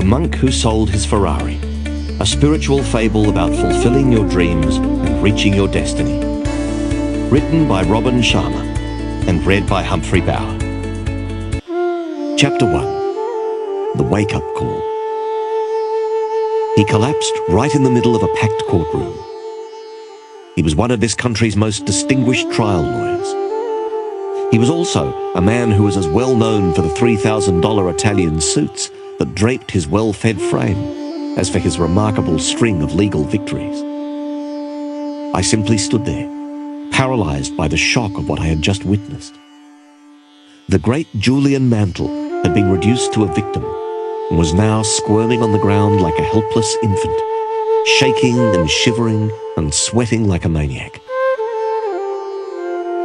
monk who sold his Ferrari, a spiritual fable about fulfilling your dreams and reaching your destiny. Written by Robin Sharma and read by Humphrey Bower. Chapter 1. The Wake-Up Call. He collapsed right in the middle of a packed courtroom. He was one of this country's most distinguished trial lawyers. He was also a man who was as well known for the $3,000 Italian suits that draped his well-fed frame as for his remarkable string of legal victories. I simply stood there, paralyzed by the shock of what I had just witnessed. The great Julian Mantle had been reduced to a victim and was now squirming on the ground like a helpless infant, shaking and shivering and sweating like a maniac.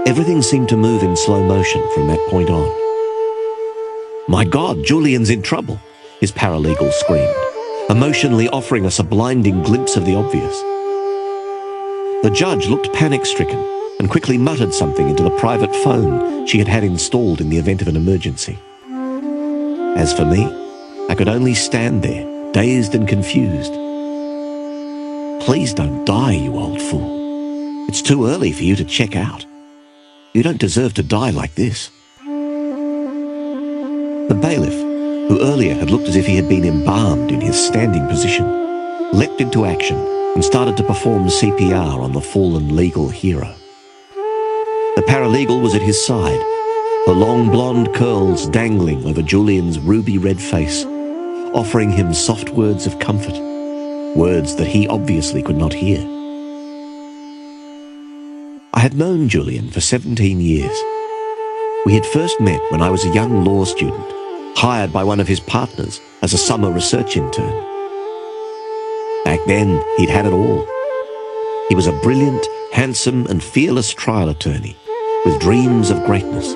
Everything seemed to move in slow motion from that point on. "My God, Julian's in trouble," his paralegal screamed, emotionally offering us a blinding glimpse of the obvious. The judge looked panic-stricken and quickly muttered something into the private phone she had installed in the event of an emergency. As for me, I could only stand there, dazed and confused. "Please don't die, you old fool. It's too early for you to check out. You don't deserve to die like this." The bailiff, who earlier had looked as if he had been embalmed in his standing position, leapt into action and started to perform CPR on the fallen legal hero. The paralegal was at his side, her long blonde curls dangling over Julian's ruby-red face, offering him soft words of comfort, words that he obviously could not hear. I had known Julian for 17 years. We had first met when I was a young law student, hired by one of his partners as a summer research intern. Back then, he'd had it all. He was a brilliant, handsome and fearless trial attorney with dreams of greatness.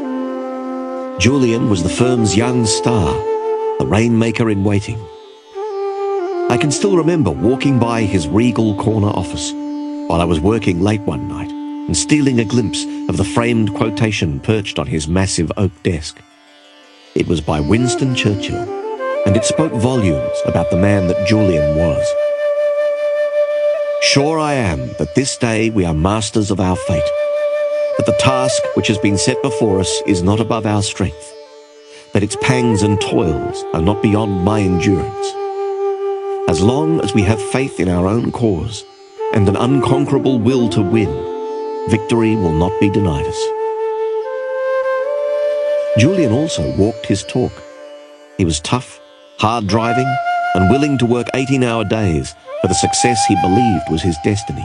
Julian was the firm's young star, the rainmaker in waiting. I can still remember walking by his regal corner office while I was working late one night and stealing a glimpse of the framed quotation perched on his massive oak desk. It was by Winston Churchill, and it spoke volumes about the man that Julian was. "Sure I am that this day we are masters of our fate, that the task which has been set before us is not above our strength, that its pangs and toils are not beyond my endurance. As long as we have faith in our own cause and an unconquerable will to win, victory will not be denied us." Julian also walked his talk. He was tough, hard-driving, and willing to work 18-hour days for the success he believed was his destiny.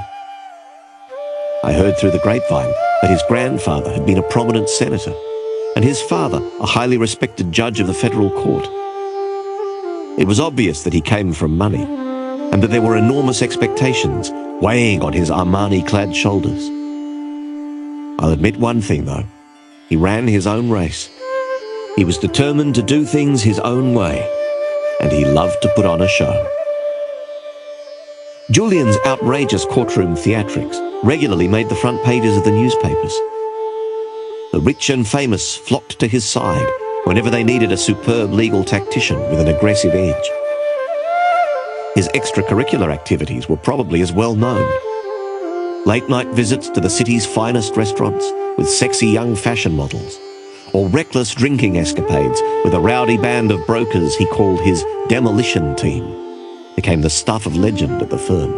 I heard through the grapevine that his grandfather had been a prominent senator, and his father a highly respected judge of the federal court. It was obvious that he came from money, and that there were enormous expectations weighing on his Armani-clad shoulders. I'll admit one thing, though. He ran his own race. He was determined to do things his own way, and he loved to put on a show. Julian's outrageous courtroom theatrics regularly made the front pages of the newspapers. The rich and famous flocked to his side whenever they needed a superb legal tactician with an aggressive edge. His extracurricular activities were probably as well known. Late-night visits to the city's finest restaurants with sexy young fashion models, or reckless drinking escapades with a rowdy band of brokers he called his demolition team, became the stuff of legend at the firm.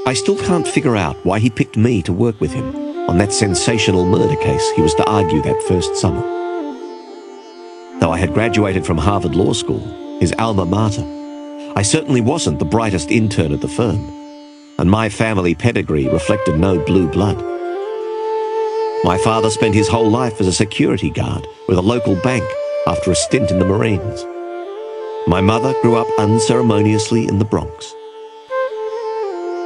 I still can't figure out why he picked me to work with him on that sensational murder case he was to argue that first summer. Though I had graduated from Harvard Law School, his alma mater, I certainly wasn't the brightest intern at the firm, and my family pedigree reflected no blue blood. My father spent his whole life as a security guard with a local bank after a stint in the Marines. My mother grew up unceremoniously in the Bronx.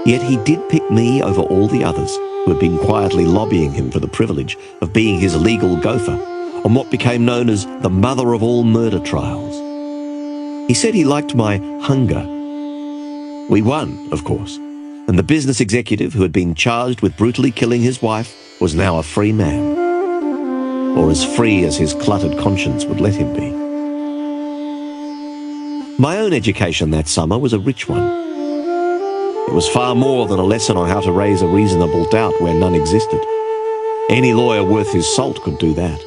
Yet he did pick me over all the others who had been quietly lobbying him for the privilege of being his legal gopher on what became known as the mother of all murder trials. He said he liked my hunger. We won, of course, and the business executive who had been charged with brutally killing his wife was now a free man, or as free as his cluttered conscience would let him be. My own education that summer was a rich one. It was far more than a lesson on how to raise a reasonable doubt where none existed. Any lawyer worth his salt could do that.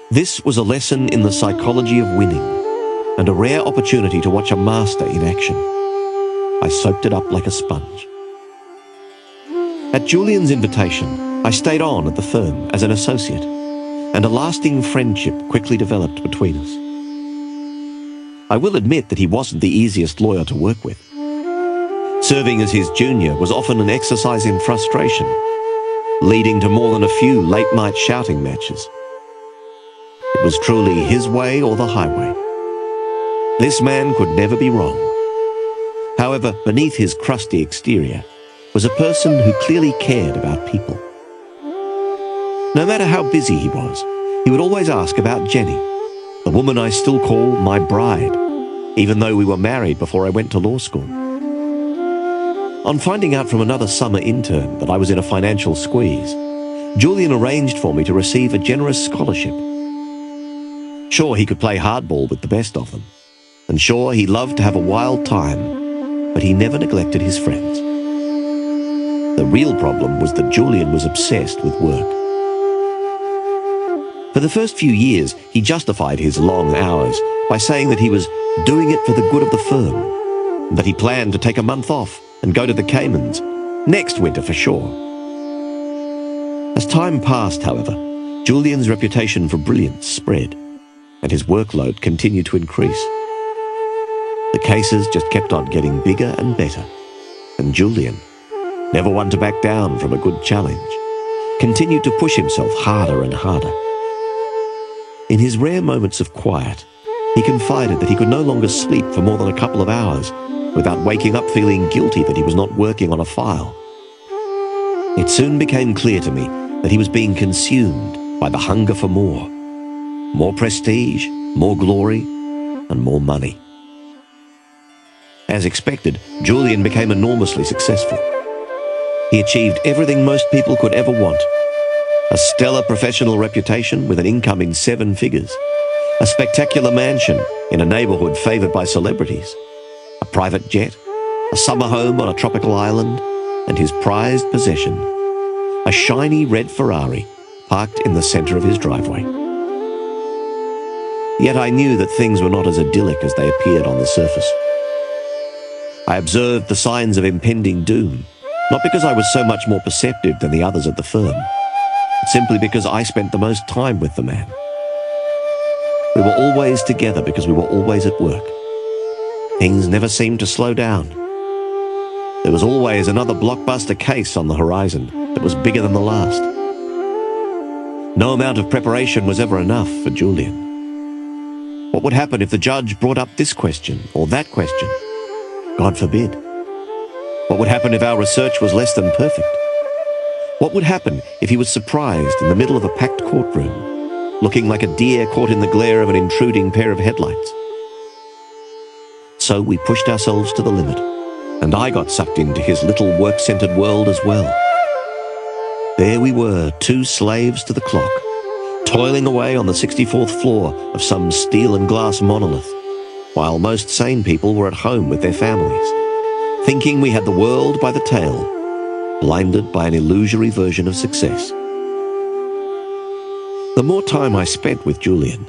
This was a lesson in the psychology of winning, and a rare opportunity to watch a master in action. I soaked it up like a sponge. At Julian's invitation, I stayed on at the firm as an associate, and a lasting friendship quickly developed between us. I will admit that he wasn't the easiest lawyer to work with. Serving as his junior was often an exercise in frustration, leading to more than a few late-night shouting matches. It was truly his way or the highway. This man could never be wrong. However, beneath his crusty exterior was a person who clearly cared about people. No matter how busy he was, he would always ask about Jenny, the woman I still call my bride, even though we were married before I went to law school. On finding out from another summer intern that I was in a financial squeeze, Julian arranged for me to receive a generous scholarship. Sure, he could play hardball with the best of them, and sure, he loved to have a wild time, but he never neglected his friends. The real problem was that Julian was obsessed with work. For the first few years, he justified his long hours by saying that he was doing it for the good of the firm, and that he planned to take a month off and go to the Caymans, next winter for sure. As time passed, however, Julian's reputation for brilliance spread, and his workload continued to increase. The cases just kept on getting bigger and better, and Julian, never one to back down from a good challenge, continued to push himself harder and harder. In his rare moments of quiet, he confided that he could no longer sleep for more than a couple of hours without waking up feeling guilty that he was not working on a file. It soon became clear to me that he was being consumed by the hunger for more. More prestige, more glory, and more money. As expected, Julian became enormously successful. He achieved everything most people could ever want. A stellar professional reputation with an income in 7 figures. A spectacular mansion in a neighborhood favored by celebrities. A private jet, a summer home on a tropical island, and his prized possession, a shiny red Ferrari parked in the center of his driveway. Yet I knew that things were not as idyllic as they appeared on the surface. I observed the signs of impending doom, not because I was so much more perceptive than the others at the firm, but simply because I spent the most time with the man. We were always together because we were always at work. Things never seemed to slow down. There was always another blockbuster case on the horizon that was bigger than the last. No amount of preparation was ever enough for Julian. What would happen if the judge brought up this question or that question? God forbid. What would happen if our research was less than perfect? What would happen if he was surprised in the middle of a packed courtroom, looking like a deer caught in the glare of an intruding pair of headlights? So we pushed ourselves to the limit, and I got sucked into his little work-centered world as well. There we were, 2 slaves to the clock, toiling away on the 64th floor of some steel and glass monolith, while most sane people were at home with their families, thinking we had the world by the tail, blinded by an illusory version of success. The more time I spent with Julian,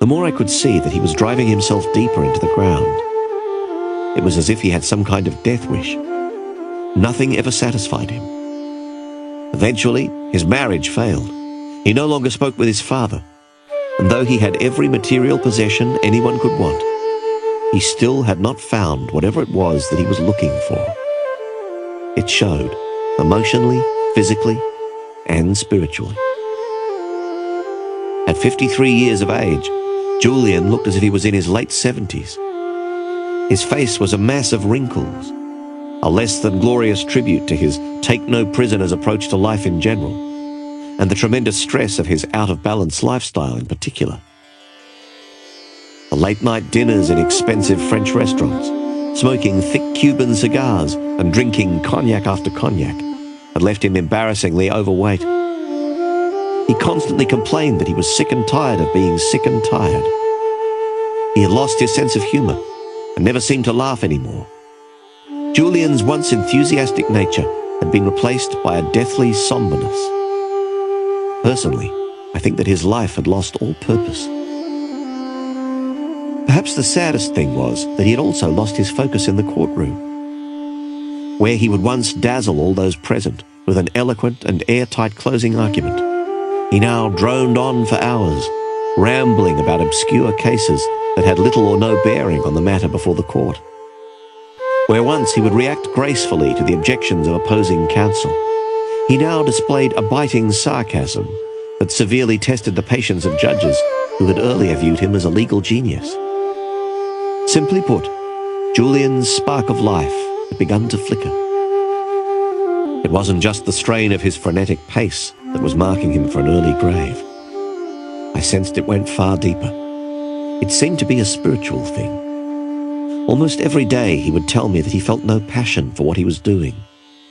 the more I could see that he was driving himself deeper into the ground. It was as if he had some kind of death wish. Nothing ever satisfied him. Eventually, his marriage failed. He no longer spoke with his father, and though he had every material possession anyone could want, he still had not found whatever it was that he was looking for. It showed, emotionally, physically, and spiritually. At 53 years of age, Julian looked as if he was in his late 70s. His face was a mass of wrinkles, a less than glorious tribute to his take-no-prisoners approach to life in general, and the tremendous stress of his out-of-balance lifestyle in particular. The late-night dinners in expensive French restaurants, smoking thick Cuban cigars and drinking cognac after cognac, had left him embarrassingly overweight. He constantly complained that he was sick and tired of being sick and tired. He had lost his sense of humor and never seemed to laugh anymore. Julian's once enthusiastic nature had been replaced by a deathly somberness. Personally, I think that his life had lost all purpose. Perhaps the saddest thing was that he had also lost his focus in the courtroom, where he would once dazzle all those present with an eloquent and airtight closing argument. He now droned on for hours, rambling about obscure cases that had little or no bearing on the matter before the court. Where once he would react gracefully to the objections of opposing counsel, he now displayed a biting sarcasm that severely tested the patience of judges who had earlier viewed him as a legal genius. Simply put, Julian's spark of life had begun to flicker. It wasn't just the strain of his frenetic pace that was marking him for an early grave. I sensed it went far deeper. It seemed to be a spiritual thing. Almost every day he would tell me that he felt no passion for what he was doing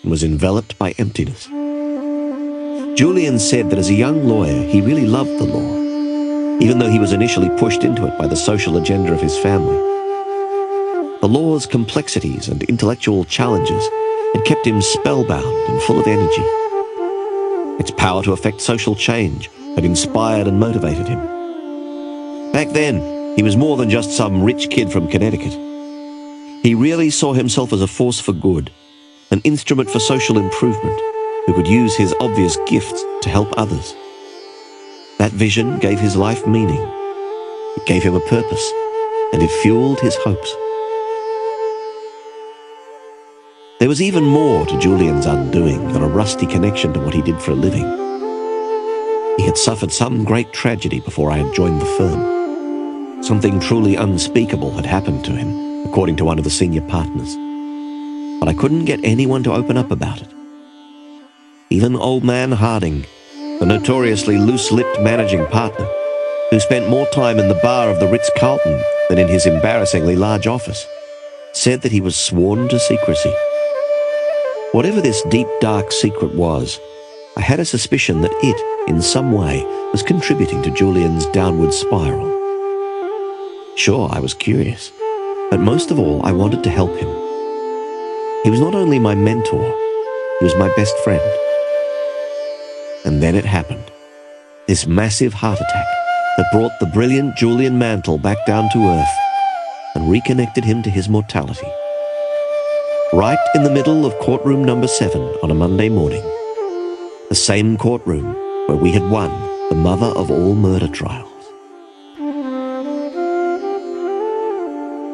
and was enveloped by emptiness. Julian said that as a young lawyer he really loved the law, even though he was initially pushed into it by the social agenda of his family. The law's complexities and intellectual challenges had kept him spellbound and full of energy. Its power to effect social change had inspired and motivated him. Back then, he was more than just some rich kid from Connecticut. He really saw himself as a force for good, an instrument for social improvement, who could use his obvious gifts to help others. That vision gave his life meaning. It gave him a purpose, and it fueled his hopes. There was even more to Julian's undoing than a rusty connection to what he did for a living. He had suffered some great tragedy before I had joined the firm. Something truly unspeakable had happened to him, according to one of the senior partners. But I couldn't get anyone to open up about it. Even old man Harding, the notoriously loose-lipped managing partner, who spent more time in the bar of the Ritz-Carlton than in his embarrassingly large office, said that he was sworn to secrecy. Whatever this deep, dark secret was, I had a suspicion that it, in some way, was contributing to Julian's downward spiral. Sure, I was curious, but most of all, I wanted to help him. He was not only my mentor, he was my best friend. And then it happened. This massive heart attack that brought the brilliant Julian Mantle back down to earth and reconnected him to his mortality. Right in the middle of courtroom number 7 on a Monday morning. The same courtroom where we had won the mother of all murder trials.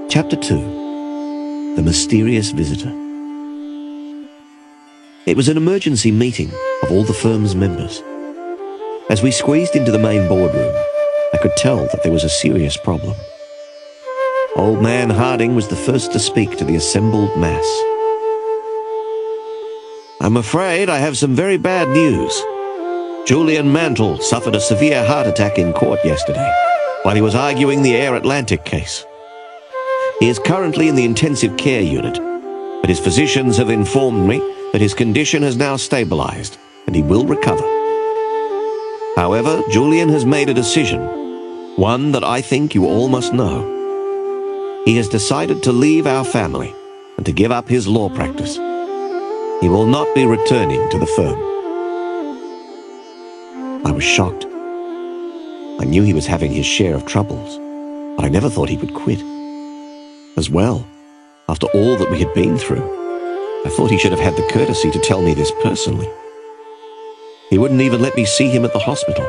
Chapter 2. The Mysterious Visitor. It was an emergency meeting of all the firm's members. As we squeezed into the main boardroom, I could tell that there was a serious problem. Old man Harding was the first to speak to the assembled mass. "I'm afraid I have some very bad news. Julian Mantle suffered a severe heart attack in court yesterday while he was arguing the Air Atlantic case. He is currently in the intensive care unit, but his physicians have informed me that his condition has now stabilized and he will recover. However, Julian has made a decision, one that I think you all must know. He has decided to leave our family and to give up his law practice. He will not be returning to the firm." I was shocked. I knew he was having his share of troubles, but I never thought he would quit. As well, after all that we had been through, I thought he should have had the courtesy to tell me this personally. He wouldn't even let me see him at the hospital.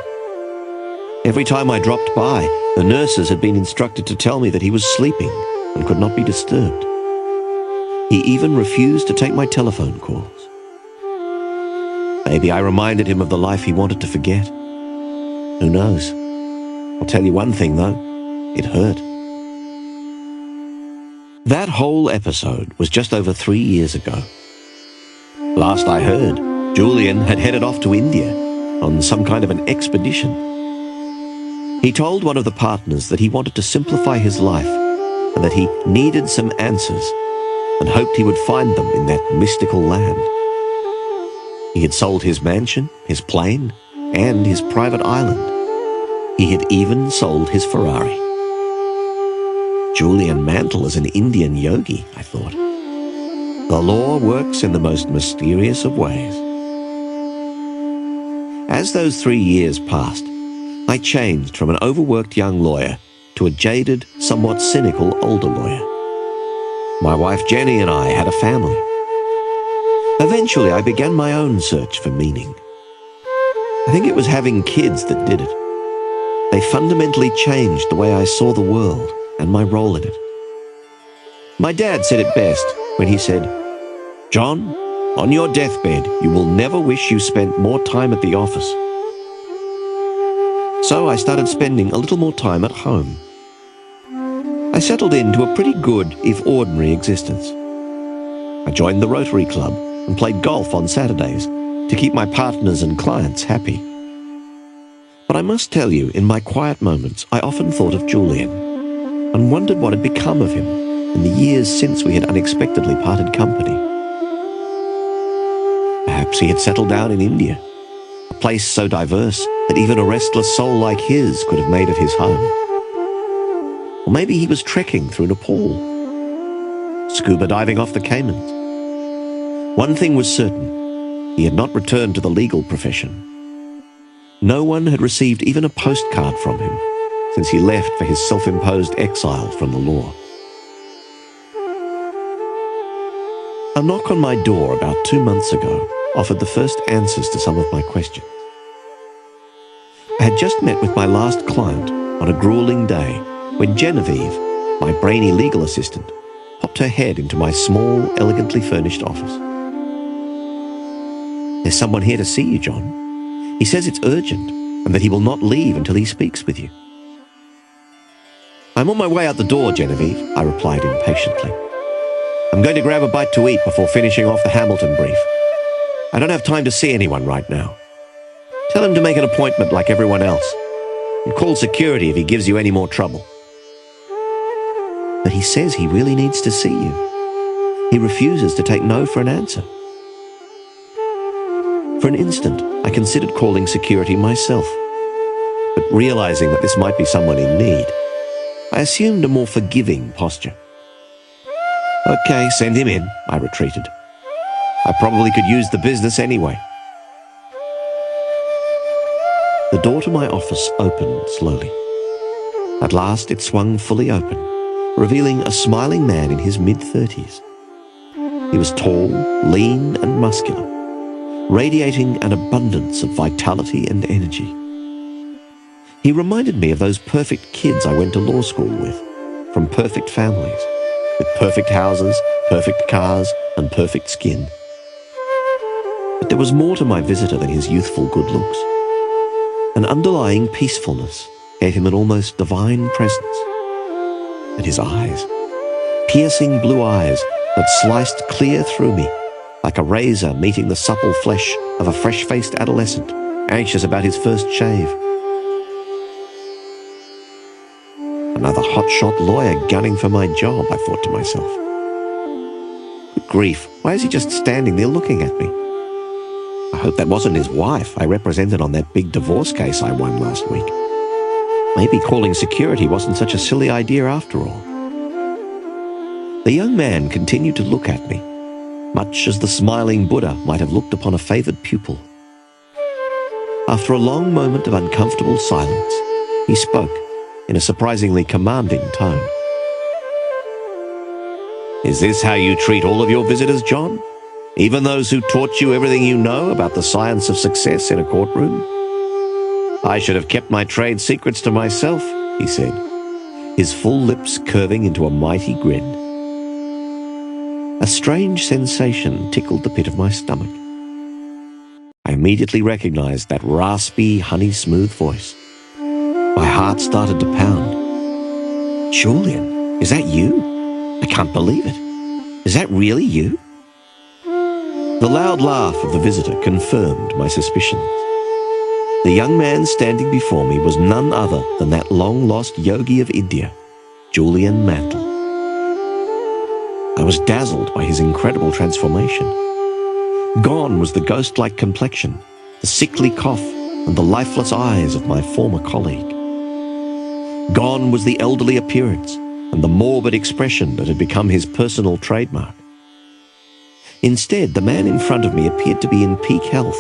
Every time I dropped by, the nurses had been instructed to tell me that he was sleeping and could not be disturbed. He even refused to take my telephone calls. Maybe I reminded him of the life he wanted to forget. Who knows? I'll tell you one thing, though. It hurt. That whole episode was just over 3 years ago. Last I heard, Julian had headed off to India on some kind of an expedition. He told one of the partners that he wanted to simplify his life and that he needed some answers and hoped he would find them in that mystical land. He had sold his mansion, his plane, and his private island. He had even sold his Ferrari. Julian Mantle is an Indian yogi, I thought. The law works in the most mysterious of ways. As those 3 years passed, I changed from an overworked young lawyer to a jaded, somewhat cynical older lawyer. My wife Jenny and I had a family. Eventually, I began my own search for meaning. I think it was having kids that did it. They fundamentally changed the way I saw the world and my role in it. My dad said it best when he said, "John, on your deathbed, you will never wish you spent more time at the office." So I started spending a little more time at home. I settled into a pretty good, if ordinary, existence. I joined the Rotary Club and played golf on Saturdays to keep my partners and clients happy. But I must tell you, in my quiet moments, I often thought of Julian and wondered what had become of him in the years since we had unexpectedly parted company. Perhaps he had settled down in India, a place so diverse that even a restless soul like his could have made it his home. Or maybe he was trekking through Nepal, scuba diving off the Caymans. One thing was certain, he had not returned to the legal profession. No one had received even a postcard from him since he left for his self-imposed exile from the law. A knock on my door about 2 months ago offered the first answers to some of my questions. I had just met with my last client on a grueling day when Genevieve, my brainy legal assistant, popped her head into my small, elegantly furnished office. "There's someone here to see you, John. He says it's urgent and that he will not leave until he speaks with you." "I'm on my way out the door, Genevieve," I replied impatiently. "I'm going to grab a bite to eat before finishing off the Hamilton brief. I don't have time to see anyone right now. Tell him to make an appointment like everyone else, and call security if he gives you any more trouble." "But he says he really needs to see you. He refuses to take no for an answer." For an instant, I considered calling security myself, but realizing that this might be someone in need, I assumed a more forgiving posture. "Okay, send him in," I retreated. "I probably could use the business anyway." The door to my office opened slowly. At last it swung fully open, revealing a smiling man in his mid-30s. He was tall, lean and muscular, radiating an abundance of vitality and energy. He reminded me of those perfect kids I went to law school with, from perfect families, with perfect houses, perfect cars, and perfect skin. But there was more to my visitor than his youthful good looks. An underlying peacefulness gave him an almost divine presence. And his eyes, piercing blue eyes that sliced clear through me, like a razor meeting the supple flesh of a fresh-faced adolescent, anxious about his first shave. Another hotshot lawyer gunning for my job, I thought to myself. Good grief, why is he just standing there looking at me? I hope that wasn't his wife I represented on that big divorce case I won last week. Maybe calling security wasn't such a silly idea after all. The young man continued to look at me, much as the smiling Buddha might have looked upon a favoured pupil. After a long moment of uncomfortable silence, he spoke in a surprisingly commanding tone. "Is this how you treat all of your visitors, John? Even those who taught you everything you know about the science of success in a courtroom?" "I should have kept my trade secrets to myself," he said, his full lips curving into a mighty grin. A strange sensation tickled the pit of my stomach. I immediately recognized that raspy, honey-smooth voice. My heart started to pound. "Julian, is that you? I can't believe it. Is that really you?" The loud laugh of the visitor confirmed my suspicions. The young man standing before me was none other than that long-lost yogi of India, Julian Mantle. I was dazzled by his incredible transformation. Gone was the ghost-like complexion, the sickly cough, and the lifeless eyes of my former colleague. Gone was the elderly appearance, and the morbid expression that had become his personal trademark. Instead, the man in front of me appeared to be in peak health,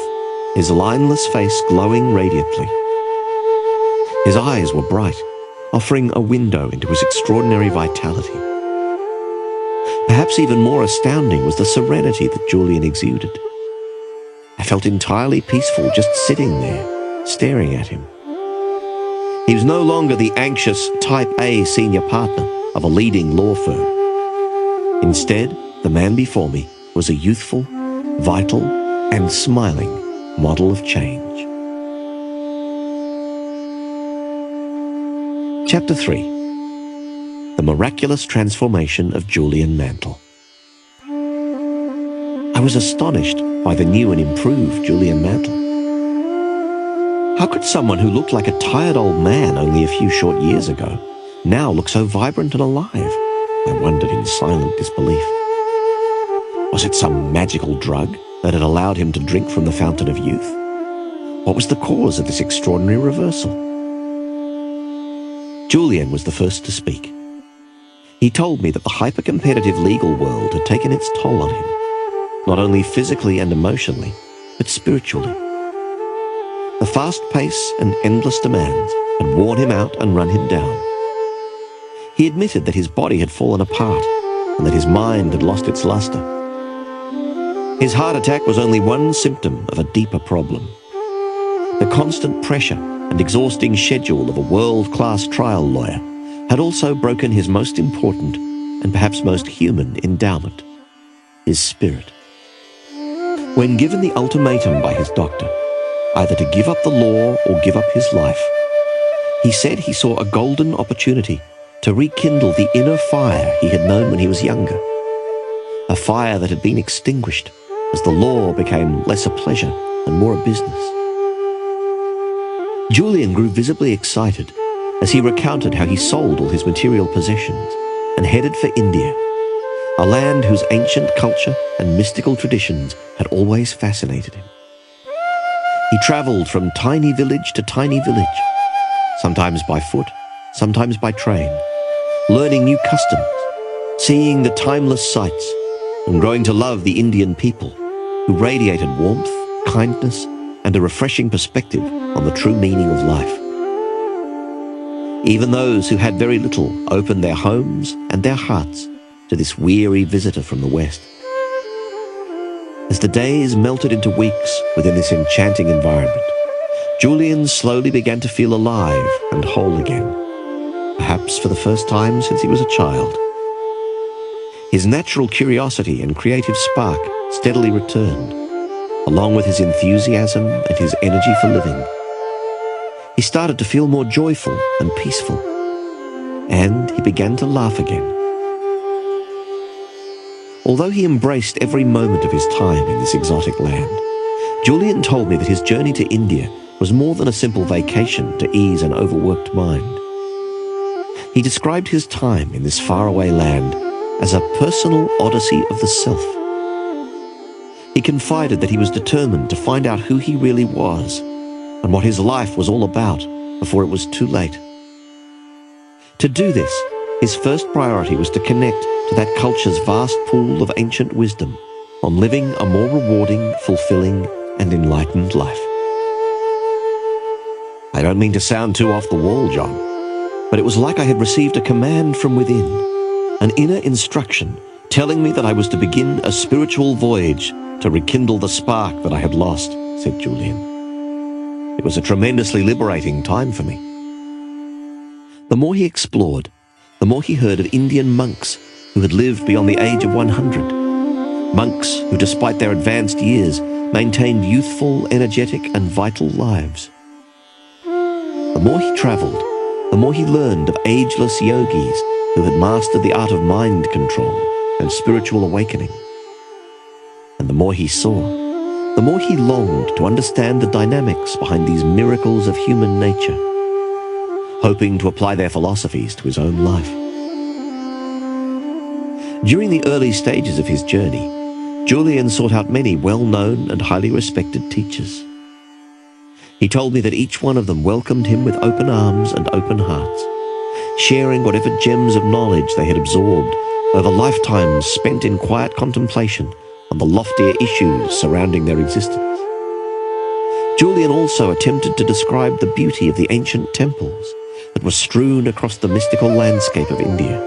his lineless face glowing radiantly. His eyes were bright, offering a window into his extraordinary vitality. Perhaps even more astounding was the serenity that Julian exuded. I felt entirely peaceful just sitting there, staring at him. He was no longer the anxious Type A senior partner of a leading law firm. Instead, the man before me was a youthful, vital, and smiling model of change. Chapter 3. The Miraculous Transformation of Julian Mantle. I was astonished by the new and improved Julian Mantle. How could someone who looked like a tired old man only a few short years ago now look so vibrant and alive? I wondered in silent disbelief. Was it some magical drug that had allowed him to drink from the fountain of youth? What was the cause of this extraordinary reversal? Julian was the first to speak. He told me that the hyper-competitive legal world had taken its toll on him, not only physically and emotionally, but spiritually. The fast pace and endless demands had worn him out and run him down. He admitted that his body had fallen apart and that his mind had lost its luster. His heart attack was only one symptom of a deeper problem. The constant pressure and exhausting schedule of a world-class trial lawyer had also broken his most important and perhaps most human endowment, his spirit. When given the ultimatum by his doctor, either to give up the law or give up his life, he said he saw a golden opportunity to rekindle the inner fire he had known when he was younger, a fire that had been extinguished as the law became less a pleasure and more a business. Julian grew visibly excited as he recounted how he sold all his material possessions and headed for India, a land whose ancient culture and mystical traditions had always fascinated him. He traveled from tiny village to tiny village, sometimes by foot, sometimes by train, learning new customs, seeing the timeless sights, and growing to love the Indian people, who radiated warmth, kindness, and a refreshing perspective on the true meaning of life. Even those who had very little opened their homes and their hearts to this weary visitor from the West. As the days melted into weeks within this enchanting environment, Julian slowly began to feel alive and whole again, perhaps for the first time since he was a child. His natural curiosity and creative spark steadily returned, along with his enthusiasm and his energy for living. He started to feel more joyful and peaceful, and he began to laugh again. Although he embraced every moment of his time in this exotic land, Julian told me that his journey to India was more than a simple vacation to ease an overworked mind. He described his time in this faraway land as a personal odyssey of the self. He confided that he was determined to find out who he really was and what his life was all about before it was too late. To do this, his first priority was to connect to that culture's vast pool of ancient wisdom on living a more rewarding, fulfilling, and enlightened life. I don't mean to sound too off the wall, John, but it was like I had received a command from within, an inner instruction telling me that I was to begin a spiritual voyage to rekindle the spark that I had lost, said Julian. It was a tremendously liberating time for me. The more he explored, the more he heard of Indian monks who had lived beyond the age of 100. Monks who, despite their advanced years, maintained youthful, energetic, and vital lives. The more he traveled, the more he learned of ageless yogis who had mastered the art of mind control and spiritual awakening. And the more he saw, the more he longed to understand the dynamics behind these miracles of human nature, hoping to apply their philosophies to his own life. During the early stages of his journey, Julian sought out many well-known and highly respected teachers. He told me that each one of them welcomed him with open arms and open hearts, sharing whatever gems of knowledge they had absorbed over lifetimes spent in quiet contemplation on the loftier issues surrounding their existence. Julian also attempted to describe the beauty of the ancient temples that were strewn across the mystical landscape of India,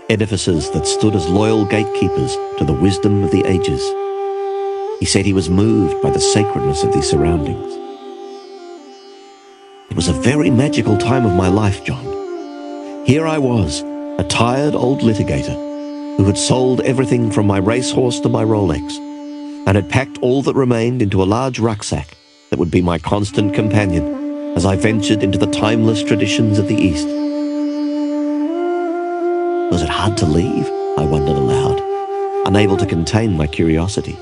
edifices that stood as loyal gatekeepers to the wisdom of the ages. He said he was moved by the sacredness of these surroundings. It was a very magical time of my life, John. Here I was, a tired old litigator who had sold everything from my racehorse to my Rolex and had packed all that remained into a large rucksack that would be my constant companion as I ventured into the timeless traditions of the East. Was it hard to leave? I wondered aloud, unable to contain my curiosity.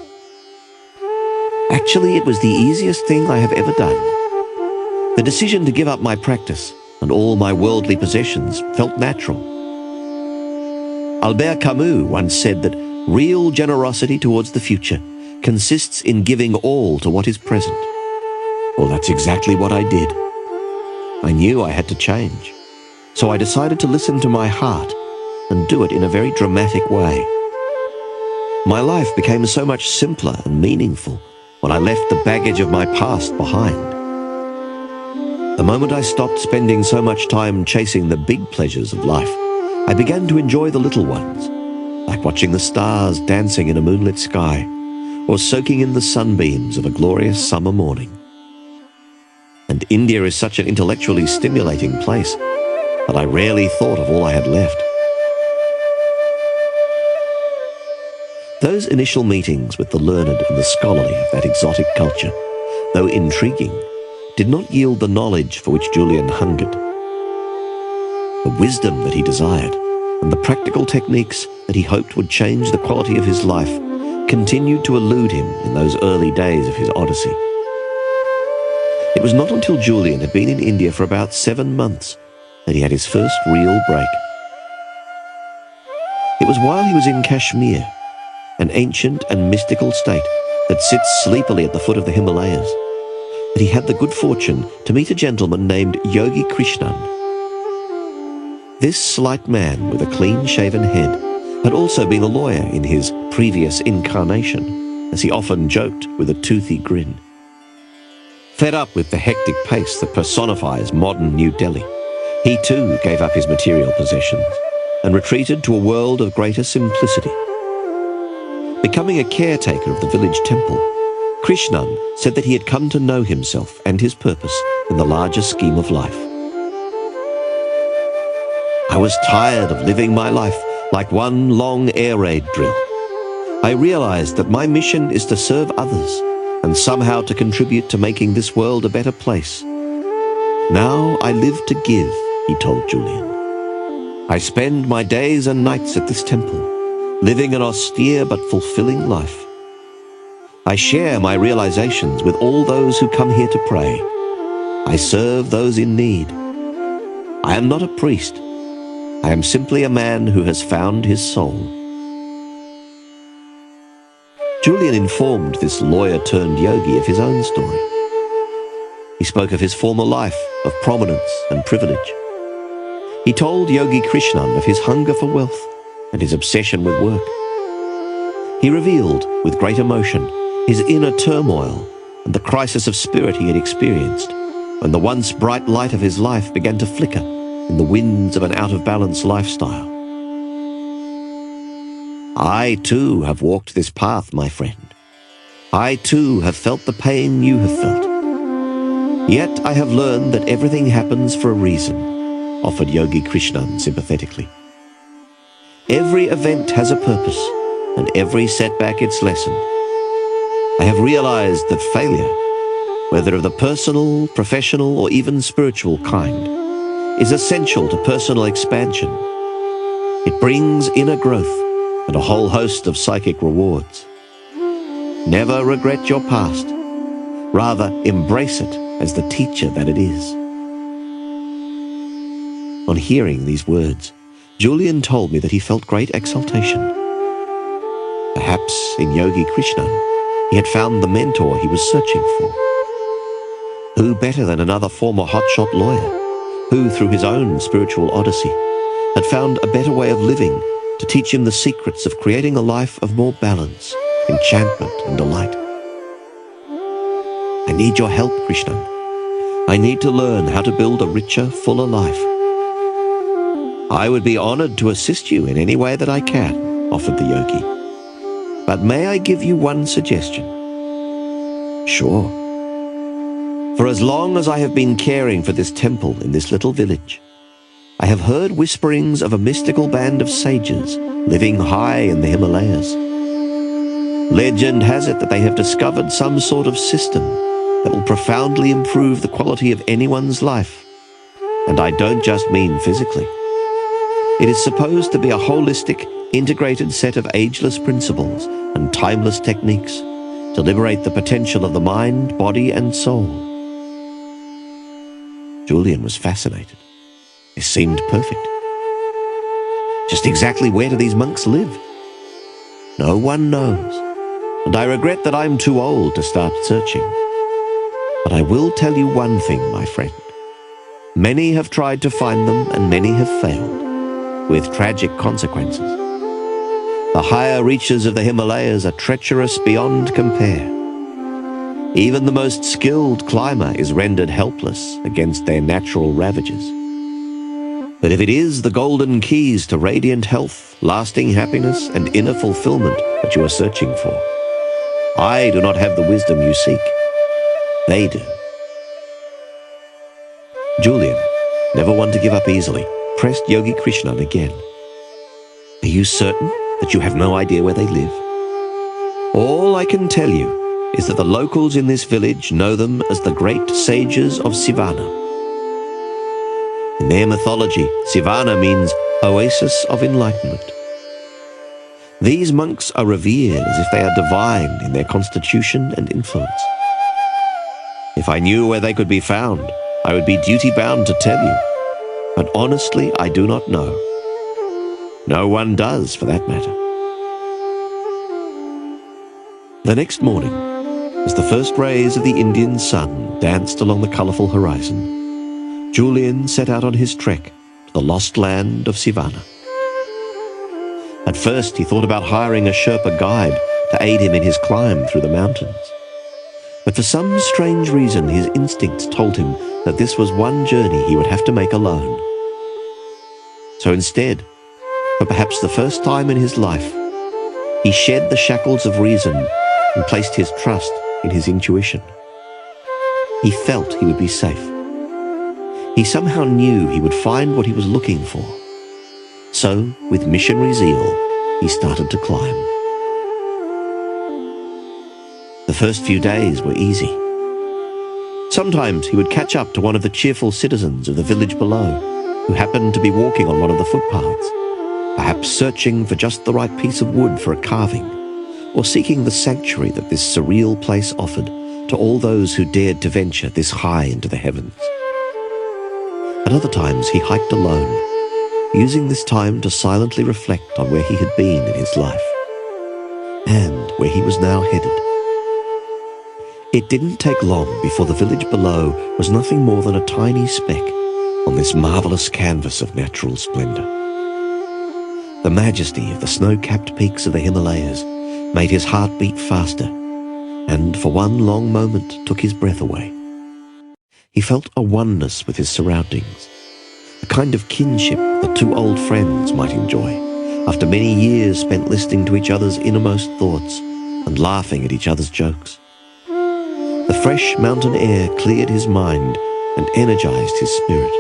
Actually, it was the easiest thing I have ever done. The decision to give up my practice and all my worldly possessions felt natural. Albert Camus once said that real generosity towards the future consists in giving all to what is present. Well, that's exactly what I did. I knew I had to change, so I decided to listen to my heart and do it in a very dramatic way. My life became so much simpler and meaningful when I left the baggage of my past behind. The moment I stopped spending so much time chasing the big pleasures of life, I began to enjoy the little ones, like watching the stars dancing in a moonlit sky or soaking in the sunbeams of a glorious summer morning. And India is such an intellectually stimulating place that I rarely thought of all I had left. Those initial meetings with the learned and the scholarly of that exotic culture, though intriguing, did not yield the knowledge for which Julian hungered. The wisdom that he desired and the practical techniques that he hoped would change the quality of his life continued to elude him in those early days of his odyssey. It was not until Julian had been in India for about 7 months that he had his first real break. It was while he was in Kashmir, an ancient and mystical state that sits sleepily at the foot of the Himalayas, that he had the good fortune to meet a gentleman named Yogi Krishnan. This slight man with a clean-shaven head had also been a lawyer in his previous incarnation, as he often joked with a toothy grin. Fed up with the hectic pace that personifies modern New Delhi, he too gave up his material possessions and retreated to a world of greater simplicity. Becoming a caretaker of the village temple, Krishnan said that he had come to know himself and his purpose in the larger scheme of life. I was tired of living my life like one long air raid drill. I realized that my mission is to serve others and somehow to contribute to making this world a better place. Now I live to give, he told Julian. I spend my days and nights at this temple, living an austere but fulfilling life. I share my realizations with all those who come here to pray. I serve those in need. I am not a priest. I am simply a man who has found his soul. Julian informed this lawyer-turned-yogi of his own story. He spoke of his former life of prominence and privilege. He told Yogi Krishnan of his hunger for wealth and his obsession with work. He revealed, with great emotion, his inner turmoil and the crisis of spirit he had experienced when the once bright light of his life began to flicker in the winds of an out-of-balance lifestyle. I too have walked this path, my friend. I too have felt the pain you have felt. Yet I have learned that everything happens for a reason, offered Yogi Krishnan sympathetically. Every event has a purpose, and every setback its lesson. I have realized that failure, whether of the personal, professional, or even spiritual kind, is essential to personal expansion. It brings inner growth and a whole host of psychic rewards. Never regret your past. Rather, embrace it as the teacher that it is. On hearing these words, Julian told me that he felt great exultation. Perhaps in Yogi Krishnan, he had found the mentor he was searching for. Who better than another former hotshot lawyer, who, through his own spiritual odyssey, had found a better way of living to teach him the secrets of creating a life of more balance, enchantment, and delight. I need your help, Krishna. I need to learn how to build a richer, fuller life. I would be honored to assist you in any way that I can, offered the yogi. But may I give you one suggestion? Sure. For as long as I have been caring for this temple in this little village, I have heard whisperings of a mystical band of sages living high in the Himalayas. Legend has it that they have discovered some sort of system that will profoundly improve the quality of anyone's life. And I don't just mean physically. It is supposed to be a holistic, integrated set of ageless principles and timeless techniques to liberate the potential of the mind, body, and soul. Julian was fascinated. This seemed perfect. Just exactly where do these monks live? No one knows, and I regret that I'm too old to start searching. But I will tell you one thing, my friend. Many have tried to find them, and many have failed, with tragic consequences. The higher reaches of the Himalayas are treacherous beyond compare. Even the most skilled climber is rendered helpless against their natural ravages. But if it is the golden keys to radiant health, lasting happiness, and inner fulfillment that you are searching for, I do not have the wisdom you seek. They do. Julian, never one to give up easily, pressed Yogi Krishnan again. Are you certain that you have no idea where they live? All I can tell you is that the locals in this village know them as the great sages of Sivana. In their mythology, Sivana means oasis of enlightenment. These monks are revered as if they are divine in their constitution and influence. If I knew where they could be found, I would be duty-bound to tell you. But honestly, I do not know. No one does, for that matter. The next morning, as the first rays of the Indian sun danced along the colourful horizon, Julian set out on his trek to the lost land of Sivana. At first, he thought about hiring a Sherpa guide to aid him in his climb through the mountains. But for some strange reason, his instincts told him that this was one journey he would have to make alone. So instead, for perhaps the first time in his life, he shed the shackles of reason and placed his trust in his intuition. He felt he would be safe. He somehow knew he would find what he was looking for. So, with missionary zeal, he started to climb. The first few days were easy. Sometimes he would catch up to one of the cheerful citizens of the village below, who happened to be walking on one of the footpaths, perhaps searching for just the right piece of wood for a carving, or seeking the sanctuary that this surreal place offered to all those who dared to venture this high into the heavens. At other times he hiked alone, using this time to silently reflect on where he had been in his life, and where he was now headed. It didn't take long before the village below was nothing more than a tiny speck on this marvelous canvas of natural splendor. The majesty of the snow-capped peaks of the Himalayas made his heart beat faster, and for one long moment took his breath away. He felt a oneness with his surroundings, a kind of kinship that two old friends might enjoy after many years spent listening to each other's innermost thoughts and laughing at each other's jokes. The fresh mountain air cleared his mind and energized his spirit.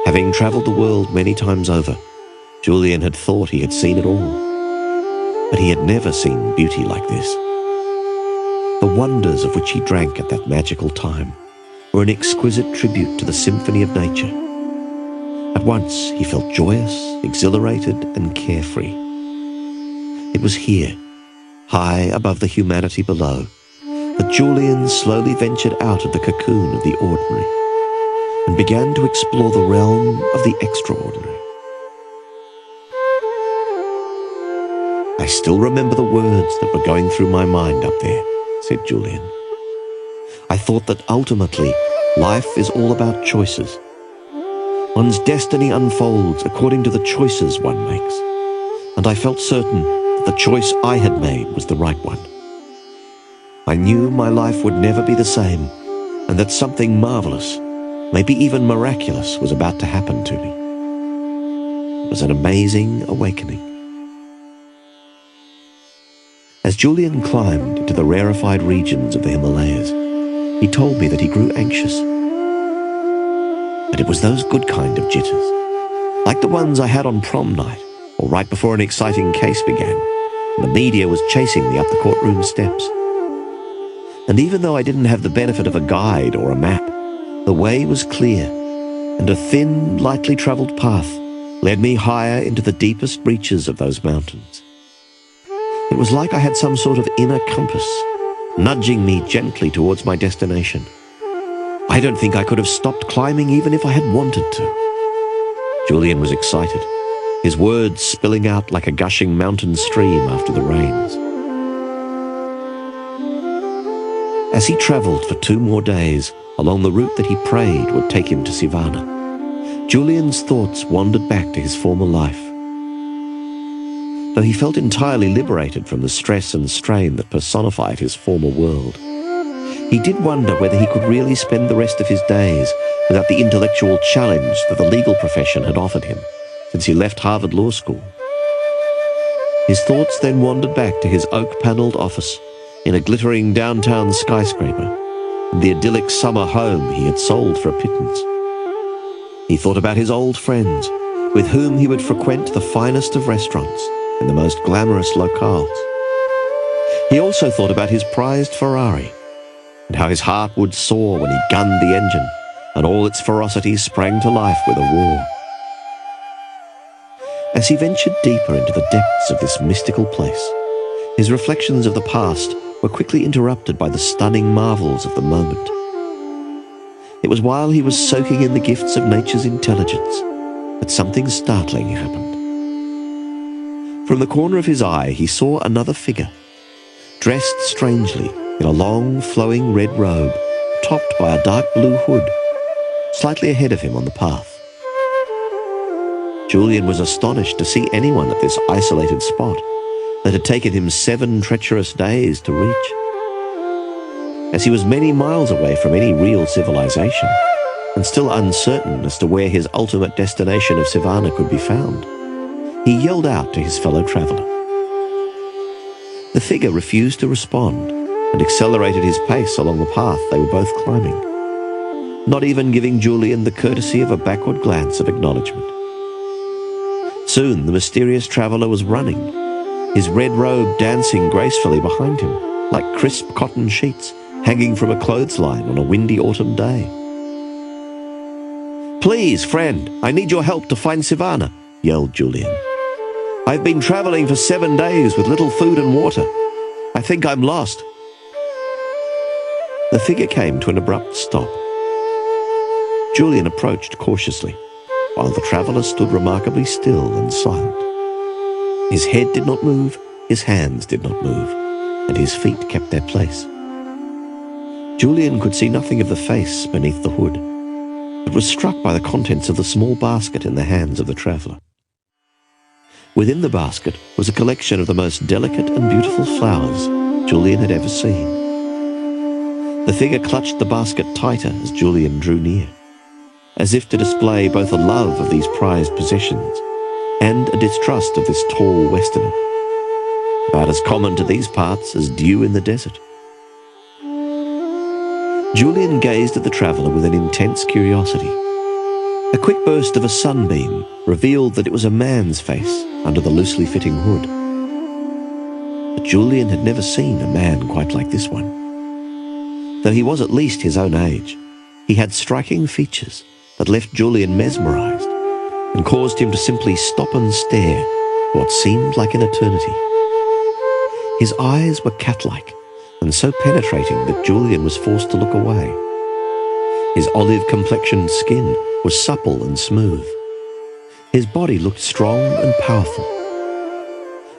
Having traveled the world many times over, Julian had thought he had seen it all, but he had never seen beauty like this. The wonders of which he drank at that magical time were an exquisite tribute to the symphony of nature. At once he felt joyous, exhilarated, and carefree. It was here, high above the humanity below, that Julian slowly ventured out of the cocoon of the ordinary and began to explore the realm of the extraordinary. I still remember the words that were going through my mind up there, said Julian. I thought that ultimately life is all about choices, One's destiny unfolds according to the choices one makes, and I felt certain that the choice I had made was the right one. I knew my life would never be the same, and that something marvelous, maybe even miraculous, was about to happen to me. It was an amazing awakening. As Julian climbed into the rarefied regions of the Himalayas, he told me that he grew anxious. But it was those good kind of jitters, like the ones I had on prom night, or right before an exciting case began, and the media was chasing me up the courtroom steps. And even though I didn't have the benefit of a guide or a map, the way was clear, and a thin, lightly travelled path led me higher into the deepest reaches of those mountains. It was like I had some sort of inner compass, nudging me gently towards my destination. I don't think I could have stopped climbing even if I had wanted to. Julian was excited, his words spilling out like a gushing mountain stream after the rains. As he travelled for 2 more days along the route that he prayed would take him to Sivana, Julian's thoughts wandered back to his former life. Though he felt entirely liberated from the stress and strain that personified his former world, he did wonder whether he could really spend the rest of his days without the intellectual challenge that the legal profession had offered him since he left Harvard Law School. His thoughts then wandered back to his oak-panelled office in a glittering downtown skyscraper and the idyllic summer home he had sold for a pittance. He thought about his old friends, with whom he would frequent the finest of restaurants in the most glamorous locales. He also thought about his prized Ferrari, and how his heart would soar when he gunned the engine and all its ferocity sprang to life with a roar. As he ventured deeper into the depths of this mystical place, his reflections of the past were quickly interrupted by the stunning marvels of the moment. It was while he was soaking in the gifts of nature's intelligence that something startling happened. From the corner of his eye, he saw another figure, dressed strangely in a long, flowing red robe, topped by a dark blue hood, slightly ahead of him on the path. Julian was astonished to see anyone at this isolated spot that had taken him 7 treacherous days to reach. As he was many miles away from any real civilization, and still uncertain as to where his ultimate destination of Sivana could be found, he yelled out to his fellow traveller. The figure refused to respond and accelerated his pace along the path they were both climbing, not even giving Julian the courtesy of a backward glance of acknowledgement. Soon the mysterious traveller was running, his red robe dancing gracefully behind him, like crisp cotton sheets hanging from a clothesline on a windy autumn day. "Please, friend, I need your help to find Sivana," yelled Julian. "I've been travelling for 7 days with little food and water. I think I'm lost." The figure came to an abrupt stop. Julian approached cautiously, while the traveller stood remarkably still and silent. His head did not move, his hands did not move, and his feet kept their place. Julian could see nothing of the face beneath the hood, but was struck by the contents of the small basket in the hands of the traveller. Within the basket was a collection of the most delicate and beautiful flowers Julian had ever seen. The figure clutched the basket tighter as Julian drew near, as if to display both a love of these prized possessions and a distrust of this tall Westerner, about as common to these parts as dew in the desert. Julian gazed at the traveller with an intense curiosity. A quick burst of a sunbeam revealed that it was a man's face under the loosely fitting hood. But Julian had never seen a man quite like this one. Though he was at least his own age, he had striking features that left Julian mesmerized and caused him to simply stop and stare for what seemed like an eternity. His eyes were cat-like and so penetrating that Julian was forced to look away. His olive-complexioned skin was supple and smooth. His body looked strong and powerful.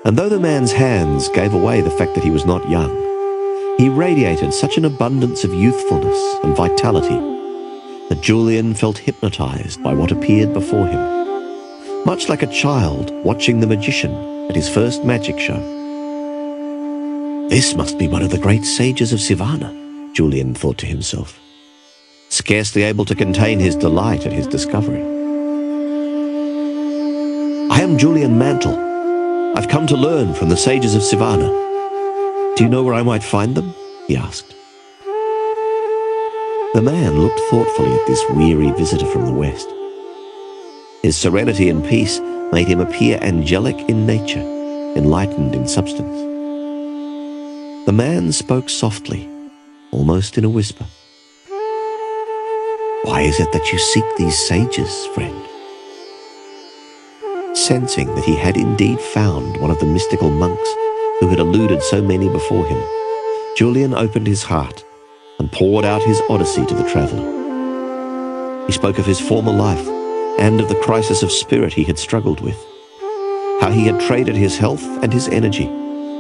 And though the man's hands gave away the fact that he was not young, he radiated such an abundance of youthfulness and vitality that Julian felt hypnotized by what appeared before him, much like a child watching the magician at his first magic show. This must be one of the great sages of Sivana, Julian thought to himself, scarcely able to contain his delight at his discovery. I am Julian Mantle. I've come to learn from the sages of Sivana. Do you know where I might find them? He asked. The man looked thoughtfully at this weary visitor from the west. His serenity and peace made him appear angelic in nature, enlightened in substance. The man spoke softly, almost in a whisper. Why is it that you seek these sages, friend? Sensing that he had indeed found one of the mystical monks who had eluded so many before him, Julian opened his heart and poured out his odyssey to the traveller. He spoke of his former life and of the crisis of spirit he had struggled with, how he had traded his health and his energy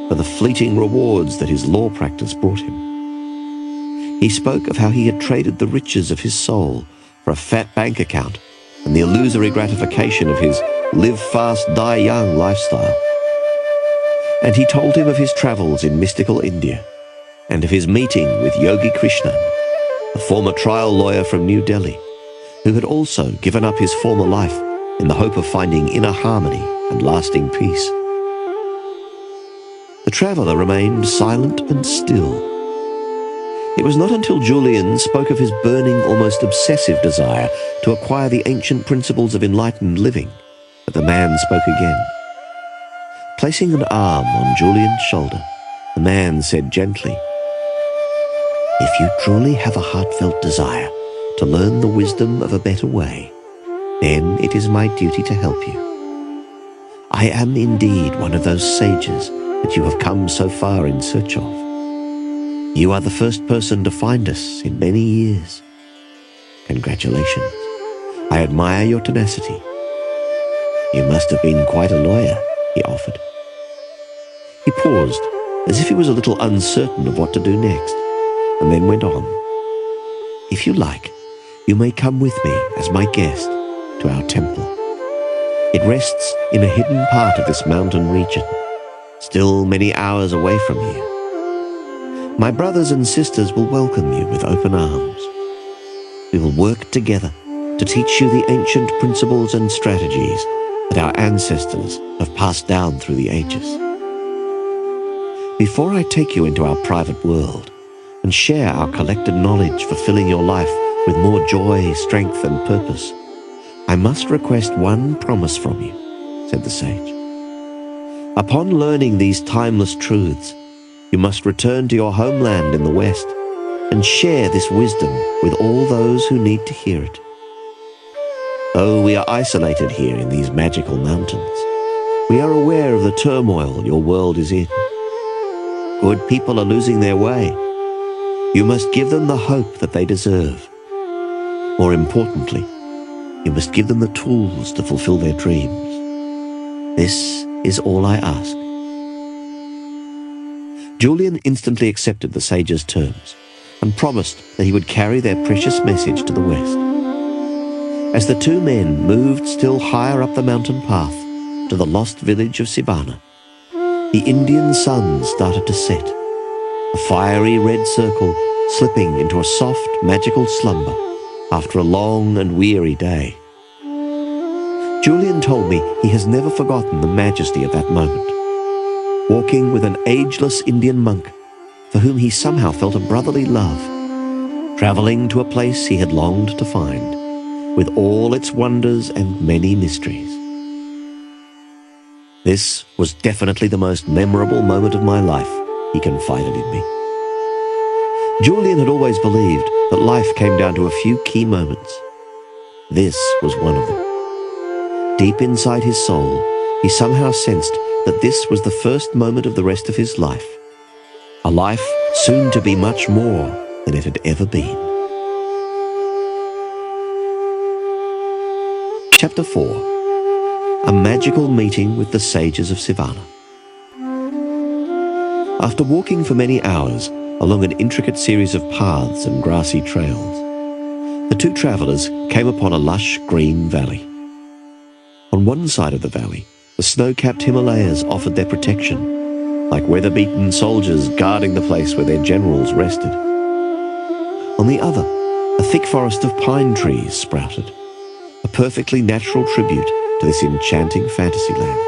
for the fleeting rewards that his law practice brought him. He spoke of how he had traded the riches of his soul for a fat bank account and the illusory gratification of his live fast, die young lifestyle. And he told him of his travels in mystical India and of his meeting with Yogi Krishnan, a former trial lawyer from New Delhi, who had also given up his former life in the hope of finding inner harmony and lasting peace. The traveller remained silent and still. It was not until Julian spoke of his burning, almost obsessive desire to acquire the ancient principles of enlightened living that the man spoke again. Placing an arm on Julian's shoulder, the man said gently, If you truly have a heartfelt desire to learn the wisdom of a better way, then it is my duty to help you. I am indeed one of those sages that you have come so far in search of. You are the first person to find us in many years. Congratulations. I admire your tenacity. You must have been quite a lawyer, he offered. He paused, as if he was a little uncertain of what to do next, and then went on. If you like, you may come with me as my guest to our temple. It rests in a hidden part of this mountain region, still many hours away from here. My brothers and sisters will welcome you with open arms. We will work together to teach you the ancient principles and strategies that our ancestors have passed down through the ages. Before I take you into our private world and share our collected knowledge for filling your life with more joy, strength, and purpose, I must request one promise from you, said the sage. Upon learning these timeless truths, you must return to your homeland in the West and share this wisdom with all those who need to hear it. Though we are isolated here in these magical mountains, we are aware of the turmoil your world is in. Good people are losing their way. You must give them the hope that they deserve. More importantly, you must give them the tools to fulfill their dreams. This is all I ask. Julian instantly accepted the sage's terms and promised that he would carry their precious message to the west. As the two men moved still higher up the mountain path to the lost village of Sivana, the Indian sun started to set, a fiery red circle slipping into a soft, magical slumber after a long and weary day. Julian told me he has never forgotten the majesty of that moment, walking with an ageless Indian monk for whom he somehow felt a brotherly love, traveling to a place he had longed to find, with all its wonders and many mysteries. This was definitely the most memorable moment of my life, he confided in me. Julian had always believed that life came down to a few key moments. This was one of them. Deep inside his soul, he somehow sensed that this was the first moment of the rest of his life, a life soon to be much more than it had ever been. Chapter 4. A Magical Meeting with the Sages of Sivana. After walking for many hours along an intricate series of paths and grassy trails, The two travellers came upon a lush green valley. On one side of the valley, the snow-capped Himalayas offered their protection, like weather-beaten soldiers guarding the place where their generals rested. On the other, a thick forest of pine trees sprouted, a perfectly natural tribute to this enchanting fantasy land.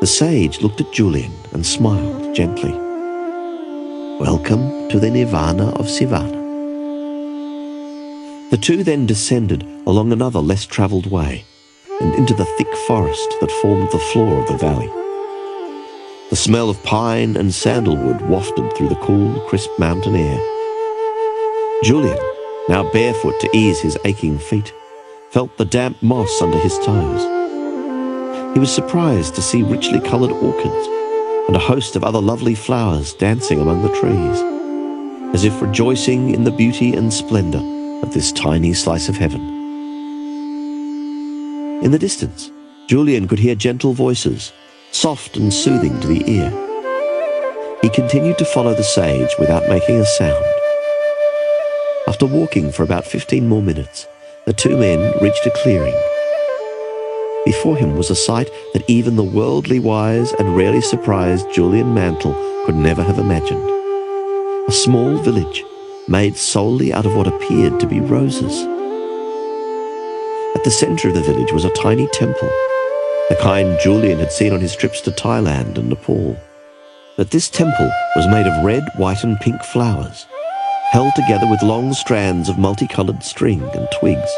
The sage looked at Julian and smiled gently. "Welcome to the nirvana of Sivana." The two then descended along another less travelled way and into the thick forest that formed the floor of the valley. The smell of pine and sandalwood wafted through the cool, crisp mountain air. Julian, now barefoot to ease his aching feet, felt the damp moss under his toes. He was surprised to see richly coloured orchids and a host of other lovely flowers dancing among the trees, as if rejoicing in the beauty and splendour of this tiny slice of heaven. In the distance, Julian could hear gentle voices, soft and soothing to the ear. He continued to follow the sage without making a sound. After walking for about 15 more minutes, the two men reached a clearing. Before him was a sight that even the worldly wise and rarely surprised Julian Mantle could never have imagined. A small village made solely out of what appeared to be roses. At the centre of the village was a tiny temple, the kind Julian had seen on his trips to Thailand and Nepal. But this temple was made of red, white and pink flowers, held together with long strands of multicoloured string and twigs.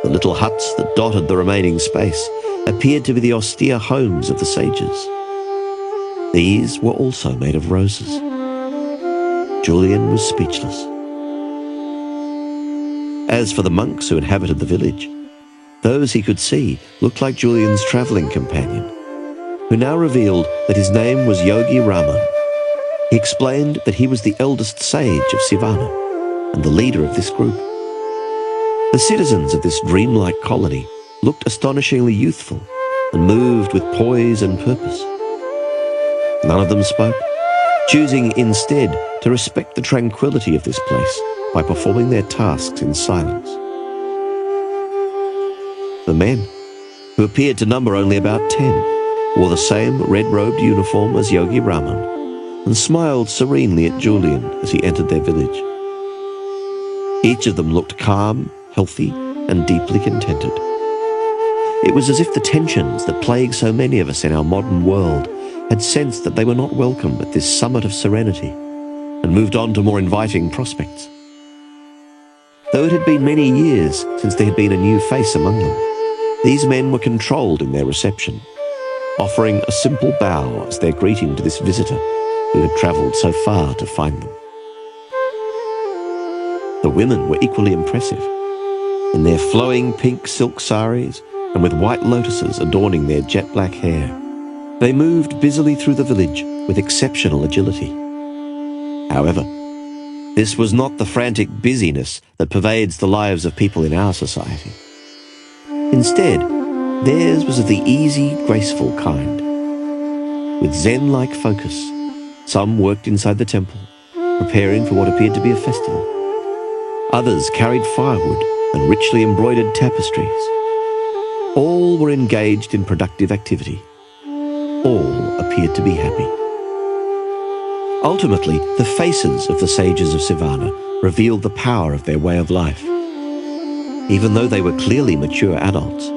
The little huts that dotted the remaining space appeared to be the austere homes of the sages. These were also made of roses. Julian was speechless. As for the monks who inhabited the village, those he could see looked like Julian's travelling companion, who now revealed that his name was Yogi Raman. He explained that he was the eldest sage of Sivana and the leader of this group. The citizens of this dreamlike colony looked astonishingly youthful and moved with poise and purpose. None of them spoke, choosing instead to respect the tranquility of this place by performing their tasks in silence. The men, who appeared to number only about 10, wore the same red-robed uniform as Yogi Raman and smiled serenely at Julian as he entered their village. Each of them looked calm, healthy, and deeply contented. It was as if the tensions that plague so many of us in our modern world had sensed that they were not welcome at this summit of serenity and moved on to more inviting prospects. Though it had been many years since there had been a new face among them, these men were controlled in their reception, offering a simple bow as their greeting to this visitor who had travelled so far to find them. The women were equally impressive, in their flowing pink silk saris and with white lotuses adorning their jet-black hair. They moved busily through the village with exceptional agility. However, this was not the frantic busyness that pervades the lives of people in our society. Instead, theirs was of the easy, graceful kind. With Zen-like focus, some worked inside the temple, preparing for what appeared to be a festival. Others carried firewood and richly embroidered tapestries. All were engaged in productive activity. All appeared to be happy. Ultimately, the faces of the sages of Sivana revealed the power of their way of life. Even though they were clearly mature adults,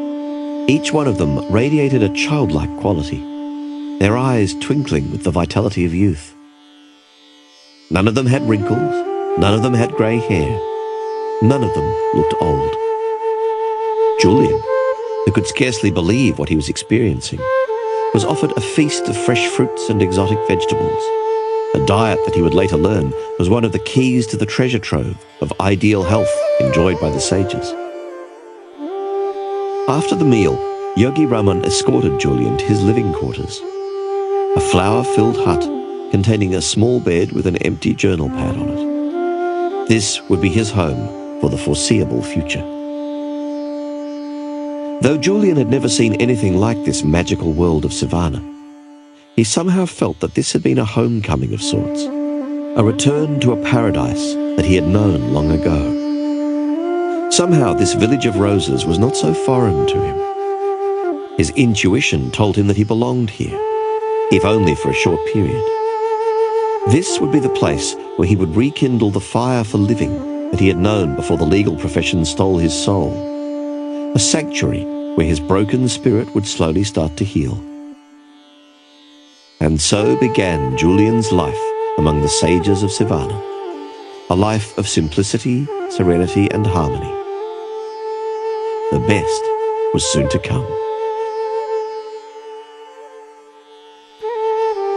each one of them radiated a childlike quality, their eyes twinkling with the vitality of youth. None of them had wrinkles, none of them had grey hair, none of them looked old. Julian, who could scarcely believe what he was experiencing, was offered a feast of fresh fruits and exotic vegetables, a diet that he would later learn was one of the keys to the treasure trove of ideal health enjoyed by the sages. After the meal, Yogi Raman escorted Julian to his living quarters, a flower-filled hut containing a small bed with an empty journal pad on it. This would be his home for the foreseeable future. Though Julian had never seen anything like this magical world of Sivana, he somehow felt that this had been a homecoming of sorts, a return to a paradise that he had known long ago. Somehow this village of roses was not so foreign to him. His intuition told him that he belonged here, if only for a short period. This would be the place where he would rekindle the fire for living that he had known before the legal profession stole his soul. A sanctuary where his broken spirit would slowly start to heal. And so began Julian's life among the sages of Savannah, a life of simplicity, serenity, and harmony. The best was soon to come.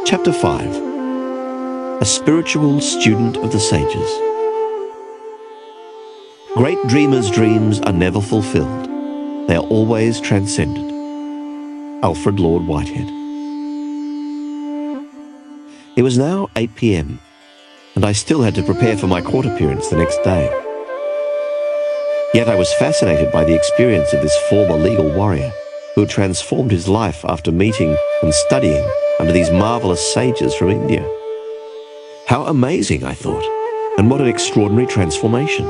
Chapter 5. A spiritual student of the sages. Great dreamers' dreams are never fulfilled. They are always transcended. Alfred Lord Whitehead. It was now 8 p.m, and I still had to prepare for my court appearance the next day. Yet I was fascinated by the experience of this former legal warrior who had transformed his life after meeting and studying under these marvelous sages from India. How amazing, I thought, and what an extraordinary transformation.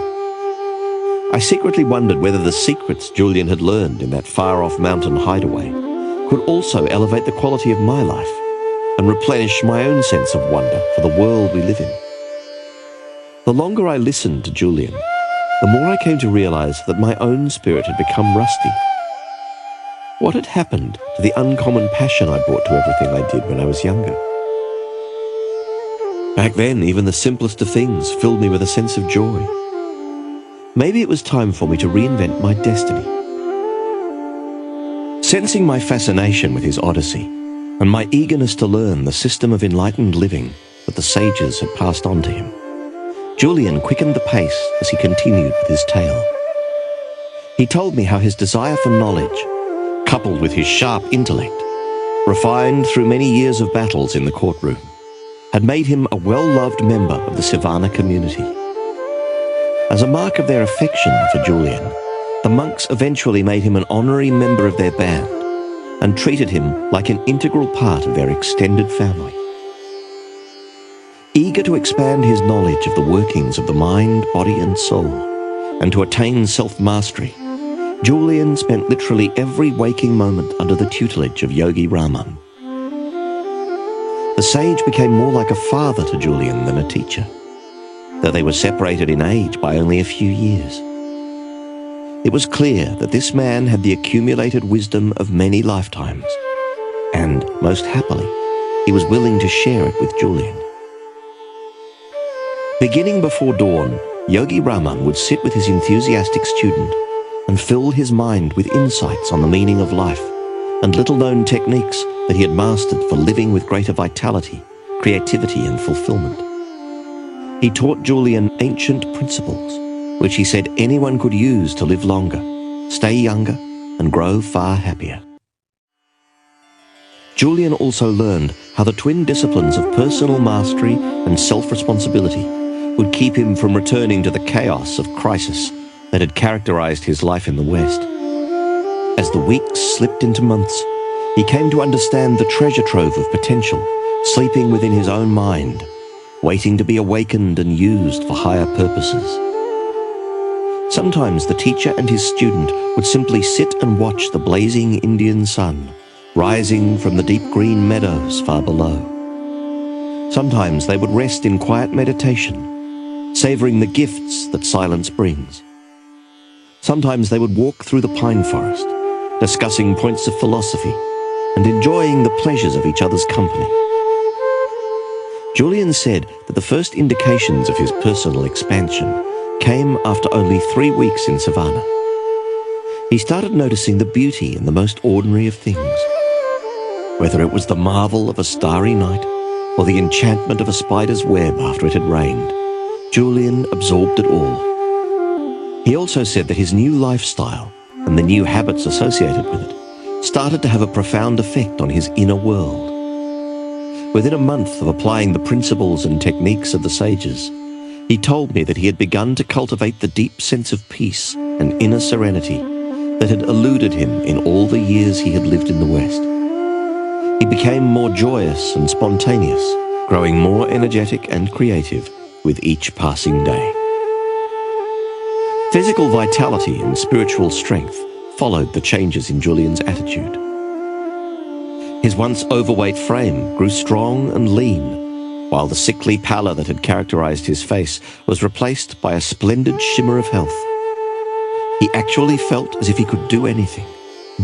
I secretly wondered whether the secrets Julian had learned in that far-off mountain hideaway could also elevate the quality of my life and replenish my own sense of wonder for the world we live in. The longer I listened to Julian, the more I came to realize that my own spirit had become rusty. What had happened to the uncommon passion I brought to everything I did when I was younger? Back then, even the simplest of things filled me with a sense of joy. Maybe it was time for me to reinvent my destiny. Sensing my fascination with his Odyssey and my eagerness to learn the system of enlightened living that the sages had passed on to him, Julian quickened the pace as he continued with his tale. He told me how his desire for knowledge, coupled with his sharp intellect, refined through many years of battles in the courtroom, had made him a well-loved member of the Savannah community. As a mark of their affection for Julian, the monks eventually made him an honorary member of their band and treated him like an integral part of their extended family. Eager to expand his knowledge of the workings of the mind, body, and soul, and to attain self-mastery, Julian spent literally every waking moment under the tutelage of Yogi Raman. The sage became more like a father to Julian than a teacher, though they were separated in age by only a few years. It was clear that this man had the accumulated wisdom of many lifetimes, and, most happily, he was willing to share it with Julian. Beginning before dawn, Yogi Raman would sit with his enthusiastic student and fill his mind with insights on the meaning of life and little-known techniques that he had mastered for living with greater vitality, creativity, and fulfillment. He taught Julian ancient principles, which he said anyone could use to live longer, stay younger, and grow far happier. Julian also learned how the twin disciplines of personal mastery and self-responsibility would keep him from returning to the chaos of crisis that had characterized his life in the West. As the weeks slipped into months, he came to understand the treasure trove of potential sleeping within his own mind, waiting to be awakened and used for higher purposes. Sometimes the teacher and his student would simply sit and watch the blazing Indian sun rising from the deep green meadows far below. Sometimes they would rest in quiet meditation, savoring the gifts that silence brings. Sometimes they would walk through the pine forest, discussing points of philosophy and enjoying the pleasures of each other's company. Julian said that the first indications of his personal expansion came after only 3 weeks in Savannah. He started noticing the beauty in the most ordinary of things. Whether it was the marvel of a starry night or the enchantment of a spider's web after it had rained, Julian absorbed it all. He also said that his new lifestyle and the new habits associated with it started to have a profound effect on his inner world. Within a month of applying the principles and techniques of the sages, he told me that he had begun to cultivate the deep sense of peace and inner serenity that had eluded him in all the years he had lived in the West. He became more joyous and spontaneous, growing more energetic and creative with each passing day. Physical vitality and spiritual strength followed the changes in Julian's attitude. His once overweight frame grew strong and lean, while the sickly pallor that had characterized his face was replaced by a splendid shimmer of health. He actually felt as if he could do anything,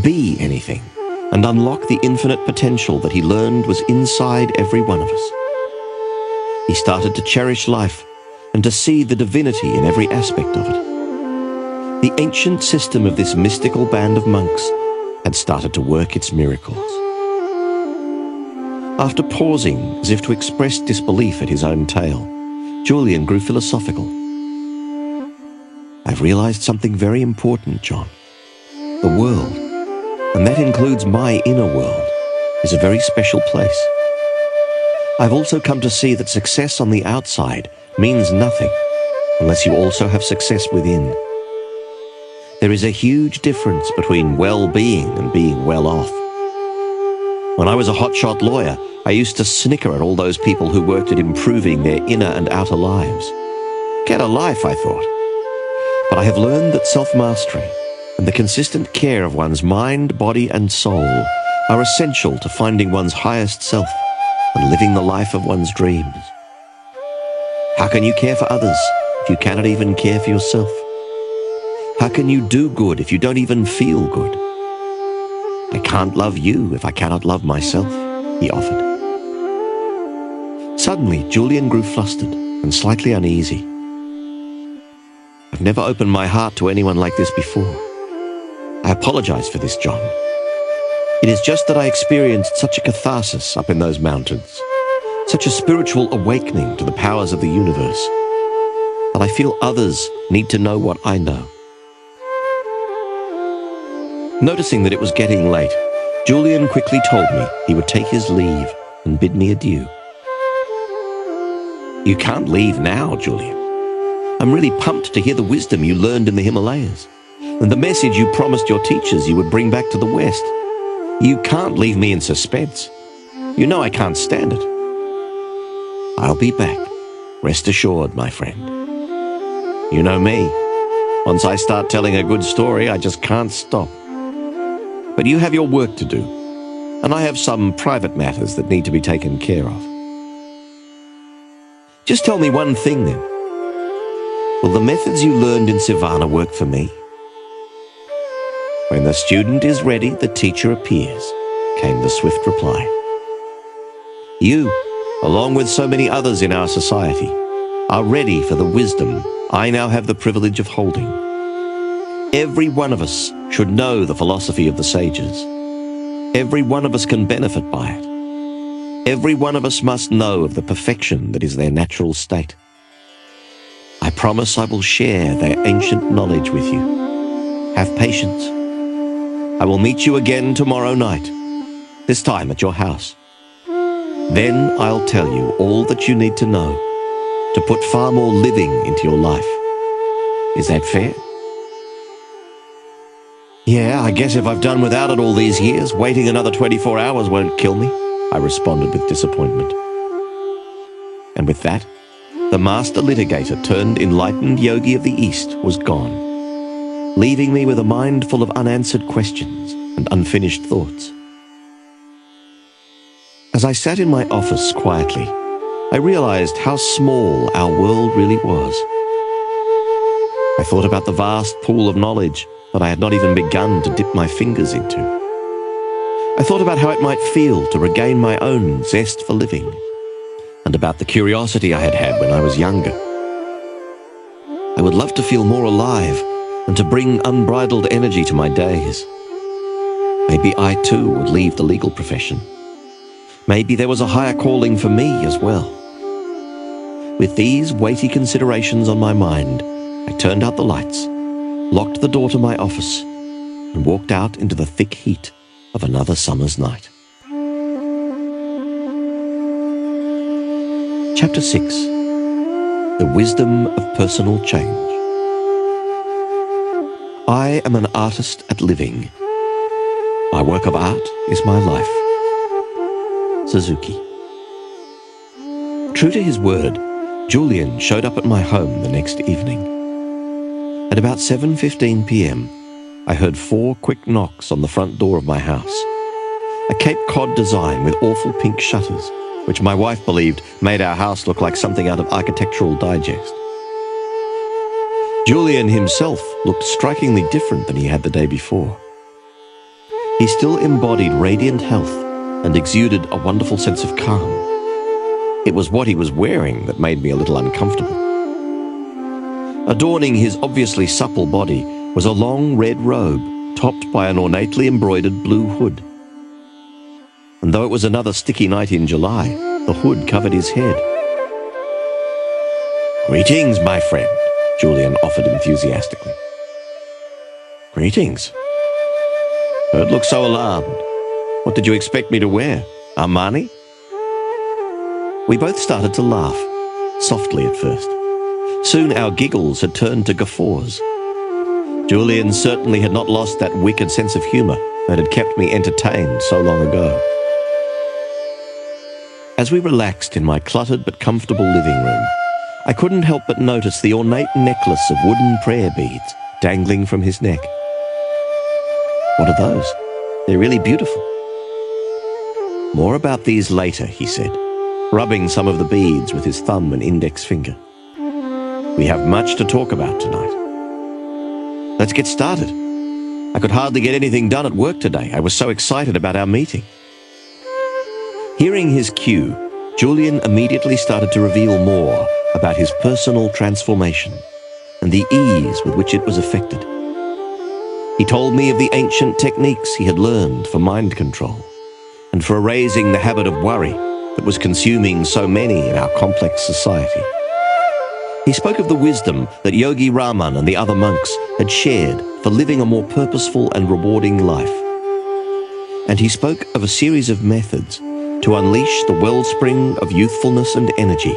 be anything, and unlock the infinite potential that he learned was inside every one of us. He started to cherish life and to see the divinity in every aspect of it. The ancient system of this mystical band of monks had started to work its miracles. After pausing as if to express disbelief at his own tale, Julian grew philosophical. "I've realized something very important, John. The world, and that includes my inner world, is a very special place. I've also come to see that success on the outside means nothing unless you also have success within. There is a huge difference between well-being and being well-off. When I was a hotshot lawyer, I used to snicker at all those people who worked at improving their inner and outer lives. Get a life, I thought. But I have learned that self-mastery and the consistent care of one's mind, body, and soul are essential to finding one's highest self and living the life of one's dreams. How can you care for others if you cannot even care for yourself? How can you do good if you don't even feel good? I can't love you if I cannot love myself," he offered. Suddenly, Julian grew flustered and slightly uneasy. "I've never opened my heart to anyone like this before. I apologize for this, John. It is just that I experienced such a catharsis up in those mountains, such a spiritual awakening to the powers of the universe, that I feel others need to know what I know." Noticing that it was getting late, Julian quickly told me he would take his leave and bid me adieu. "You can't leave now, Julian. I'm really pumped to hear the wisdom you learned in the Himalayas and the message you promised your teachers you would bring back to the West. You can't leave me in suspense. You know I can't stand it." "I'll be back. Rest assured, my friend. You know me. Once I start telling a good story, I just can't stop. But you have your work to do, and I have some private matters that need to be taken care of. Just tell me one thing then. Will the methods you learned in Savannah work for me?" "When the student is ready, the teacher appears," came the swift reply. "You, along with so many others in our society, are ready for the wisdom I now have the privilege of holding. Every one of us should know the philosophy of the sages. Every one of us can benefit by it. Every one of us must know of the perfection that is their natural state. I promise I will share their ancient knowledge with you. Have patience. I will meet you again tomorrow night, this time at your house. Then I'll tell you all that you need to know to put far more living into your life. Is that fair?" "Yeah, I guess if I've done without it all these years, waiting another 24 hours won't kill me," I responded with disappointment. And with that, the master litigator turned enlightened yogi of the East was gone, leaving me with a mind full of unanswered questions and unfinished thoughts. As I sat in my office quietly, I realized how small our world really was. I thought about the vast pool of knowledge that I had not even begun to dip my fingers into. I thought about how it might feel to regain my own zest for living, and about the curiosity I had had when I was younger. I would love to feel more alive and to bring unbridled energy to my days. Maybe I too would leave the legal profession. Maybe there was a higher calling for me as well. With these weighty considerations on my mind, I turned out the lights, locked the door to my office, and walked out into the thick heat of another summer's night. Chapter 6. The Wisdom of Personal Change. I am an artist at living. My work of art is my life. Suzuki. True to his word, Julian showed up at my home the next evening. At about 7:15 p.m, I heard 4 quick knocks on the front door of my house. A Cape Cod design with awful pink shutters, which my wife believed made our house look like something out of Architectural Digest. Julian himself looked strikingly different than he had the day before. He still embodied radiant health and exuded a wonderful sense of calm. It was what he was wearing that made me a little uncomfortable. Adorning his obviously supple body was a long red robe topped by an ornately embroidered blue hood. And though it was another sticky night in July, the hood covered his head. "Greetings, my friend," Julian offered enthusiastically. "Greetings. Don't look so alarmed. What did you expect me to wear? Armani?" We both started to laugh, softly at first. Soon our giggles had turned to guffaws. Julian certainly had not lost that wicked sense of humour that had kept me entertained so long ago. As we relaxed in my cluttered but comfortable living room, I couldn't help but notice the ornate necklace of wooden prayer beads dangling from his neck. "What are those? They're really beautiful." "More about these later," he said, rubbing some of the beads with his thumb and index finger. "We have much to talk about tonight." "Let's get started. I could hardly get anything done at work today. I was so excited about our meeting." Hearing his cue, Julian immediately started to reveal more about his personal transformation and the ease with which it was effected. He told me of the ancient techniques he had learned for mind control and for erasing the habit of worry that was consuming so many in our complex society. He spoke of the wisdom that Yogi Raman and the other monks had shared for living a more purposeful and rewarding life. And he spoke of a series of methods to unleash the wellspring of youthfulness and energy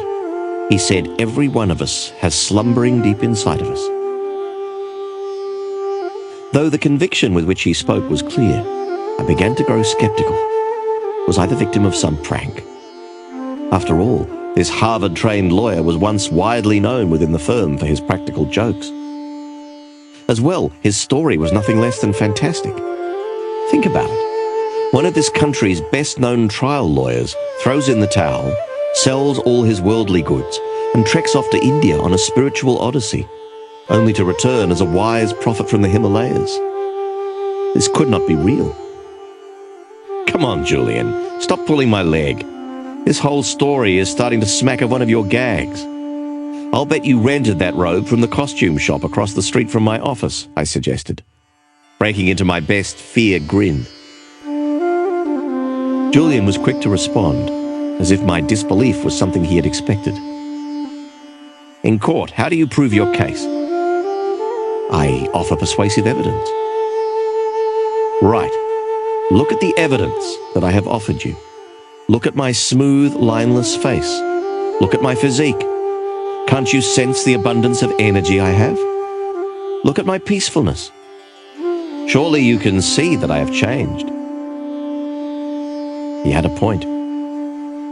he said every one of us has slumbering deep inside of us. Though the conviction with which he spoke was clear, I began to grow skeptical. Was I the victim of some prank? After all, this Harvard-trained lawyer was once widely known within the firm for his practical jokes. As well, his story was nothing less than fantastic. Think about it. One of this country's best-known trial lawyers throws in the towel, sells all his worldly goods, and treks off to India on a spiritual odyssey, only to return as a wise prophet from the Himalayas. This could not be real. Come on, Julian, stop pulling my leg. This whole story is starting to smack of one of your gags. I'll bet you rented that robe from the costume shop across the street from my office, I suggested, breaking into my best fear grin. Julian was quick to respond, as if my disbelief was something he had expected. In court, how do you prove your case? I offer persuasive evidence. Right. Look at the evidence that I have offered you. Look at my smooth, lineless face. Look at my physique. Can't you sense the abundance of energy I have? Look at my peacefulness. Surely you can see that I have changed. He had a point.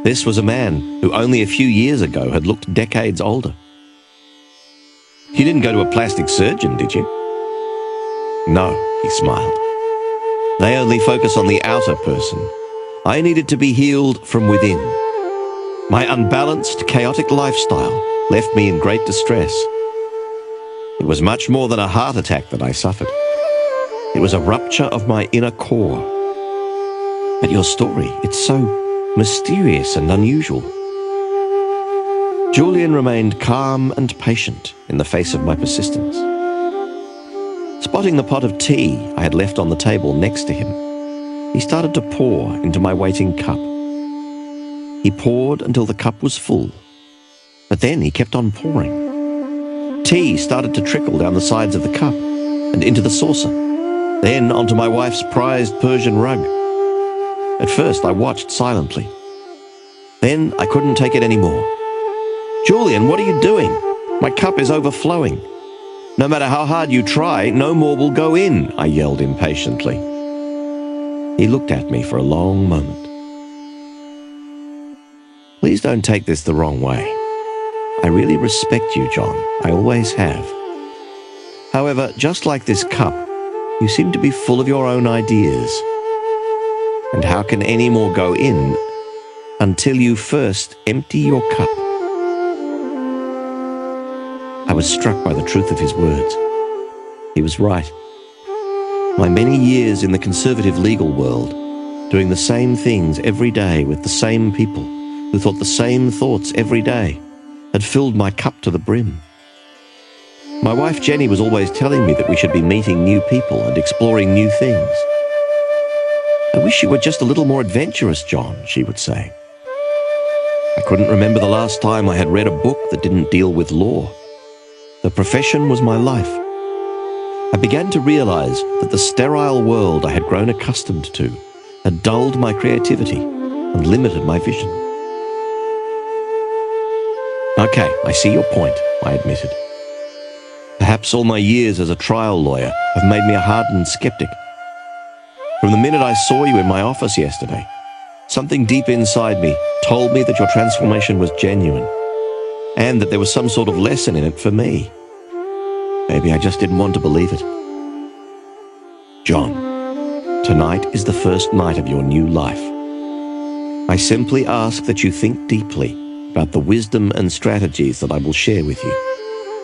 This was a man who only a few years ago had looked decades older. You didn't go to a plastic surgeon, did you? No, he smiled. They only focus on the outer person. I needed to be healed from within. My unbalanced, chaotic lifestyle left me in great distress. It was much more than a heart attack that I suffered. It was a rupture of my inner core. But your story, it's so mysterious and unusual. Julian remained calm and patient in the face of my persistence. Spotting the pot of tea I had left on the table next to him, he started to pour into my waiting cup. He poured until the cup was full, but then he kept on pouring. Tea started to trickle down the sides of the cup and into the saucer, then onto my wife's prized Persian rug. At first, I watched silently. Then I couldn't take it anymore. Julian, what are you doing? My cup is overflowing. No matter how hard you try, no more will go in, I yelled impatiently. He looked at me for a long moment. Please don't take this the wrong way. I really respect you, John. I always have. However, just like this cup, you seem to be full of your own ideas. And how can any more go in until you first empty your cup? I was struck by the truth of his words. He was right. My many years in the conservative legal world, doing the same things every day with the same people who thought the same thoughts every day, had filled my cup to the brim. My wife Jenny was always telling me that we should be meeting new people and exploring new things. "I wish you were just a little more adventurous, John," she would say. I couldn't remember the last time I had read a book that didn't deal with law. The profession was my life. I began to realize that the sterile world I had grown accustomed to had dulled my creativity and limited my vision. "Okay, I see your point," I admitted. "Perhaps all my years as a trial lawyer have made me a hardened skeptic. From the minute I saw you in my office yesterday, something deep inside me told me that your transformation was genuine and that there was some sort of lesson in it for me. Maybe I just didn't want to believe it." "John, tonight is the first night of your new life. I simply ask that you think deeply about the wisdom and strategies that I will share with you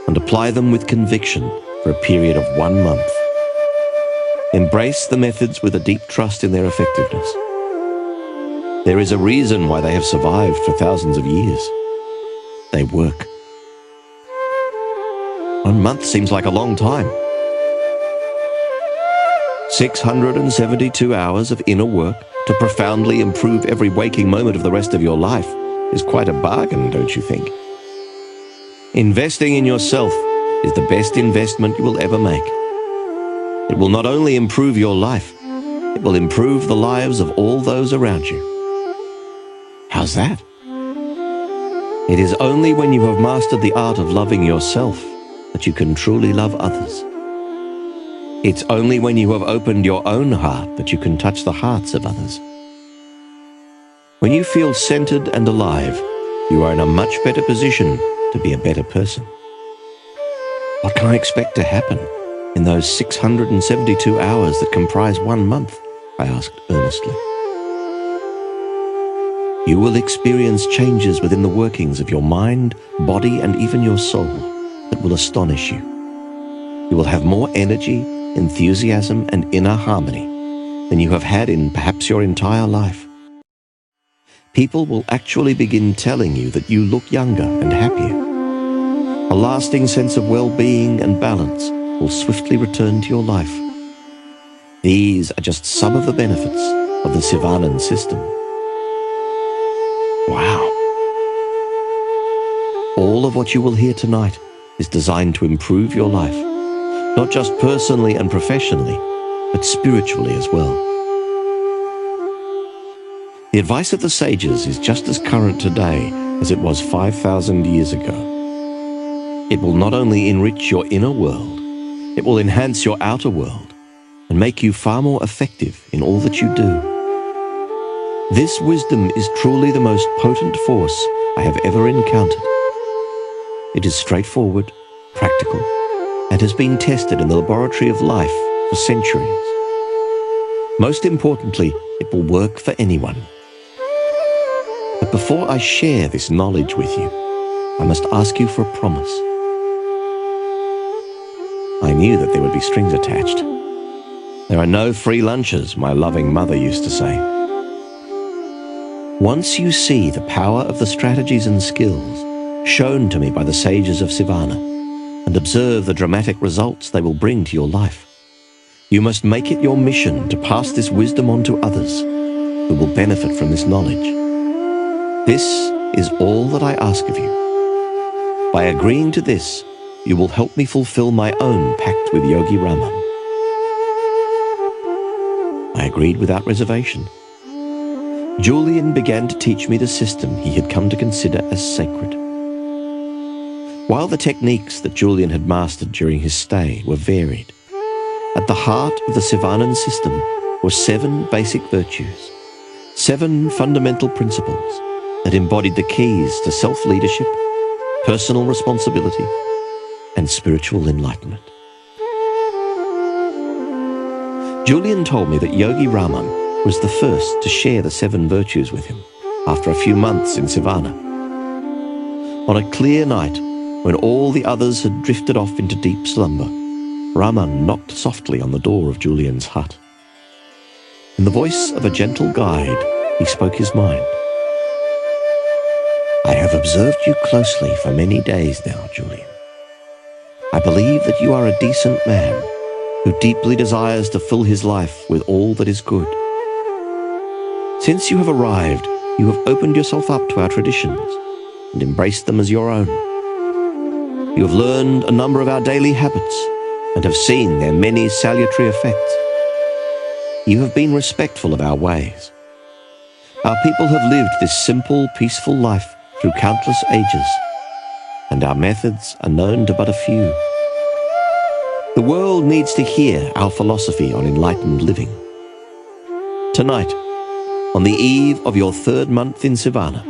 and apply them with conviction for a period of 1 month. Embrace the methods with a deep trust in their effectiveness. There is a reason why they have survived for thousands of years. They work." 1 month seems like a long time. 672 hours of inner work to profoundly improve every waking moment of the rest of your life is quite a bargain, don't you think? Investing in yourself is the best investment you will ever make. It will not only improve your life, it will improve the lives of all those around you. How's that? It is only when you have mastered the art of loving yourself that you can truly love others. It's only when you have opened your own heart that you can touch the hearts of others. When you feel centered and alive, you are in a much better position to be a better person. What can I expect to happen in those 672 hours that comprise 1 month? I asked earnestly. You will experience changes within the workings of your mind, body, and even your soul that will astonish you. You will have more energy, enthusiasm, and inner harmony than you have had in perhaps your entire life. People will actually begin telling you that you look younger and happier. A lasting sense of well-being and balance will swiftly return to your life. These are just some of the benefits of the Sivanan system. Wow. All of what you will hear tonight is designed to improve your life, not just personally and professionally, but spiritually as well. The advice of the sages is just as current today as it was 5,000 years ago. It will not only enrich your inner world, it will enhance your outer world and make you far more effective in all that you do. This wisdom is truly the most potent force I have ever encountered. It is straightforward, practical, and has been tested in the laboratory of life for centuries. Most importantly, it will work for anyone. But before I share this knowledge with you, I must ask you for a promise. I knew that there would be strings attached. There are no free lunches, my loving mother used to say. Once you see the power of the strategies and skills shown to me by the sages of Sivana and observe the dramatic results they will bring to your life, you must make it your mission to pass this wisdom on to others who will benefit from this knowledge. This is all that I ask of you. By agreeing to this, you will help me fulfill my own pact with Yogi Raman. I agreed without reservation. Julian began to teach me the system he had come to consider as sacred. While the techniques that Julian had mastered during his stay were varied, at the heart of the Sivanan system were 7 basic virtues, 7 fundamental principles that embodied the keys to self-leadership, personal responsibility, and spiritual enlightenment. Julian told me that Yogi Raman was the first to share the 7 virtues with him after a few months in Sivana. On a clear night, when all the others had drifted off into deep slumber, Raman knocked softly on the door of Julian's hut. In the voice of a gentle guide, he spoke his mind. "I have observed you closely for many days now, Julian. I believe that you are a decent man who deeply desires to fill his life with all that is good. Since you have arrived, you have opened yourself up to our traditions and embraced them as your own. You have learned a number of our daily habits and have seen their many salutary effects. You have been respectful of our ways. Our people have lived this simple, peaceful life through countless ages, and our methods are known to but a few. The world needs to hear our philosophy on enlightened living. Tonight, on the eve of your 3rd month in Sivana,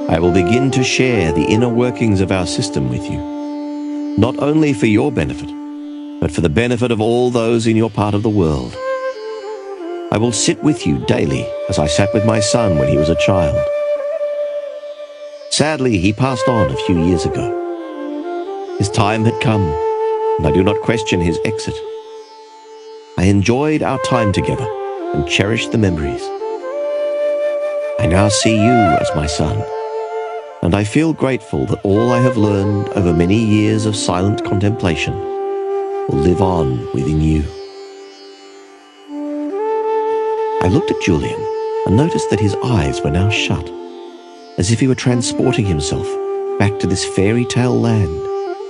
I will begin to share the inner workings of our system with you, not only for your benefit, but for the benefit of all those in your part of the world. I will sit with you daily as I sat with my son when he was a child. Sadly, he passed on a few years ago. His time had come, and I do not question his exit. I enjoyed our time together and cherished the memories. I now see you as my son, and I feel grateful that all I have learned over many years of silent contemplation will live on within you." I looked at Julian and noticed that his eyes were now shut, as if he were transporting himself back to this fairy tale land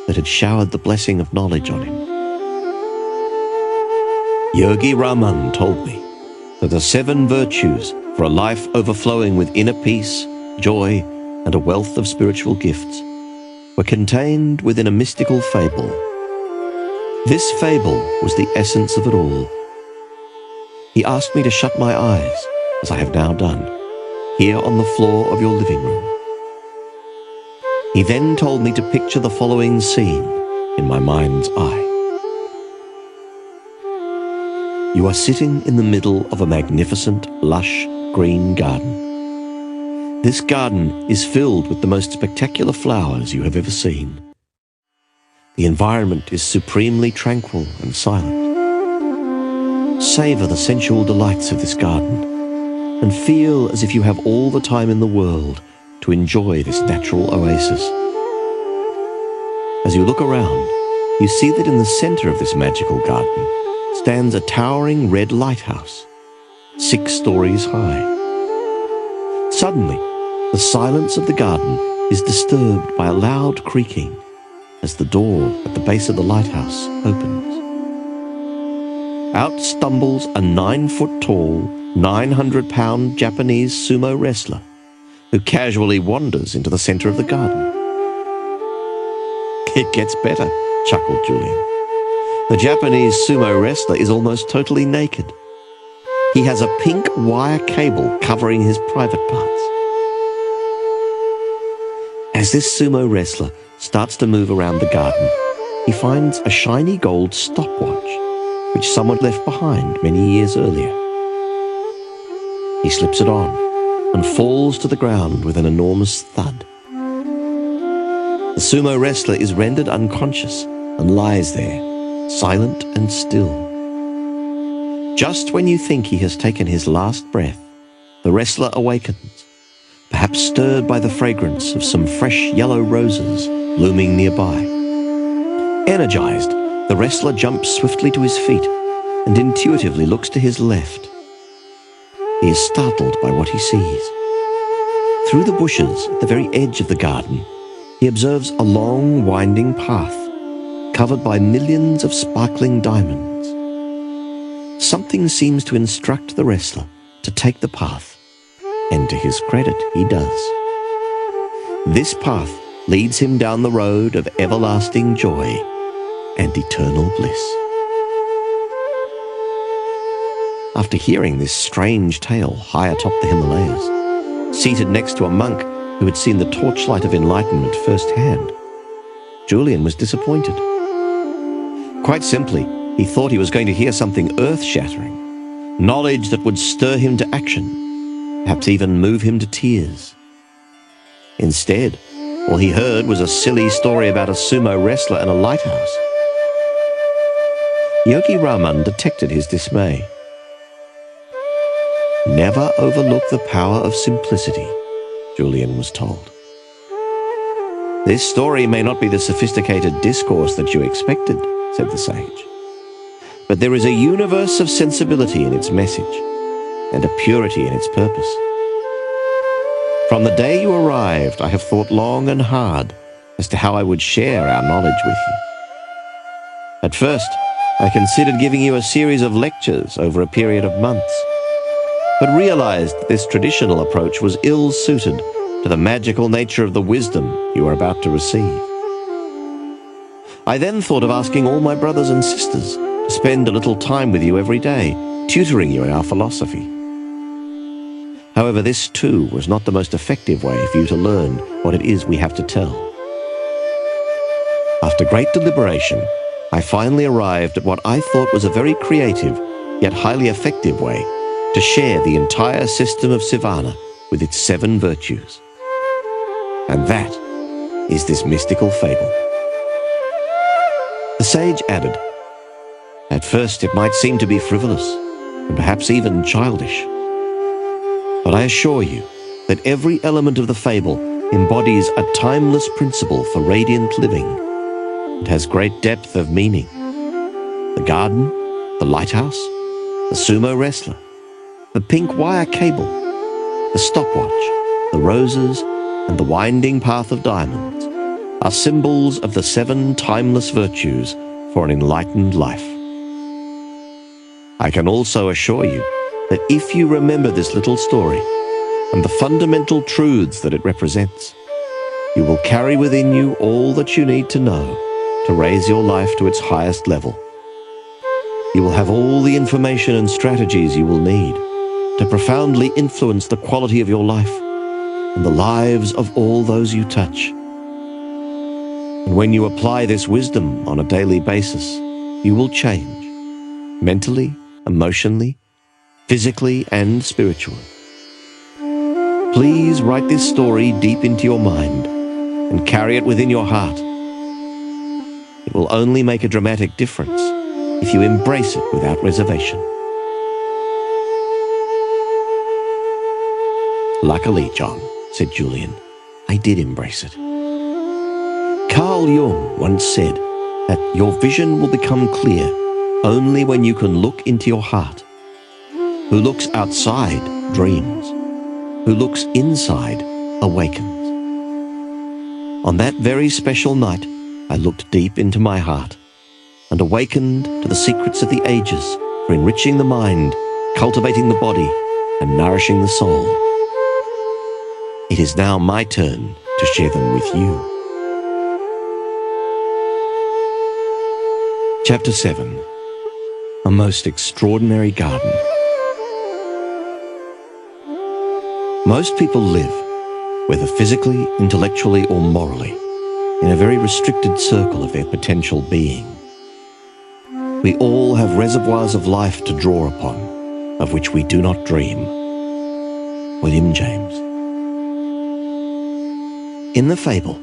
that had showered the blessing of knowledge on him. Yogi Raman told me that the 7 virtues for a life overflowing with inner peace, joy, and a wealth of spiritual gifts were contained within a mystical fable. This fable was the essence of it all. He asked me to shut my eyes, as I have now done, here on the floor of your living room. He then told me to picture the following scene in my mind's eye. You are sitting in the middle of a magnificent, lush, green garden. This garden is filled with the most spectacular flowers you have ever seen. The environment is supremely tranquil and silent. Savor the sensual delights of this garden and feel as if you have all the time in the world to enjoy this natural oasis. As you look around, you see that in the center of this magical garden stands a towering red lighthouse, 6 stories high. Suddenly, the silence of the garden is disturbed by a loud creaking as the door at the base of the lighthouse opens. Out stumbles a 9-foot-tall, 900-pound Japanese sumo wrestler who casually wanders into the center of the garden. "It gets better," chuckled Julian. The Japanese sumo wrestler is almost totally naked. He has a pink wire cable covering his private parts. As this sumo wrestler starts to move around the garden, he finds a shiny gold stopwatch, which someone left behind many years earlier. He slips it on and falls to the ground with an enormous thud. The sumo wrestler is rendered unconscious and lies there, silent and still. Just when you think he has taken his last breath, the wrestler awakens, perhaps stirred by the fragrance of some fresh yellow roses blooming nearby. Energized, the wrestler jumps swiftly to his feet and intuitively looks to his left. He is startled by what he sees. Through the bushes at the very edge of the garden, he observes a long, winding path covered by millions of sparkling diamonds. Something seems to instruct the wrestler to take the path, and to his credit, he does. This path leads him down the road of everlasting joy and eternal bliss. After hearing this strange tale high atop the Himalayas, seated next to a monk who had seen the torchlight of enlightenment firsthand, Julian was disappointed. Quite simply, He thought he was going to hear something earth-shattering, knowledge that would stir him to action, perhaps even move him to tears. Instead, all he heard was a silly story about a sumo wrestler and a lighthouse. Yogi Raman detected his dismay. "Never overlook the power of simplicity," Julian was told. "This story may not be the sophisticated discourse that you expected," said the sage, "but there is a universe of sensibility in its message and a purity in its purpose. From the day you arrived, I have thought long and hard as to how I would share our knowledge with you. At first, I considered giving you a series of lectures over a period of months, but realized this traditional approach was ill-suited to the magical nature of the wisdom you are about to receive. I then thought of asking all my brothers and sisters to spend a little time with you every day, tutoring you in our philosophy. However, this too was not the most effective way for you to learn what it is we have to tell. After great deliberation, I finally arrived at what I thought was a very creative, yet highly effective way to share the entire system of Sivana with its 7 virtues. And that is this mystical fable." The sage added, "At first it might seem to be frivolous, and perhaps even childish. But I assure you that every element of the fable embodies a timeless principle for radiant living. It has great depth of meaning. The garden, the lighthouse, the sumo wrestler, the pink wire cable, the stopwatch, the roses, and the winding path of diamonds are symbols of the 7 timeless virtues for an enlightened life. I can also assure you that if you remember this little story and the fundamental truths that it represents, you will carry within you all that you need to know to raise your life to its highest level. You will have all the information and strategies you will need to profoundly influence the quality of your life and the lives of all those you touch. And when you apply this wisdom on a daily basis, you will change, mentally, emotionally, physically, and spiritually. Please write this story deep into your mind and carry it within your heart. It will only make a dramatic difference if you embrace it without reservation." "Luckily, John," said Julian, "I did embrace it. Carl Jung once said that your vision will become clear only when you can look into your heart. Who looks outside dreams. Who looks inside awakens. On that very special night, I looked deep into my heart and awakened to the secrets of the ages for enriching the mind, cultivating the body, and nourishing the soul. It is now my turn to share them with you." Chapter 7. A Most Extraordinary Garden. Most people live, whether physically, intellectually, or morally, in a very restricted circle of their potential being. We all have reservoirs of life to draw upon, of which we do not dream. William James. In the fable,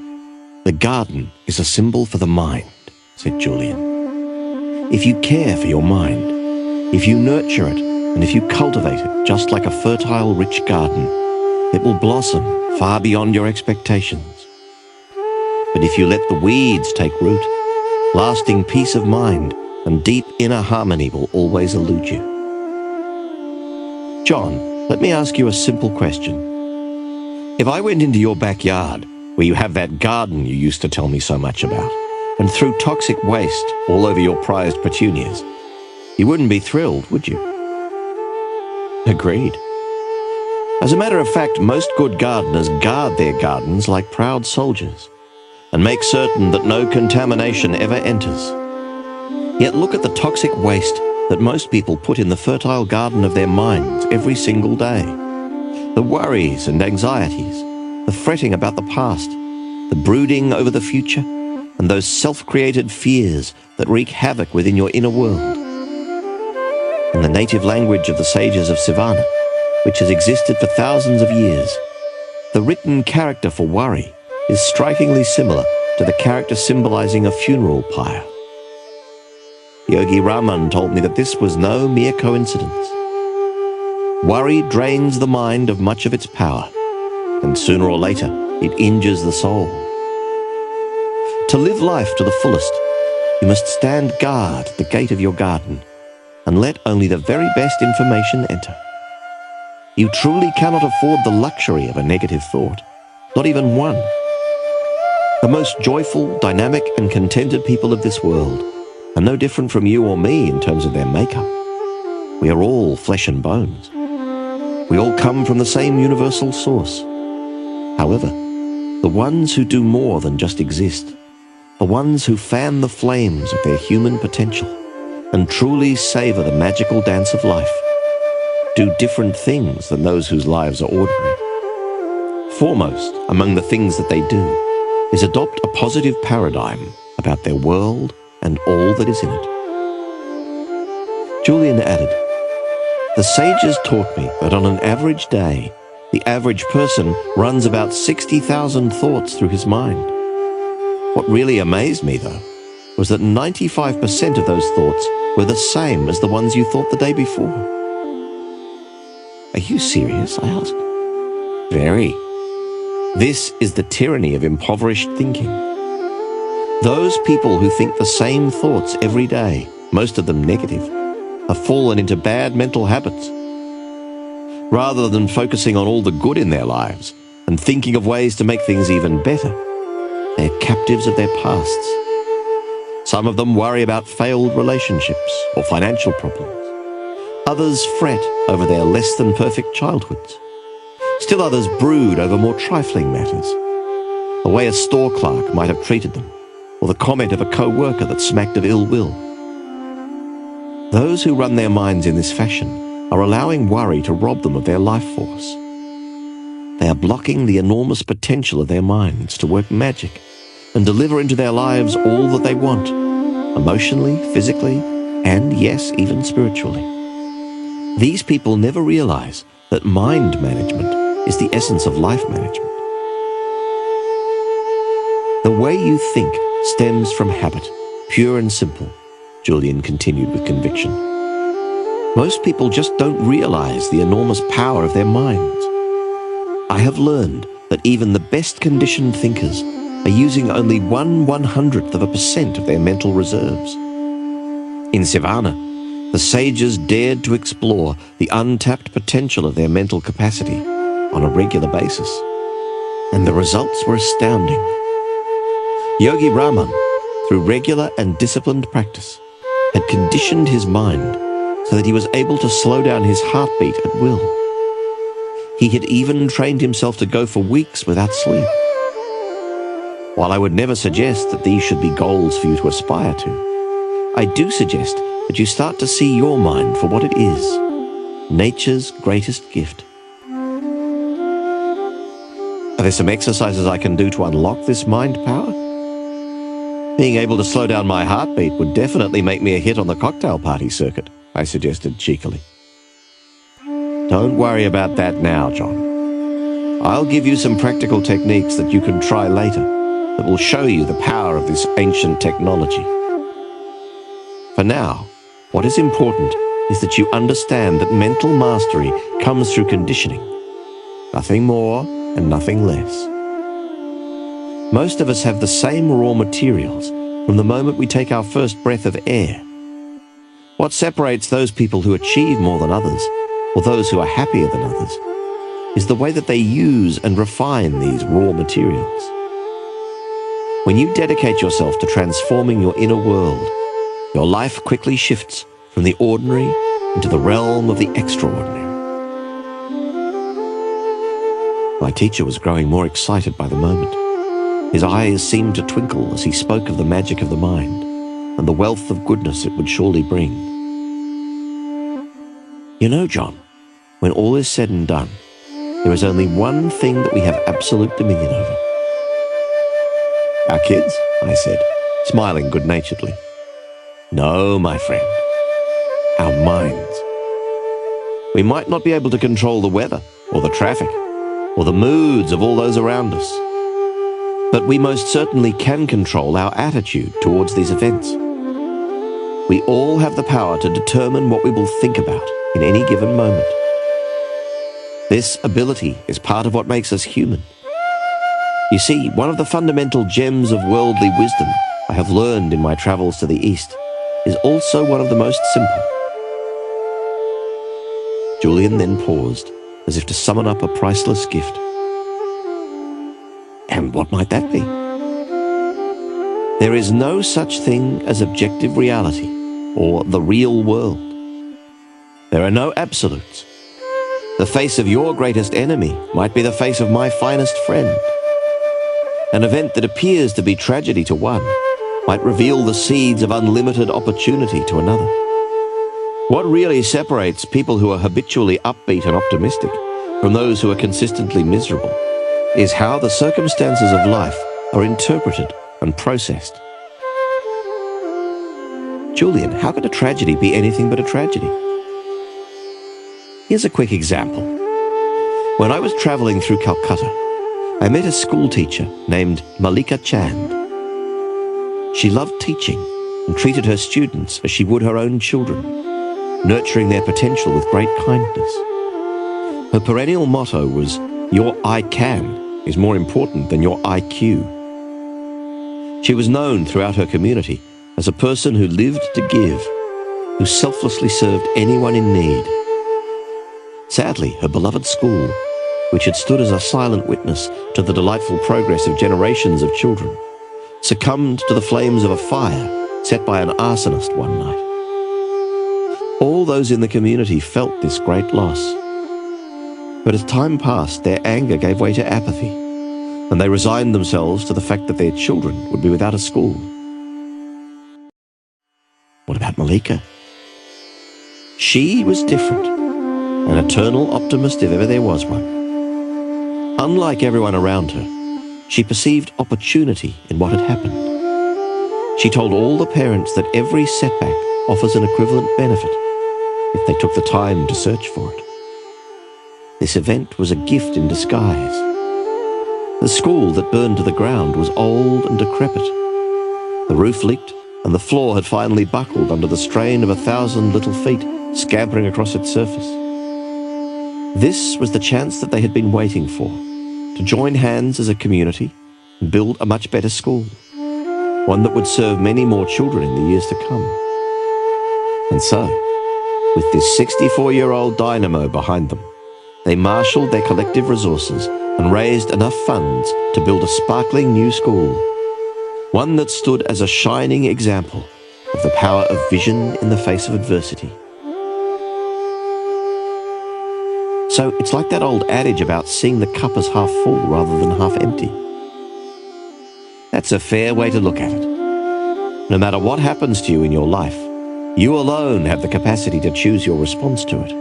the garden is a symbol for the mind, said Julian. If you care for your mind, if you nurture it, and if you cultivate it just like a fertile, rich garden, it will blossom far beyond your expectations. But if you let the weeds take root, lasting peace of mind and deep inner harmony will always elude you. John, let me ask you a simple question. If I went into your backyard, where you have that garden you used to tell me so much about, and threw toxic waste all over your prized petunias, you wouldn't be thrilled, would you? Agreed. As a matter of fact, most good gardeners guard their gardens like proud soldiers and make certain that no contamination ever enters. Yet look at the toxic waste that most people put in the fertile garden of their minds every single day. The worries and anxieties, the fretting about the past, the brooding over the future, and those self-created fears that wreak havoc within your inner world. In the native language of the sages of Sivana, which has existed for thousands of years, the written character for worry is strikingly similar to the character symbolizing a funeral pyre. Yogi Raman told me that this was no mere coincidence. Worry drains the mind of much of its power, and sooner or later it injures the soul. To live life to the fullest, you must stand guard at the gate of your garden and let only the very best information enter. You truly cannot afford the luxury of a negative thought, not even one. The most joyful, dynamic, and contented people of this world are no different from you or me in terms of their makeup. We are all flesh and bones. We all come from the same universal source. However, the ones who do more than just exist, the ones who fan the flames of their human potential and truly savor the magical dance of life, do different things than those whose lives are ordinary. Foremost among the things that they do is adopt a positive paradigm about their world and all that is in it. Julian added, "The sages taught me that on an average day, the average person runs about 60,000 thoughts through his mind. What really amazed me, though, was that 95% of those thoughts were the same as the ones you thought the day before." "Are you serious?" I asked. "Very. This is the tyranny of impoverished thinking. Those people who think the same thoughts every day, most of them negative, have fallen into bad mental habits. Rather than focusing on all the good in their lives and thinking of ways to make things even better, they're captives of their pasts. Some of them worry about failed relationships or financial problems. Others fret over their less than perfect childhoods. Still others brood over more trifling matters, the way a store clerk might have treated them, or the comment of a co-worker that smacked of ill will. Those who run their minds in this fashion are allowing worry to rob them of their life force. They are blocking the enormous potential of their minds to work magic and deliver into their lives all that they want, emotionally, physically, and yes, even spiritually. These people never realize that mind management is the essence of life management. The way you think stems from habit, pure and simple," Julian continued with conviction. "Most people just don't realize the enormous power of their minds. I have learned that even the best conditioned thinkers are using only 1/100th of a percent of their mental reserves. In Sivana, the sages dared to explore the untapped potential of their mental capacity on a regular basis, and the results were astounding. Yogi Raman, through regular and disciplined practice, had conditioned his mind so that he was able to slow down his heartbeat at will. He had even trained himself to go for weeks without sleep. While I would never suggest that these should be goals for you to aspire to, I do suggest that you start to see your mind for what it is, nature's greatest gift. Are there some exercises I can do to unlock this mind power? Being able to slow down my heartbeat would definitely make me a hit on the cocktail party circuit, I suggested cheekily. Don't worry about that now, John. I'll give you some practical techniques that you can try later that will show you the power of this ancient technology. For now, what is important is that you understand that mental mastery comes through conditioning. Nothing more and nothing less. Most of us have the same raw materials from the moment we take our first breath of air. What separates those people who achieve more than others, or those who are happier than others, is the way that they use and refine these raw materials. When you dedicate yourself to transforming your inner world, your life quickly shifts from the ordinary into the realm of the extraordinary. My teacher was growing more excited by the moment. His eyes seemed to twinkle as he spoke of the magic of the mind and the wealth of goodness it would surely bring. You know, John, when all is said and done, there is only one thing that we have absolute dominion over. Our kids. I said, smiling good-naturedly. No, my friend. Our minds. We might not be able to control the weather, or the traffic, or the moods of all those around us, but we most certainly can control our attitude towards these events. We all have the power to determine what we will think about in any given moment. This ability is part of what makes us human. You see, one of the fundamental gems of worldly wisdom I have learned in my travels to the East is also one of the most simple. Julian then paused, as if to summon up a priceless gift. And what might that be? There is no such thing as objective reality or the real world. There are no absolutes. The face of your greatest enemy might be the face of my finest friend. An event that appears to be tragedy to one might reveal the seeds of unlimited opportunity to another. What really separates people who are habitually upbeat and optimistic from those who are consistently miserable is how the circumstances of life are interpreted and processed. Julian, how could a tragedy be anything but a tragedy? Here's a quick example. When I was traveling through Calcutta, I met a school teacher named Malika Chand. She loved teaching and treated her students as she would her own children, nurturing their potential with great kindness. Her perennial motto was, "Your I can is more important than your IQ." She was known throughout her community as a person who lived to give, who selflessly served anyone in need. Sadly, her beloved school, which had stood as a silent witness to the delightful progress of generations of children, succumbed to the flames of a fire set by an arsonist one night. All those in the community felt this great loss. But as time passed, their anger gave way to apathy, and they resigned themselves to the fact that their children would be without a school. What about Malika? She was different, an eternal optimist if ever there was one. Unlike everyone around her, she perceived opportunity in what had happened. She told all the parents that every setback offers an equivalent benefit if they took the time to search for it. This event was a gift in disguise. The school that burned to the ground was old and decrepit. The roof leaked, and the floor had finally buckled under the strain of 1,000 little feet scampering across its surface. This was the chance that they had been waiting for, to join hands as a community and build a much better school, one that would serve many more children in the years to come. And so, with this 64-year-old dynamo behind them, they marshaled their collective resources and raised enough funds to build a sparkling new school, one that stood as a shining example of the power of vision in the face of adversity. So it's like that old adage about seeing the cup as half full rather than half empty. That's a fair way to look at it. No matter what happens to you in your life, you alone have the capacity to choose your response to it.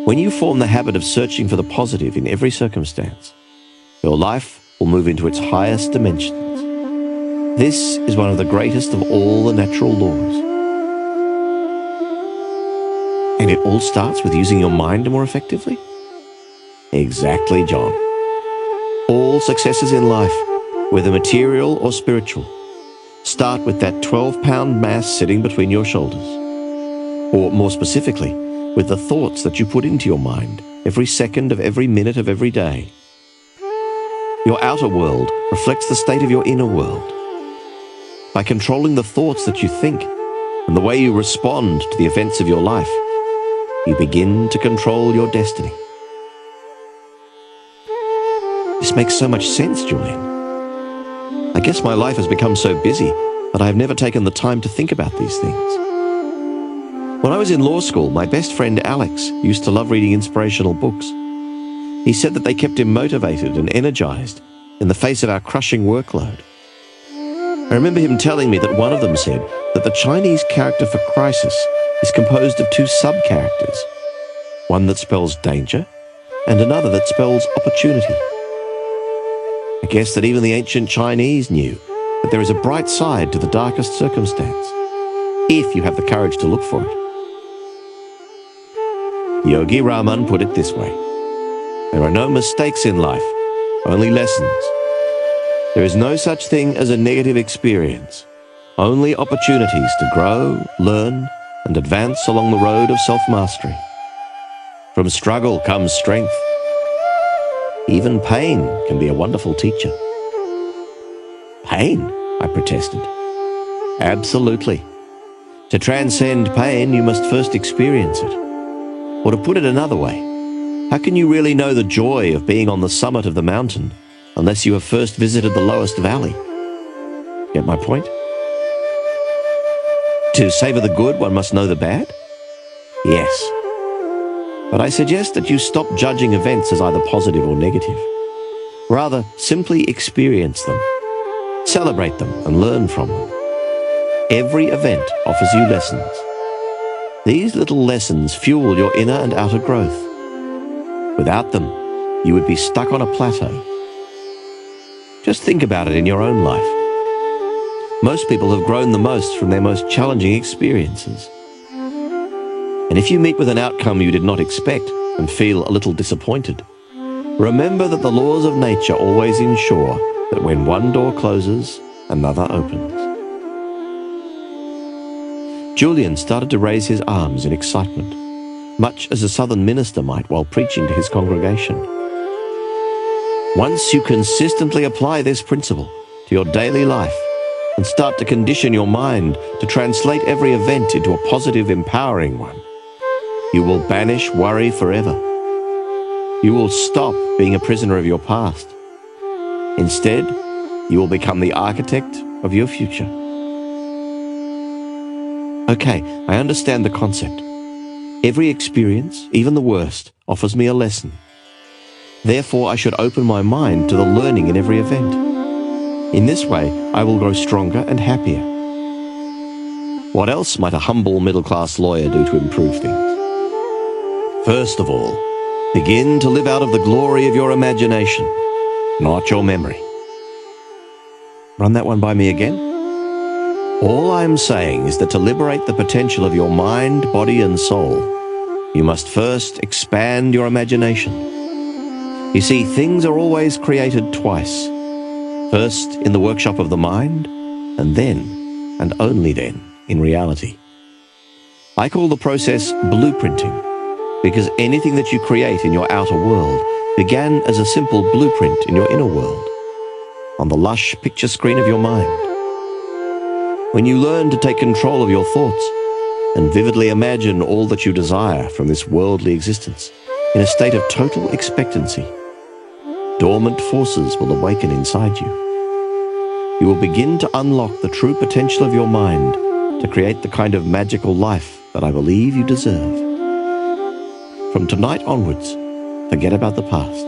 When you form the habit of searching for the positive in every circumstance, your life will move into its highest dimensions. This is one of the greatest of all the natural laws. And it all starts with using your mind more effectively? Exactly, John. All successes in life, whether material or spiritual, start with that 12-pound mass sitting between your shoulders. Or more specifically, with the thoughts that you put into your mind every second of every minute of every day. Your outer world reflects the state of your inner world. By controlling the thoughts that you think and the way you respond to the events of your life, you begin to control your destiny. This makes so much sense, Julian. I guess my life has become so busy that I have never taken the time to think about these things. When I was in law school, my best friend Alex used to love reading inspirational books. He said that they kept him motivated and energized in the face of our crushing workload. I remember him telling me that one of them said that the Chinese character for crisis is composed of two sub-characters, one that spells danger and another that spells opportunity. I guess that even the ancient Chinese knew that there is a bright side to the darkest circumstance, if you have the courage to look for it. Yogi Raman put it this way: there are no mistakes in life, only lessons. There is no such thing as a negative experience, only opportunities to grow, learn, and advance along the road of self-mastery. From struggle comes strength. Even pain can be a wonderful teacher. Pain? I protested. Absolutely. To transcend pain, you must first experience it. Or to put it another way, how can you really know the joy of being on the summit of the mountain unless you have first visited the lowest valley? Get my point? To savor the good, one must know the bad? Yes. But I suggest that you stop judging events as either positive or negative. Rather, simply experience them. Celebrate them and learn from them. Every event offers you lessons. These little lessons fuel your inner and outer growth. Without them, you would be stuck on a plateau. Just think about it in your own life. Most people have grown the most from their most challenging experiences. And if you meet with an outcome you did not expect and feel a little disappointed, remember that the laws of nature always ensure that when one door closes, another opens. Julian started to raise his arms in excitement, much as a southern minister might while preaching to his congregation. Once you consistently apply this principle to your daily life and start to condition your mind to translate every event into a positive, empowering one, you will banish worry forever. You will stop being a prisoner of your past. Instead, you will become the architect of your future. Okay, I understand the concept. Every experience, even the worst, offers me a lesson. Therefore, I should open my mind to the learning in every event. In this way, I will grow stronger and happier. What else might a humble middle-class lawyer do to improve things? First of all, begin to live out of the glory of your imagination, not your memory. Run that one by me again. All I'm saying is that to liberate the potential of your mind, body, and soul, you must first expand your imagination. You see, things are always created twice. First in the workshop of the mind, and then, and only then, in reality. I call the process blueprinting, because anything that you create in your outer world began as a simple blueprint in your inner world, on the lush picture screen of your mind. When you learn to take control of your thoughts and vividly imagine all that you desire from this worldly existence in a state of total expectancy, dormant forces will awaken inside you. You will begin to unlock the true potential of your mind to create the kind of magical life that I believe you deserve. From tonight onwards, forget about the past.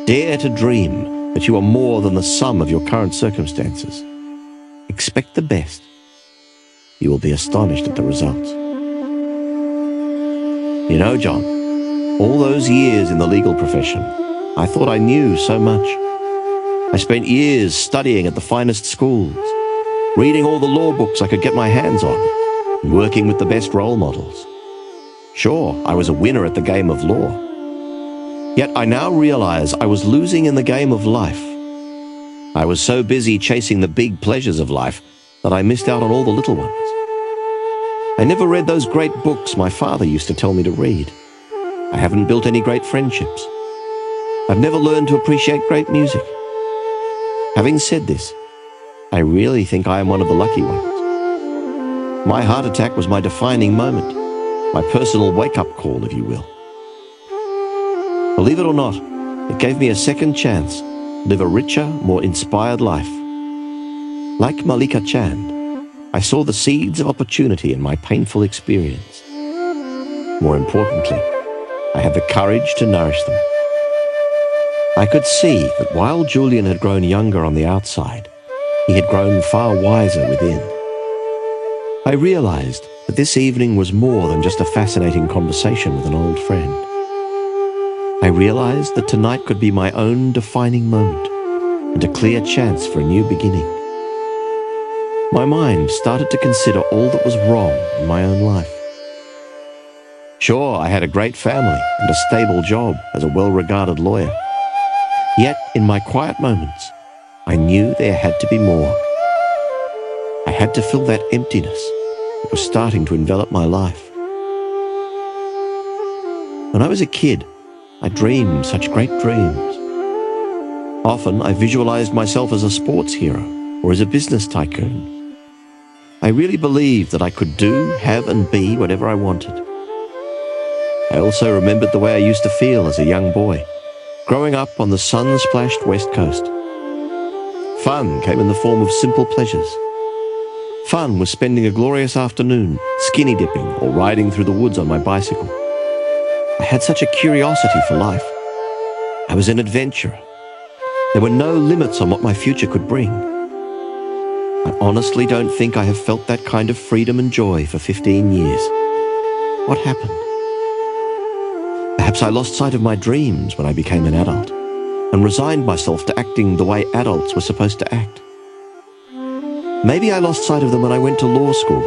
Dare to dream that you are more than the sum of your current circumstances. Expect the best. You will be astonished at the results. You know, John, all those years in the legal profession, I thought I knew so much. I spent years studying at the finest schools, reading all the law books I could get my hands on, and working with the best role models. Sure, I was a winner at the game of law. Yet I now realize I was losing in the game of life. I was so busy chasing the big pleasures of life that I missed out on all the little ones. I never read those great books my father used to tell me to read. I haven't built any great friendships. I've never learned to appreciate great music. Having said this, I really think I am one of the lucky ones. My heart attack was my defining moment, my personal wake-up call, if you will. Believe it or not, it gave me a second chance to live a richer, more inspired life. Like Malika Chand, I saw the seeds of opportunity in my painful experience. More importantly, I had the courage to nourish them. I could see that while Julian had grown younger on the outside, he had grown far wiser within. I realized that this evening was more than just a fascinating conversation with an old friend. I realized that tonight could be my own defining moment and a clear chance for a new beginning. my mind started to consider all that was wrong in my own life. Sure, I had a great family and a stable job as a well-regarded lawyer. Yet, in my quiet moments, I knew there had to be more. I had to fill that emptiness that was starting to envelop my life. When I was a kid, I dreamed such great dreams. Often, I visualized myself as a sports hero or as a business tycoon. I really believed that I could do, have, and be whatever I wanted. I also remembered the way I used to feel as a young boy, growing up on the sun-splashed West Coast. Fun came in the form of simple pleasures. Fun was spending a glorious afternoon skinny dipping or riding through the woods on my bicycle. I had such a curiosity for life. I was an adventurer. There were no limits on what my future could bring. I honestly don't think I have felt that kind of freedom and joy for 15 years. What happened? Perhaps I lost sight of my dreams when I became an adult and resigned myself to acting the way adults were supposed to act. Maybe I lost sight of them when I went to law school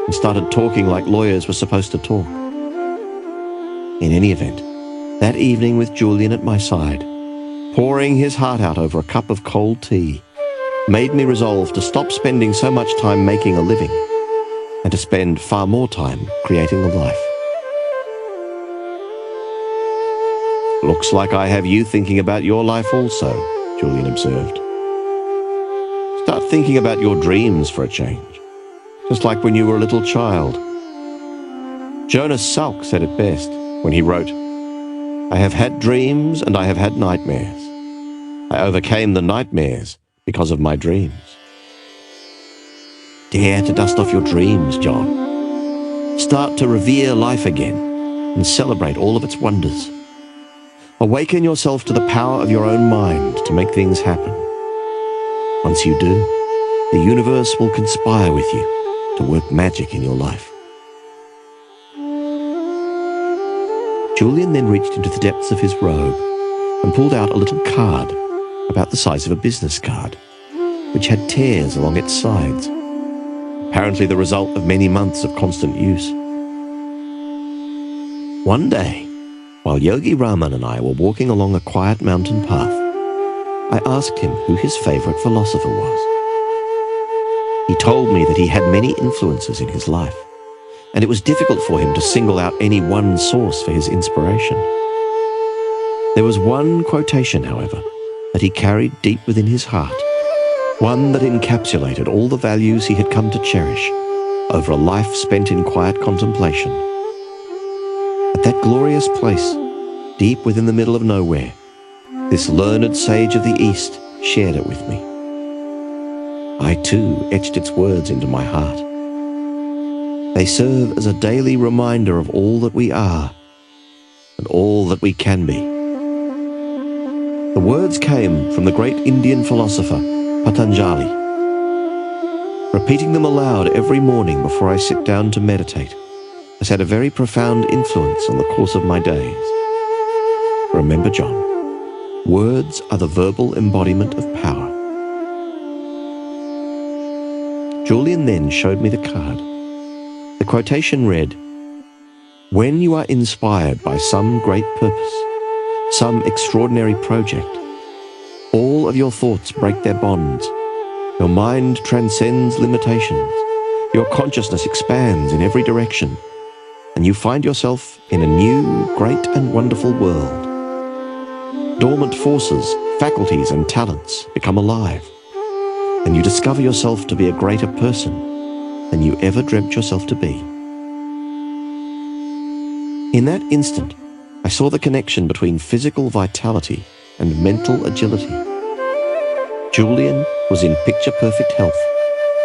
and started talking like lawyers were supposed to talk. In any event, that evening with Julian at my side, pouring his heart out over a cup of cold tea, made me resolve to stop spending so much time making a living and to spend far more time creating a life. "Looks like I have you thinking about your life also," Julian observed. "Start thinking about your dreams for a change, just like when you were a little child." Jonas Salk said it best when he wrote, "I have had dreams and I have had nightmares. I overcame the nightmares because of my dreams." Dare to dust off your dreams, John. Start to revere life again and celebrate all of its wonders. Awaken yourself to the power of your own mind to make things happen. Once you do, the universe will conspire with you to work magic in your life. Julian then reached into the depths of his robe and pulled out a little card about the size of a business card, which had tears along its sides, apparently the result of many months of constant use. One day, while Yogi Raman and I were walking along a quiet mountain path, I asked him who his favorite philosopher was. He told me that he had many influences in his life, and it was difficult for him to single out any one source for his inspiration. There was one quotation, however, that he carried deep within his heart, one that encapsulated all the values he had come to cherish over a life spent in quiet contemplation. At that glorious place, deep within the middle of nowhere, this learned sage of the East shared it with me. I too etched its words into my heart. They serve as a daily reminder of all that we are and all that we can be. The words came from the great Indian philosopher Patanjali. Repeating them aloud every morning before I sit down to meditate has had a very profound influence on the course of my days. Remember, John, words are the verbal embodiment of power. Julian then showed me the card. The quotation read, "When you are inspired by some great purpose, some extraordinary project, all of your thoughts break their bonds. Your mind transcends limitations. Your consciousness expands in every direction, and you find yourself in a new, great and wonderful world. Dormant forces, faculties and talents become alive, and you discover yourself to be a greater person than you ever dreamt yourself to be." In that instant, I saw the connection between physical vitality and mental agility. Julian was in picture-perfect health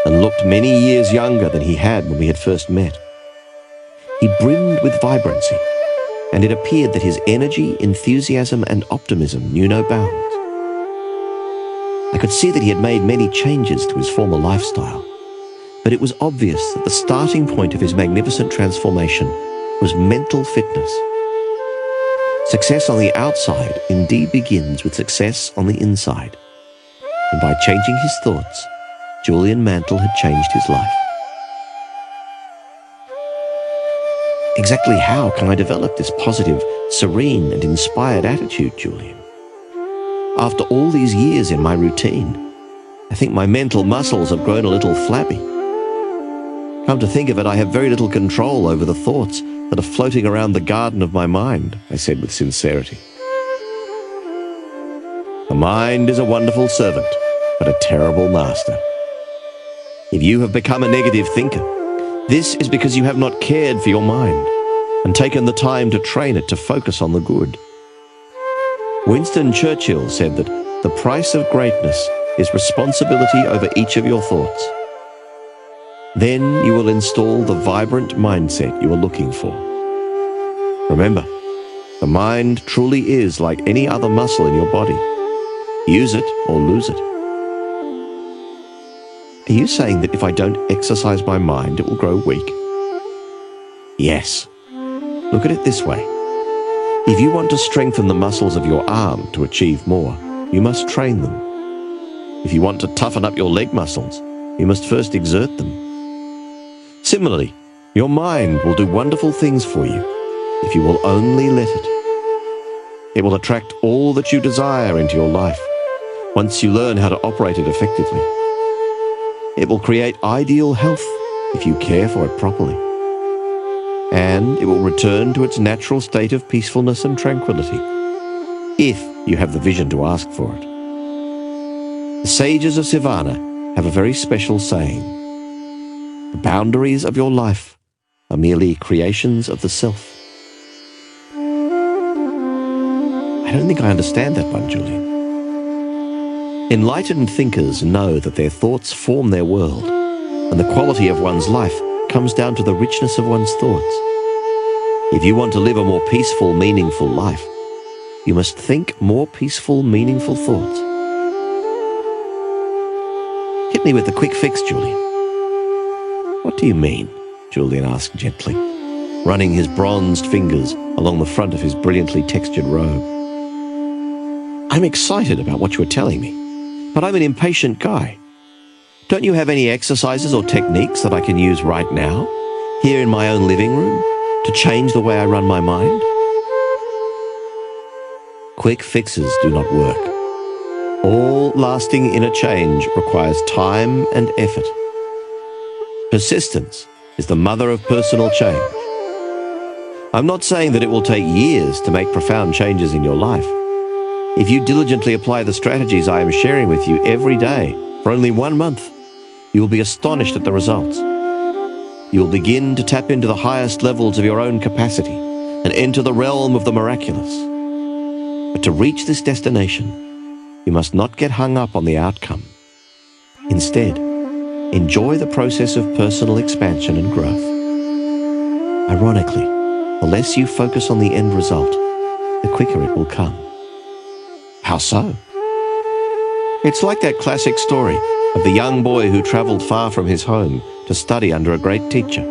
and looked many years younger than he had when we had first met. He brimmed with vibrancy, and it appeared that his energy, enthusiasm, and optimism knew no bounds. I could see that he had made many changes to his former lifestyle, but it was obvious that the starting point of his magnificent transformation was mental fitness. Success on the outside indeed begins with success on the inside, and by changing his thoughts, Julian Mantle had changed his life. Exactly how can I develop this positive, serene and inspired attitude, Julian? After all these years in my routine, I think my mental muscles have grown a little flabby. Come to think of it, I have very little control over the thoughts that are floating around the garden of my mind, I said with sincerity. The mind is a wonderful servant, but a terrible master. If you have become a negative thinker, this is because you have not cared for your mind and taken the time to train it to focus on the good. Winston Churchill said that the price of greatness is responsibility over each of your thoughts. Then you will install the vibrant mindset you are looking for. Remember, the mind truly is like any other muscle in your body. Use it or lose it. Are you saying that if I don't exercise my mind, it will grow weak? Yes. Look at it this way. If you want to strengthen the muscles of your arm to achieve more, you must train them. If you want to toughen up your leg muscles, you must first exert them. Similarly, your mind will do wonderful things for you if you will only let it. It will attract all that you desire into your life once you learn how to operate it effectively. It will create ideal health if you care for it properly. And it will return to its natural state of peacefulness and tranquility, if you have the vision to ask for it. The sages of Sivana have a very special saying: the boundaries of your life are merely creations of the self. I don't think I understand that one, Julian. Enlightened thinkers know that their thoughts form their world, and the quality of one's life comes down to the richness of one's thoughts. If you want to live a more peaceful, meaningful life, you must think more peaceful, meaningful thoughts. Hit me with the quick fix, Julian. What do you mean? Julian asked gently, running his bronzed fingers along the front of his brilliantly textured robe. I'm excited about what you are telling me, but I'm an impatient guy. Don't you have any exercises or techniques that I can use right now, here in my own living room, to change the way I run my mind? Quick fixes do not work. All lasting inner change requires time and effort. Persistence is the mother of personal change. I'm not saying that it will take years to make profound changes in your life. If you diligently apply the strategies I am sharing with you every day for only 1 month, you will be astonished at the results. You will begin to tap into the highest levels of your own capacity and enter the realm of the miraculous. But to reach this destination, you must not get hung up on the outcome. Instead, enjoy the process of personal expansion and growth. Ironically, the less you focus on the end result, the quicker it will come. How so? It's like that classic story of the young boy who traveled far from his home to study under a great teacher.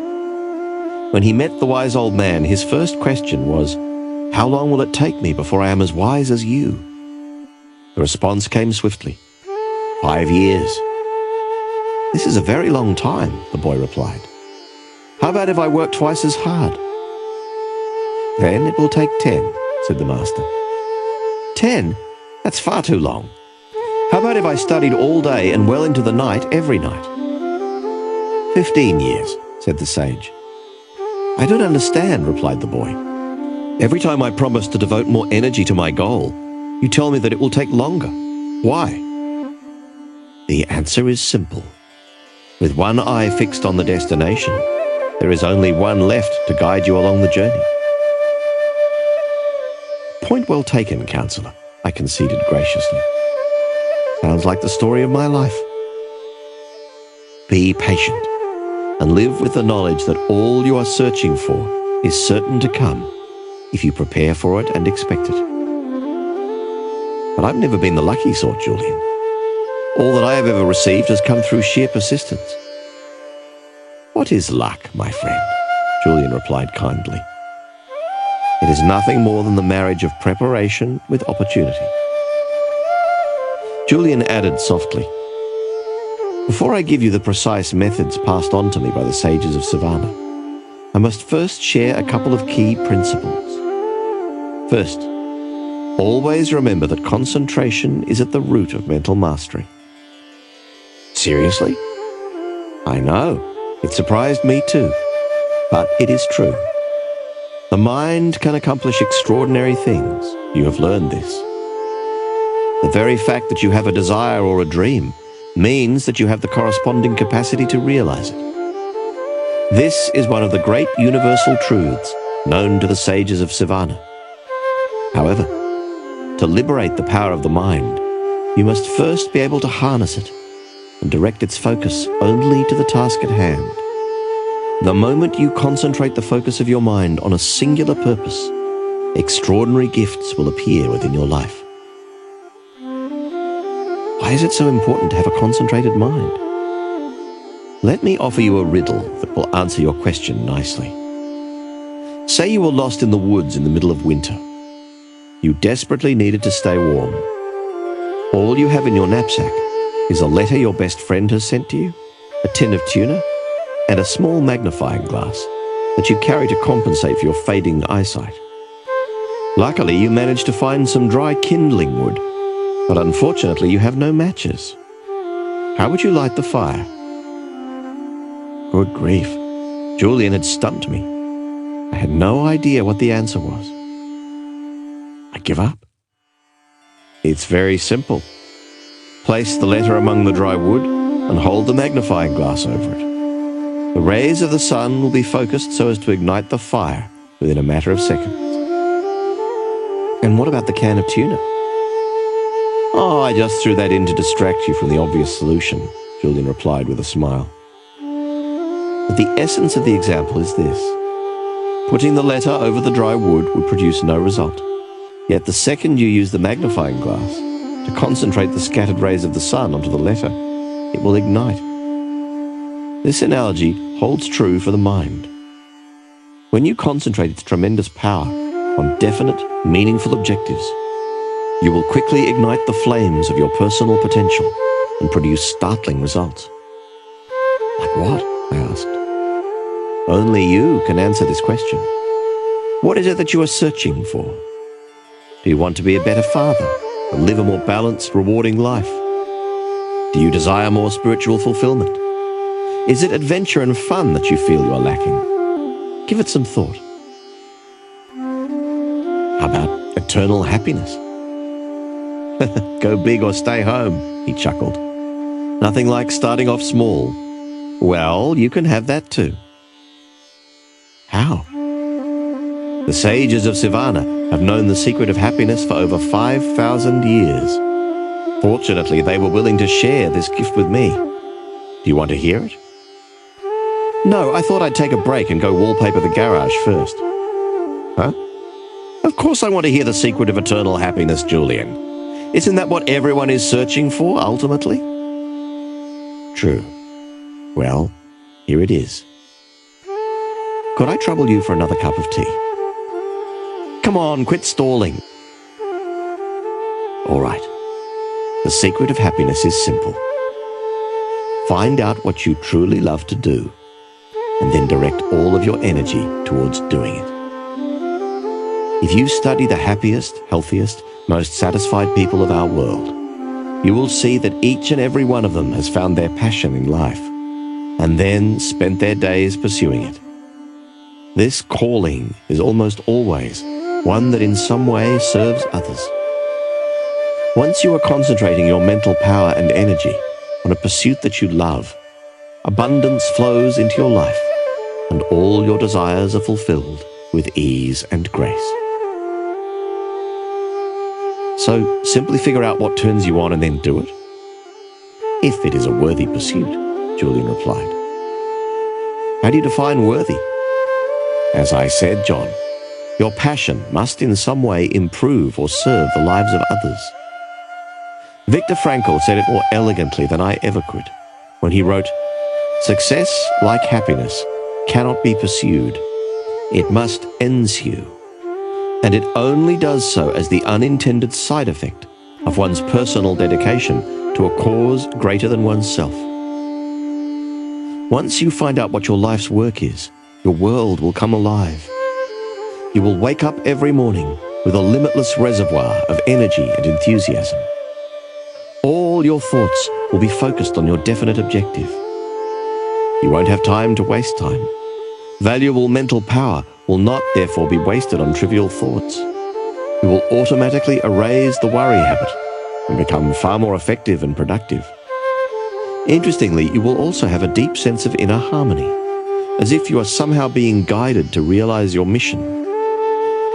When he met the wise old man, his first question was, "How long will it take me before I am as wise as you?" The response came swiftly, 5 years. "This is a very long time," the boy replied. "How about if I work twice as hard?" "Then it will take 10, said the master. 10? That's far too long. How about if I studied all day and well into the night every night?" 15 years, said the sage. "I don't understand," replied the boy. "Every time I promise to devote more energy to my goal, you tell me that it will take longer. Why?" The answer is simple. With one eye fixed on the destination, there is only one left to guide you along the journey. "Point well taken, counselor," I conceded graciously. "Sounds like the story of my life." Be patient and live with the knowledge that all you are searching for is certain to come if you prepare for it and expect it. But I've never been the lucky sort, Julian. All that I have ever received has come through sheer persistence. "What is luck, my friend?" Julian replied kindly. "It is nothing more than the marriage of preparation with opportunity." Julian added softly, Before I give you the precise methods passed on to me by the sages of Savannah, I must first share a couple of key principles. First, always remember that concentration is at the root of mental mastery. Seriously? I know, it surprised me too, but it is true. The mind can accomplish extraordinary things. You have learned this. The very fact that you have a desire or a dream means that you have the corresponding capacity to realize it. This is one of the great universal truths known to the sages of Savannah. However, to liberate the power of the mind, you must first be able to harness it and direct its focus only to the task at hand. The moment you concentrate the focus of your mind on a singular purpose, extraordinary gifts will appear within your life. Why is it so important to have a concentrated mind? Let me offer you a riddle that will answer your question nicely. Say you were lost in the woods in the middle of winter. You desperately needed to stay warm. All you have in your knapsack is a letter your best friend has sent to you, a tin of tuna, and a small magnifying glass that you carry to compensate for your fading eyesight. Luckily, you managed to find some dry kindling wood, but unfortunately you have no matches. How would you light the fire? Good grief, Julian had stumped me. I had no idea what the answer was. I give up. It's very simple. Place the letter among the dry wood and hold the magnifying glass over it. The rays of the sun will be focused so as to ignite the fire within a matter of seconds. And what about the can of tuna? Oh, I just threw that in to distract you from the obvious solution, Julian replied with a smile. But the essence of the example is this. Putting the letter over the dry wood would produce no result. Yet the second you use the magnifying glass to concentrate the scattered rays of the sun onto the letter, it will ignite. This analogy holds true for the mind. When you concentrate its tremendous power on definite, meaningful objectives, you will quickly ignite the flames of your personal potential and produce startling results. Like what? I asked. Only you can answer this question. What is it that you are searching for? Do you want to be a better father and live a more balanced, rewarding life? Do you desire more spiritual fulfillment? Is it adventure and fun that you feel you are lacking? Give it some thought. How about eternal happiness? Go big or stay home, he chuckled. Nothing like starting off small. Well, you can have that too. How? The sages of Savannah have known the secret of happiness for over 5,000 years. Fortunately, they were willing to share this gift with me. Do you want to hear it? No, I thought I'd take a break and go wallpaper the garage first. Huh? Of course I want to hear the secret of eternal happiness, Julian. Isn't that what everyone is searching for, ultimately? True. Well, here it is. Could I trouble you for another cup of tea? Come on, quit stalling. All right. The secret of happiness is simple. Find out what you truly love to do, and then direct all of your energy towards doing it. If you study the happiest, healthiest, most satisfied people of our world, you will see that each and every one of them has found their passion in life, and then spent their days pursuing it. This calling is almost always one that in some way serves others. Once you are concentrating your mental power and energy on a pursuit that you love, abundance flows into your life, and all your desires are fulfilled with ease and grace. So simply figure out what turns you on and then do it. If it is a worthy pursuit, Julian replied. How do you define worthy? As I said, John, your passion must in some way improve or serve the lives of others. Viktor Frankl said it more elegantly than I ever could when he wrote, "Success, like happiness, cannot be pursued. It must ensue. And it only does so as the unintended side effect of one's personal dedication to a cause greater than oneself." Once you find out what your life's work is, your world will come alive. You will wake up every morning with a limitless reservoir of energy and enthusiasm. All your thoughts will be focused on your definite objective. You won't have time to waste time. Valuable mental power will not therefore be wasted on trivial thoughts. You will automatically erase the worry habit and become far more effective and productive. Interestingly, you will also have a deep sense of inner harmony, as if you are somehow being guided to realize your mission.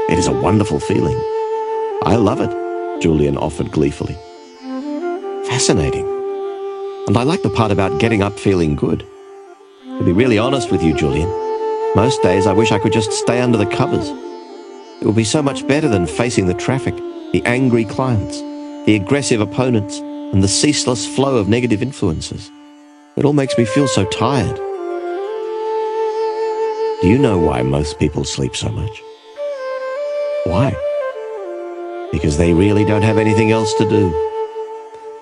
It is a wonderful feeling. I love it, Julian offered gleefully. Fascinating. And I like the part about getting up feeling good. To be really honest with you, Julian, most days I wish I could just stay under the covers. It would be so much better than facing the traffic, the angry clients, the aggressive opponents, and the ceaseless flow of negative influences. It all makes me feel so tired. Do you know why most people sleep so much? Why? Because they really don't have anything else to do.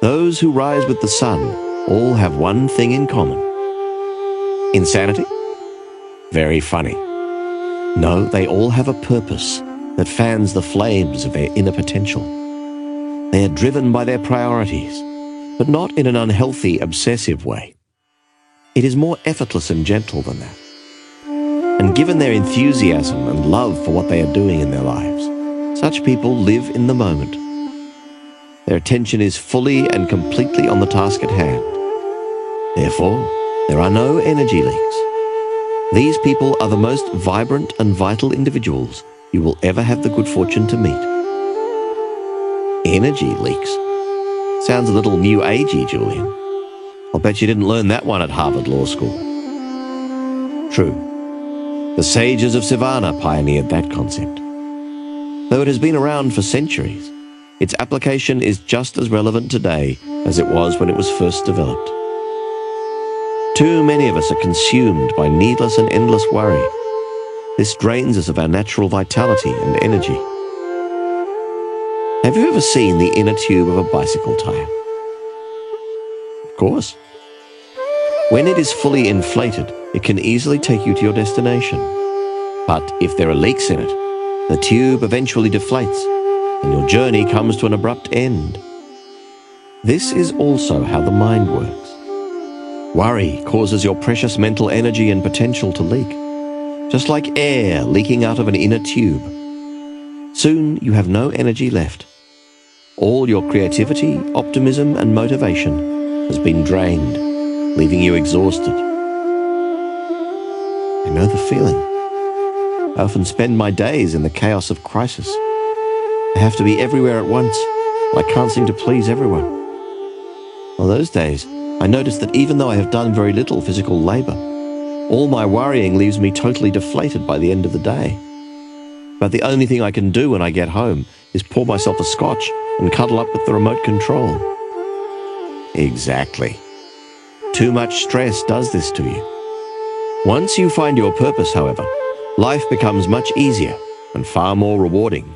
Those who rise with the sun all have one thing in common. Insanity? Very funny. No, they all have a purpose that fans the flames of their inner potential. They are driven by their priorities, but not in an unhealthy, obsessive way. It is more effortless and gentle than that. And given their enthusiasm and love for what they are doing in their lives, such people live in the moment. Their attention is fully and completely on the task at hand. Therefore, there are no energy leaks. These people are the most vibrant and vital individuals you will ever have the good fortune to meet. Energy leaks? Sounds a little new agey, Julian. I'll bet you didn't learn that one at Harvard Law School. True. The sages of Savannah pioneered that concept. Though it has been around for centuries, its application is just as relevant today as it was when it was first developed. Too many of us are consumed by needless and endless worry. This drains us of our natural vitality and energy. Have you ever seen the inner tube of a bicycle tire? Of course. When it is fully inflated, it can easily take you to your destination. But if there are leaks in it, the tube eventually deflates, and your journey comes to an abrupt end. This is also how the mind works. Worry causes your precious mental energy and potential to leak, just like air leaking out of an inner tube. Soon you have no energy left. All your creativity, optimism, and motivation has been drained, leaving you exhausted. I know the feeling. I often spend my days in the chaos of crisis. I have to be everywhere at once. I can't seem to please everyone. On those days, I notice that even though I have done very little physical labor, all my worrying leaves me totally deflated by the end of the day. But the only thing I can do when I get home is pour myself a scotch and cuddle up with the remote control. Exactly. Too much stress does this to you. Once you find your purpose, however, life becomes much easier and far more rewarding.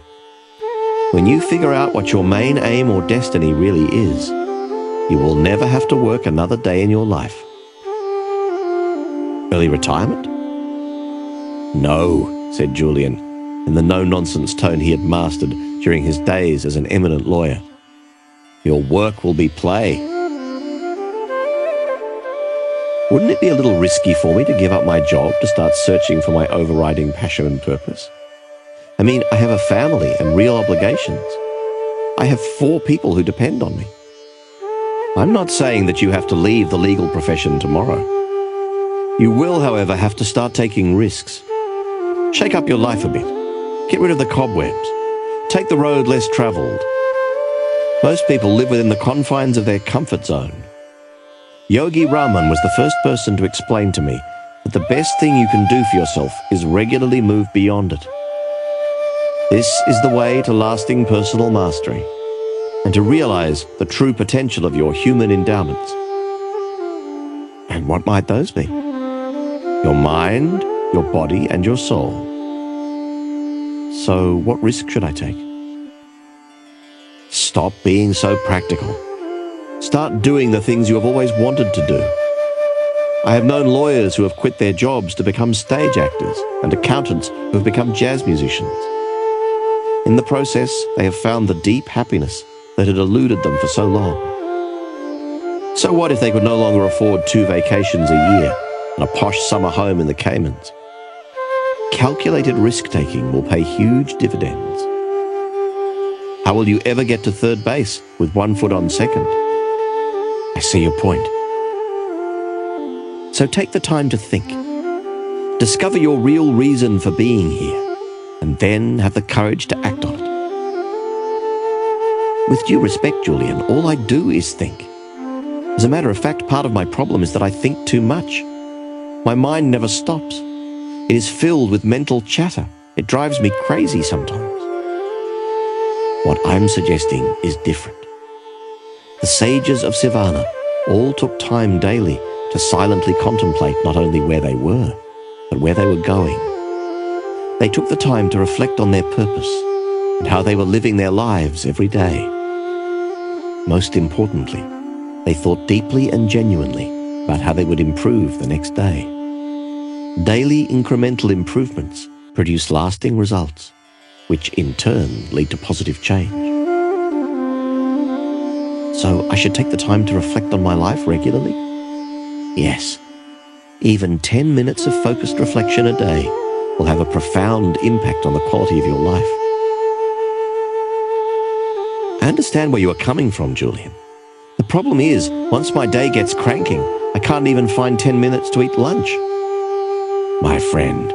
When you figure out what your main aim or destiny really is, you will never have to work another day in your life. Early retirement? No, said Julian, in the no-nonsense tone he had mastered during his days as an eminent lawyer. Your work will be play. Wouldn't it be a little risky for me to give up my job to start searching for my overriding passion and purpose? I mean, I have a family and real obligations. I have 4 people who depend on me. I'm not saying that you have to leave the legal profession tomorrow. You will, however, have to start taking risks. Shake up your life a bit. Get rid of the cobwebs. Take the road less traveled. Most people live within the confines of their comfort zone. Yogi Raman was the first person to explain to me that the best thing you can do for yourself is regularly move beyond it. This is the way to lasting personal mastery and to realize the true potential of your human endowments. And what might those be? Your mind, your body, and your soul. So what risk should I take? Stop being so practical. Start doing the things you have always wanted to do. I have known lawyers who have quit their jobs to become stage actors and accountants who have become jazz musicians. In the process, they have found the deep happiness that had eluded them for so long. So what if they could no longer afford 2 vacations a year and a posh summer home in the Caymans? Calculated risk-taking will pay huge dividends. How will you ever get to third base with 1 foot on second? I see your point. So take the time to think. Discover your real reason for being here, and then have the courage to act on it. With due respect, Julian, all I do is think. As a matter of fact, part of my problem is that I think too much. My mind never stops. It is filled with mental chatter. It drives me crazy sometimes. What I'm suggesting is different. The sages of Sivana all took time daily to silently contemplate not only where they were, but where they were going. They took the time to reflect on their purpose and how they were living their lives every day. Most importantly, they thought deeply and genuinely about how they would improve the next day. Daily incremental improvements produce lasting results, which in turn lead to positive change. So I should take the time to reflect on my life regularly? Yes. Even 10 minutes of focused reflection a day will have a profound impact on the quality of your life. I understand where you are coming from, Julian. The problem is, once my day gets cranking, I can't even find 10 minutes to eat lunch. My friend,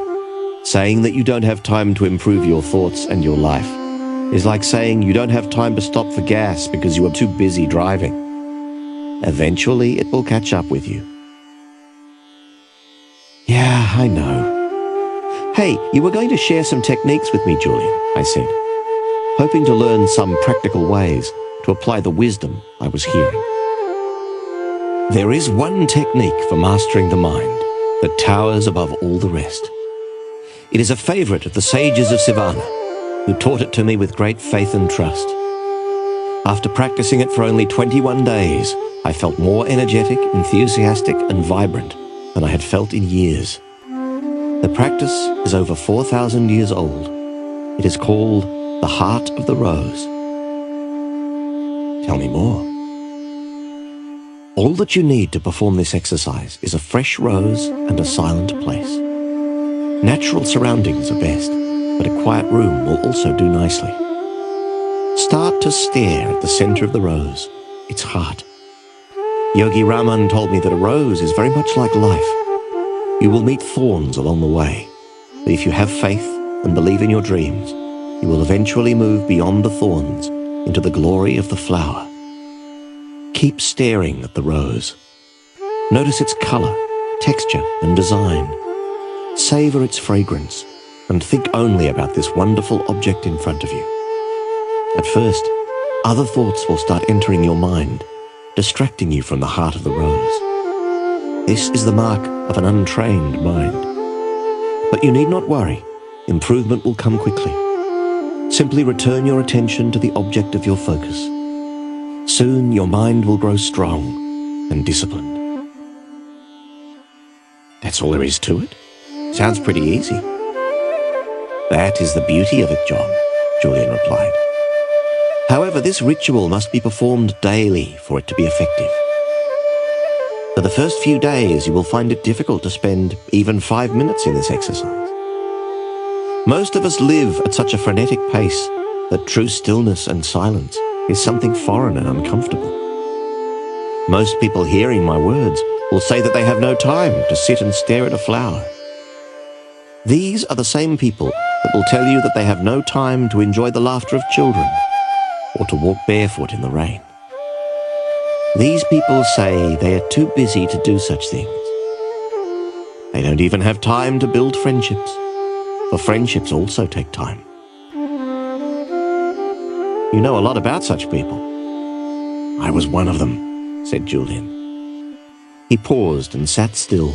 saying that you don't have time to improve your thoughts and your life is like saying you don't have time to stop for gas because you are too busy driving. Eventually, it will catch up with you. Yeah, I know. Hey, you were going to share some techniques with me, Julian, I said, hoping to learn some practical ways to apply the wisdom I was hearing. There is one technique for mastering the mind that towers above all the rest. It is a favorite of the sages of Sivana, who taught it to me with great faith and trust. After practicing it for only 21 days, I felt more energetic, enthusiastic, and vibrant than I had felt in years. The practice is over 4,000 years old. It is called the Heart of the Rose. Tell me more. All that you need to perform this exercise is a fresh rose and a silent place. Natural surroundings are best, but a quiet room will also do nicely. Start to stare at the center of the rose, its heart. Yogi Raman told me that a rose is very much like life. You will meet thorns along the way, but if you have faith and believe in your dreams, you will eventually move beyond the thorns into the glory of the flower. Keep staring at the rose. Notice its color, texture, and design. Savor its fragrance and think only about this wonderful object in front of you. At first, other thoughts will start entering your mind, distracting you from the heart of the rose. This is the mark of an untrained mind. But you need not worry. Improvement will come quickly. Simply return your attention to the object of your focus. Soon your mind will grow strong and disciplined. That's all there is to it? Sounds pretty easy. That is the beauty of it, John, Julian replied. However, this ritual must be performed daily for it to be effective. For the first few days, you will find it difficult to spend even 5 minutes in this exercise. Most of us live at such a frenetic pace that true stillness and silence is something foreign and uncomfortable. Most people hearing my words will say that they have no time to sit and stare at a flower. These are the same people that will tell you that they have no time to enjoy the laughter of children or to walk barefoot in the rain. These people say they are too busy to do such things. They don't even have time to build friendships, for friendships also take time. You know a lot about such people. I was one of them, said Julian. He paused and sat still,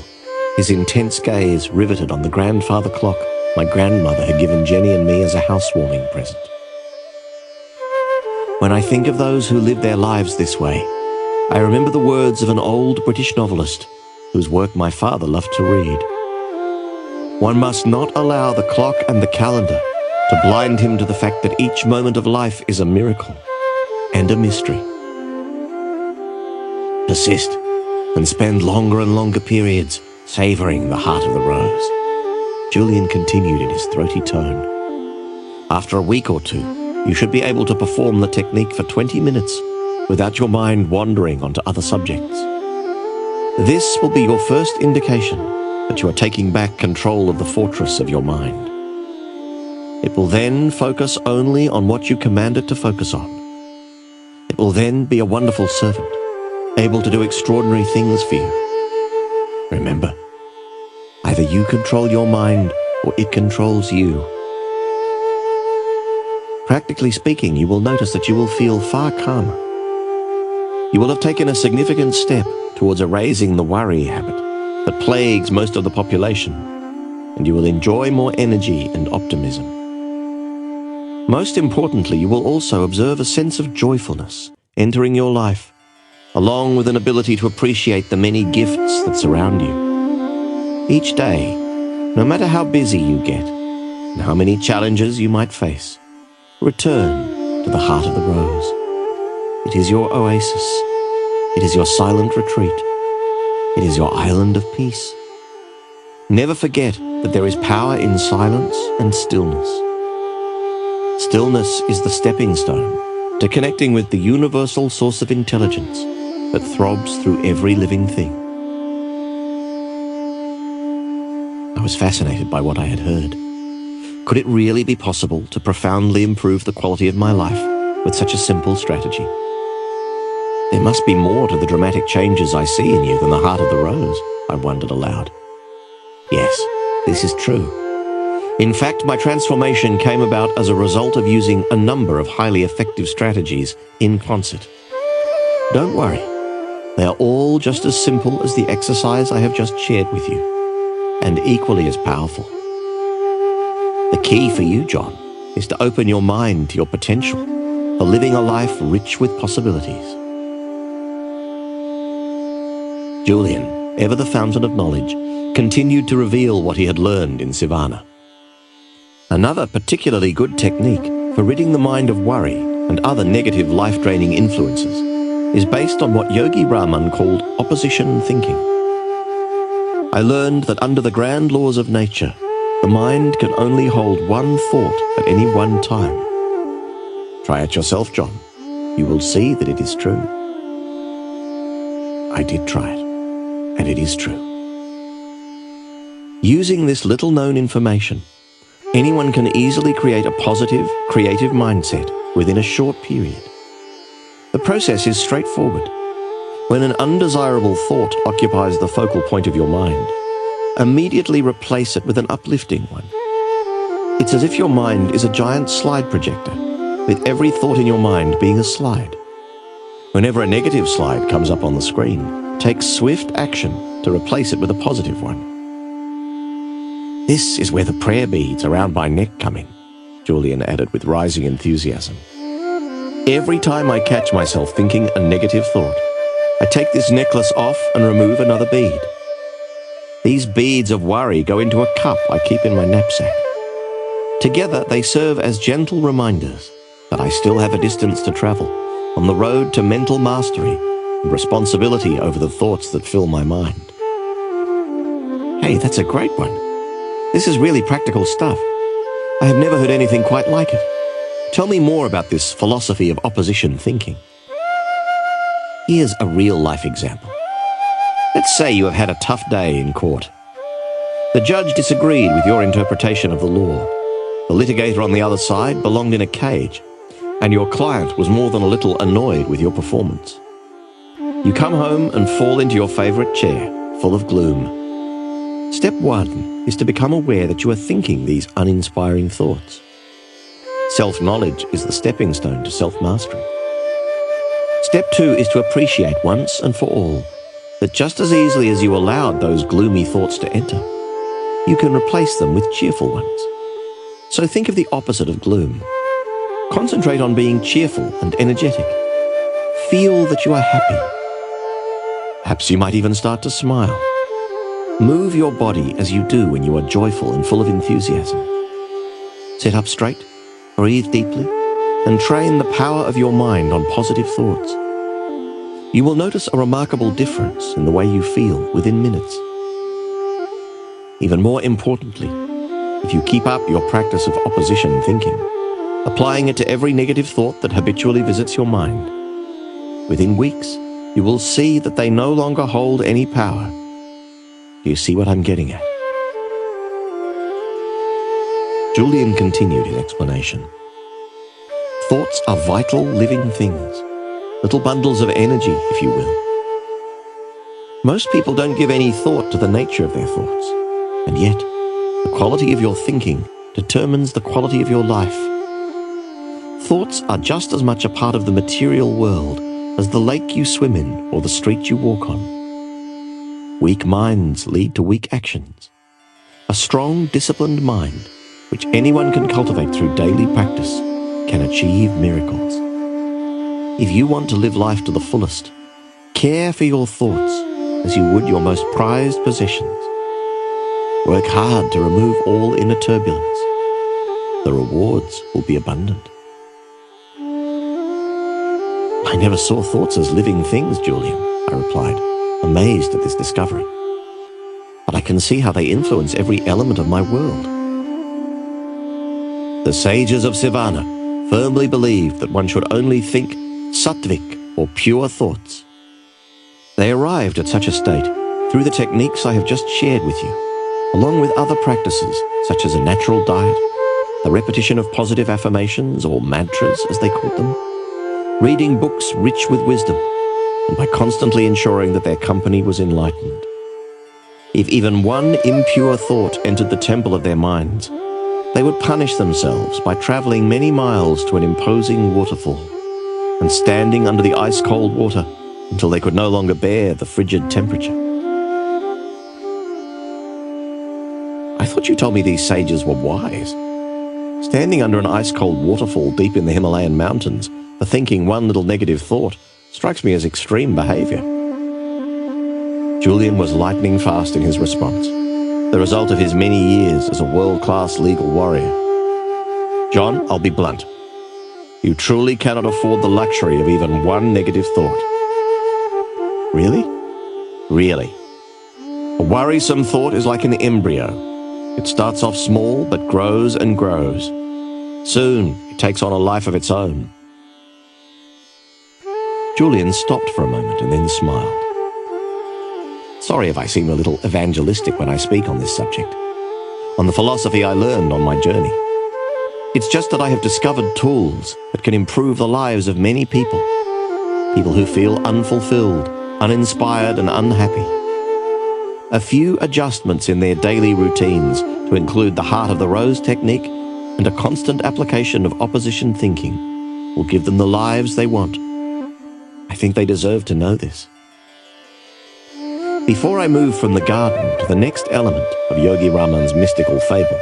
his intense gaze riveted on the grandfather clock my grandmother had given Jenny and me as a housewarming present. When I think of those who live their lives this way, I remember the words of an old British novelist whose work my father loved to read. One must not allow the clock and the calendar to blind him to the fact that each moment of life is a miracle and a mystery. Persist and spend longer and longer periods savouring the heart of the rose. Julian continued in his throaty tone. After a week or two, you should be able to perform the technique for 20 minutes without your mind wandering onto other subjects. This will be your first indication that you are taking back control of the fortress of your mind. It will then focus only on what you command it to focus on. It will then be a wonderful servant, able to do extraordinary things for you. Remember, either you control your mind or it controls you. Practically speaking, you will notice that you will feel far calmer. You will have taken a significant step towards erasing the worry habit that plagues most of the population, and you will enjoy more energy and optimism. Most importantly, you will also observe a sense of joyfulness entering your life, along with an ability to appreciate the many gifts that surround you. Each day, no matter how busy you get and how many challenges you might face, return to the heart of the rose. It is your oasis. It is your silent retreat. It is your island of peace. Never forget that there is power in silence and stillness. Stillness is the stepping stone to connecting with the universal source of intelligence that throbs through every living thing. I was fascinated by what I had heard. Could it really be possible to profoundly improve the quality of my life with such a simple strategy? There must be more to the dramatic changes I see in you than the heart of the rose, I wondered aloud. Yes, this is true. In fact, my transformation came about as a result of using a number of highly effective strategies in concert. Don't worry, they are all just as simple as the exercise I have just shared with you, and equally as powerful. The key for you, John, is to open your mind to your potential for living a life rich with possibilities. Julian, ever the fountain of knowledge, continued to reveal what he had learned in Sivana. Another particularly good technique for ridding the mind of worry and other negative life-draining influences is based on what Yogi Raman called opposition thinking. I learned that under the grand laws of nature, the mind can only hold one thought at any one time. Try it yourself, John. You will see that it is true. I did try it, and it is true. Using this little-known information, anyone can easily create a positive, creative mindset within a short period. The process is straightforward. When an undesirable thought occupies the focal point of your mind, immediately replace it with an uplifting one. It's as if your mind is a giant slide projector, with every thought in your mind being a slide. Whenever a negative slide comes up on the screen, take swift action to replace it with a positive one. This is where the prayer beads around my neck come in, Julian added with rising enthusiasm. Every time I catch myself thinking a negative thought, I take this necklace off and remove another bead. These beads of worry go into a cup I keep in my knapsack. Together, they serve as gentle reminders that I still have a distance to travel on the road to mental mastery and responsibility over the thoughts that fill my mind. Hey, that's a great one. This is really practical stuff. I have never heard anything quite like it. Tell me more about this philosophy of opposition thinking. Here's a real-life example. Let's say you have had a tough day in court. The judge disagreed with your interpretation of the law. The litigator on the other side belonged in a cage, and your client was more than a little annoyed with your performance. You come home and fall into your favorite chair, full of gloom. Step 1 is to become aware that you are thinking these uninspiring thoughts. Self-knowledge is the stepping stone to self-mastery. Step 2 is to appreciate once and for all that just as easily as you allowed those gloomy thoughts to enter, you can replace them with cheerful ones. So think of the opposite of gloom. Concentrate on being cheerful and energetic. Feel that you are happy. Perhaps you might even start to smile. Move your body as you do when you are joyful and full of enthusiasm. Sit up straight, breathe deeply, and train the power of your mind on positive thoughts. You will notice a remarkable difference in the way you feel within minutes. Even more importantly, if you keep up your practice of opposition thinking, applying it to every negative thought that habitually visits your mind, within weeks, you will see that they no longer hold any power. Do you see what I'm getting at? Julian continued his explanation. Thoughts are vital living things, little bundles of energy, if you will. Most people don't give any thought to the nature of their thoughts, and yet the quality of your thinking determines the quality of your life. Thoughts are just as much a part of the material world as the lake you swim in or the street you walk on. Weak minds lead to weak actions. A strong, disciplined mind, which anyone can cultivate through daily practice, can achieve miracles. If you want to live life to the fullest, care for your thoughts as you would your most prized possessions. Work hard to remove all inner turbulence. The rewards will be abundant. I never saw thoughts as living things, Julian, I replied, amazed at this discovery. But I can see how they influence every element of my world. The sages of Sivana firmly believed that one should only think sattvic or pure thoughts. They arrived at such a state through the techniques I have just shared with you, along with other practices such as a natural diet, the repetition of positive affirmations or mantras as they called them, reading books rich with wisdom, and by constantly ensuring that their company was enlightened. If even one impure thought entered the temple of their minds, they would punish themselves by traveling many miles to an imposing waterfall and standing under the ice-cold water until they could no longer bear the frigid temperature. I thought you told me these sages were wise. Standing under an ice-cold waterfall deep in the Himalayan mountains for thinking one little negative thought strikes me as extreme behavior. Julian was lightning fast in his response, the result of his many years as a world-class legal warrior. John, I'll be blunt. You truly cannot afford the luxury of even one negative thought. Really? Really. A worrisome thought is like an embryo. It starts off small but grows and grows. Soon, it takes on a life of its own. Julian stopped for a moment and then smiled. Sorry if I seem a little evangelistic when I speak on this subject, on the philosophy I learned on my journey. It's just that I have discovered tools that can improve the lives of many people who feel unfulfilled, uninspired, and unhappy. A few adjustments in their daily routines to include the Heart of the Rose technique and a constant application of opposition thinking will give them the lives they want. I think they deserve to know this. Before I move from the garden to the next element of Yogi Raman's mystical fable,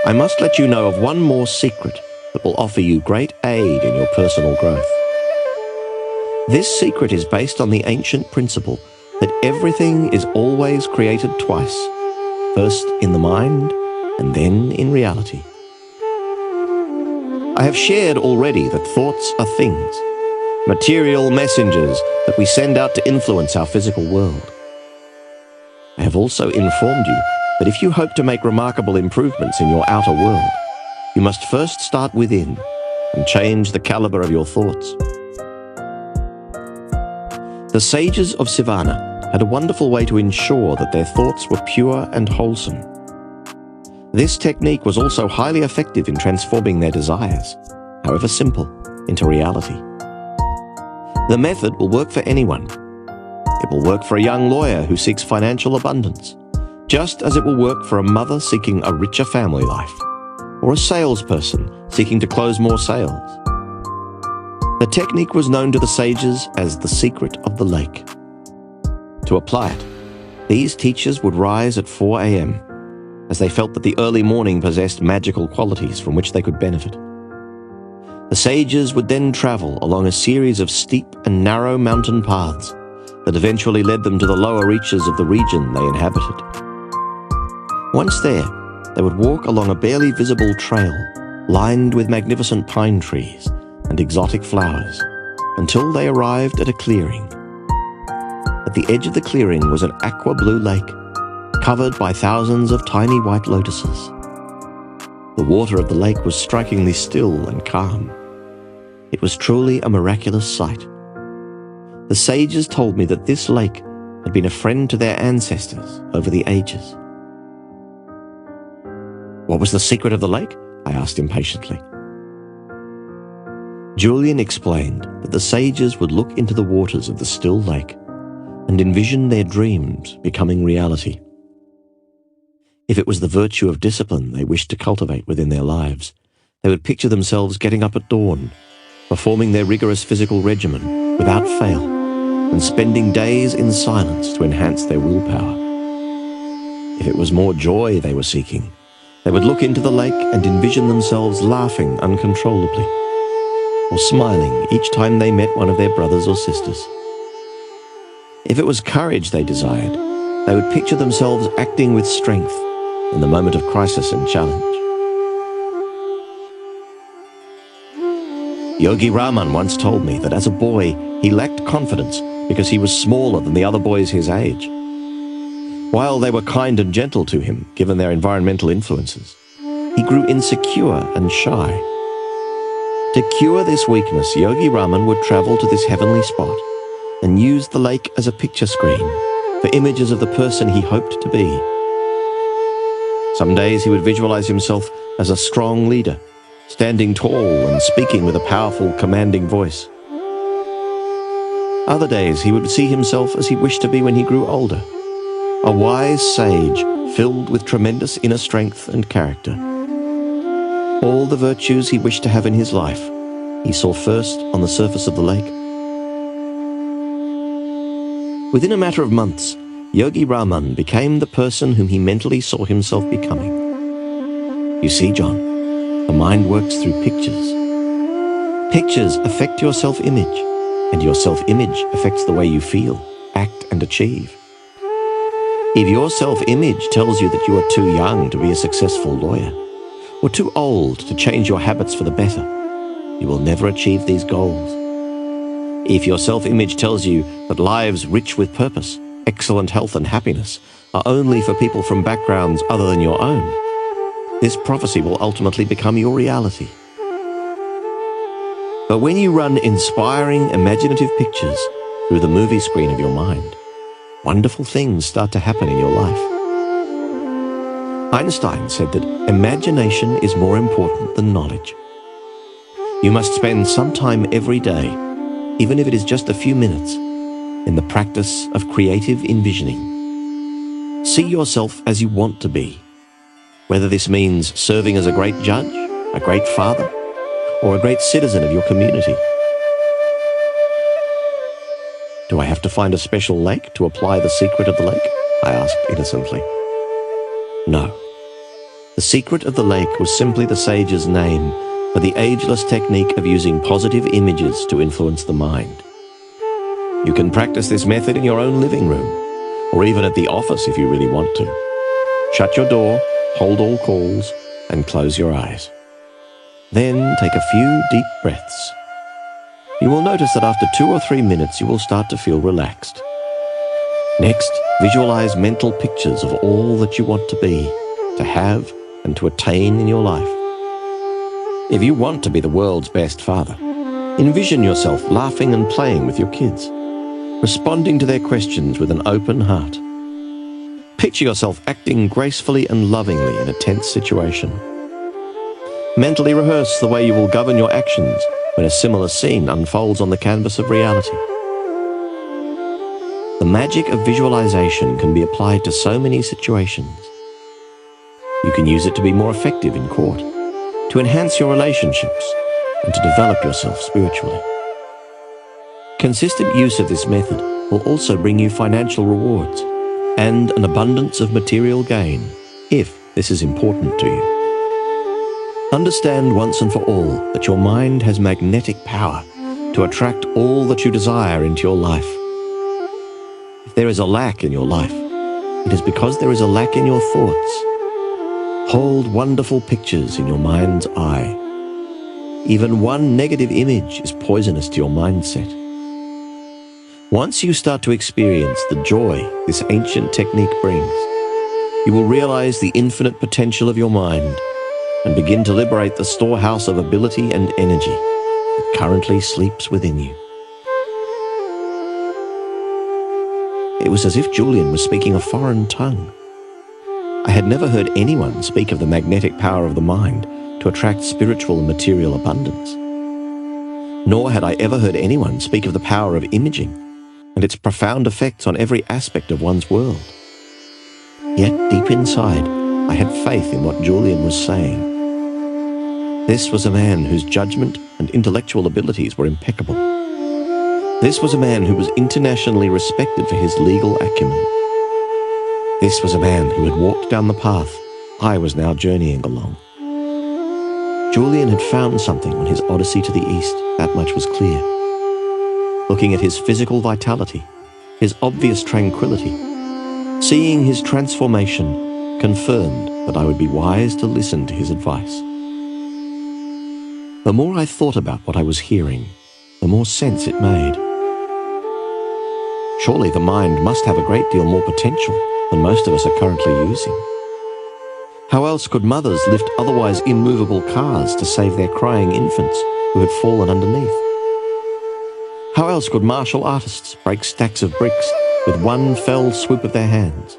I must let you know of one more secret that will offer you great aid in your personal growth. This secret is based on the ancient principle that everything is always created twice, first in the mind and then in reality. I have shared already that thoughts are things, material messengers that we send out to influence our physical world. I have also informed you that if you hope to make remarkable improvements in your outer world, you must first start within and change the caliber of your thoughts. The sages of Sivana had a wonderful way to ensure that their thoughts were pure and wholesome. This technique was also highly effective in transforming their desires, however simple, into reality. The method will work for anyone. It will work for a young lawyer who seeks financial abundance, just as it will work for a mother seeking a richer family life, or a salesperson seeking to close more sales. The technique was known to the sages as the secret of the lake. To apply it, these teachers would rise at 4 a.m., as they felt that the early morning possessed magical qualities from which they could benefit. The sages would then travel along a series of steep and narrow mountain paths, that eventually led them to the lower reaches of the region they inhabited. Once there, they would walk along a barely visible trail lined with magnificent pine trees and exotic flowers until they arrived at a clearing. At the edge of the clearing was an aqua blue lake covered by thousands of tiny white lotuses. The water of the lake was strikingly still and calm. It was truly a miraculous sight. The sages told me that this lake had been a friend to their ancestors over the ages. What was the secret of the lake? I asked impatiently. Julian explained that the sages would look into the waters of the still lake and envision their dreams becoming reality. If it was the virtue of discipline they wished to cultivate within their lives, they would picture themselves getting up at dawn, performing their rigorous physical regimen without fail, and spending days in silence to enhance their willpower. If it was more joy they were seeking, they would look into the lake and envision themselves laughing uncontrollably, or smiling each time they met one of their brothers or sisters. If it was courage they desired, they would picture themselves acting with strength in the moment of crisis and challenge. Yogi Raman once told me that as a boy he lacked confidence because he was smaller than the other boys his age. While they were kind and gentle to him, given their environmental influences, he grew insecure and shy. To cure this weakness, Yogi Raman would travel to this heavenly spot and use the lake as a picture screen for images of the person he hoped to be. Some days he would visualize himself as a strong leader, standing tall and speaking with a powerful, commanding voice. Other days he would see himself as he wished to be when he grew older, a wise sage filled with tremendous inner strength and character. All the virtues he wished to have in his life, he saw first on the surface of the lake. Within a matter of months, Yogi Raman became the person whom he mentally saw himself becoming. You see, John, the mind works through pictures. Pictures affect your self-image, and your self-image affects the way you feel, act, and achieve. If your self-image tells you that you are too young to be a successful lawyer, or too old to change your habits for the better, you will never achieve these goals. If your self-image tells you that lives rich with purpose, excellent health and happiness are only for people from backgrounds other than your own, this prophecy will ultimately become your reality. But when you run inspiring, imaginative pictures through the movie screen of your mind, wonderful things start to happen in your life. Einstein said that imagination is more important than knowledge. You must spend some time every day, even if it is just a few minutes, in the practice of creative envisioning. See yourself as you want to be, whether this means serving as a great judge, a great father, or a great citizen of your community. Do I have to find a special lake to apply the secret of the lake? I asked innocently. No. The secret of the lake was simply the sage's name for the ageless technique of using positive images to influence the mind. You can practice this method in your own living room, or even at the office if you really want to. Shut your door, hold all calls, and close your eyes. Then take a few deep breaths. You will notice that after 2 or 3 minutes you will start to feel relaxed. Next, visualize mental pictures of all that you want to be, to have, and to attain in your life. If you want to be the world's best father, envision yourself laughing and playing with your kids, responding to their questions with an open heart. Picture yourself acting gracefully and lovingly in a tense situation. Mentally rehearse the way you will govern your actions when a similar scene unfolds on the canvas of reality. The magic of visualization can be applied to so many situations. You can use it to be more effective in court, to enhance your relationships, and to develop yourself spiritually. Consistent use of this method will also bring you financial rewards and an abundance of material gain, if this is important to you. Understand once and for all that your mind has magnetic power to attract all that you desire into your life. If there is a lack in your life, it is because there is a lack in your thoughts. Hold wonderful pictures in your mind's eye. Even one negative image is poisonous to your mindset. Once you start to experience the joy this ancient technique brings, you will realize the infinite potential of your mind and begin to liberate the storehouse of ability and energy that currently sleeps within you. It was as if Julian was speaking a foreign tongue. I had never heard anyone speak of the magnetic power of the mind to attract spiritual and material abundance. Nor had I ever heard anyone speak of the power of imaging and its profound effects on every aspect of one's world. Yet deep inside, I had faith in what Julian was saying. This was a man whose judgment and intellectual abilities were impeccable. This was a man who was internationally respected for his legal acumen. This was a man who had walked down the path I was now journeying along. Julian had found something on his odyssey to the east, that much was clear. Looking at his physical vitality, his obvious tranquility, seeing his transformation confirmed that I would be wise to listen to his advice. The more I thought about what I was hearing, the more sense it made. Surely the mind must have a great deal more potential than most of us are currently using. How else could mothers lift otherwise immovable cars to save their crying infants who had fallen underneath? How else could martial artists break stacks of bricks with one fell swoop of their hands?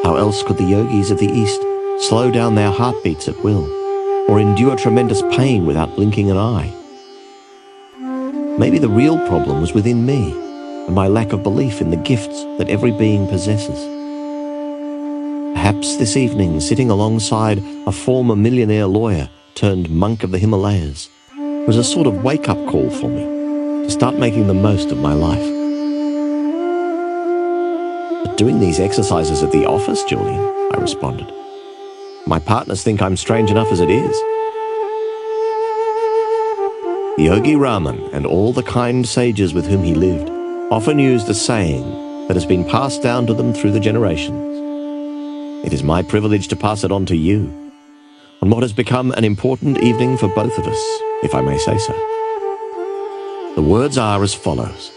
How else could the yogis of the East slow down their heartbeats at will, or endure tremendous pain without blinking an eye? Maybe the real problem was within me and my lack of belief in the gifts that every being possesses. Perhaps this evening, sitting alongside a former millionaire lawyer turned monk of the Himalayas, was a sort of wake-up call for me to start making the most of my life. But doing these exercises at the office, Julian, I responded. My partners think I'm strange enough as it is. Yogi Raman and all the kind sages with whom he lived often used a saying that has been passed down to them through the generations. It is my privilege to pass it on to you on what has become an important evening for both of us, if I may say so. The words are as follows.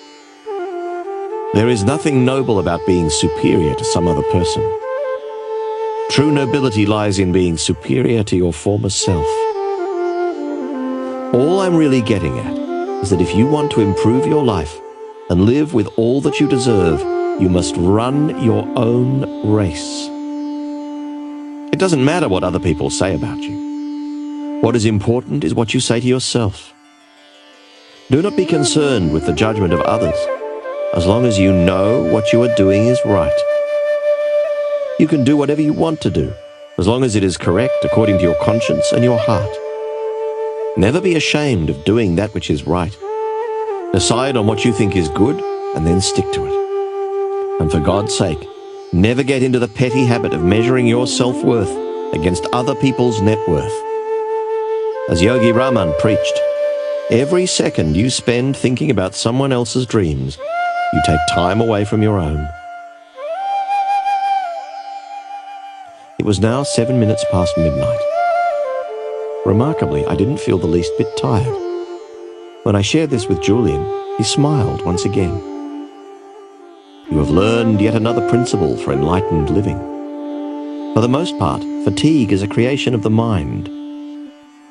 There is nothing noble about being superior to some other person. True nobility lies in being superior to your former self. All I'm really getting at is that if you want to improve your life and live with all that you deserve, you must run your own race. It doesn't matter what other people say about you. What is important is what you say to yourself. Do not be concerned with the judgment of others, as long as you know what you are doing is right. You can do whatever you want to do, as long as it is correct according to your conscience and your heart. Never be ashamed of doing that which is right. Decide on what you think is good and then stick to it. And for God's sake, never get into the petty habit of measuring your self-worth against other people's net worth. As Yogi Raman preached, every second you spend thinking about someone else's dreams, you take time away from your own. It was now 7 minutes past midnight. Remarkably, I didn't feel the least bit tired. When I shared this with Julian, he smiled once again. You have learned yet another principle for enlightened living. For the most part, fatigue is a creation of the mind.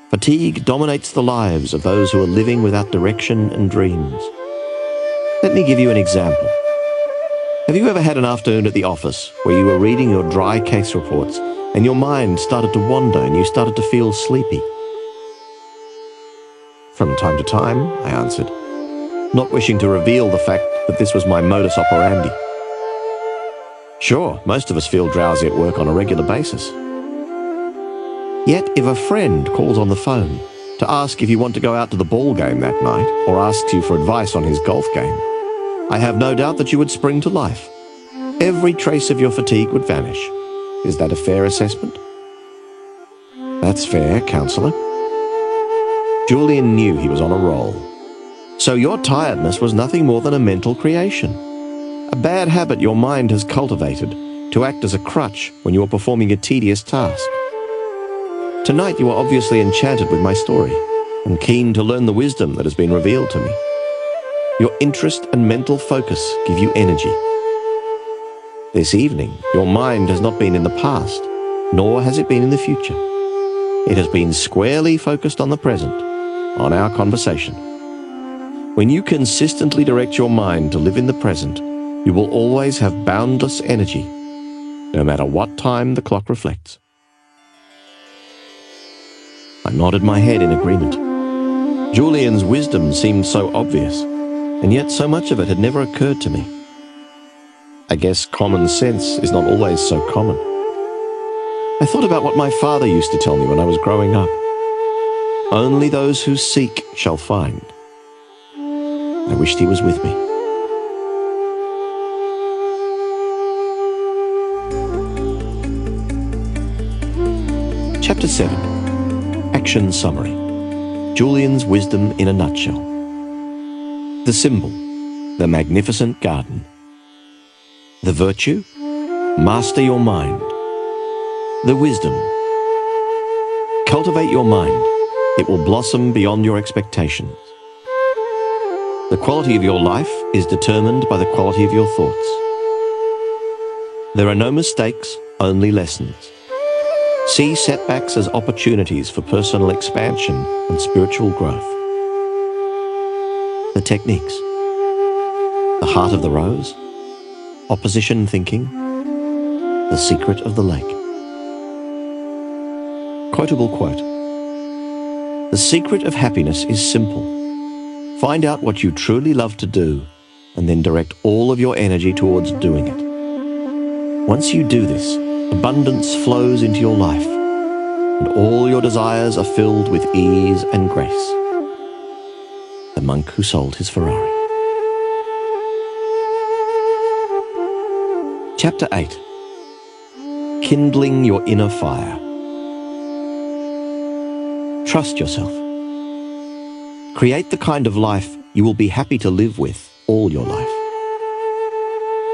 Fatigue dominates the lives of those who are living without direction and dreams. Let me give you an example. Have you ever had an afternoon at the office where you were reading your dry case reports and your mind started to wander and you started to feel sleepy? From time to time, I answered, not wishing to reveal the fact that this was my modus operandi. Sure, most of us feel drowsy at work on a regular basis. Yet if a friend calls on the phone to ask if you want to go out to the ball game that night or asks you for advice on his golf game, I have no doubt that you would spring to life. Every trace of your fatigue would vanish. Is that a fair assessment? That's fair, counselor. Julian knew he was on a roll. So your tiredness was nothing more than a mental creation. a bad habit your mind has cultivated to act as a crutch when you are performing a tedious task. Tonight you are obviously enchanted with my story and keen to learn the wisdom that has been revealed to me. Your interest and mental focus give you energy. This evening, your mind has not been in the past, nor has it been in the future. It has been squarely focused on the present, on our conversation. When you consistently direct your mind to live in the present, you will always have boundless energy, no matter what time the clock reflects. I nodded my head in agreement. Julian's wisdom seemed so obvious, and yet so much of it had never occurred to me. I guess common sense is not always so common. I thought about what my father used to tell me when I was growing up. Only those who seek shall find. I wished he was with me. Chapter 7. Action Summary. Julian's Wisdom in a Nutshell. The symbol, the magnificent garden. The virtue, master your mind. The wisdom, cultivate your mind. It will blossom beyond your expectations. The quality of your life is determined by the quality of your thoughts. There are no mistakes, only lessons. See setbacks as opportunities for personal expansion and spiritual growth. The techniques. The heart of the rose. Opposition thinking. The secret of the lake. Quotable quote. The secret of happiness is simple. Find out what you truly love to do and then direct all of your energy towards doing it. Once you do this, abundance flows into your life and all your desires are filled with ease and grace. The monk who sold his Ferrari. Chapter 8. Kindling your inner fire. Trust yourself. Create the kind of life you will be happy to live with all your life.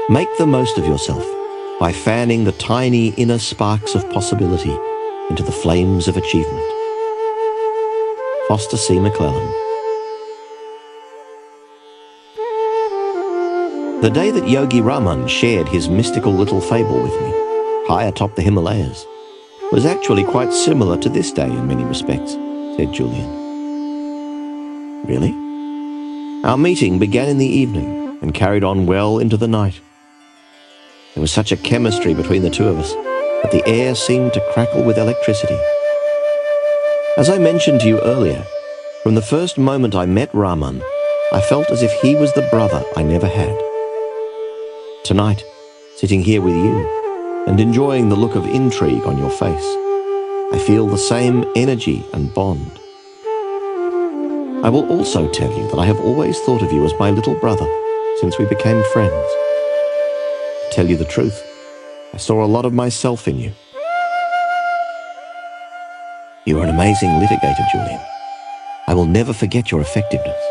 Make the most of yourself by fanning the tiny inner sparks of possibility into the flames of achievement. Foster C. McClellan. The day that Yogi Raman shared his mystical little fable with me, high atop the Himalayas, was actually quite similar to this day in many respects, said Julian. Really? Our meeting began in the evening and carried on well into the night. There was such a chemistry between the two of us that the air seemed to crackle with electricity. As I mentioned to you earlier, from the first moment I met Raman, I felt as if he was the brother I never had. Tonight, sitting here with you and enjoying the look of intrigue on your face, I feel the same energy and bond. I will also tell you that I have always thought of you as my little brother since we became friends. To tell you the truth, I saw a lot of myself in you. You are an amazing litigator, Julian. I will never forget your effectiveness.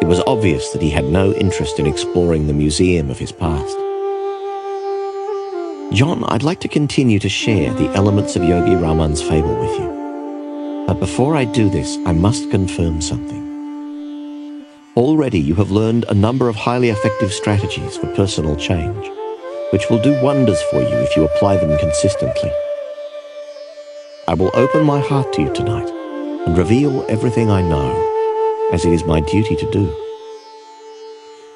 It was obvious that he had no interest in exploring the museum of his past. John, I'd like to continue to share the elements of Yogi Raman's fable with you. But before I do this, I must confirm something. Already you have learned a number of highly effective strategies for personal change, which will do wonders for you if you apply them consistently. I will open my heart to you tonight and reveal everything I know, as it is my duty to do.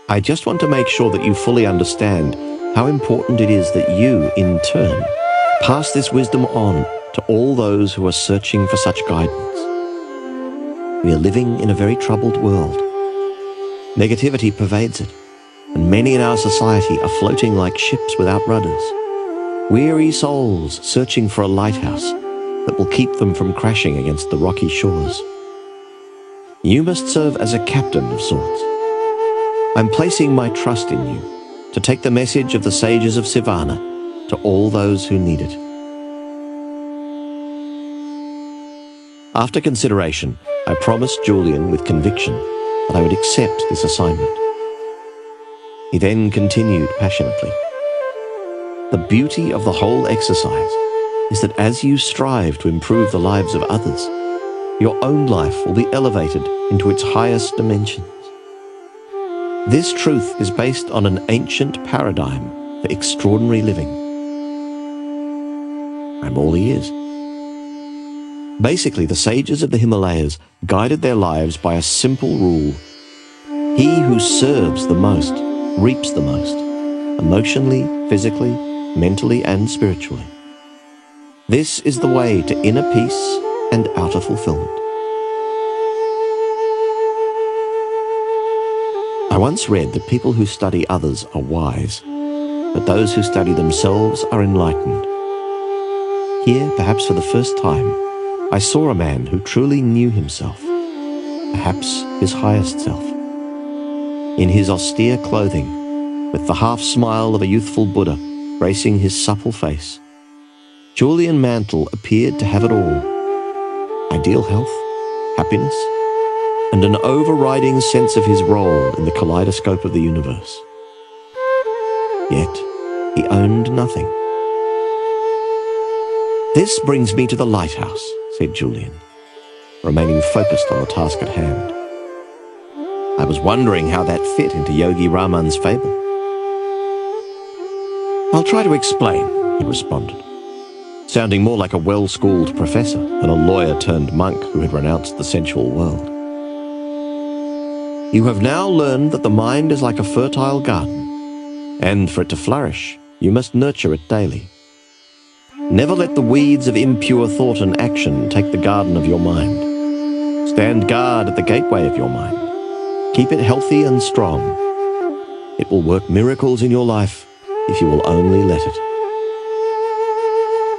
I just want to make sure that you fully understand how important it is that you, in turn, pass this wisdom on to all those who are searching for such guidance. We are living in a very troubled world. Negativity pervades it, and many in our society are floating like ships without rudders, weary souls searching for a lighthouse that will keep them from crashing against the rocky shores. You must serve as a captain of sorts. I'm placing my trust in you to take the message of the sages of Sivana to all those who need it. After consideration, I promised Julian with conviction that I would accept this assignment. He then continued passionately. The beauty of the whole exercise is that as you strive to improve the lives of others, your own life will be elevated into its highest dimensions. This truth is based on an ancient paradigm for extraordinary living. I'm all ears. Basically, the sages of the Himalayas guided their lives by a simple rule. He who serves the most reaps the most, emotionally, physically, mentally, and spiritually. This is the way to inner peace and outer fulfillment. I once read that people who study others are wise, but those who study themselves are enlightened. Here, perhaps for the first time, I saw a man who truly knew himself, perhaps his highest self. In his austere clothing, with the half-smile of a youthful Buddha gracing his supple face, Julian Mantle appeared to have it all: ideal health, happiness, and an overriding sense of his role in the kaleidoscope of the universe. Yet, he owned nothing. "This brings me to the lighthouse," said Julian, remaining focused on the task at hand. I was wondering how that fit into Yogi Raman's fable. "I'll try to explain," he responded, sounding more like a well-schooled professor than a lawyer-turned-monk who had renounced the sensual world. "You have now learned that the mind is like a fertile garden, and for it to flourish, you must nurture it daily. Never let the weeds of impure thought and action take the garden of your mind. Stand guard at the gateway of your mind. Keep it healthy and strong. It will work miracles in your life if you will only let it."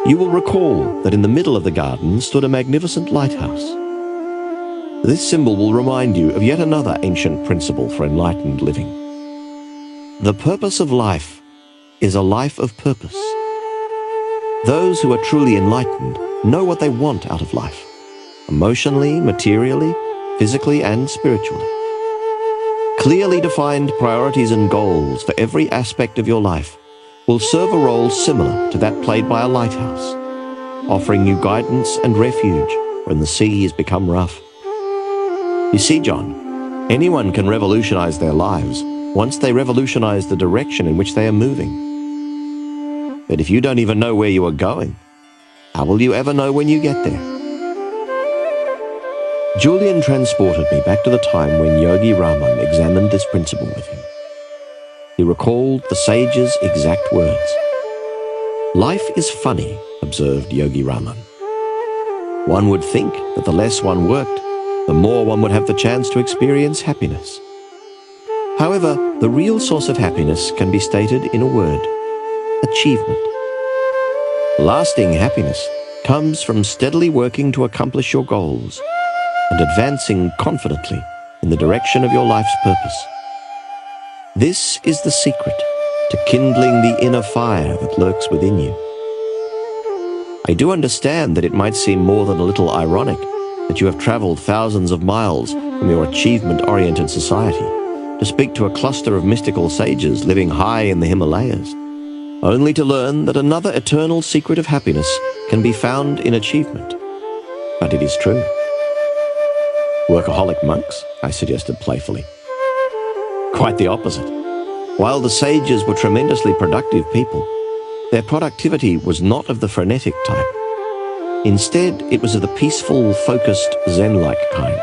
You will recall that in the middle of the garden stood a magnificent lighthouse. This symbol will remind you of yet another ancient principle for enlightened living. The purpose of life is a life of purpose. Those who are truly enlightened know what they want out of life, emotionally, materially, physically, and spiritually. Clearly defined priorities and goals for every aspect of your life will serve a role similar to that played by a lighthouse, offering you guidance and refuge when the seas become rough. You see, John, anyone can revolutionize their lives once they revolutionize the direction in which they are moving. But if you don't even know where you are going, how will you ever know when you get there? Julian transported me back to the time when Yogi Raman examined this principle with him. He recalled the sage's exact words. "Life is funny," observed Yogi Raman. "One would think that the less one worked, the more one would have the chance to experience happiness. However, the real source of happiness can be stated in a word: achievement. Lasting happiness comes from steadily working to accomplish your goals and advancing confidently in the direction of your life's purpose. This is the secret to kindling the inner fire that lurks within you. I do understand that it might seem more than a little ironic that you have traveled thousands of miles from your achievement-oriented society to speak to a cluster of mystical sages living high in the Himalayas, only to learn that another eternal secret of happiness can be found in achievement. But it is true." "Workaholic monks?" I suggested playfully. "Quite the opposite. While the sages were tremendously productive people, their productivity was not of the frenetic type. Instead, it was of the peaceful, focused, Zen-like kind."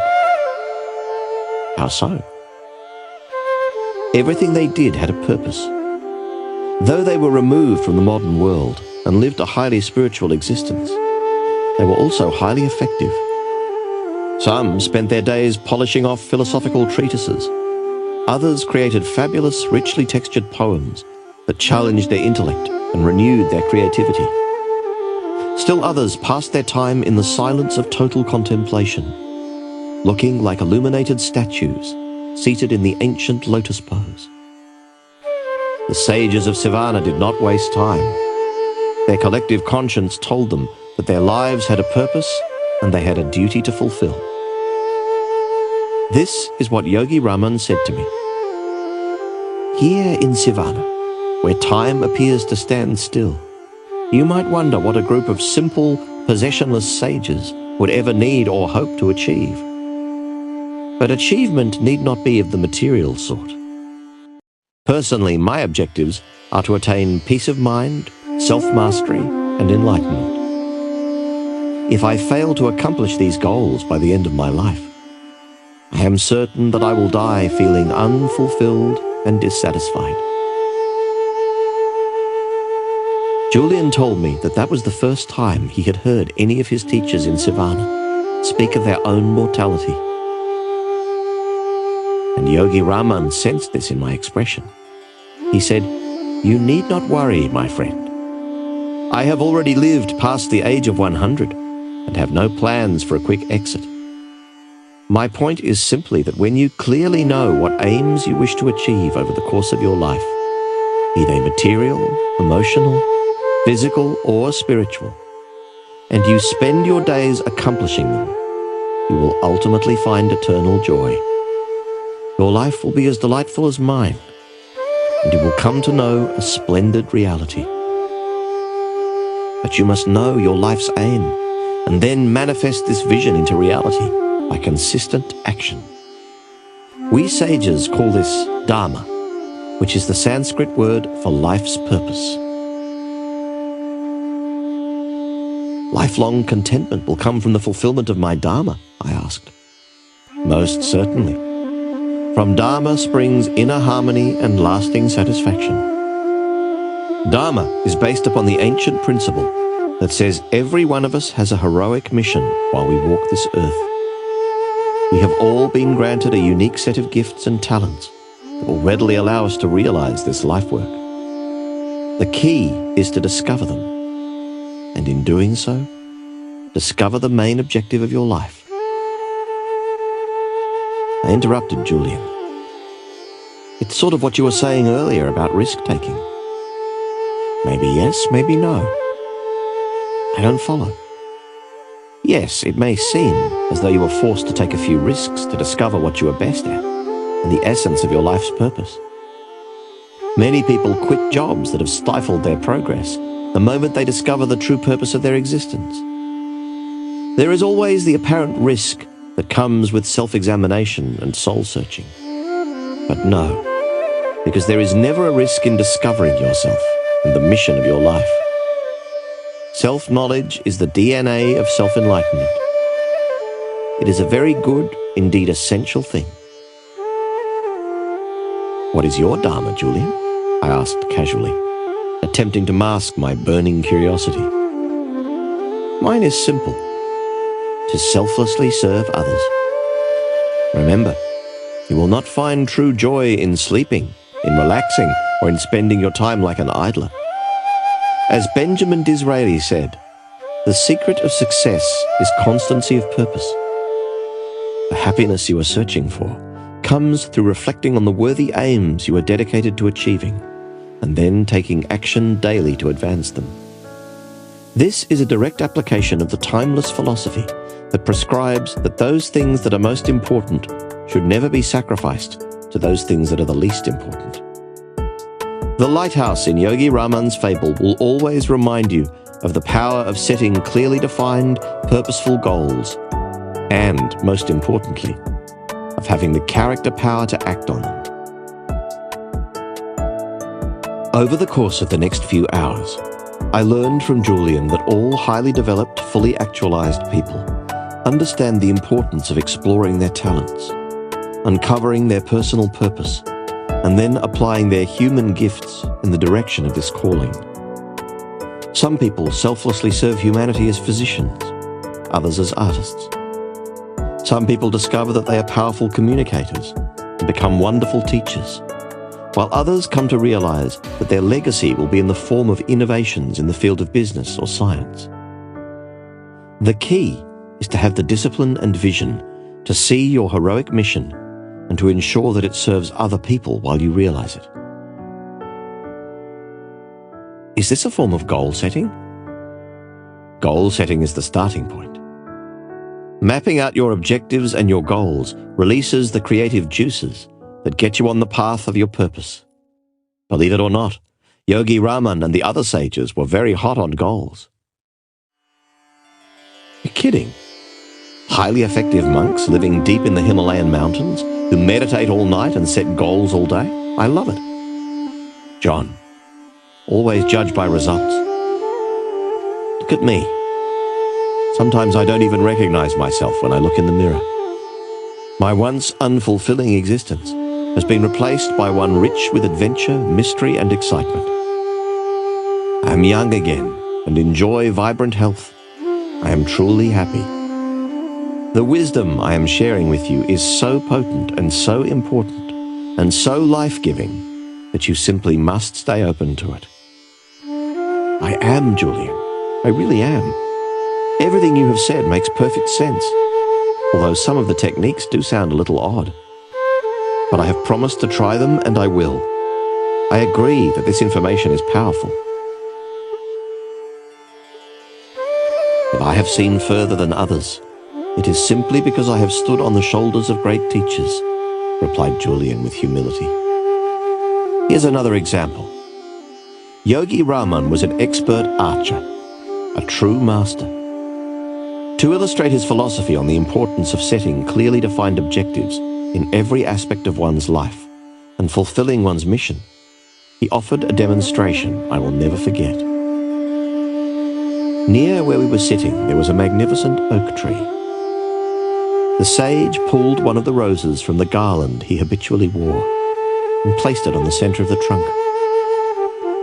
"How so?" "Everything they did had a purpose. Though they were removed from the modern world and lived a highly spiritual existence, they were also highly effective. Some spent their days polishing off philosophical treatises. Others created fabulous, richly textured poems that challenged their intellect and renewed their creativity. Still others passed their time in the silence of total contemplation, looking like illuminated statues seated in the ancient lotus pose. The sages of Savannah did not waste time. Their collective conscience told them that their lives had a purpose and they had a duty to fulfill. This is what Yogi Raman said to me. Here in Sivana, where time appears to stand still, you might wonder what a group of simple, possessionless sages would ever need or hope to achieve. But achievement need not be of the material sort. Personally, my objectives are to attain peace of mind, self-mastery, and enlightenment. If I fail to accomplish these goals by the end of my life, I am certain that I will die feeling unfulfilled and dissatisfied. Julian told me that was the first time he had heard any of his teachers in Sivana speak of their own mortality. And Yogi Raman sensed this in my expression. He said, "You need not worry, my friend. I have already lived past the age of 100 and have no plans for a quick exit. My point is simply that when you clearly know what aims you wish to achieve over the course of your life, be they material, emotional, physical, or spiritual, and you spend your days accomplishing them, you will ultimately find eternal joy. Your life will be as delightful as mine, and you will come to know a splendid reality. But you must know your life's aim, and then manifest this vision into reality by consistent action. We sages call this Dharma, which is the Sanskrit word for life's purpose. Lifelong contentment will come from the fulfillment of my Dharma, I asked. Most certainly. From Dharma springs inner harmony and lasting satisfaction. Dharma is based upon the ancient principle that says every one of us has a heroic mission while we walk this earth. We have all been granted a unique set of gifts and talents that will readily allow us to realize this life work. The key is to discover them, and in doing so, discover the main objective of your life. I interrupted Julian. It's sort of what you were saying earlier about risk-taking. Maybe yes, maybe no. I don't follow. Yes, it may seem as though you were forced to take a few risks to discover what you are best at and the essence of your life's purpose. Many people quit jobs that have stifled their progress the moment they discover the true purpose of their existence. There is always the apparent risk that comes with self-examination and soul-searching. But no, because there is never a risk in discovering yourself and the mission of your life. Self-knowledge is the DNA of self-enlightenment. It is a very good, indeed essential thing. What is your Dharma, Julian? I asked casually, attempting to mask my burning curiosity. Mine is simple: to selflessly serve others. Remember, you will not find true joy in sleeping, in relaxing, or in spending your time like an idler. As Benjamin Disraeli said, the secret of success is constancy of purpose. The happiness you are searching for comes through reflecting on the worthy aims you are dedicated to achieving, and then taking action daily to advance them. This is a direct application of the timeless philosophy that prescribes that those things that are most important should never be sacrificed to those things that are the least important. The lighthouse in Yogi Raman's fable will always remind you of the power of setting clearly defined, purposeful goals, and, most importantly, of having the character power to act on them. Over the course of the next few hours, I learned from Julian that all highly developed, fully actualized people understand the importance of exploring their talents, uncovering their personal purpose, and then applying their human gifts in the direction of this calling. Some people selflessly serve humanity as physicians, others as artists. Some people discover that they are powerful communicators and become wonderful teachers, while others come to realize that their legacy will be in the form of innovations in the field of business or science. The key is to have the discipline and vision to see your heroic mission and to ensure that it serves other people while you realize it. Is this a form of goal setting? Goal setting is the starting point. Mapping out your objectives and your goals releases the creative juices that get you on the path of your purpose. Believe it or not, Yogi Raman and the other sages were very hot on goals. You're kidding. Highly effective monks living deep in the Himalayan mountains who meditate all night and set goals all day? I love it. John, always judge by results. Look at me. Sometimes I don't even recognize myself when I look in the mirror. My once unfulfilling existence has been replaced by one rich with adventure, mystery, and excitement. I am young again and enjoy vibrant health. I am truly happy. The wisdom I am sharing with you is so potent and so important and so life-giving that you simply must stay open to it. I am, Julian. I really am. Everything you have said makes perfect sense, although some of the techniques do sound a little odd. But I have promised to try them, and I will. I agree that this information is powerful. If I have seen further than others, it is simply because I have stood on the shoulders of great teachers, replied Julian with humility. Here's another example. Yogi Raman was an expert archer, a true master. To illustrate his philosophy on the importance of setting clearly defined objectives in every aspect of one's life and fulfilling one's mission, he offered a demonstration I will never forget. Near where we were sitting, there was a magnificent oak tree. The sage pulled one of the roses from the garland he habitually wore and placed it on the center of the trunk.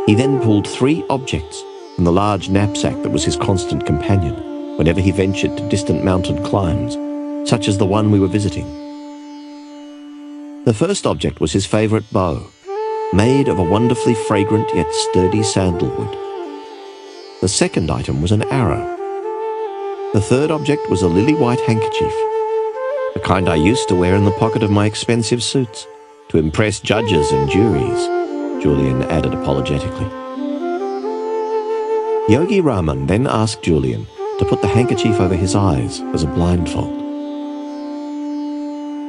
He then pulled 3 objects from the large knapsack that was his constant companion whenever he ventured to distant mountain climbs, such as the one we were visiting. The first object was his favorite bow, made of a wonderfully fragrant yet sturdy sandalwood. The second item was an arrow. The third object was a lily-white handkerchief, the kind I used to wear in the pocket of my expensive suits to impress judges and juries, Julian added apologetically. Yogi Raman then asked Julian to put the handkerchief over his eyes as a blindfold.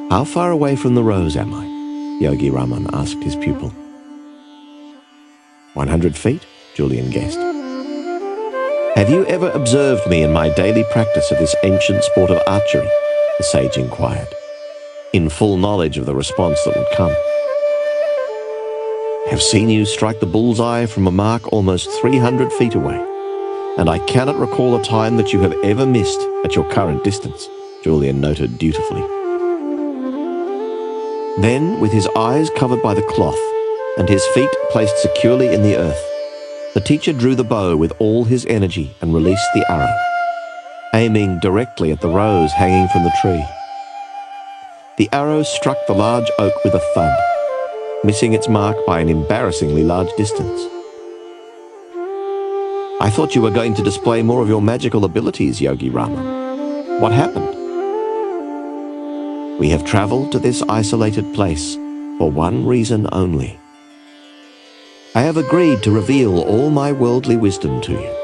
How far away from the rose am I? Yogi Raman asked his pupil. 100 feet, Julian guessed. Have you ever observed me in my daily practice of this ancient sport of archery? The sage inquired, in full knowledge of the response that would come. I have seen you strike the bullseye from a mark almost 300 feet away, and I cannot recall a time that you have ever missed at your current distance, Julian noted dutifully. Then, with his eyes covered by the cloth and his feet placed securely in the earth, the teacher drew the bow with all his energy and released the arrow, aiming directly at the rose hanging from the tree. The arrow struck the large oak with a thud, missing its mark by an embarrassingly large distance. I thought you were going to display more of your magical abilities, Yogi Raman. What happened? We have traveled to this isolated place for one reason only. I have agreed to reveal all my worldly wisdom to you.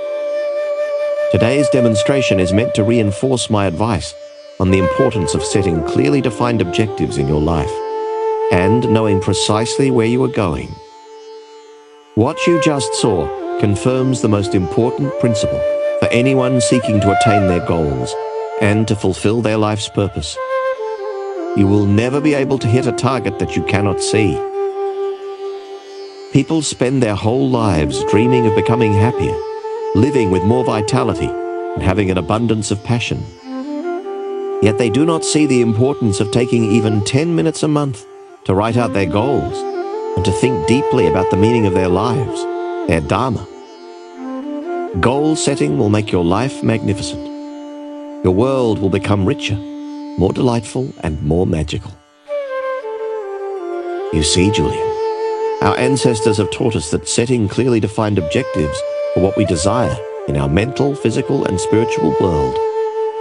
Today's demonstration is meant to reinforce my advice on the importance of setting clearly defined objectives in your life and knowing precisely where you are going. What you just saw confirms the most important principle for anyone seeking to attain their goals and to fulfill their life's purpose. You will never be able to hit a target that you cannot see. People spend their whole lives dreaming of becoming happier, living with more vitality, and having an abundance of passion. Yet they do not see the importance of taking even 10 minutes a month to write out their goals and to think deeply about the meaning of their lives, their dharma. Goal setting will make your life magnificent. Your world will become richer, more delightful, and more magical. You see, Julian, our ancestors have taught us that setting clearly defined objectives for what we desire in our mental, physical, and spiritual world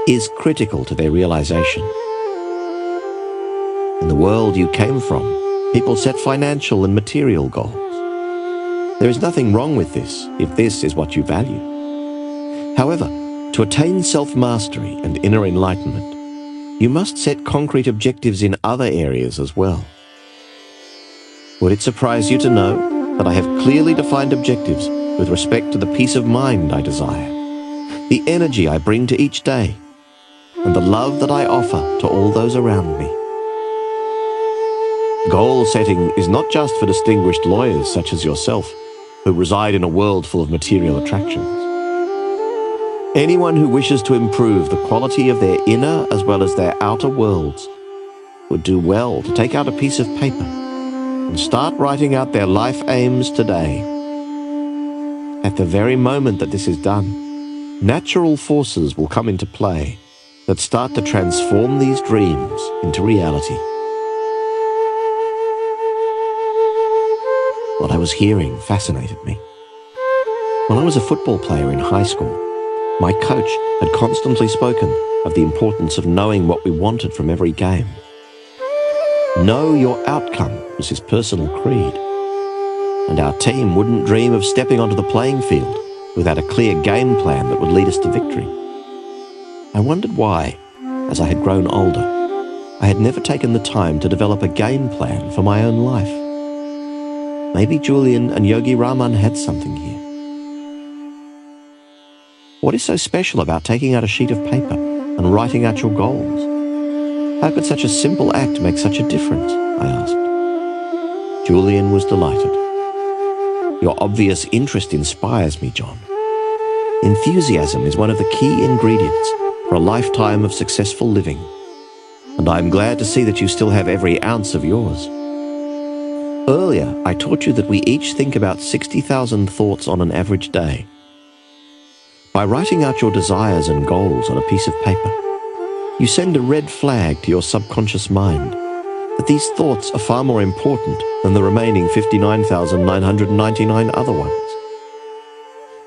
is critical to their realization. In the world you came from, people set financial and material goals. There is nothing wrong with this if this is what you value. However, to attain self-mastery and inner enlightenment, you must set concrete objectives in other areas as well. Would it surprise you to know that I have clearly defined objectives with respect to the peace of mind I desire, the energy I bring to each day, and the love that I offer to all those around me. Goal setting is not just for distinguished lawyers such as yourself, who reside in a world full of material attractions. Anyone who wishes to improve the quality of their inner as well as their outer worlds would do well to take out a piece of paper and start writing out their life aims today. At the very moment that this is done, natural forces will come into play that start to transform these dreams into reality. What I was hearing fascinated me. When I was a football player in high school, my coach had constantly spoken of the importance of knowing what we wanted from every game. Know your outcome was his personal creed, and our team wouldn't dream of stepping onto the playing field without a clear game plan that would lead us to victory. I wondered why, as I had grown older, I had never taken the time to develop a game plan for my own life. Maybe Julian and Yogi Raman had something here. What is so special about taking out a sheet of paper and writing out your goals? How could such a simple act make such a difference? I asked. Julian was delighted. Your obvious interest inspires me, John. Enthusiasm is one of the key ingredients for a lifetime of successful living, and I am glad to see that you still have every ounce of yours. Earlier, I taught you that we each think about 60,000 thoughts on an average day. By writing out your desires and goals on a piece of paper, you send a red flag to your subconscious mind that these thoughts are far more important than the remaining 59,999 other ones.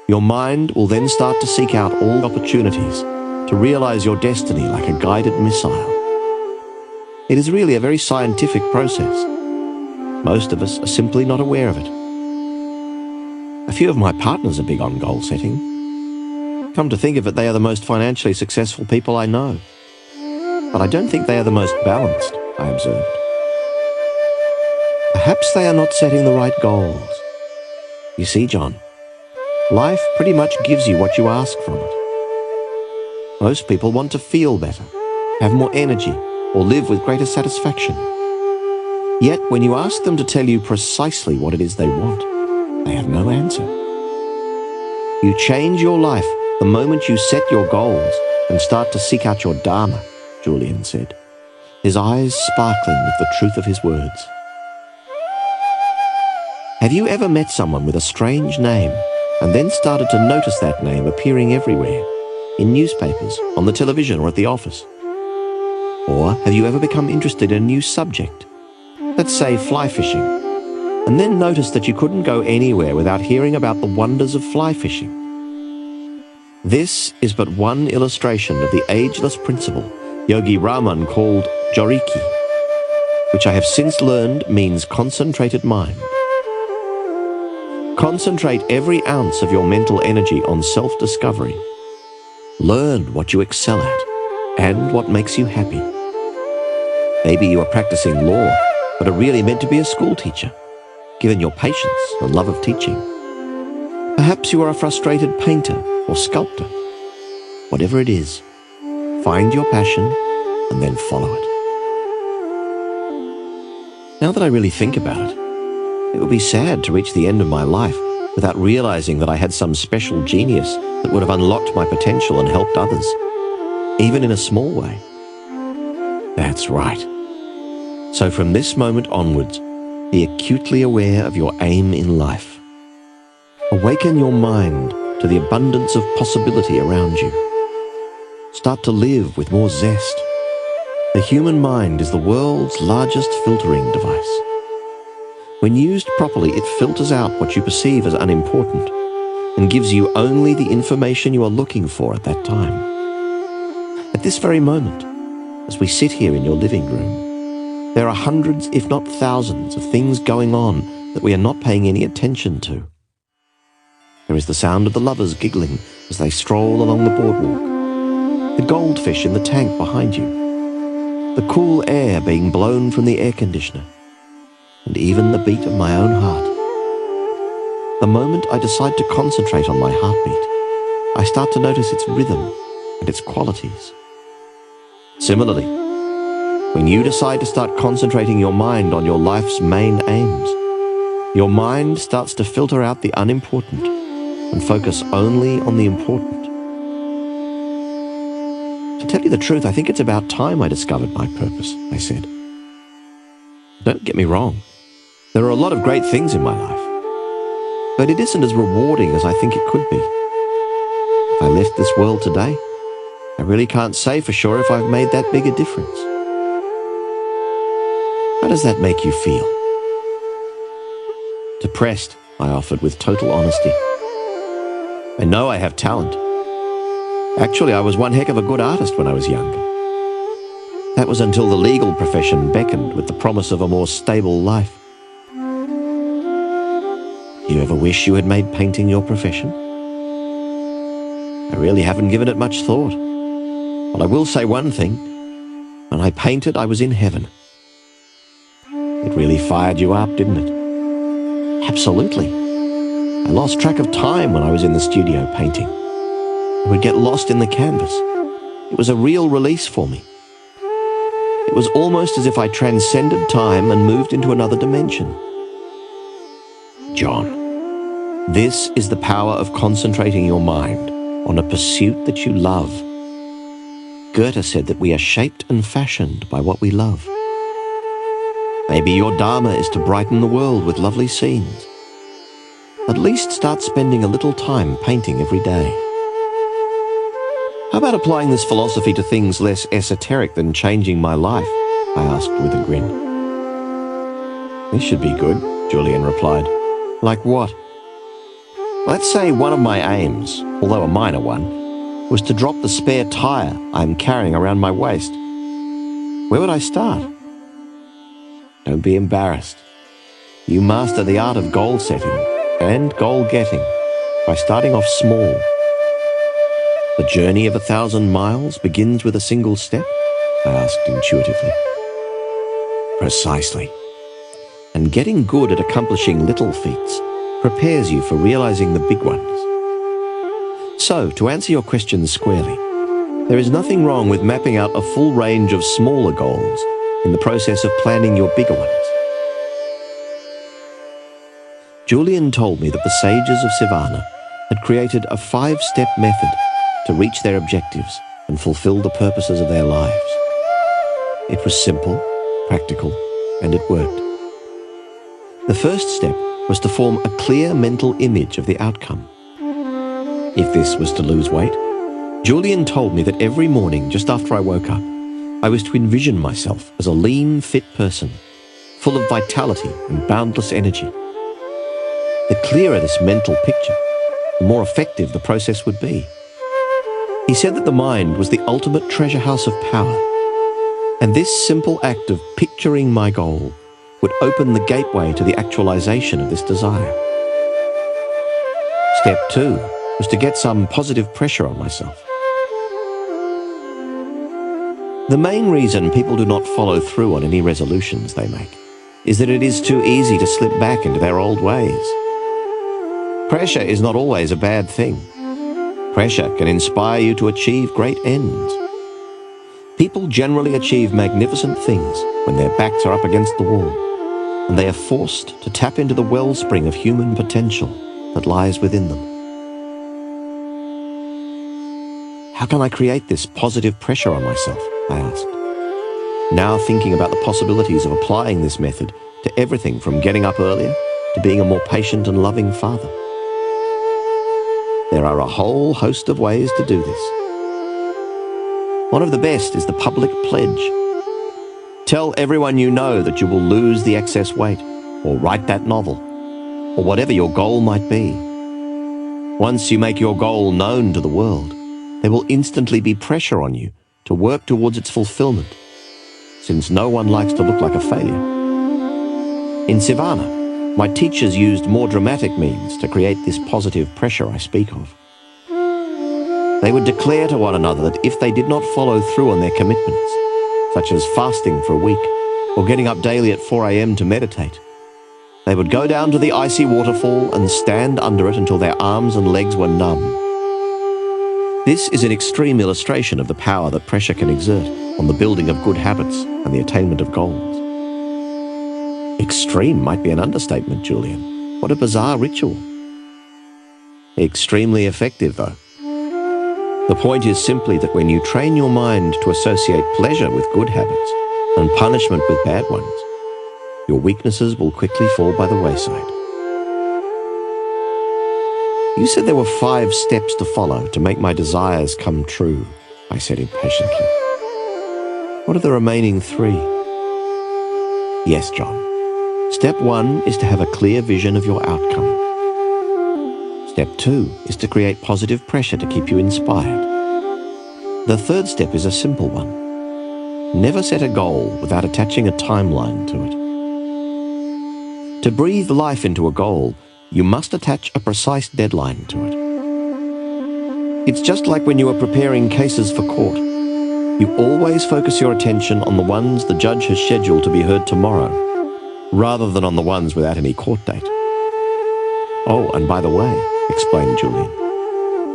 Your mind will then start to seek out all opportunities to realize your destiny like a guided missile. It is really a very scientific process. Most of us are simply not aware of it. A few of my partners are big on goal setting. Come to think of it, they are the most financially successful people I know. But I don't think they are the most balanced, I observed. Perhaps they are not setting the right goals. You see, John, life pretty much gives you what you ask from it. Most people want to feel better, have more energy, or live with greater satisfaction. Yet, when you ask them to tell you precisely what it is they want, they have no answer. You change your life the moment you set your goals and start to seek out your dharma, Julian said, his eyes sparkling with the truth of his words. Have you ever met someone with a strange name and then started to notice that name appearing everywhere, in newspapers, on the television, or at the office? Or have you ever become interested in a new subject? Let's say fly fishing, and then noticed that you couldn't go anywhere without hearing about the wonders of fly fishing. This is but one illustration of the ageless principle Yogi Raman called Joriki, which I have since learned means concentrated mind. Concentrate every ounce of your mental energy on self-discovery. Learn what you excel at and what makes you happy. Maybe you are practicing law, but are really meant to be a school teacher, given your patience and love of teaching. Perhaps you are a frustrated painter or sculptor. Whatever it is, find your passion and then follow it. Now that I really think about it, it would be sad to reach the end of my life without realizing that I had some special genius that would have unlocked my potential and helped others, even in a small way. That's right. So from this moment onwards, be acutely aware of your aim in life. Awaken your mind to the abundance of possibility around you. Start to live with more zest. The human mind is the world's largest filtering device. When used properly, it filters out what you perceive as unimportant and gives you only the information you are looking for at that time. At this very moment, as we sit here in your living room, there are hundreds, if not thousands, of things going on that we are not paying any attention to. There is the sound of the lovers giggling as they stroll along the boardwalk, the goldfish in the tank behind you, the cool air being blown from the air conditioner, and even the beat of my own heart. The moment I decide to concentrate on my heartbeat, I start to notice its rhythm and its qualities. Similarly, when you decide to start concentrating your mind on your life's main aims, your mind starts to filter out the unimportant and focus only on the important. To tell you the truth, I think it's about time I discovered my purpose, I said. Don't get me wrong. There are a lot of great things in my life, but it isn't as rewarding as I think it could be. If I left this world today, I really can't say for sure if I've made that big a difference. How does that make you feel? Depressed, I offered with total honesty. I know I have talent. Actually, I was one heck of a good artist when I was younger. That was until the legal profession beckoned with the promise of a more stable life. You ever wish you had made painting your profession? I really haven't given it much thought. But I will say one thing. When I painted, I was in heaven. It really fired you up, didn't it? Absolutely. I lost track of time when I was in the studio painting. I would get lost in the canvas. It was a real release for me. It was almost as if I transcended time and moved into another dimension. John, this is the power of concentrating your mind on a pursuit that you love. Goethe said that we are shaped and fashioned by what we love. Maybe your dharma is to brighten the world with lovely scenes. At least start spending a little time painting every day. How about applying this philosophy to things less esoteric than changing my life? I asked with a grin. This should be good, Julian replied. Like what? Let's say one of my aims, although a minor one, was to drop the spare tire I'm carrying around my waist. Where would I start? Don't be embarrassed. You master the art of goal setting and goal getting by starting off small. The journey of 1,000 miles begins with a single step? I asked intuitively. Precisely. And getting good at accomplishing little feats prepares you for realizing the big ones. So, to answer your question squarely, there is nothing wrong with mapping out a full range of smaller goals in the process of planning your bigger ones. Julian told me that the sages of Sivana had created a 5-step method to reach their objectives and fulfill the purposes of their lives. It was simple, practical, and it worked. The first step was to form a clear mental image of the outcome. If this was to lose weight, Julian told me that every morning just after I woke up, I was to envision myself as a lean, fit person, full of vitality and boundless energy. The clearer this mental picture, the more effective the process would be. He said that the mind was the ultimate treasure house of power, and this simple act of picturing my goal would open the gateway to the actualization of this desire. Step 2 was to get some positive pressure on myself. The main reason people do not follow through on any resolutions they make is that it is too easy to slip back into their old ways. Pressure is not always a bad thing. Pressure can inspire you to achieve great ends. People generally achieve magnificent things when their backs are up against the wall, and they are forced to tap into the wellspring of human potential that lies within them. How can I create this positive pressure on myself? I asked, now thinking about the possibilities of applying this method to everything from getting up earlier to being a more patient and loving father. There are a whole host of ways to do this. One of the best is the public pledge. Tell everyone you know that you will lose the excess weight, or write that novel, or whatever your goal might be. Once you make your goal known to the world, there will instantly be pressure on you to work towards its fulfillment, since no one likes to look like a failure. In Sivana, my teachers used more dramatic means to create this positive pressure I speak of. They would declare to one another that if they did not follow through on their commitments, such as fasting for a week or getting up daily at 4 a.m. to meditate, They would go down to the icy waterfall and stand under it until their arms and legs were numb. This is an extreme illustration of the power that pressure can exert on the building of good habits and the attainment of goals. Extreme might be an understatement, Julian. What a bizarre ritual. Extremely effective, though. The point is simply that when you train your mind to associate pleasure with good habits and punishment with bad ones, your weaknesses will quickly fall by the wayside. You said there were 5 steps to follow to make my desires come true, I said impatiently. What are the remaining 3? Yes, John. Step 1 is to have a clear vision of your outcome. Step 2 is to create positive pressure to keep you inspired. The 3rd step is a simple one. Never set a goal without attaching a timeline to it. To breathe life into a goal, you must attach a precise deadline to it. It's just like when you are preparing cases for court. You always focus your attention on the ones the judge has scheduled to be heard tomorrow, rather than on the ones without any court date. Oh, and by the way, explained Julian,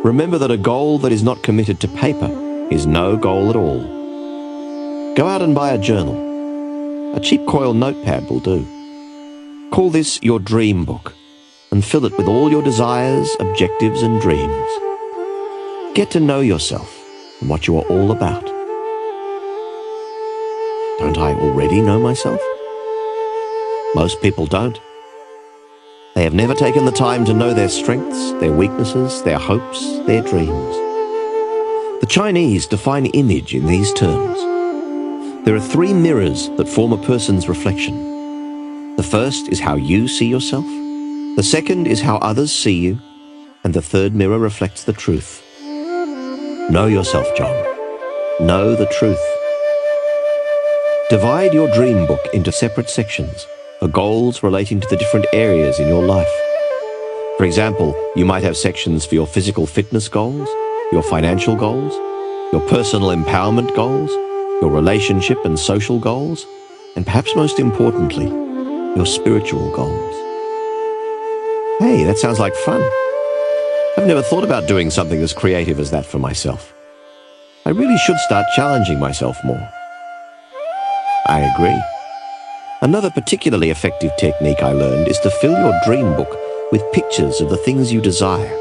remember that a goal that is not committed to paper is no goal at all. Go out and buy a journal. A cheap coil notepad will do. Call this your dream book and fill it with all your desires, objectives and dreams. Get to know yourself and what you are all about. Don't I already know myself? Most people don't. They have never taken the time to know their strengths, their weaknesses, their hopes, their dreams. The Chinese define image in these terms. There are 3 mirrors that form a person's reflection. The first is how you see yourself. The second is how others see you. And the 3rd mirror reflects the truth. Know yourself, John. Know the truth. Divide your dream book into separate sections for goals relating to the different areas in your life. For example, you might have sections for your physical fitness goals, your financial goals, your personal empowerment goals, your relationship and social goals, and perhaps most importantly, your spiritual goals. Hey, that sounds like fun. I've never thought about doing something as creative as that for myself. I really should start challenging myself more. I agree. Another particularly effective technique I learned is to fill your dream book with pictures of the things you desire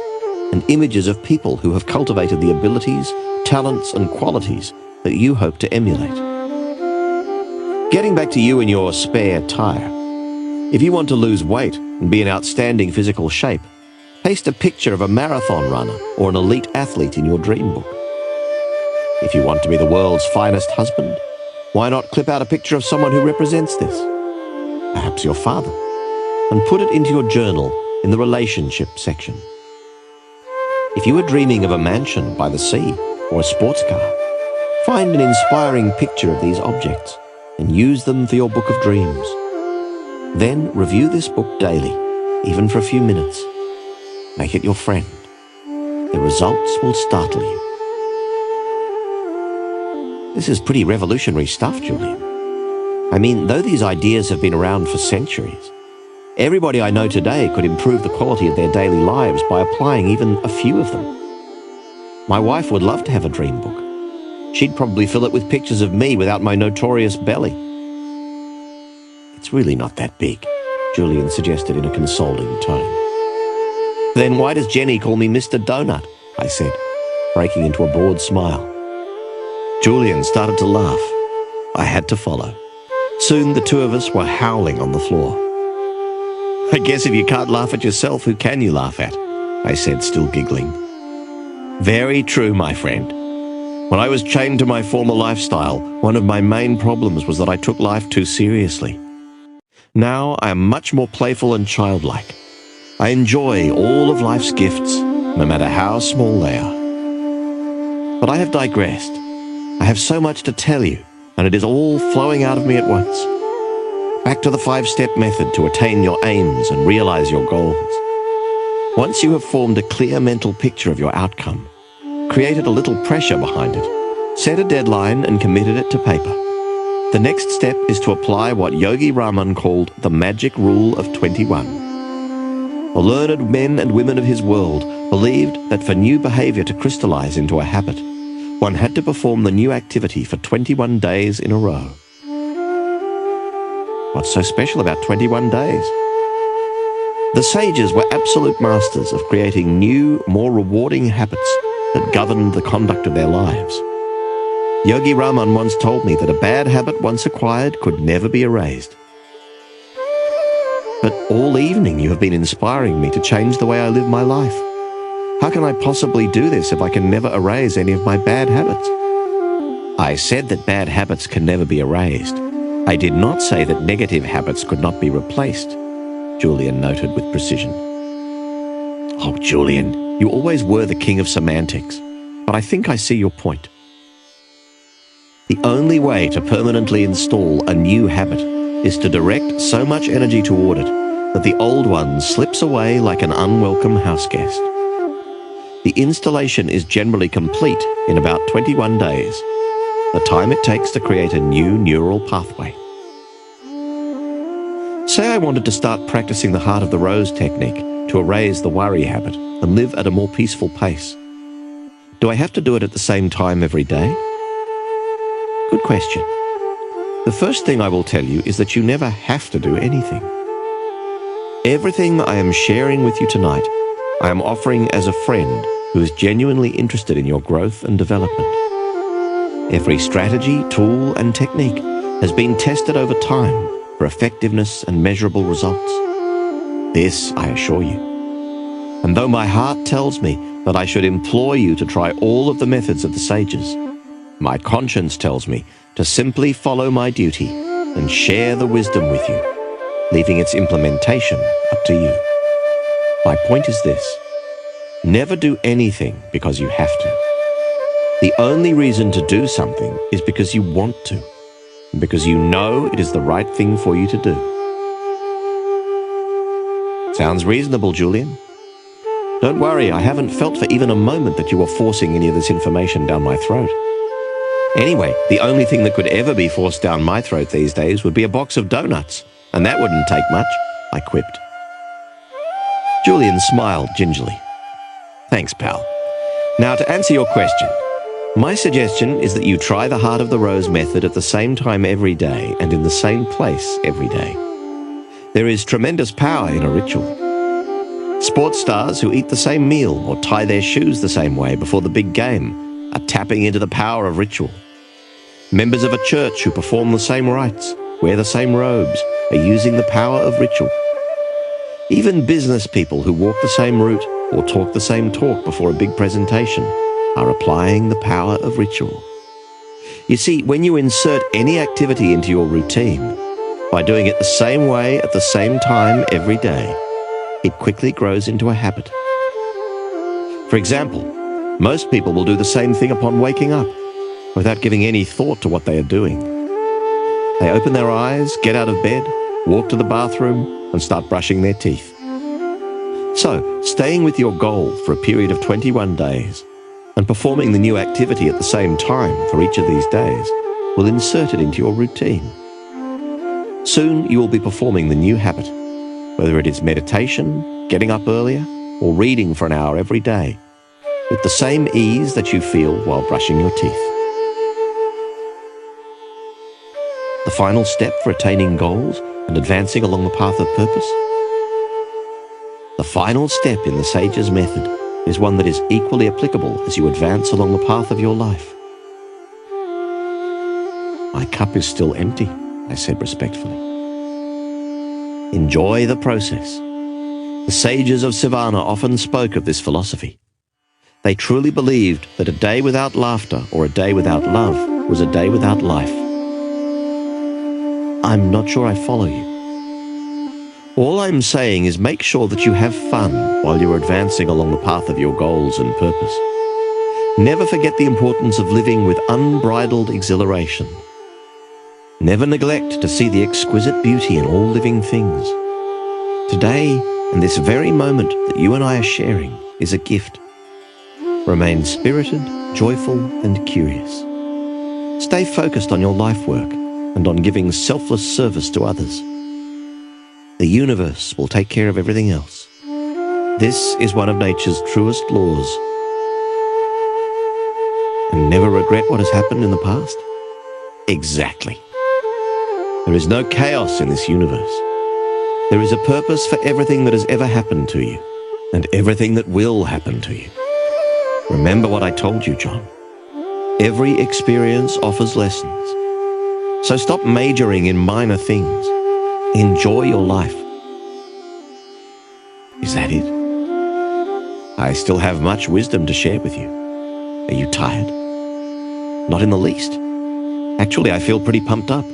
and images of people who have cultivated the abilities, talents and qualities that you hope to emulate. Getting back to you in your spare tire, if you want to lose weight and be in outstanding physical shape, paste a picture of a marathon runner or an elite athlete in your dream book. If you want to be the world's finest husband, why not clip out a picture of someone who represents this? Perhaps your father, and put it into your journal in the relationship section. If you are dreaming of a mansion by the sea or a sports car, find an inspiring picture of these objects and use them for your book of dreams. Then review this book daily, even for a few minutes. Make it your friend. The results will startle you. This is pretty revolutionary stuff, Julian. I mean, though these ideas have been around for centuries, everybody I know today could improve the quality of their daily lives by applying even a few of them. My wife would love to have a dream book. She'd probably fill it with pictures of me without my notorious belly. It's really not that big, Julian suggested in a consoling tone. Then why does Jenny call me Mr. Donut? I said, breaking into a broad smile. Julian started to laugh. I had to follow. Soon the 2 of us were howling on the floor. I guess if you can't laugh at yourself, who can you laugh at? I said, still giggling. Very true, my friend. When I was chained to my former lifestyle, one of my main problems was that I took life too seriously. Now I am much more playful and childlike. I enjoy all of life's gifts, no matter how small they are. But I have digressed. I have so much to tell you, and it is all flowing out of me at once. Back to the 5-step method to attain your aims and realize your goals. Once you have formed a clear mental picture of your outcome, created a little pressure behind it, set a deadline and committed it to paper, The next step is to apply what Yogi Raman called the magic rule of 21. The learned men and women of his world believed that for new behavior to crystallize into a habit, one had to perform the new activity for 21 days in a row. What's so special about 21 days? The sages were absolute masters of creating new, more rewarding habits that governed the conduct of their lives. Yogi Raman once told me that a bad habit once acquired could never be erased. But all evening you have been inspiring me to change the way I live my life. How can I possibly do this if I can never erase any of my bad habits? I said that bad habits can never be erased. I did not say that negative habits could not be replaced, Julian noted with precision. Oh, Julian, you always were the king of semantics, but I think I see your point. The only way to permanently install a new habit is to direct so much energy toward it that the old one slips away like an unwelcome houseguest. The installation is generally complete in about 21 days, the time it takes to create a new neural pathway. Say I wanted to start practicing the heart of the rose technique to erase the worry habit and live at a more peaceful pace. Do I have to do it at the same time every day? Good question. The first thing I will tell you is that you never have to do anything. Everything I am sharing with you tonight, I am offering as a friend who is genuinely interested in your growth and development. Every strategy, tool, and technique has been tested over time for effectiveness and measurable results. This I assure you. And though my heart tells me that I should implore you to try all of the methods of the sages, my conscience tells me to simply follow my duty and share the wisdom with you, leaving its implementation up to you. My point is this: never do anything because you have to. The only reason to do something is because you want to, and because you know it is the right thing for you to do. Sounds reasonable, Julian. Don't worry, I haven't felt for even a moment that you were forcing any of this information down my throat. Anyway, the only thing that could ever be forced down my throat these days would be a box of donuts, and that wouldn't take much, I quipped. Julian smiled gingerly. Thanks, pal. Now, to answer your question, my suggestion is that you try the Heart of the Rose method at the same time every day and in the same place every day. There is tremendous power in a ritual. Sports stars who eat the same meal or tie their shoes the same way before the big game are tapping into the power of ritual. Members of a church who perform the same rites, wear the same robes, are using the power of ritual. Even business people who walk the same route or talk the same talk before a big presentation are applying the power of ritual. You see, when you insert any activity into your routine, by doing it the same way at the same time every day, it quickly grows into a habit. For example, most people will do the same thing upon waking up, without giving any thought to what they are doing. They open their eyes, get out of bed, walk to the bathroom, and start brushing their teeth. So, staying with your goal for a period of 21 days and performing the new activity at the same time for each of these days will insert it into your routine. Soon you will be performing the new habit, whether it is meditation, getting up earlier, or reading for an hour every day, with the same ease that you feel while brushing your teeth. The final step for attaining goals and advancing along the path of purpose? The final step in the Sage's method is one that is equally applicable as you advance along the path of your life. My cup is still empty, I said respectfully. Enjoy the process. The sages of Savannah often spoke of this philosophy. They truly believed that a day without laughter or a day without love was a day without life. I'm not sure I follow you. All I'm saying is make sure that you have fun while you're advancing along the path of your goals and purpose. Never forget the importance of living with unbridled exhilaration. Never neglect to see the exquisite beauty in all living things. Today, and this very moment that you and I are sharing, is a gift. Remain spirited, joyful, and curious. Stay focused on your life work and on giving selfless service to others. The universe will take care of everything else. This is one of nature's truest laws. And never regret what has happened in the past? Exactly. There is no chaos in this universe. There is a purpose for everything that has ever happened to you, and everything that will happen to you. Remember what I told you, John. Every experience offers lessons. So stop majoring in minor things. Enjoy your life. Is that it? I still have much wisdom to share with you. Are you tired? Not in the least. Actually, I feel pretty pumped up.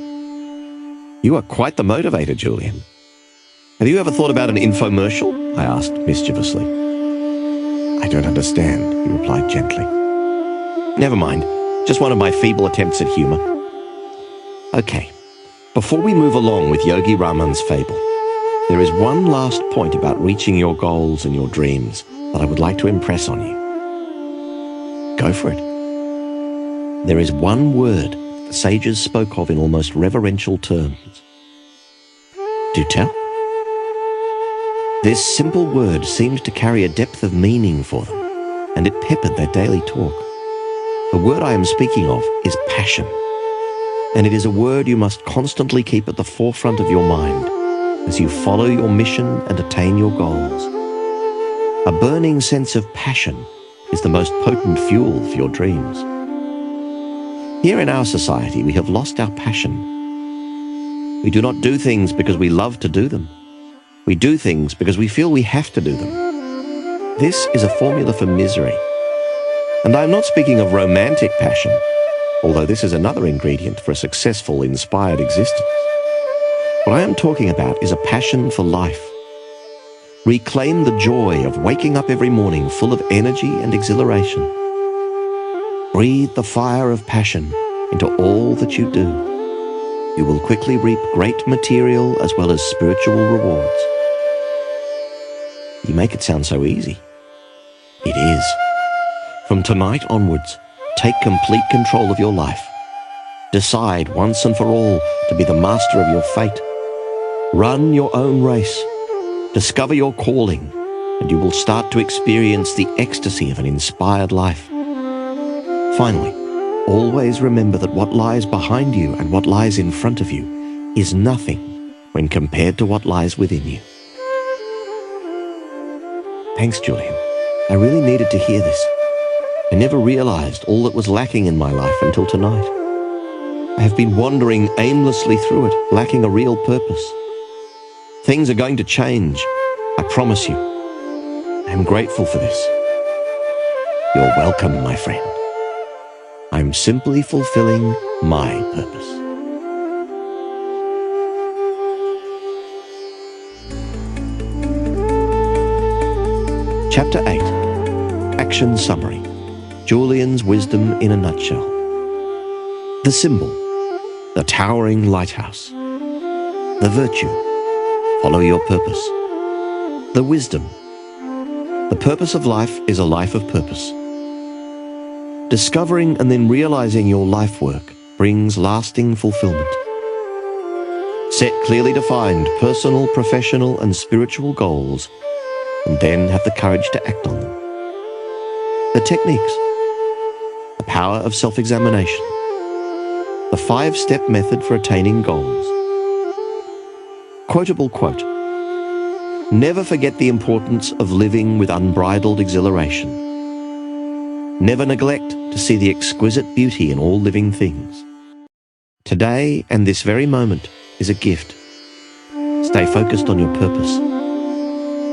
You are quite the motivator, Julian. Have you ever thought about an infomercial? I asked mischievously. I don't understand, he replied gently. Never mind. Just one of my feeble attempts at humor. Okay. Before we move along with Yogi Raman's fable, there is one last point about reaching your goals and your dreams that I would like to impress on you. Go for it. There is one word the sages spoke of in almost reverential terms. Do tell. This simple word seemed to carry a depth of meaning for them, and it peppered their daily talk. The word I am speaking of is passion, and it is a word you must constantly keep at the forefront of your mind as you follow your mission and attain your goals. A burning sense of passion is the most potent fuel for your dreams. Here in our society, we have lost our passion. We do not do things because we love to do them. We do things because we feel we have to do them. This is a formula for misery. And I'm not speaking of romantic passion, although this is another ingredient for a successful, inspired existence. What I am talking about is a passion for life. Reclaim the joy of waking up every morning full of energy and exhilaration. Breathe the fire of passion into all that you do. You will quickly reap great material as well as spiritual rewards. You make it sound so easy. It is. From tonight onwards, take complete control of your life. Decide once and for all to be the master of your fate. Run your own race. Discover your calling, and you will start to experience the ecstasy of an inspired life. Finally, always remember that what lies behind you and what lies in front of you is nothing when compared to what lies within you. Thanks, Julian. I really needed to hear this. I never realized all that was lacking in my life until tonight. I have been wandering aimlessly through it, lacking a real purpose. Things are going to change, I promise you. I am grateful for this. You're welcome, my friend. I'm simply fulfilling my purpose. Chapter 8. Action Summary. Julian's Wisdom in a Nutshell. The symbol. The towering lighthouse. The virtue. Follow your purpose. The wisdom. The purpose of life is a life of purpose. Discovering and then realizing your life work brings lasting fulfillment. Set clearly defined personal, professional, and spiritual goals, and then have the courage to act on them. The techniques. The power of self-examination. The 5-step method for attaining goals. Quotable quote. Never forget the importance of living with unbridled exhilaration. Never neglect to see the exquisite beauty in all living things. Today and this very moment is a gift. Stay focused on your purpose.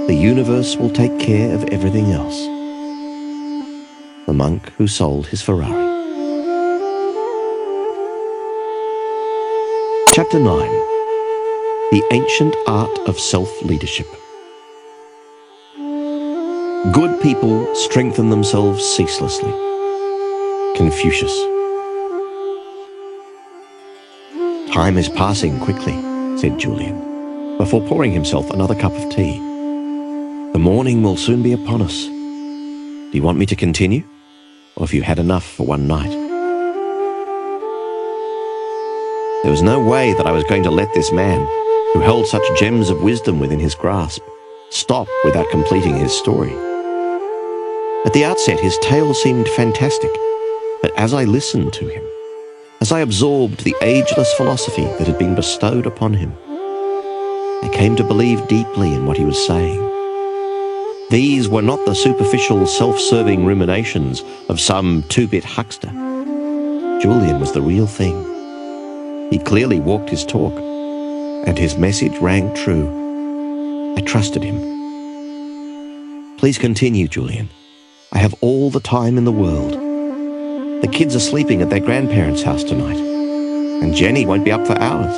The universe will take care of everything else. The monk who sold his Ferrari. Chapter 9. The Ancient Art of Self-Leadership. Good people strengthen themselves ceaselessly. Confucius. Time is passing quickly, said Julian, before pouring himself another cup of tea. The morning will soon be upon us. Do you want me to continue, or have you had enough for one night? There was no way that I was going to let this man, who held such gems of wisdom within his grasp, stop without completing his story. At the outset, his tale seemed fantastic, but as I listened to him, as I absorbed the ageless philosophy that had been bestowed upon him, I came to believe deeply in what he was saying. These were not the superficial, self-serving ruminations of some two-bit huckster. Julian was the real thing. He clearly walked his talk, and his message rang true. I trusted him. Please continue, Julian. I have all the time in the world. The kids are sleeping at their grandparents' house tonight, and Jenny won't be up for hours.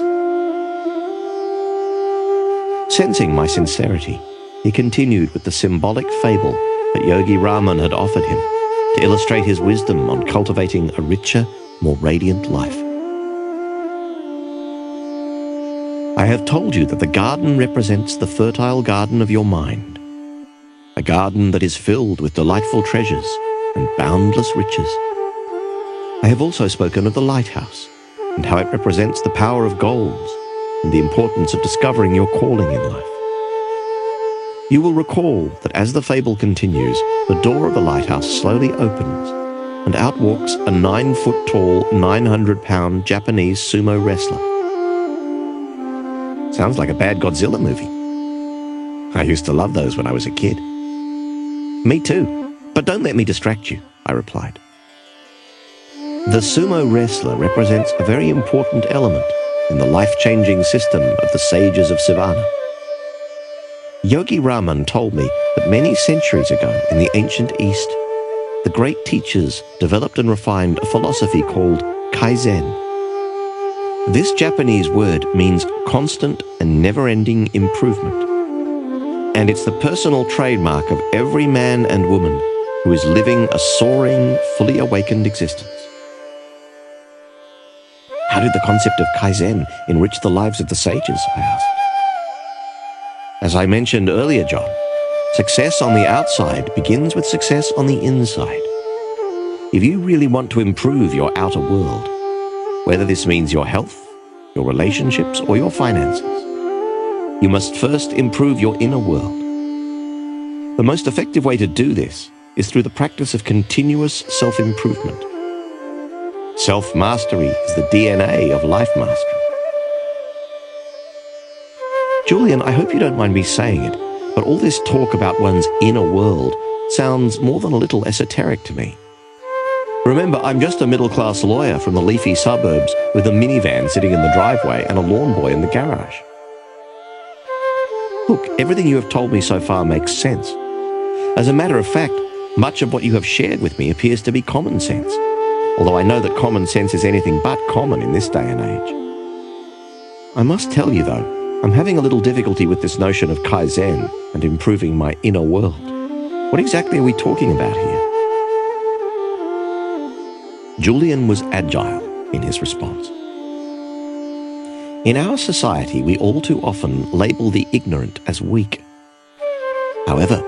Sensing my sincerity, he continued with the symbolic fable that Yogi Raman had offered him to illustrate his wisdom on cultivating a richer, more radiant life. I have told you that the garden represents the fertile garden of your mind, a garden that is filled with delightful treasures and boundless riches. I have also spoken of the lighthouse and how it represents the power of goals and the importance of discovering your calling in life. You will recall that as the fable continues, the door of the lighthouse slowly opens and out walks a 9-foot-tall, 900-pound Japanese sumo wrestler. Sounds like a bad Godzilla movie. I used to love those when I was a kid. Me too, but don't let me distract you, I replied. The sumo wrestler represents a very important element in the life-changing system of the sages of Savannah. Yogi Raman told me that many centuries ago in the ancient East, the great teachers developed and refined a philosophy called Kaizen. This Japanese word means constant and never-ending improvement. And it's the personal trademark of every man and woman who is living a soaring, fully awakened existence. How did the concept of Kaizen enrich the lives of the sages? I asked. As I mentioned earlier, John, success on the outside begins with success on the inside. If you really want to improve your outer world, whether this means your health, your relationships, or your finances, you must first improve your inner world. The most effective way to do this is through the practice of continuous self-improvement. Self-mastery is the DNA of life mastery. Julian, I hope you don't mind me saying it, but all this talk about one's inner world sounds more than a little esoteric to me. Remember, I'm just a middle-class lawyer from the leafy suburbs with a minivan sitting in the driveway and a lawn boy in the garage. Look, everything you have told me so far makes sense. As a matter of fact, much of what you have shared with me appears to be common sense, although I know that common sense is anything but common in this day and age. I must tell you, though, I'm having a little difficulty with this notion of Kaizen and improving my inner world. What exactly are we talking about here? Julian was agile in his response. In our society, we all too often label the ignorant as weak. However,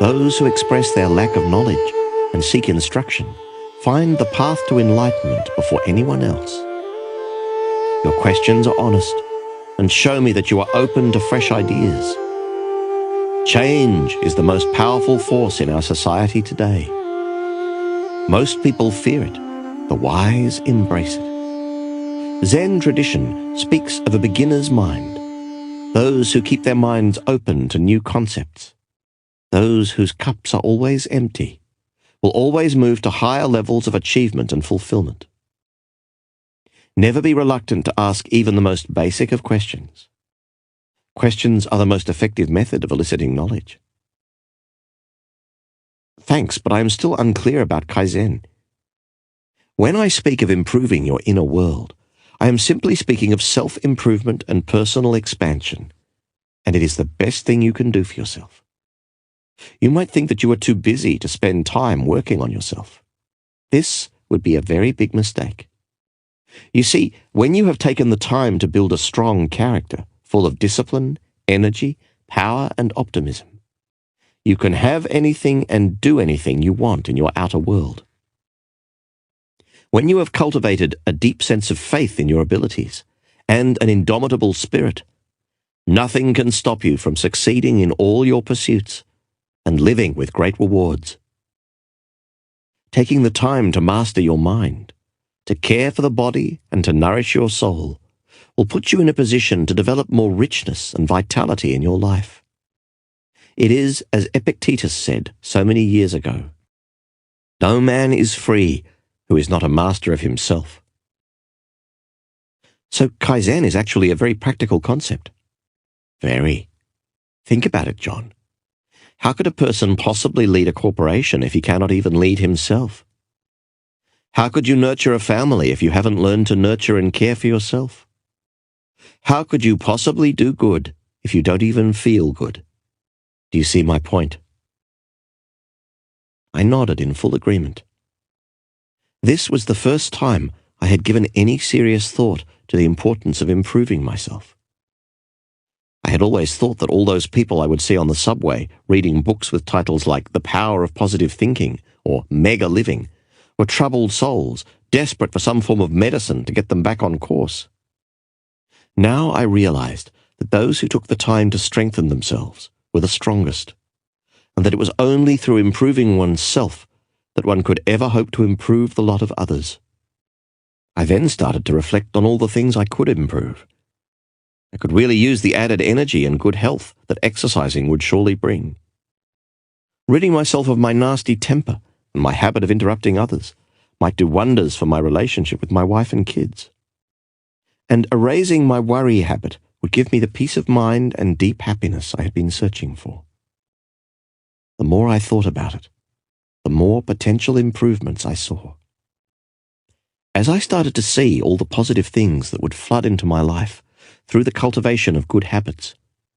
those who express their lack of knowledge and seek instruction find the path to enlightenment before anyone else. Your questions are honest and show me that you are open to fresh ideas. Change is the most powerful force in our society today. Most people fear it. The wise embrace it. Zen tradition speaks of a beginner's mind, those who keep their minds open to new concepts. Those whose cups are always empty will always move to higher levels of achievement and fulfillment. Never be reluctant to ask even the most basic of questions. Questions are the most effective method of eliciting knowledge. Thanks, but I am still unclear about Kaizen. When I speak of improving your inner world, I am simply speaking of self-improvement and personal expansion, and it is the best thing you can do for yourself. You might think that you are too busy to spend time working on yourself. This would be a very big mistake. You see, when you have taken the time to build a strong character, full of discipline, energy, power, and optimism, you can have anything and do anything you want in your outer world. When you have cultivated a deep sense of faith in your abilities and an indomitable spirit, nothing can stop you from succeeding in all your pursuits and living with great rewards. Taking the time to master your mind, to care for the body and to nourish your soul will put you in a position to develop more richness and vitality in your life. It is, as Epictetus said so many years ago, "No man is free who is not a master of himself." So Kaizen is actually a very practical concept. Very. Think about it, John. How could a person possibly lead a corporation if he cannot even lead himself? How could you nurture a family if you haven't learned to nurture and care for yourself? How could you possibly do good if you don't even feel good? Do you see my point? I nodded in full agreement. This was the first time I had given any serious thought to the importance of improving myself. I had always thought that all those people I would see on the subway reading books with titles like The Power of Positive Thinking or Mega Living were troubled souls, desperate for some form of medicine to get them back on course. Now I realized that those who took the time to strengthen themselves were the strongest, and that it was only through improving oneself that one could ever hope to improve the lot of others. I then started to reflect on all the things I could improve. I could really use the added energy and good health that exercising would surely bring. Ridding myself of my nasty temper and my habit of interrupting others might do wonders for my relationship with my wife and kids. And erasing my worry habit would give me the peace of mind and deep happiness I had been searching for. The more I thought about it, the more potential improvements I saw. As I started to see all the positive things that would flood into my life through the cultivation of good habits,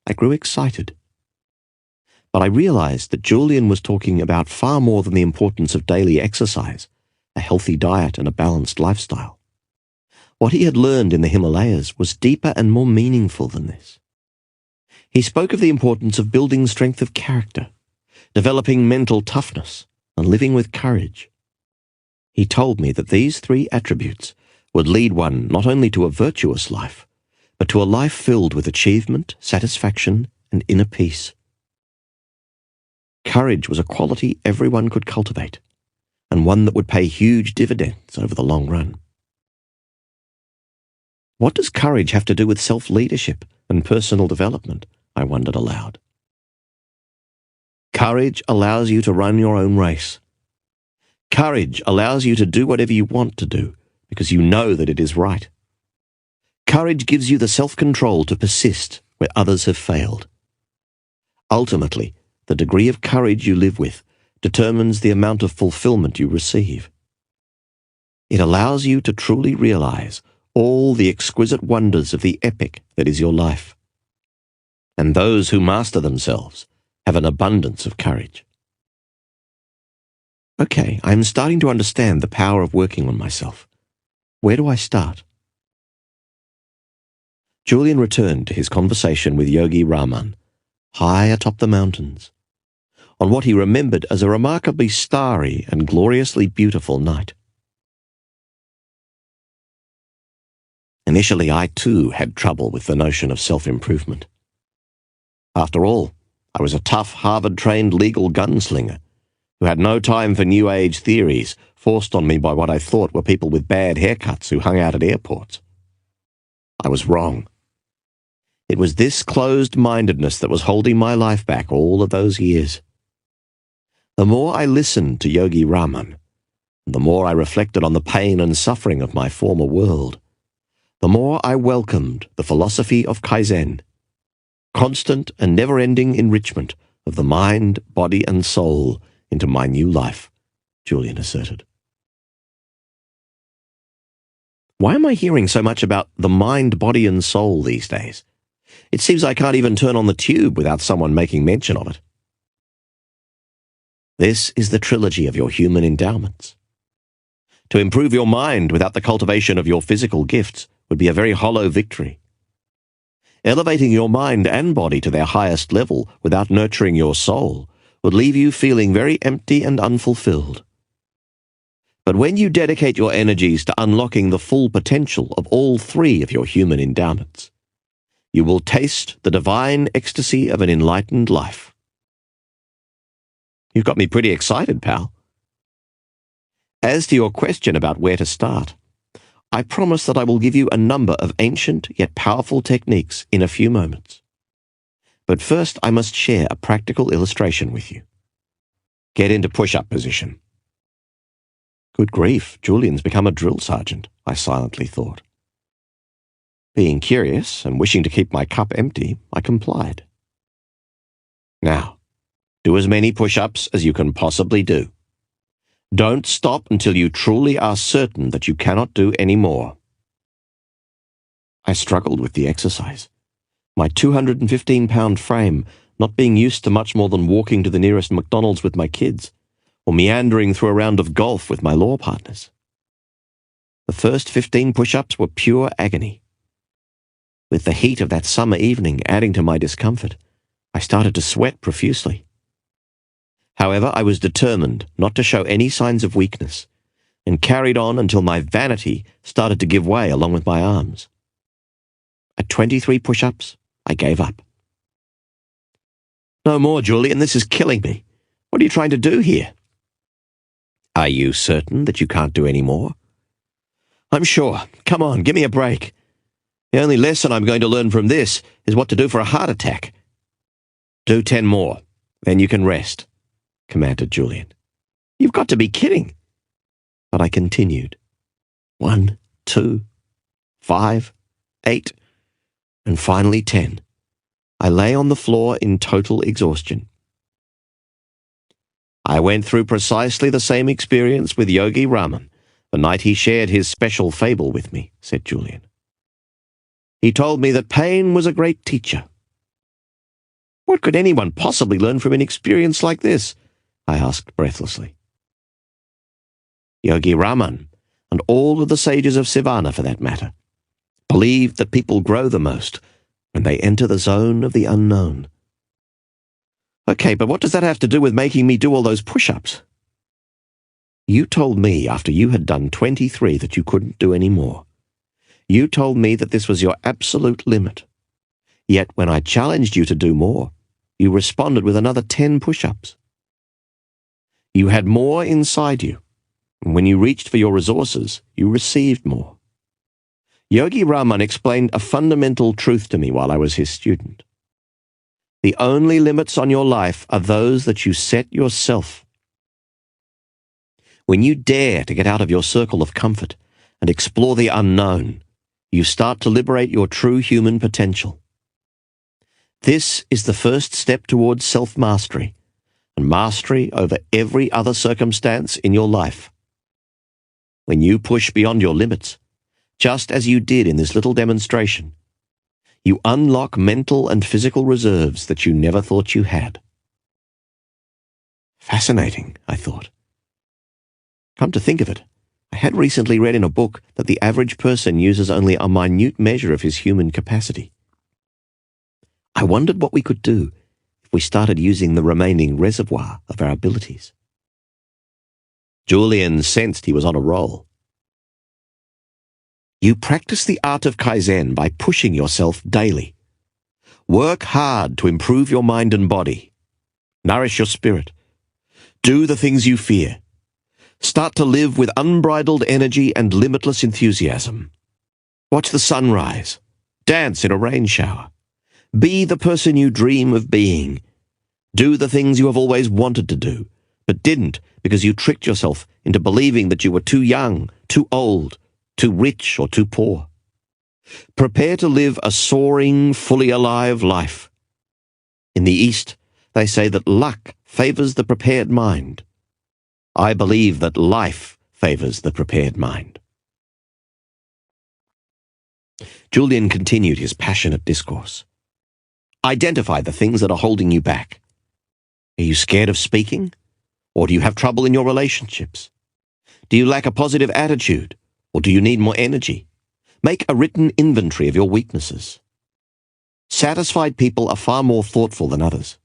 I grew excited. But I realized that Julian was talking about far more than the importance of daily exercise, a healthy diet and a balanced lifestyle. What he had learned in the Himalayas was deeper and more meaningful than this. He spoke of the importance of building strength of character, developing mental toughness, and living with courage. He told me that these three attributes would lead one not only to a virtuous life, but to a life filled with achievement, satisfaction, and inner peace. Courage was a quality everyone could cultivate, and one that would pay huge dividends over the long run. What does courage have to do with self-leadership and personal development? I wondered aloud. Courage allows you to run your own race. Courage allows you to do whatever you want to do because you know that it is right. Courage gives you the self-control to persist where others have failed. Ultimately, the degree of courage you live with determines the amount of fulfillment you receive. It allows you to truly realize all the exquisite wonders of the epic that is your life. And those who master themselves have an abundance of courage. Okay, I'm starting to understand the power of working on myself. Where do I start? Julian returned to his conversation with Yogi Raman, high atop the mountains, on what he remembered as a remarkably starry and gloriously beautiful night. Initially, I too had trouble with the notion of self-improvement. After all, I was a tough, Harvard-trained legal gunslinger who had no time for New Age theories forced on me by what I thought were people with bad haircuts who hung out at airports. I was wrong. It was this closed-mindedness that was holding my life back all of those years. The more I listened to Yogi Raman, the more I reflected on the pain and suffering of my former world, the more I welcomed the philosophy of Kaizen, constant and never-ending enrichment of the mind, body, and soul into my new life, Julian asserted. Why am I hearing so much about the mind, body, and soul these days? It seems I can't even turn on the tube without someone making mention of it. This is the trilogy of your human endowments. To improve your mind without the cultivation of your physical gifts would be a very hollow victory. Elevating your mind and body to their highest level without nurturing your soul would leave you feeling very empty and unfulfilled. But when you dedicate your energies to unlocking the full potential of all three of your human endowments, you will taste the divine ecstasy of an enlightened life. You've got me pretty excited, pal. As to your question about where to start, I promise that I will give you a number of ancient yet powerful techniques in a few moments. But first, I must share a practical illustration with you. Get into push-up position. Good grief, Julian's become a drill sergeant, I silently thought. Being curious and wishing to keep my cup empty, I complied. Now, do as many push-ups as you can possibly do. Don't stop until you truly are certain that you cannot do any more. I struggled with the exercise, my 215-pound frame not being used to much more than walking to the nearest McDonald's with my kids, or meandering through a round of golf with my law partners. The first 15 push-ups were pure agony. With the heat of that summer evening adding to my discomfort, I started to sweat profusely. However, I was determined not to show any signs of weakness, and carried on until my vanity started to give way along with my arms. At 23 push-ups, I gave up. No more, Julian, this is killing me. What are you trying to do here? Are you certain that you can't do any more? I'm sure. Come on, give me a break. The only lesson I'm going to learn from this is what to do for a heart attack. Do 10 more, then you can rest, commanded Julian. You've got to be kidding. But I continued. 1, 2, 5, 8, and finally 10. I lay on the floor in total exhaustion. I went through precisely the same experience with Yogi Raman the night he shared his special fable with me, said Julian. He told me that pain was a great teacher. What could anyone possibly learn from an experience like this? I asked breathlessly. Yogi Raman, and all of the sages of Sivana for that matter, believed that people grow the most when they enter the zone of the unknown. Okay, but what does that have to do with making me do all those push-ups? You told me after you had done 23 that you couldn't do any more. You told me that this was your absolute limit. Yet when I challenged you to do more, you responded with another 10 push-ups. You had more inside you, and when you reached for your resources, you received more. Yogi Raman explained a fundamental truth to me while I was his student. The only limits on your life are those that you set yourself. When you dare to get out of your circle of comfort and explore the unknown, you start to liberate your true human potential. This is the first step towards self-mastery, and mastery over every other circumstance in your life. When you push beyond your limits, just as you did in this little demonstration, you unlock mental and physical reserves that you never thought you had. Fascinating, I thought. Come to think of it, I had recently read in a book that the average person uses only a minute measure of his human capacity. I wondered what we could do if we started using the remaining reservoir of our abilities. Julian sensed he was on a roll. You practice the art of Kaizen by pushing yourself daily. Work hard to improve your mind and body. Nourish your spirit. Do the things you fear. Start to live with unbridled energy and limitless enthusiasm. Watch the sunrise. Dance in a rain shower. Be the person you dream of being. Do the things you have always wanted to do, but didn't because you tricked yourself into believing that you were too young, too old, too rich, or too poor. Prepare to live a soaring, fully alive life. In the East, they say that luck favors the prepared mind. I believe that life favors the prepared mind. Julian continued his passionate discourse. Identify the things that are holding you back. Are you scared of speaking? Or do you have trouble in your relationships? Do you lack a positive attitude? Or do you need more energy? Make a written inventory of your weaknesses. Satisfied people are far more thoughtful than others.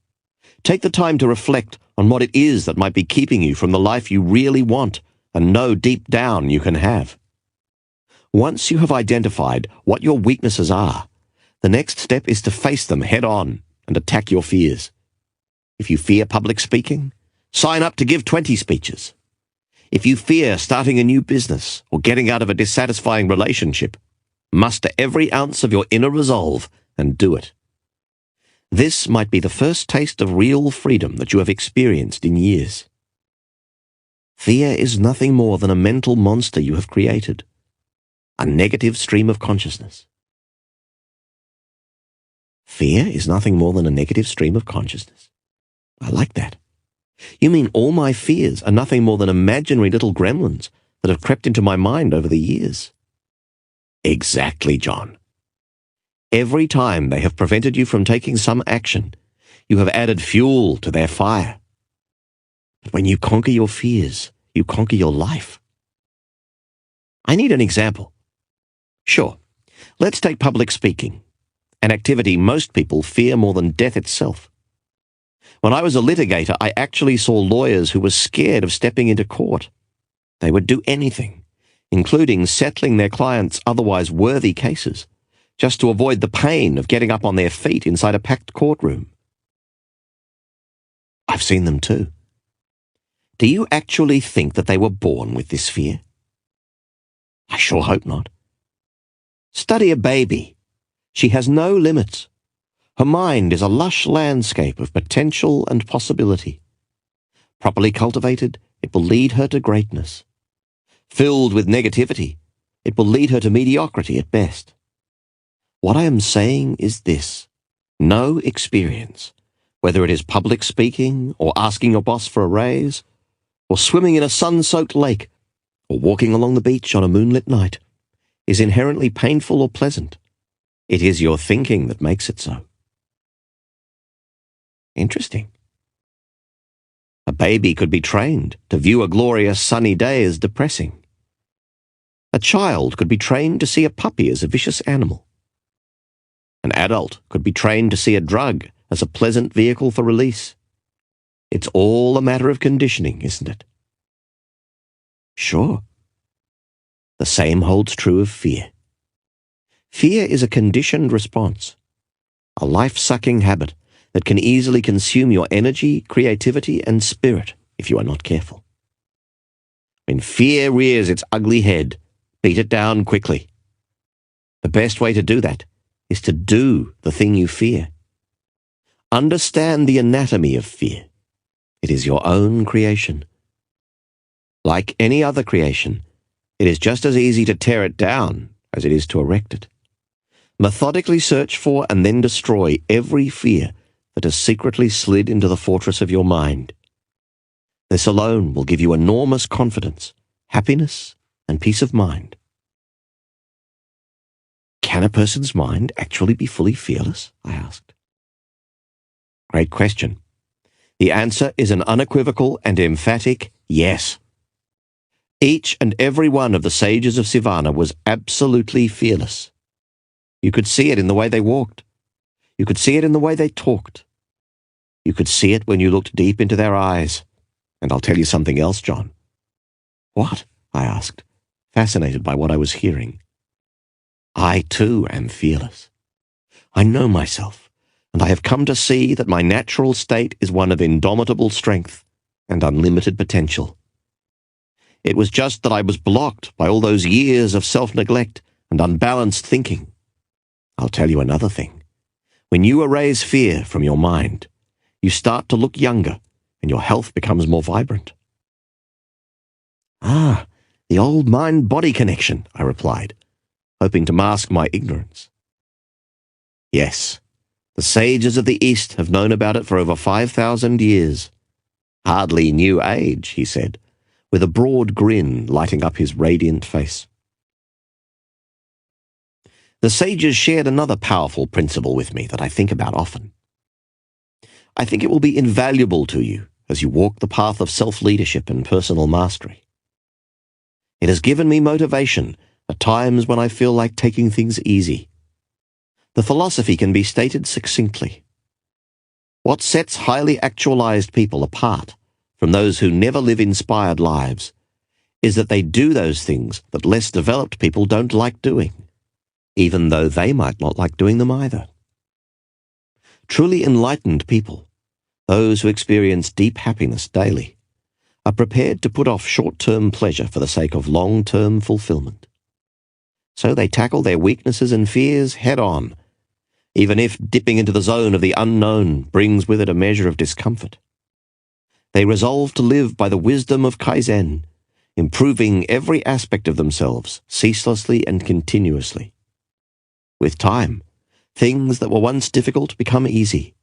Take the time to reflect on what it is that might be keeping you from the life you really want and know deep down you can have. Once you have identified what your weaknesses are, the next step is to face them head on and attack your fears. If you fear public speaking, sign up to give 20 speeches. If you fear starting a new business or getting out of a dissatisfying relationship, muster every ounce of your inner resolve and do it. This might be the first taste of real freedom that you have experienced in years. Fear is nothing more than a mental monster you have created, a negative stream of consciousness. Fear is nothing more than a negative stream of consciousness. I like that. You mean all my fears are nothing more than imaginary little gremlins that have crept into my mind over the years? Exactly, John. Every time they have prevented you from taking some action, you have added fuel to their fire. But when you conquer your fears, you conquer your life. I need an example. Sure, let's take public speaking, an activity most people fear more than death itself. When I was a litigator, I actually saw lawyers who were scared of stepping into court. They would do anything, including settling their clients' otherwise worthy cases, just to avoid the pain of getting up on their feet inside a packed courtroom. I've seen them too. Do you actually think that they were born with this fear? I sure hope not. Study a baby. She has no limits. Her mind is a lush landscape of potential and possibility. Properly cultivated, it will lead her to greatness. Filled with negativity, it will lead her to mediocrity at best. What I am saying is this: no experience, whether it is public speaking or asking your boss for a raise, or swimming in a sun-soaked lake, or walking along the beach on a moonlit night, is inherently painful or pleasant. It is your thinking that makes it so. Interesting. A baby could be trained to view a glorious sunny day as depressing. A child could be trained to see a puppy as a vicious animal. An adult could be trained to see a drug as a pleasant vehicle for release. It's all a matter of conditioning, isn't it? Sure. The same holds true of fear. Fear is a conditioned response, a life-sucking habit that can easily consume your energy, creativity, and spirit if you are not careful. When fear rears its ugly head, beat it down quickly. The best way to do that is to do the thing you fear. Understand the anatomy of fear. It is your own creation. Like any other creation, it is just as easy to tear it down as it is to erect it. Methodically search for and then destroy every fear that has secretly slid into the fortress of your mind. This alone will give you enormous confidence, happiness, and peace of mind. Can a person's mind actually be fully fearless? I asked. Great question. The answer is an unequivocal and emphatic yes. Each and every one of the sages of Sivana was absolutely fearless. You could see it in the way they walked. You could see it in the way they talked. You could see it when you looked deep into their eyes. And I'll tell you something else, John. What? I asked, fascinated by what I was hearing. I too am fearless. I know myself, and I have come to see that my natural state is one of indomitable strength and unlimited potential. It was just that I was blocked by all those years of self-neglect and unbalanced thinking. I'll tell you another thing. When you erase fear from your mind, you start to look younger and your health becomes more vibrant. Ah, the old mind-body connection, I replied, hoping to mask my ignorance. Yes, the sages of the East have known about it for over 5,000 years. Hardly new age, he said, with a broad grin lighting up his radiant face. The sages shared another powerful principle with me that I think about often. I think it will be invaluable to you as you walk the path of self-leadership and personal mastery. It has given me motivation at times when I feel like taking things easy. The philosophy can be stated succinctly. What sets highly actualized people apart from those who never live inspired lives is that they do those things that less developed people don't like doing, even though they might not like doing them either. Truly enlightened people, those who experience deep happiness daily, are prepared to put off short-term pleasure for the sake of long-term fulfillment. So they tackle their weaknesses and fears head-on, even if dipping into the zone of the unknown brings with it a measure of discomfort. They resolve to live by the wisdom of Kaizen, improving every aspect of themselves ceaselessly and continuously. With time, things that were once difficult become easy.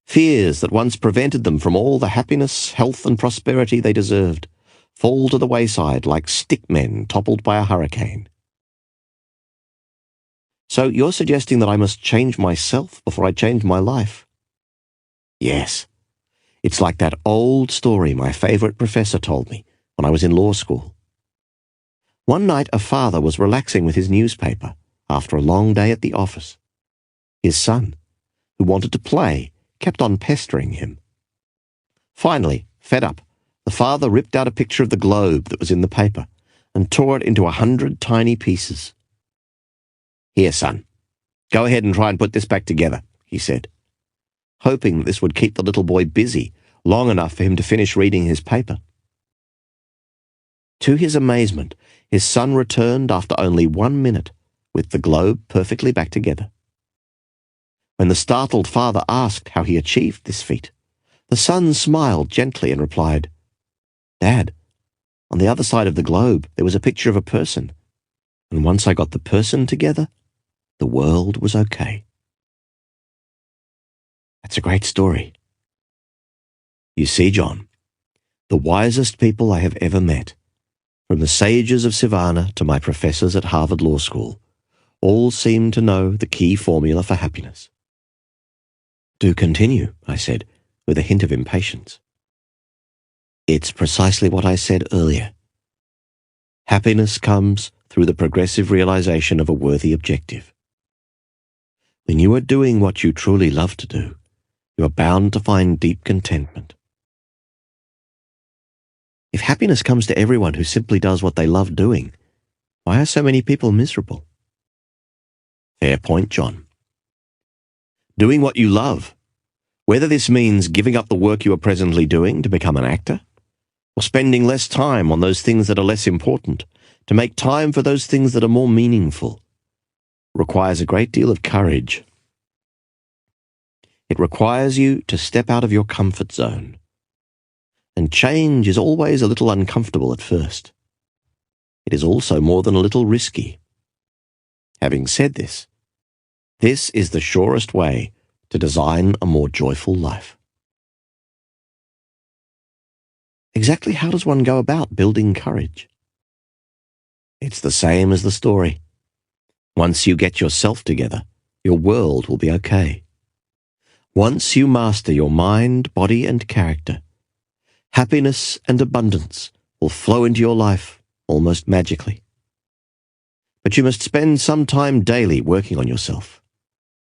Fears that once prevented them from all the happiness, health, and prosperity they deserved fall to the wayside like stickmen toppled by a hurricane. So you're suggesting that I must change myself before I change my life? Yes. It's like that old story my favorite professor told me when I was in law school. One night a father was relaxing with his newspaper after a long day at the office. His son, who wanted to play, kept on pestering him. Finally, fed up, the father ripped out a picture of the globe that was in the paper and tore it into 100 tiny pieces. "Here, son, go ahead and try and put this back together," he said, hoping that this would keep the little boy busy long enough for him to finish reading his paper. To his amazement, his son returned after only 1 minute with the globe perfectly back together. When the startled father asked how he achieved this feat, the son smiled gently and replied, "Dad, on the other side of the globe there was a picture of a person, and once I got the person together, the world was okay." That's a great story. You see, John, the wisest people I have ever met, from the sages of Savannah to my professors at Harvard Law School, all seem to know the key formula for happiness. "Do continue," I said, with a hint of impatience. "It's precisely what I said earlier. Happiness comes through the progressive realization of a worthy objective. When you are doing what you truly love to do, you are bound to find deep contentment. If happiness comes to everyone who simply does what they love doing, why are so many people miserable?" Fair point, John. Doing what you love, whether this means giving up the work you are presently doing to become an actor, or spending less time on those things that are less important to make time for those things that are more meaningful, requires a great deal of courage. It requires you to step out of your comfort zone. And change is always a little uncomfortable at first. It is also more than a little risky. Having said this is the surest way to design a more joyful life. Exactly how does one go about building courage? It's the same as the story. Once you get yourself together, your world will be okay. Once you master your mind, body, and character, happiness and abundance will flow into your life almost magically. But you must spend some time daily working on yourself,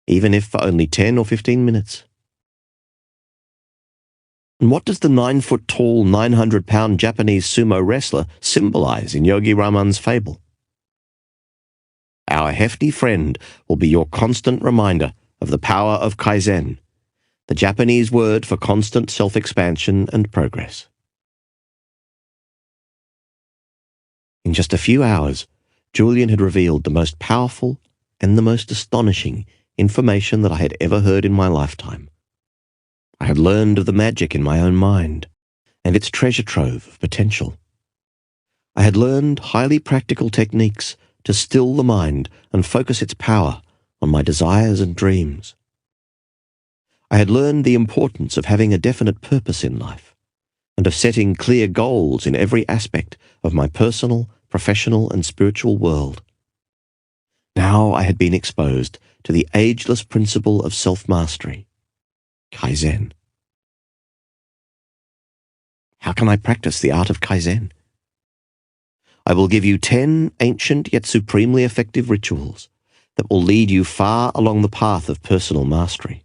even if for only 10 or 15 minutes. And what does the 9-foot-tall, 900-pound Japanese sumo wrestler symbolize in Yogi Raman's fable? Our hefty friend will be your constant reminder of the power of Kaizen, the Japanese word for constant self-expansion and progress. In just a few hours, Julian had revealed the most powerful and the most astonishing information that I had ever heard in my lifetime. I had learned of the magic in my own mind and its treasure trove of potential. I had learned highly practical techniques to still the mind and focus its power on my desires and dreams. I had learned the importance of having a definite purpose in life and of setting clear goals in every aspect of my personal, professional, and spiritual world. Now I had been exposed to the ageless principle of self-mastery, Kaizen. How can I practice the art of Kaizen? I will give you 10 ancient yet supremely effective rituals that will lead you far along the path of personal mastery.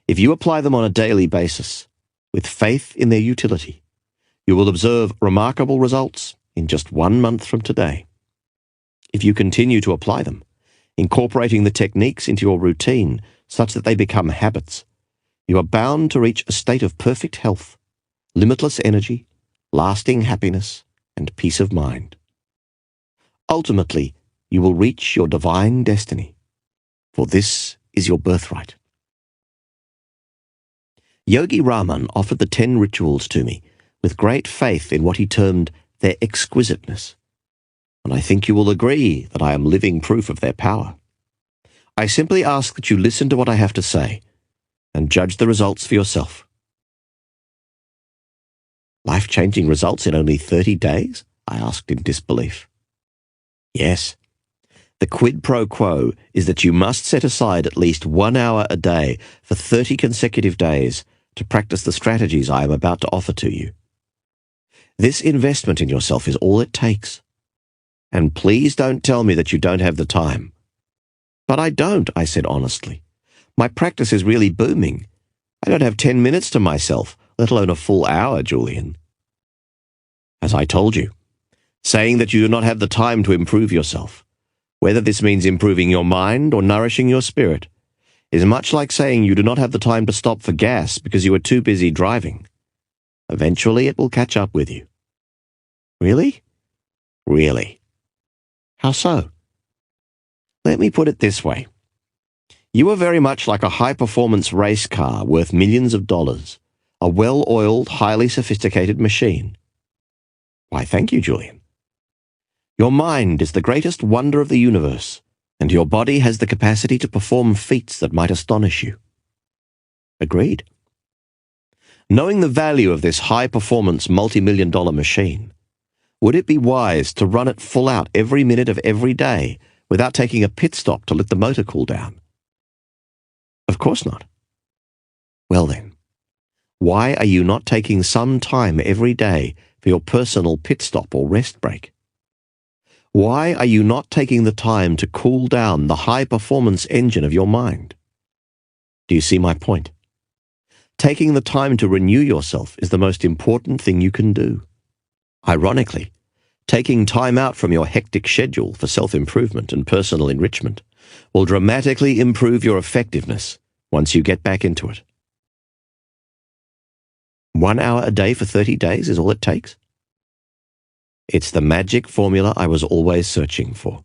If you apply them on a daily basis, with faith in their utility, you will observe remarkable results in just 1 month from today. If you continue to apply them, incorporating the techniques into your routine such that they become habits, you are bound to reach a state of perfect health, limitless energy, lasting happiness, and peace of mind. Ultimately, you will reach your divine destiny, for this is your birthright. Yogi Raman offered the 10 rituals to me with great faith in what he termed their exquisiteness, and I think you will agree that I am living proof of their power. I simply ask that you listen to what I have to say and judge the results for yourself. Life-changing results in only 30 days? I asked in disbelief. Yes. The quid pro quo is that you must set aside at least 1 hour a day for 30 consecutive days to practice the strategies I am about to offer to you. This investment in yourself is all it takes. And please don't tell me that you don't have the time. But I don't, I said honestly. My practice is really booming. I don't have 10 minutes to myself, let alone a full hour, Julian. As I told you, saying that you do not have the time to improve yourself, whether this means improving your mind or nourishing your spirit, is much like saying you do not have the time to stop for gas because you are too busy driving. Eventually it will catch up with you. Really? Really. How so? Let me put it this way. You are very much like a high-performance race car worth millions of dollars, a well-oiled, highly sophisticated machine. Why, thank you, Julian. Your mind is the greatest wonder of the universe, and your body has the capacity to perform feats that might astonish you. Agreed. Knowing the value of this high-performance multi-million-dollar machine, would it be wise to run it full out every minute of every day without taking a pit stop to let the motor cool down? Of course not. Well then, why are you not taking some time every day for your personal pit stop or rest break? Why are you not taking the time to cool down the high-performance engine of your mind? Do you see my point? Taking the time to renew yourself is the most important thing you can do. Ironically, taking time out from your hectic schedule for self-improvement and personal enrichment will dramatically improve your effectiveness once you get back into it. 1 hour a day for 30 days is all it takes? It's the magic formula I was always searching for.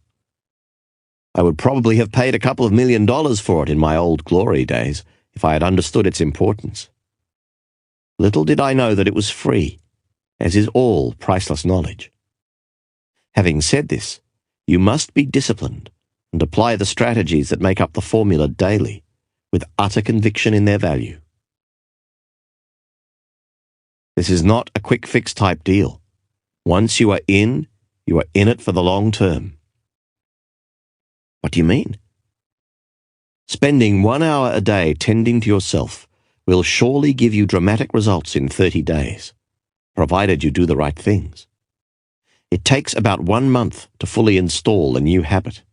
I would probably have paid a couple of $1 million for it in my old glory days if I had understood its importance. Little did I know that it was free, as is all priceless knowledge. Having said this, you must be disciplined and apply the strategies that make up the formula daily, with utter conviction in their value. This is not a quick fix type deal. Once you are in it for the long term. What do you mean? Spending 1 hour a day tending to yourself will surely give you dramatic results in 30 days, provided you do the right things. It takes about 1 month to fully install a new habit.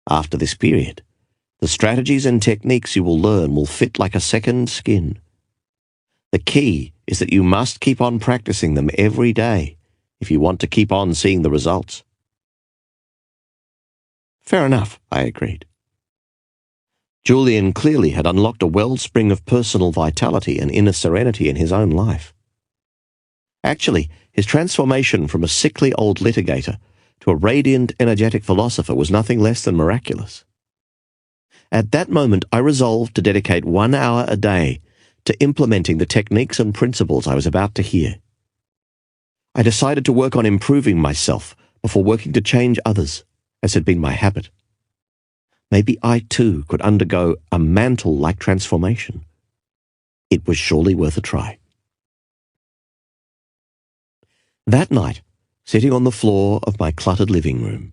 After this period, the strategies and techniques you will learn will fit like a second skin. The key is that you must keep on practicing them every day if you want to keep on seeing the results. Fair enough, I agreed. Julian clearly had unlocked a wellspring of personal vitality and inner serenity in his own life. Actually, his transformation from a sickly old litigator to a radiant, energetic philosopher was nothing less than miraculous. At that moment, I resolved to dedicate 1 hour a day to implementing the techniques and principles I was about to hear. I decided to work on improving myself before working to change others, as had been my habit. Maybe I too could undergo a mantle-like transformation. It was surely worth a try. That night, sitting on the floor of my cluttered living room,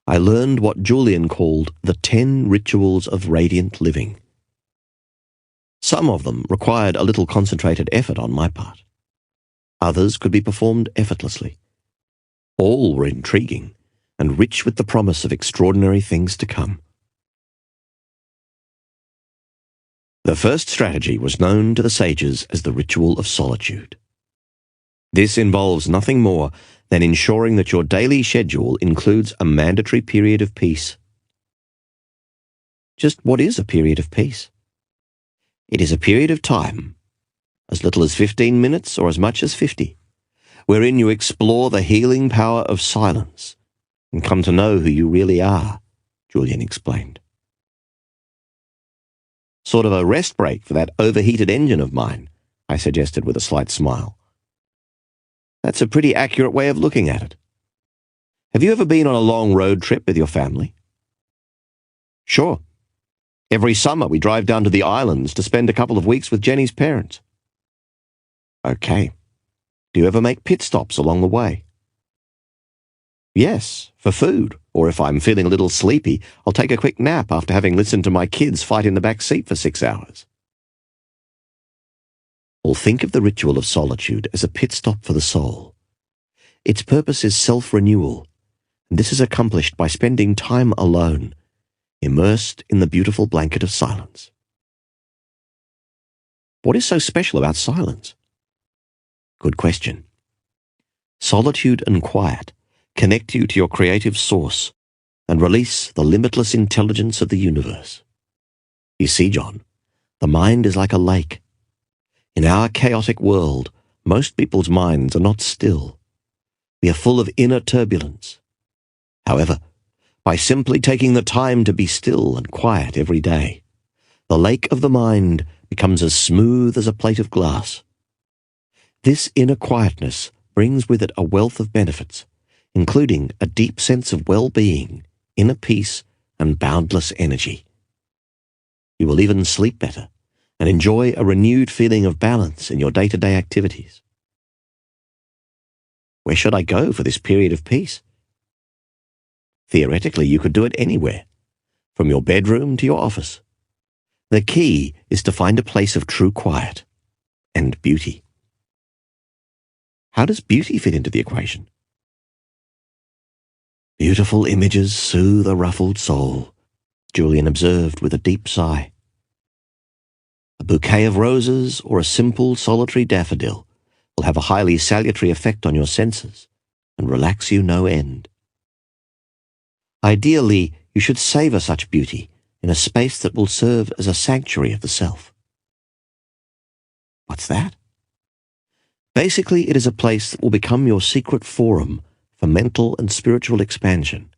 I learned what Julian called the 10 rituals of radiant living. Some of them required a little concentrated effort on my part. Others could be performed effortlessly. All were intriguing and rich with the promise of extraordinary things to come. The first strategy was known to the sages as the ritual of solitude. This involves nothing more than ensuring that your daily schedule includes a mandatory period of peace. Just what is a period of peace? It is a period of time, as little as 15 minutes or as much as 50, wherein you explore the healing power of silence and come to know who you really are, Julian explained. Sort of a rest break for that overheated engine of mine, I suggested with a slight smile. That's a pretty accurate way of looking at it. Have you ever been on a long road trip with your family? Sure. Every summer we drive down to the islands to spend a couple of weeks with Jenny's parents. Okay. Do you ever make pit stops along the way? Yes, for food, or if I'm feeling a little sleepy, I'll take a quick nap after having listened to my kids fight in the back seat for 6 hours. Well, think of the ritual of solitude as a pit stop for the soul. Its purpose is self-renewal, and this is accomplished by spending time alone, immersed in the beautiful blanket of silence. What is so special about silence? Good question. Solitude and quiet connect you to your creative source and release the limitless intelligence of the universe. You see, John, the mind is like a lake. In our chaotic world, most people's minds are not still. We are full of inner turbulence. However, by simply taking the time to be still and quiet every day, the lake of the mind becomes as smooth as a plate of glass. This inner quietness brings with it a wealth of benefits, including a deep sense of well-being, inner peace, and boundless energy. You will even sleep better and enjoy a renewed feeling of balance in your day-to-day activities. Where should I go for this period of peace? Theoretically, you could do it anywhere, from your bedroom to your office. The key is to find a place of true quiet and beauty. How does beauty fit into the equation? Beautiful images soothe a ruffled soul, Julian observed with a deep sigh. A bouquet of roses or a simple solitary daffodil will have a highly salutary effect on your senses and relax you no end. Ideally, you should savor such beauty in a space that will serve as a sanctuary of the self. What's that? Basically, it is a place that will become your secret forum for mental and spiritual expansion.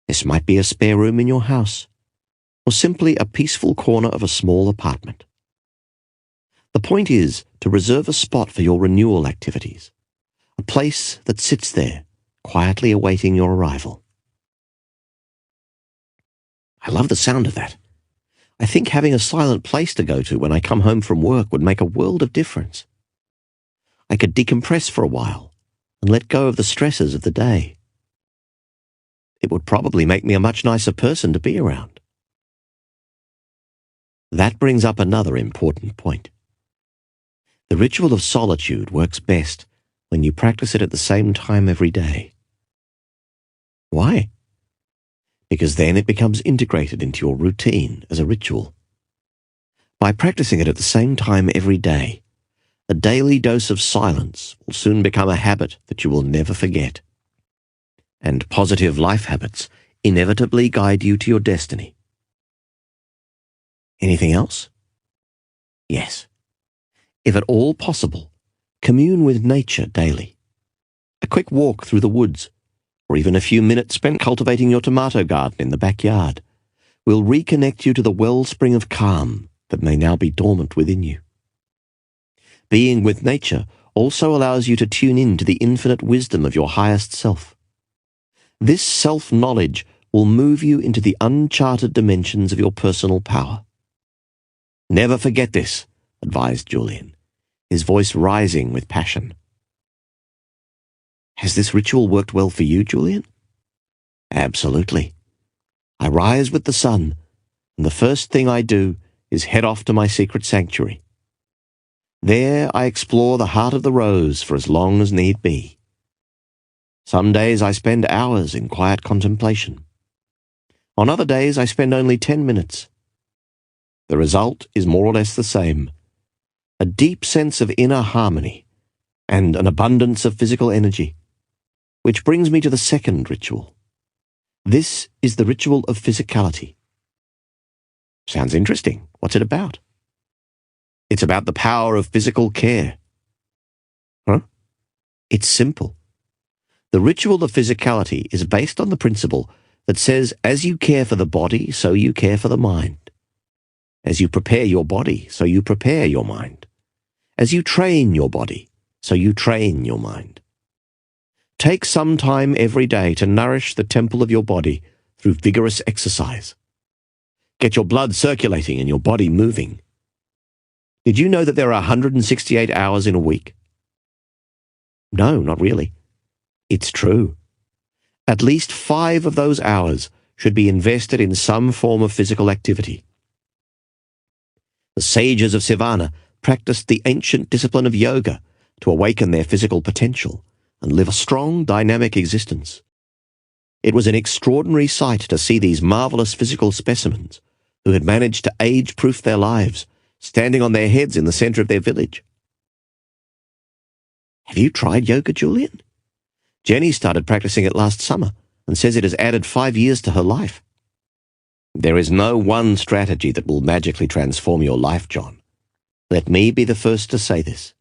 This might be a spare room in your house, or simply a peaceful corner of a small apartment. The point is to reserve a spot for your renewal activities, a place that sits there, quietly awaiting your arrival. I love the sound of that. I think having a silent place to go to when I come home from work would make a world of difference. I could decompress for a while and let go of the stresses of the day. It would probably make me a much nicer person to be around. That brings up another important point. The ritual of solitude works best when you practice it at the same time every day. Why? Because then it becomes integrated into your routine as a ritual. By practicing it at the same time every day, a daily dose of silence will soon become a habit that you will never forget. And positive life habits inevitably guide you to your destiny. Anything else? Yes. If at all possible, commune with nature daily. A quick walk through the woods, or even a few minutes spent cultivating your tomato garden in the backyard, will reconnect you to the wellspring of calm that may now be dormant within you. Being with nature also allows you to tune in to the infinite wisdom of your highest self. This self-knowledge will move you into the uncharted dimensions of your personal power. Never forget this, advised Julian, his voice rising with passion. Has this ritual worked well for you, Julian? Absolutely. I rise with the sun, and the first thing I do is head off to my secret sanctuary. There I explore the heart of the rose for as long as need be. Some days I spend hours in quiet contemplation. On other days I spend only 10 minutes. The result is more or less the same. A deep sense of inner harmony and an abundance of physical energy. Which brings me to the second ritual. This is the ritual of physicality. Sounds interesting. What's it about? It's about the power of physical care. Huh? It's simple. The ritual of physicality is based on the principle that says, as you care for the body, so you care for the mind. As you prepare your body, so you prepare your mind. As you train your body, so you train your mind. Take some time every day to nourish the temple of your body through vigorous exercise. Get your blood circulating and your body moving. Did you know that there are 168 hours in a week? No, not really. It's true. At least 5 of those hours should be invested in some form of physical activity. The sages of Sivana practiced the ancient discipline of yoga to awaken their physical potential and live a strong, dynamic existence. It was an extraordinary sight to see these marvelous physical specimens who had managed to age-proof their lives, standing on their heads in the center of their village. Have you tried yoga, Julian? Jenny started practicing it last summer and says it has added 5 years to her life. There is no one strategy that will magically transform your life, John. Let me be the first to say this.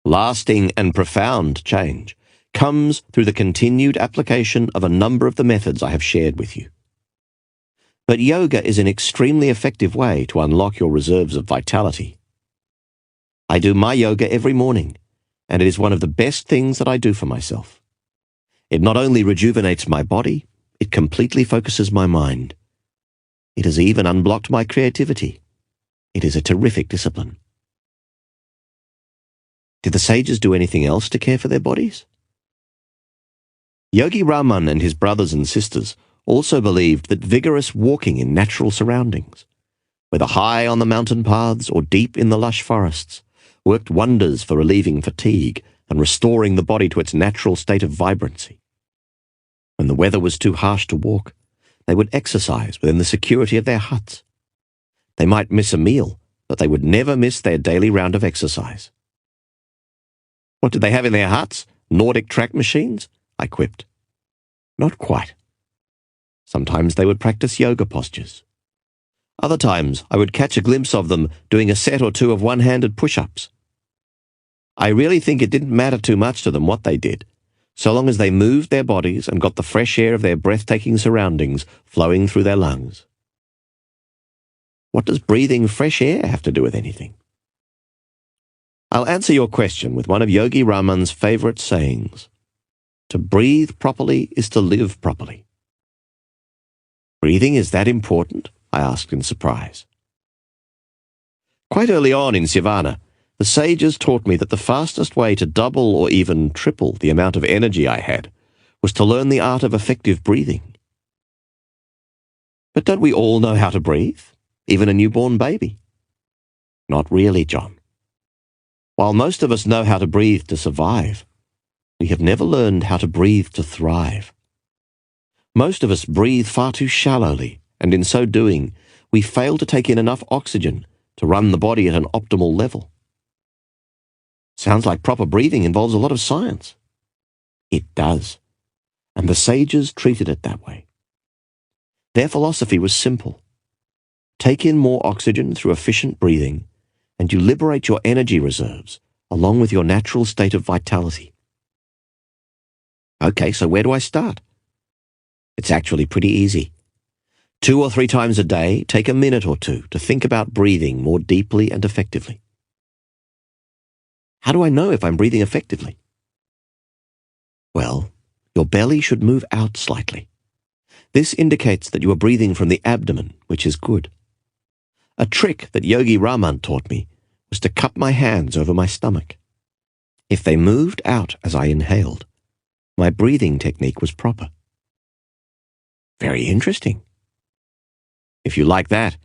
Lasting and profound change comes through the continued application of a number of the methods I have shared with you. But yoga is an extremely effective way to unlock your reserves of vitality. I do my yoga every morning, and it is one of the best things that I do for myself. It not only rejuvenates my body, it completely focuses my mind. It has even unblocked my creativity. It is a terrific discipline. Did the sages do anything else to care for their bodies? Yogi Raman and his brothers and sisters also believed that vigorous walking in natural surroundings, whether high on the mountain paths or deep in the lush forests, worked wonders for relieving fatigue and restoring the body to its natural state of vibrancy. When the weather was too harsh to walk, they would exercise within the security of their huts. They might miss a meal, but they would never miss their daily round of exercise. What did they have in their huts? Nordic track machines? I quipped. Not quite. Sometimes they would practice yoga postures. Other times I would catch a glimpse of them doing a set or two of one-handed push-ups. I really think it didn't matter too much to them what they did, so long as they moved their bodies and got the fresh air of their breathtaking surroundings flowing through their lungs. What does breathing fresh air have to do with anything? I'll answer your question with one of Yogi Raman's favorite sayings. To breathe properly is to live properly. Breathing is that important? I asked in surprise. Quite early on in Sivana, the sages taught me that the fastest way to double or even triple the amount of energy I had was to learn the art of effective breathing. But don't we all know how to breathe, even a newborn baby? Not really, John. While most of us know how to breathe to survive, we have never learned how to breathe to thrive. Most of us breathe far too shallowly, and in so doing, we fail to take in enough oxygen to run the body at an optimal level. Sounds like proper breathing involves a lot of science. It does, and the sages treated it that way. Their philosophy was simple. Take in more oxygen through efficient breathing, and you liberate your energy reserves along with your natural state of vitality. Okay, so where do I start? It's actually pretty easy. 2 or 3 times a day, take a minute or two to think about breathing more deeply and effectively. How do I know if I'm breathing effectively? Well, your belly should move out slightly. This indicates that you are breathing from the abdomen, which is good. A trick that Yogi Raman taught me was to cup my hands over my stomach. If they moved out as I inhaled, my breathing technique was proper. Very interesting. If you like that,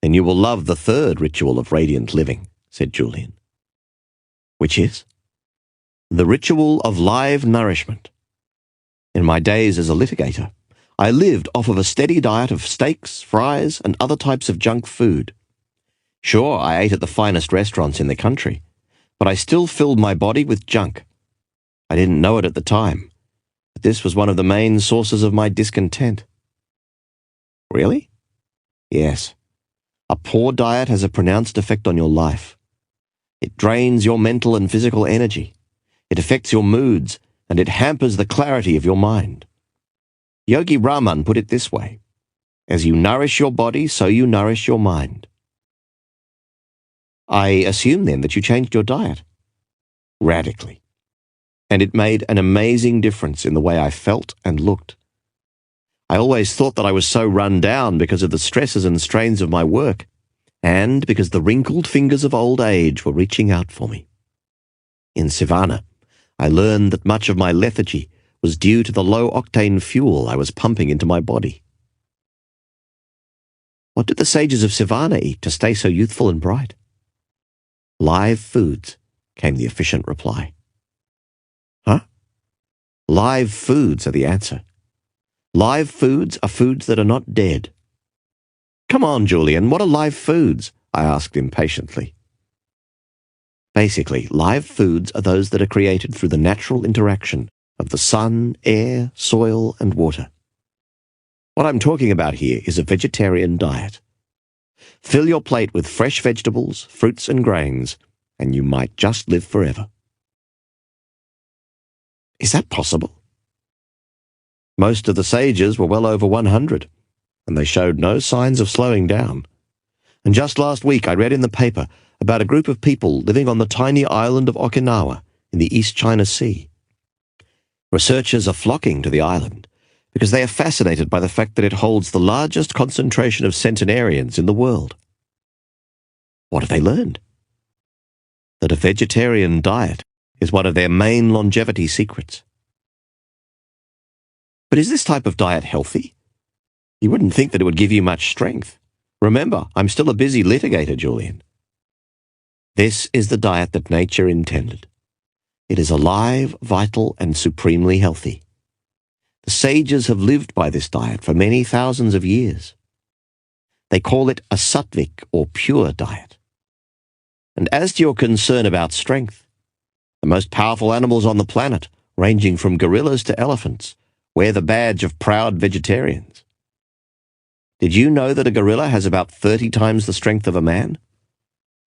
then you will love the third ritual of radiant living, said Julian. Which is? The ritual of live nourishment. In my days as a litigator, I lived off of a steady diet of steaks, fries, and other types of junk food. Sure, I ate at the finest restaurants in the country, but I still filled my body with junk. I didn't know it at the time, but this was one of the main sources of my discontent. Really? Yes. A poor diet has a pronounced effect on your life. It drains your mental and physical energy. It affects your moods, and it hampers the clarity of your mind. Yogi Raman put it this way: as you nourish your body, so you nourish your mind. I assume then that you changed your diet. Radically. And it made an amazing difference in the way I felt and looked. I always thought that I was so run down because of the stresses and strains of my work, and because the wrinkled fingers of old age were reaching out for me. In Savannah, I learned that much of my lethargy was due to the low-octane fuel I was pumping into my body. What did the sages of Savannah eat to stay so youthful and bright? Live foods, came the efficient reply. Huh? Live foods are the answer. Live foods are foods that are not dead. Come on, Julian, what are live foods? I asked impatiently. Basically, live foods are those that are created through the natural interaction of the sun, air, soil, and water. What I'm talking about here is a vegetarian diet. Fill your plate with fresh vegetables, fruits, and grains, and you might just live forever. Is that possible? Most of the sages were well over 100, and they showed no signs of slowing down. And just last week I read in the paper about a group of people living on the tiny island of Okinawa in the East China Sea. Researchers are flocking to the island because they are fascinated by the fact that it holds the largest concentration of centenarians in the world. What have they learned? That a vegetarian diet is one of their main longevity secrets. But is this type of diet healthy? You wouldn't think that it would give you much strength. Remember, I'm still a busy litigator, Julian. This is the diet that nature intended. It is alive, vital, and supremely healthy. The sages have lived by this diet for many thousands of years. They call it a sattvic or pure diet. And as to your concern about strength, the most powerful animals on the planet, ranging from gorillas to elephants, wear the badge of proud vegetarians. Did you know that a gorilla has about 30 times the strength of a man?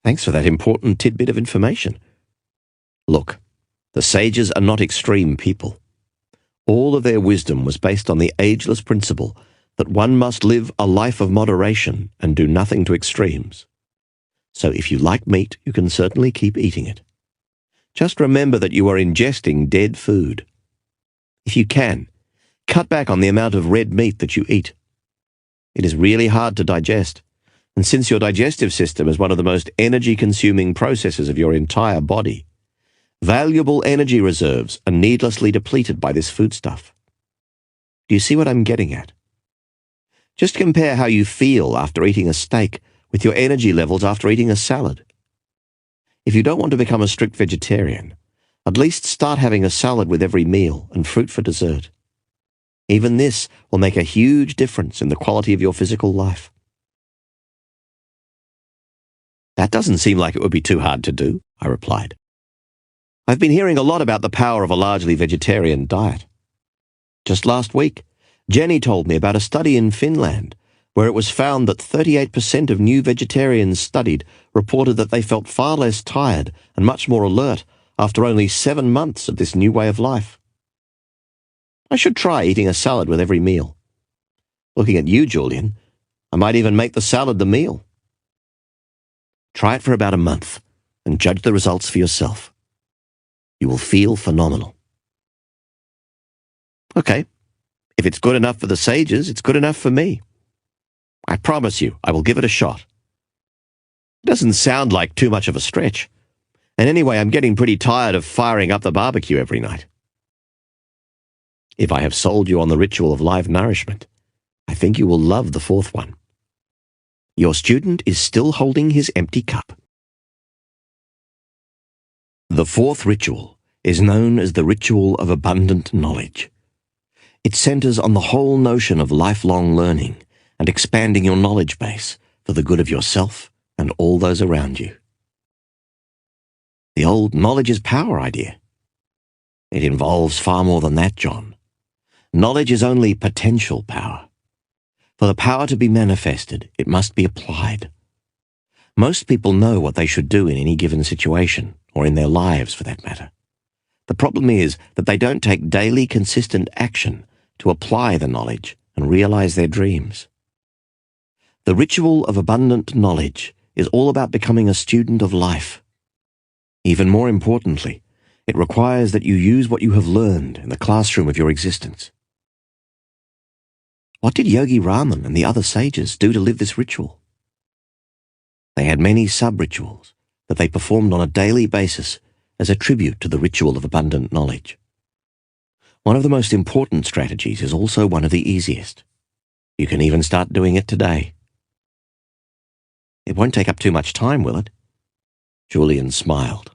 Thanks for that important tidbit of information. Look, the sages are not extreme people. All of their wisdom was based on the ageless principle that one must live a life of moderation and do nothing to extremes. So if you like meat, you can certainly keep eating it. Just remember that you are ingesting dead food. If you can, cut back on the amount of red meat that you eat. It is really hard to digest, and since your digestive system is one of the most energy-consuming processes of your entire body, valuable energy reserves are needlessly depleted by this foodstuff. Do you see what I'm getting at? Just compare how you feel after eating a steak with your energy levels after eating a salad. If you don't want to become a strict vegetarian, at least start having a salad with every meal and fruit for dessert. Even this will make a huge difference in the quality of your physical life. That doesn't seem like it would be too hard to do, I replied. I've been hearing a lot about the power of a largely vegetarian diet. Just last week, Jenny told me about a study in Finland where it was found that 38% of new vegetarians studied reported that they felt far less tired and much more alert after only 7 months of this new way of life. I should try eating a salad with every meal. Looking at you, Julian, I might even make the salad the meal. Try it for about a month and judge the results for yourself. You will feel phenomenal. Okay, if it's good enough for the sages, it's good enough for me. I promise you, I will give it a shot. It doesn't sound like too much of a stretch. And anyway, I'm getting pretty tired of firing up the barbecue every night. If I have sold you on the ritual of live nourishment, I think you will love the fourth one. Your student is still holding his empty cup. The fourth ritual is known as the ritual of abundant knowledge. It centers on the whole notion of lifelong learning and expanding your knowledge base for the good of yourself and all those around you. The old knowledge is power idea. It involves far more than that, John. Knowledge is only potential power. For the power to be manifested, it must be applied. Most people know what they should do in any given situation, or in their lives for that matter. The problem is that they don't take daily consistent action to apply the knowledge and realize their dreams. The ritual of abundant knowledge is all about becoming a student of life. Even more importantly, it requires that you use what you have learned in the classroom of your existence. What did Yogi Raman and the other sages do to live this ritual? They had many sub-rituals that they performed on a daily basis as a tribute to the ritual of abundant knowledge. One of the most important strategies is also one of the easiest. You can even start doing it today. It won't take up too much time, will it? Julian smiled.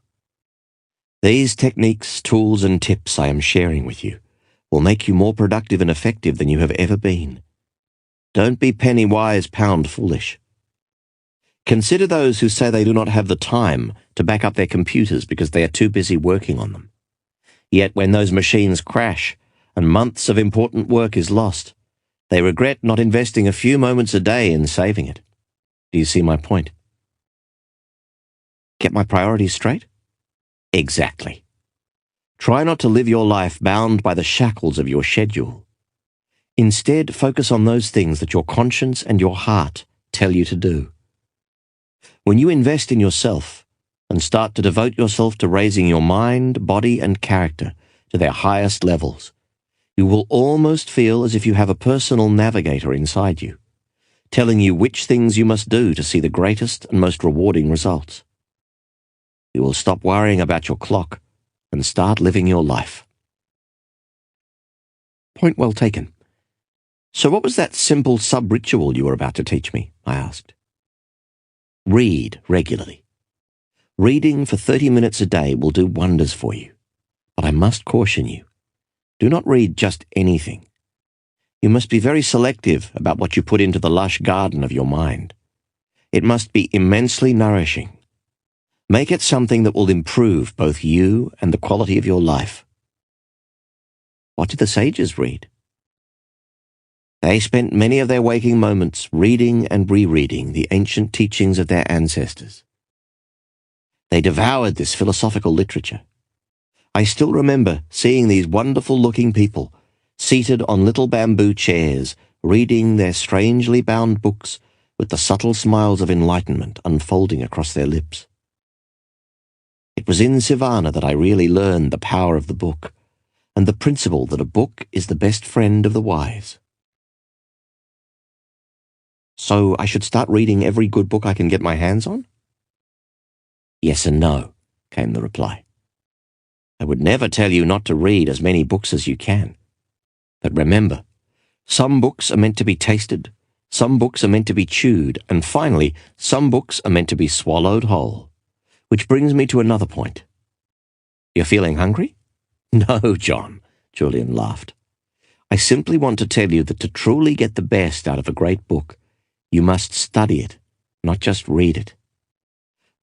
These techniques, tools and tips I am sharing with you will make you more productive and effective than you have ever been. Don't be penny wise, pound foolish. Consider those who say they do not have the time to back up their computers because they are too busy working on them. Yet when those machines crash and months of important work is lost, they regret not investing a few moments a day in saving it. Do you see my point? Get my priorities straight? Exactly. Try not to live your life bound by the shackles of your schedule. Instead, focus on those things that your conscience and your heart tell you to do. When you invest in yourself and start to devote yourself to raising your mind, body, and character to their highest levels, you will almost feel as if you have a personal navigator inside you, telling you which things you must do to see the greatest and most rewarding results. You will stop worrying about your clock and start living your life. Point well taken. So what was that simple sub-ritual you were about to teach me? I asked. Read regularly. Reading for 30 minutes a day will do wonders for you. But I must caution you. Do not read just anything. You must be very selective about what you put into the lush garden of your mind. It must be immensely nourishing. Make it something that will improve both you and the quality of your life. What did the sages read? They spent many of their waking moments reading and rereading the ancient teachings of their ancestors. They devoured this philosophical literature. I still remember seeing these wonderful-looking people seated on little bamboo chairs, reading their strangely bound books with the subtle smiles of enlightenment unfolding across their lips. It was in Sivana that I really learned the power of the book and the principle that a book is the best friend of the wise. So I should start reading every good book I can get my hands on? Yes and no, came the reply. I would never tell you not to read as many books as you can. But remember, some books are meant to be tasted, some books are meant to be chewed, and finally, some books are meant to be swallowed whole. Which brings me to another point. You're feeling hungry? No, John, Julian laughed. I simply want to tell you that to truly get the best out of a great book, you must study it, not just read it.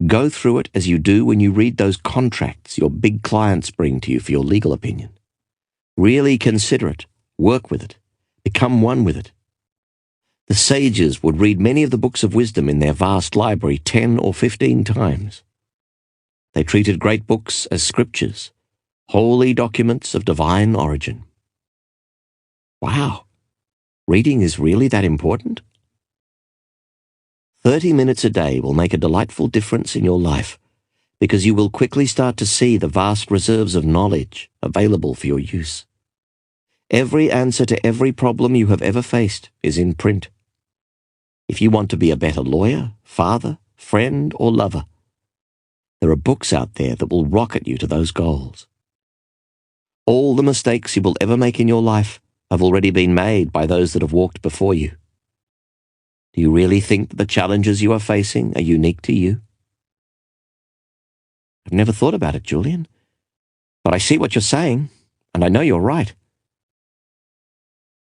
Go through it as you do when you read those contracts your big clients bring to you for your legal opinion. Really consider it, work with it, become one with it. The sages would read many of the books of wisdom in their vast library 10 or 15 times. They treated great books as scriptures, holy documents of divine origin. Wow, reading is really that important? 30 minutes a day will make a delightful difference in your life because you will quickly start to see the vast reserves of knowledge available for your use. Every answer to every problem you have ever faced is in print. If you want to be a better lawyer, father, friend, or lover, there are books out there that will rocket you to those goals. All the mistakes you will ever make in your life have already been made by those that have walked before you. Do you really think that the challenges you are facing are unique to you? I've never thought about it, Julian. But I see what you're saying, and I know you're right.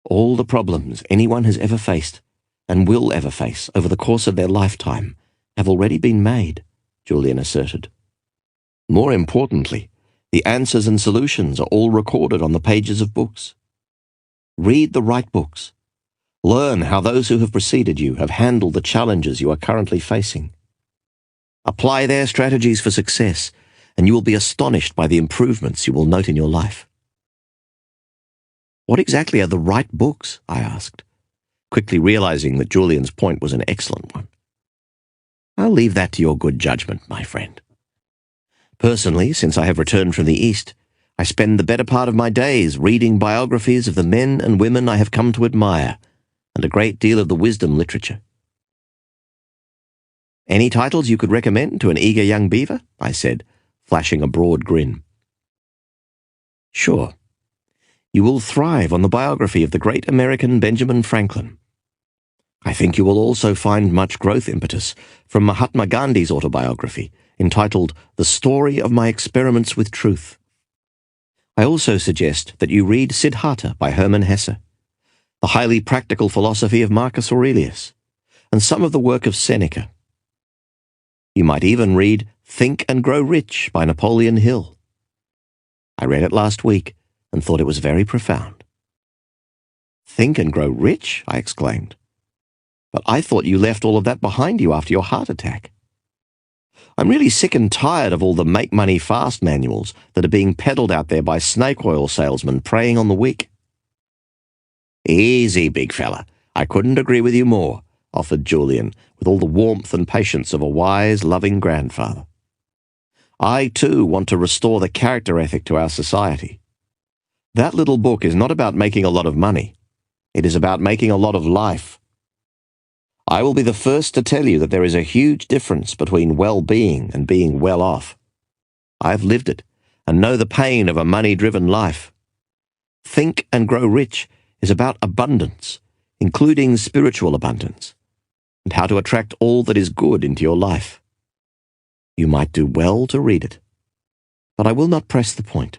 All the problems anyone has ever faced, and will ever face over the course of their lifetime, have already been made, Julian asserted. More importantly, the answers and solutions are all recorded on the pages of books. Read the right books. Learn how those who have preceded you have handled the challenges you are currently facing. Apply their strategies for success, and you will be astonished by the improvements you will note in your life. What exactly are the right books? I asked, quickly realizing that Julian's point was an excellent one. I'll leave that to your good judgment, my friend. Personally, since I have returned from the East, I spend the better part of my days reading biographies of the men and women I have come to admire, and a great deal of the wisdom literature. Any titles you could recommend to an eager young beaver? I said, flashing a broad grin. Sure. You will thrive on the biography of the great American Benjamin Franklin. I think you will also find much growth impetus from Mahatma Gandhi's autobiography, entitled The Story of My Experiments with Truth. I also suggest that you read Siddhartha by Hermann Hesse, the highly practical philosophy of Marcus Aurelius, and some of the work of Seneca. You might even read Think and Grow Rich by Napoleon Hill. I read it last week and thought it was very profound. Think and Grow Rich? I exclaimed. But I thought you left all of that behind you after your heart attack. I'm really sick and tired of all the make money fast manuals that are being peddled out there by snake oil salesmen preying on the weak. Easy, big fella. I couldn't agree with you more, offered Julian, with all the warmth and patience of a wise, loving grandfather. I, too, want to restore the character ethic to our society. That little book is not about making a lot of money. It is about making a lot of life. I will be the first to tell you that there is a huge difference between well-being and being well-off. I've lived it and know the pain of a money-driven life. Think and Grow Rich is about abundance, including spiritual abundance, and how to attract all that is good into your life. You might do well to read it, but I will not press the point.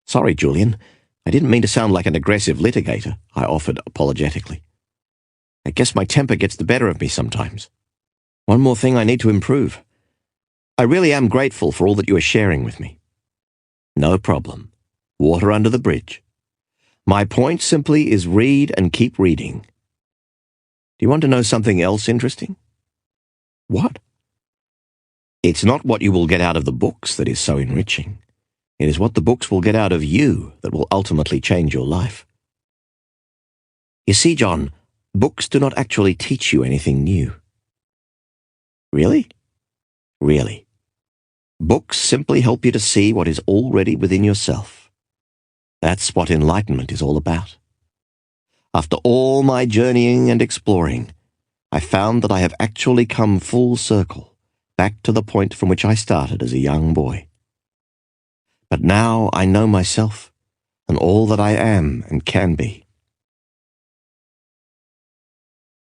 Sorry, Julian. I didn't mean to sound like an aggressive litigator, I offered apologetically. I guess my temper gets the better of me sometimes. One more thing I need to improve. I really am grateful for all that you are sharing with me. No problem. Water under the bridge. My point simply is read and keep reading. Do you want to know something else interesting? What? It's not what you will get out of the books that is so enriching. It is what the books will get out of you that will ultimately change your life. You see, John, books do not actually teach you anything new. Really? Really. Books simply help you to see what is already within yourself. That's what enlightenment is all about. After all my journeying and exploring, I found that I have actually come full circle, back to the point from which I started as a young boy. But now I know myself and all that I am and can be.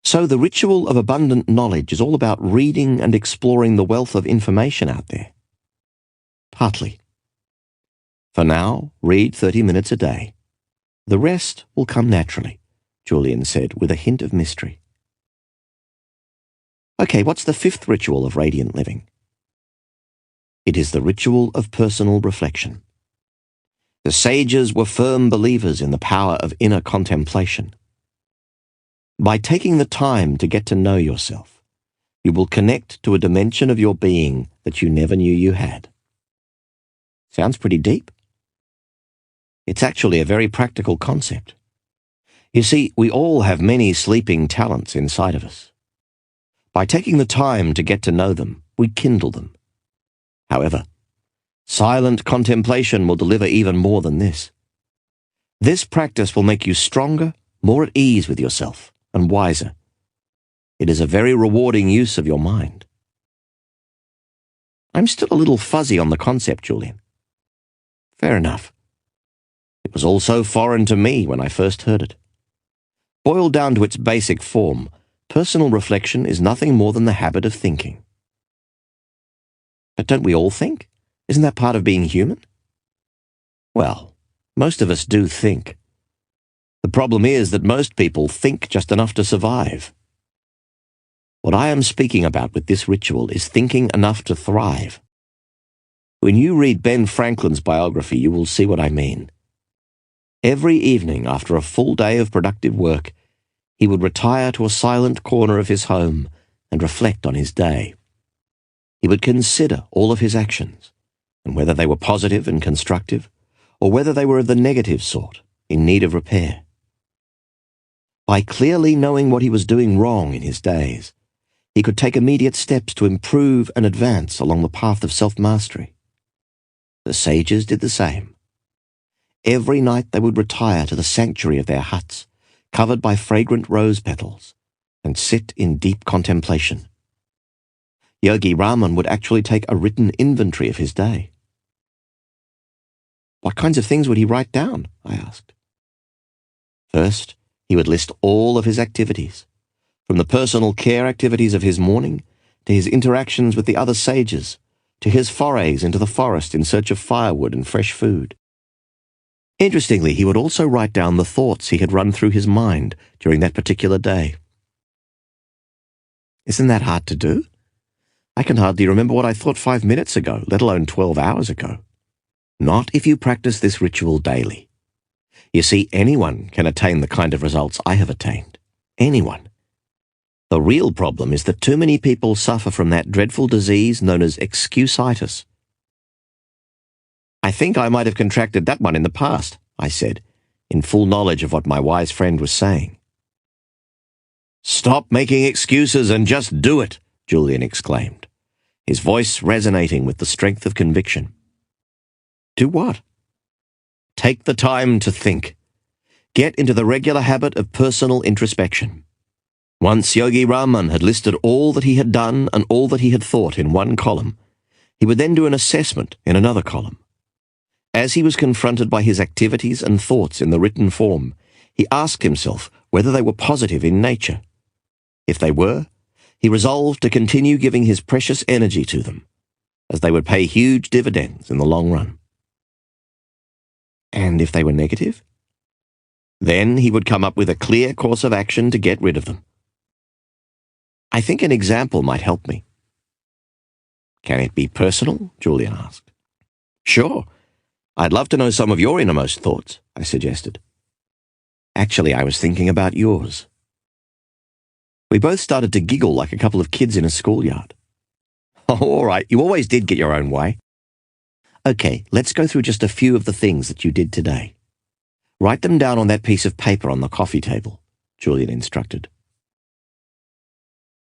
So the ritual of abundant knowledge is all about reading and exploring the wealth of information out there. Partly. For now, read 30 minutes a day. The rest will come naturally, Julian said with a hint of mystery. Okay, what's the fifth ritual of radiant living? It is the ritual of personal reflection. The sages were firm believers in the power of inner contemplation. By taking the time to get to know yourself, you will connect to a dimension of your being that you never knew you had. Sounds pretty deep? It's actually a very practical concept. You see, we all have many sleeping talents inside of us. By taking the time to get to know them, we kindle them. However, silent contemplation will deliver even more than this. This practice will make you stronger, more at ease with yourself, and wiser. It is a very rewarding use of your mind. I'm still a little fuzzy on the concept, Julian. Fair enough. It was all so foreign to me when I first heard it. Boiled down to its basic form, personal reflection is nothing more than the habit of thinking. But don't we all think? Isn't that part of being human? Well, most of us do think. The problem is that most people think just enough to survive. What I am speaking about with this ritual is thinking enough to thrive. When you read Ben Franklin's biography, you will see what I mean. Every evening after a full day of productive work, he would retire to a silent corner of his home and reflect on his day. He would consider all of his actions, and whether they were positive and constructive, or whether they were of the negative sort, in need of repair. By clearly knowing what he was doing wrong in his days, he could take immediate steps to improve and advance along the path of self-mastery. The sages did the same. Every night they would retire to the sanctuary of their huts, covered by fragrant rose petals, and sit in deep contemplation. Yogi Raman would actually take a written inventory of his day. What kinds of things would he write down? I asked. First, he would list all of his activities, from the personal care activities of his morning, to his interactions with the other sages, to his forays into the forest in search of firewood and fresh food. Interestingly, he would also write down the thoughts he had run through his mind during that particular day. Isn't that hard to do? I can hardly remember what I thought 5 minutes ago, let alone 12 hours ago. Not if you practice this ritual daily. You see, anyone can attain the kind of results I have attained. Anyone. The real problem is that too many people suffer from that dreadful disease known as excusitis. I think I might have contracted that one in the past, I said, in full knowledge of what my wise friend was saying. Stop making excuses and just do it, Julian exclaimed, his voice resonating with the strength of conviction. Do what? Take the time to think. Get into the regular habit of personal introspection. Once Yogi Raman had listed all that he had done and all that he had thought in one column, he would then do an assessment in another column. As he was confronted by his activities and thoughts in the written form, he asked himself whether they were positive in nature. If they were, he resolved to continue giving his precious energy to them, as they would pay huge dividends in the long run. And if they were negative? Then he would come up with a clear course of action to get rid of them. I think an example might help me. Can it be personal? Julian asked. Sure. I'd love to know some of your innermost thoughts, I suggested. Actually, I was thinking about yours. We both started to giggle like a couple of kids in a schoolyard. Oh, all right, you always did get your own way. Okay, let's go through just a few of the things that you did today. Write them down on that piece of paper on the coffee table, Julian instructed.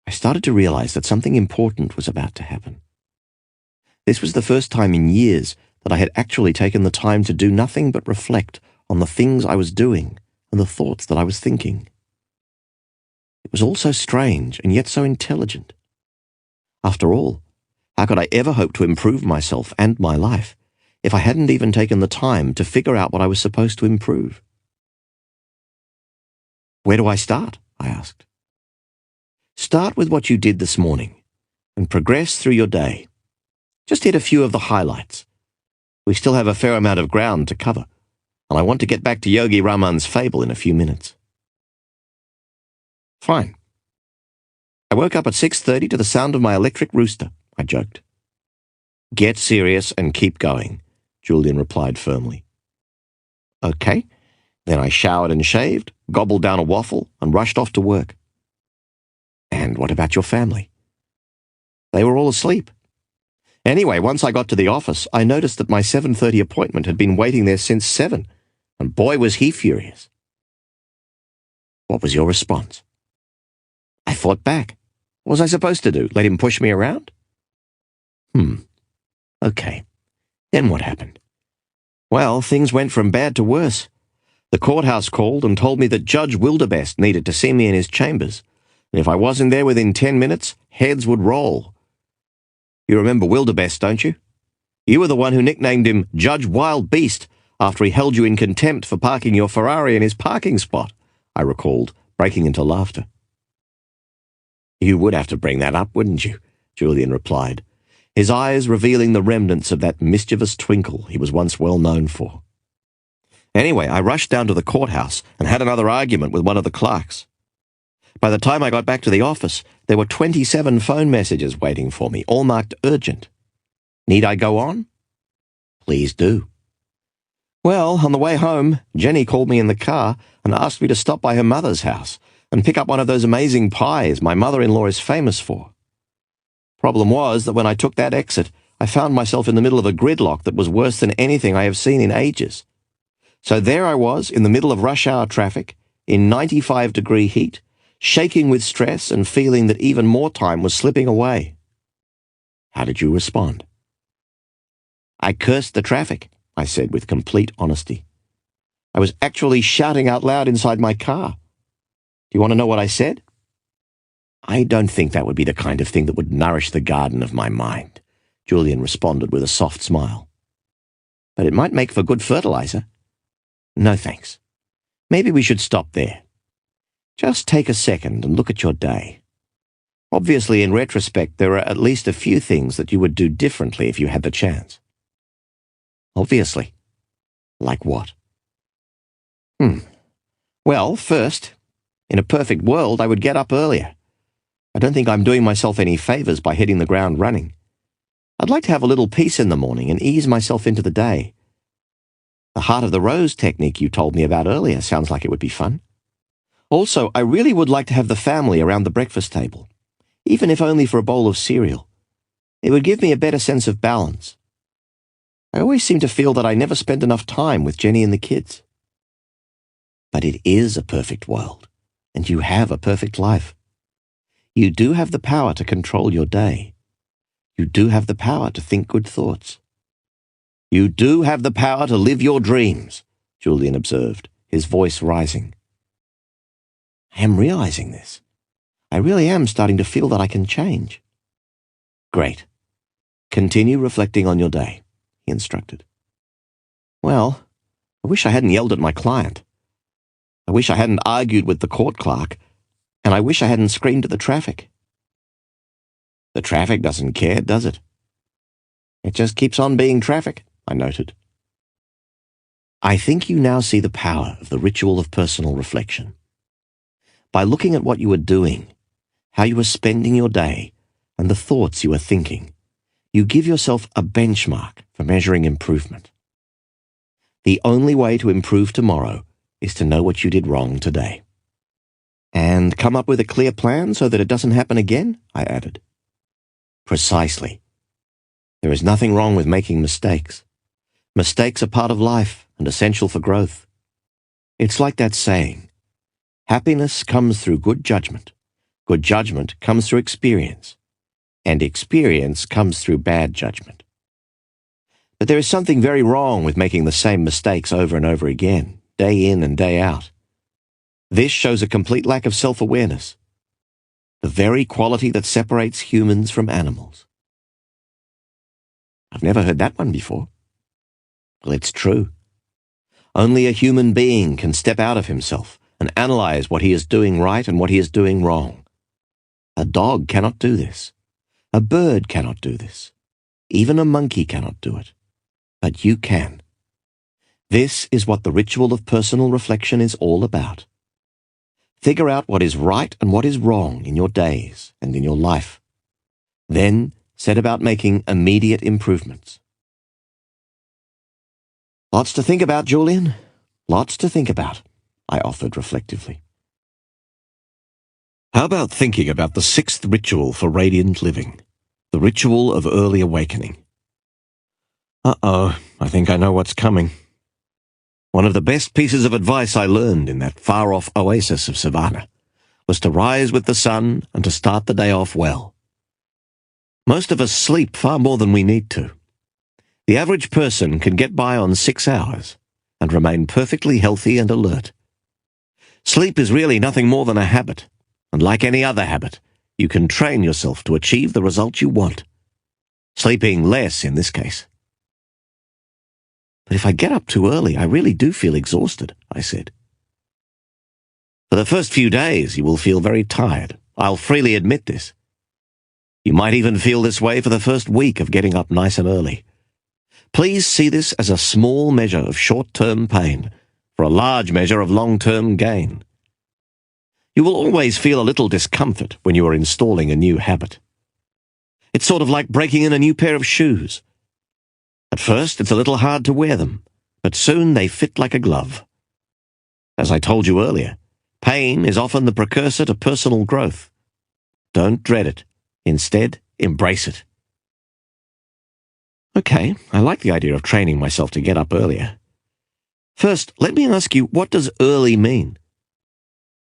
I started to realize that something important was about to happen. This was the first time in years that I had actually taken the time to do nothing but reflect on the things I was doing and the thoughts that I was thinking. It was all so strange and yet so intelligent. After all, how could I ever hope to improve myself and my life if I hadn't even taken the time to figure out what I was supposed to improve? Where do I start? I asked. Start with what you did this morning and progress through your day. Just hit a few of the highlights. We still have a fair amount of ground to cover, and I want to get back to Yogi Raman's fable in a few minutes. Fine. I woke up at 6:30 to the sound of my electric rooster, I joked. Get serious and keep going, Julian replied firmly. Okay. Then I showered and shaved, gobbled down a waffle, and rushed off to work. And what about your family? They were all asleep. Anyway, once I got to the office, I noticed that my 7:30 appointment had been waiting there since 7, and boy was he furious. What was your response? I fought back. What was I supposed to do? Let him push me around? Okay. Then what happened? Well, things went from bad to worse. The courthouse called and told me that Judge Wilderbest needed to see me in his chambers, and if I wasn't there within 10 minutes, heads would roll. You remember Wilderbest, don't you? You were the one who nicknamed him Judge Wild Beast after he held you in contempt for parking your Ferrari in his parking spot, I recalled, breaking into laughter. You would have to bring that up, wouldn't you? Julian replied, his eyes revealing the remnants of that mischievous twinkle he was once well known for. Anyway, I rushed down to the courthouse and had another argument with one of the clerks. By the time I got back to the office, there were 27 phone messages waiting for me, all marked urgent. Need I go on? Please do. Well, on the way home, Jenny called me in the car and asked me to stop by her mother's house and pick up one of those amazing pies my mother-in-law is famous for. Problem was that when I took that exit, I found myself in the middle of a gridlock that was worse than anything I have seen in ages. So there I was, in the middle of rush hour traffic, in 95-degree heat, shaking with stress and feeling that even more time was slipping away. How did you respond? I cursed the traffic, I said with complete honesty. I was actually shouting out loud inside my car. Do you want to know what I said? I don't think that would be the kind of thing that would nourish the garden of my mind, Julian responded with a soft smile. But it might make for good fertilizer. No thanks. Maybe we should stop there. Just take a second and look at your day. Obviously, in retrospect, there are at least a few things that you would do differently if you had the chance. Obviously. Like what? Well, first, in a perfect world, I would get up earlier. I don't think I'm doing myself any favors by hitting the ground running. I'd like to have a little peace in the morning and ease myself into the day. The heart of the rose technique you told me about earlier sounds like it would be fun. Also, I really would like to have the family around the breakfast table, even if only for a bowl of cereal. It would give me a better sense of balance. I always seem to feel that I never spend enough time with Jenny and the kids. But it is a perfect world, and you have a perfect life. You do have the power to control your day. You do have the power to think good thoughts. You do have the power to live your dreams, Julian observed, his voice rising. I am realizing this. I really am starting to feel that I can change. Great. Continue reflecting on your day, he instructed. Well, I wish I hadn't yelled at my client. I wish I hadn't argued with the court clerk, and I wish I hadn't screamed at the traffic. The traffic doesn't care, does it? It just keeps on being traffic, I noted. I think you now see the power of the ritual of personal reflection. By looking at what you are doing, how you are spending your day, and the thoughts you are thinking, you give yourself a benchmark for measuring improvement. The only way to improve tomorrow is to know what you did wrong today. And come up with a clear plan so that it doesn't happen again, I added. Precisely. There is nothing wrong with making mistakes. Mistakes are part of life and essential for growth. It's like that saying, happiness comes through good judgment comes through experience, and experience comes through bad judgment. But there is something very wrong with making the same mistakes over and over again, day in and day out. This shows a complete lack of self-awareness, the very quality that separates humans from animals. I've never heard that one before. Well, it's true. Only a human being can step out of himself and analyze what he is doing right and what he is doing wrong. A dog cannot do this. A bird cannot do this. Even a monkey cannot do it. But you can. This is what the ritual of personal reflection is all about. Figure out what is right and what is wrong in your days and in your life. Then set about making immediate improvements. Lots to think about, Julian. Lots to think about, I offered reflectively. How about thinking about the sixth ritual for radiant living, the ritual of early awakening? I think I know what's coming. One of the best pieces of advice I learned in that far-off oasis of Savannah was to rise with the sun and to start the day off well. Most of us sleep far more than we need to. The average person can get by on 6 hours and remain perfectly healthy and alert. Sleep is really nothing more than a habit, and like any other habit, you can train yourself to achieve the result you want. Sleeping less in this case. But if I get up too early, I really do feel exhausted, I said. For the first few days, you will feel very tired. I'll freely admit this. You might even feel this way for the first week of getting up nice and early. Please see this as a small measure of short-term pain for a large measure of long-term gain. You will always feel a little discomfort when you are installing a new habit. It's sort of like breaking in a new pair of shoes. At first, it's a little hard to wear them, but soon they fit like a glove. As I told you earlier, pain is often the precursor to personal growth. Don't dread it. Instead, embrace it. Okay, I like the idea of training myself to get up earlier. First, let me ask you, what does early mean?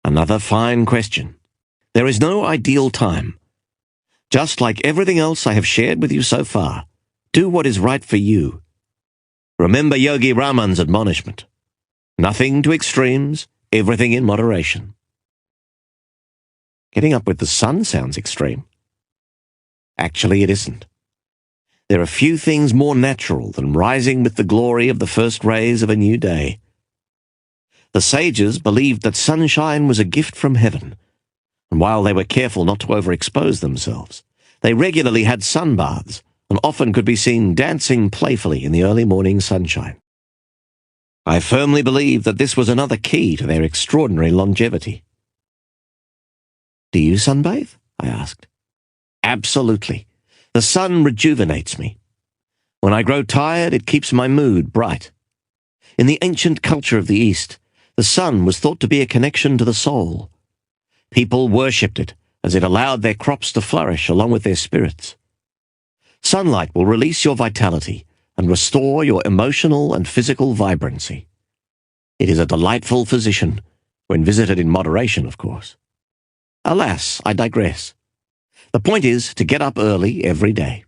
Another fine question. There is no ideal time. Just like everything else I have shared with you so far, do what is right for you. Remember Yogi Raman's admonishment. Nothing to extremes, everything in moderation. Getting up with the sun sounds extreme. Actually, it isn't. There are few things more natural than rising with the glory of the first rays of a new day. The sages believed that sunshine was a gift from heaven, and while they were careful not to overexpose themselves, they regularly had sunbaths and often could be seen dancing playfully in the early morning sunshine. I firmly believe that this was another key to their extraordinary longevity. Do you sunbathe? I asked. Absolutely. The sun rejuvenates me. When I grow tired, it keeps my mood bright. In the ancient culture of the East, the sun was thought to be a connection to the soul. People worshipped it as it allowed their crops to flourish along with their spirits. Sunlight will release your vitality and restore your emotional and physical vibrancy. It is a delightful physician, when visited in moderation, of course. Alas, I digress. The point is to get up early every day.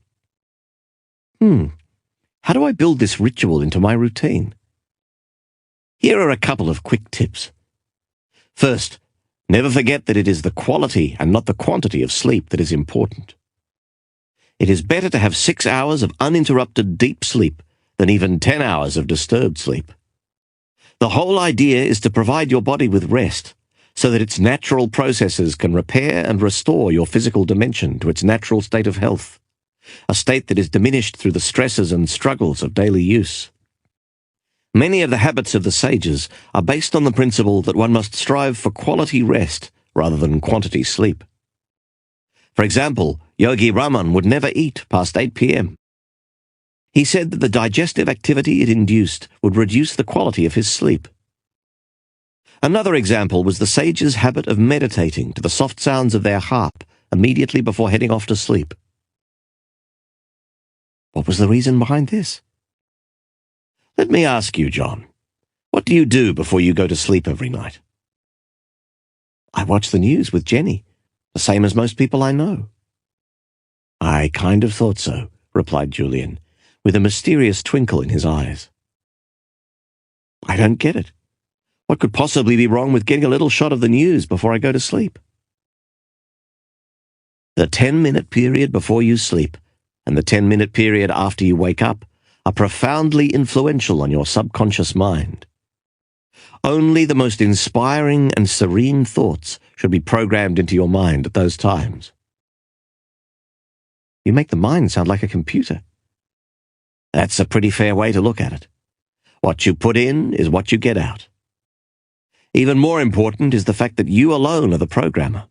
How do I build this ritual into my routine? Here are a couple of quick tips. First, never forget that it is the quality and not the quantity of sleep that is important. It is better to have 6 hours of uninterrupted deep sleep than even 10 hours of disturbed sleep. The whole idea is to provide your body with rest so that its natural processes can repair and restore your physical dimension to its natural state of health, a state that is diminished through the stresses and struggles of daily use. Many of the habits of the sages are based on the principle that one must strive for quality rest rather than quantity sleep. For example, Yogi Raman would never eat past 8 p.m. He said that the digestive activity it induced would reduce the quality of his sleep. Another example was the sages' habit of meditating to the soft sounds of their harp immediately before heading off to sleep. What was the reason behind this? Let me ask you, John, what do you do before you go to sleep every night? I watch the news with Jenny, the same as most people I know. I kind of thought so, replied Julian, with a mysterious twinkle in his eyes. I don't get it. What could possibly be wrong with getting a little shot of the news before I go to sleep? The 10-minute period before you sleep and the 10-minute period after you wake up are profoundly influential on your subconscious mind. Only the most inspiring and serene thoughts should be programmed into your mind at those times. You make the mind sound like a computer. That's a pretty fair way to look at it. What you put in is what you get out. Even more important is the fact that you alone are the programmer.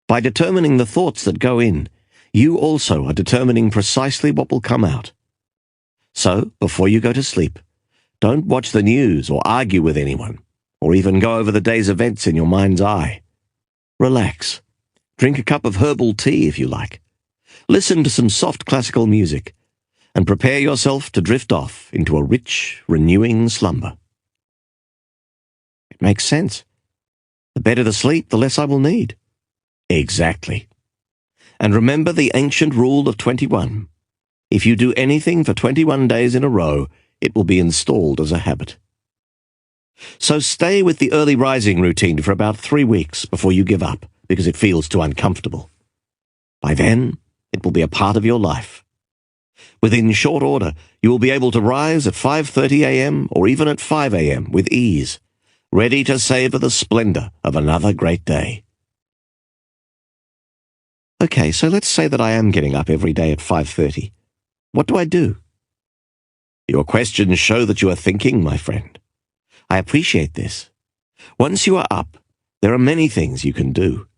By determining the thoughts that go in, you also are determining precisely what will come out. So, before you go to sleep, don't watch the news or argue with anyone, or even go over the day's events in your mind's eye. Relax. Drink a cup of herbal tea if you like. Listen to some soft classical music, and prepare yourself to drift off into a rich, renewing slumber. It makes sense. The better the sleep, the less I will need. Exactly. And remember the ancient rule of 21. If you do anything for 21 days in a row, it will be installed as a habit. So stay with the early rising routine for about 3 weeks before you give up, because it feels too uncomfortable. By then, it will be a part of your life. Within short order, you will be able to rise at 5:30 a.m. or even at 5 a.m. with ease, ready to savor the splendor of another great day. Okay, so let's say that I am getting up every day at 5:30. What do I do? Your questions show that you are thinking, my friend. I appreciate this. Once you are up, There are many things you can do.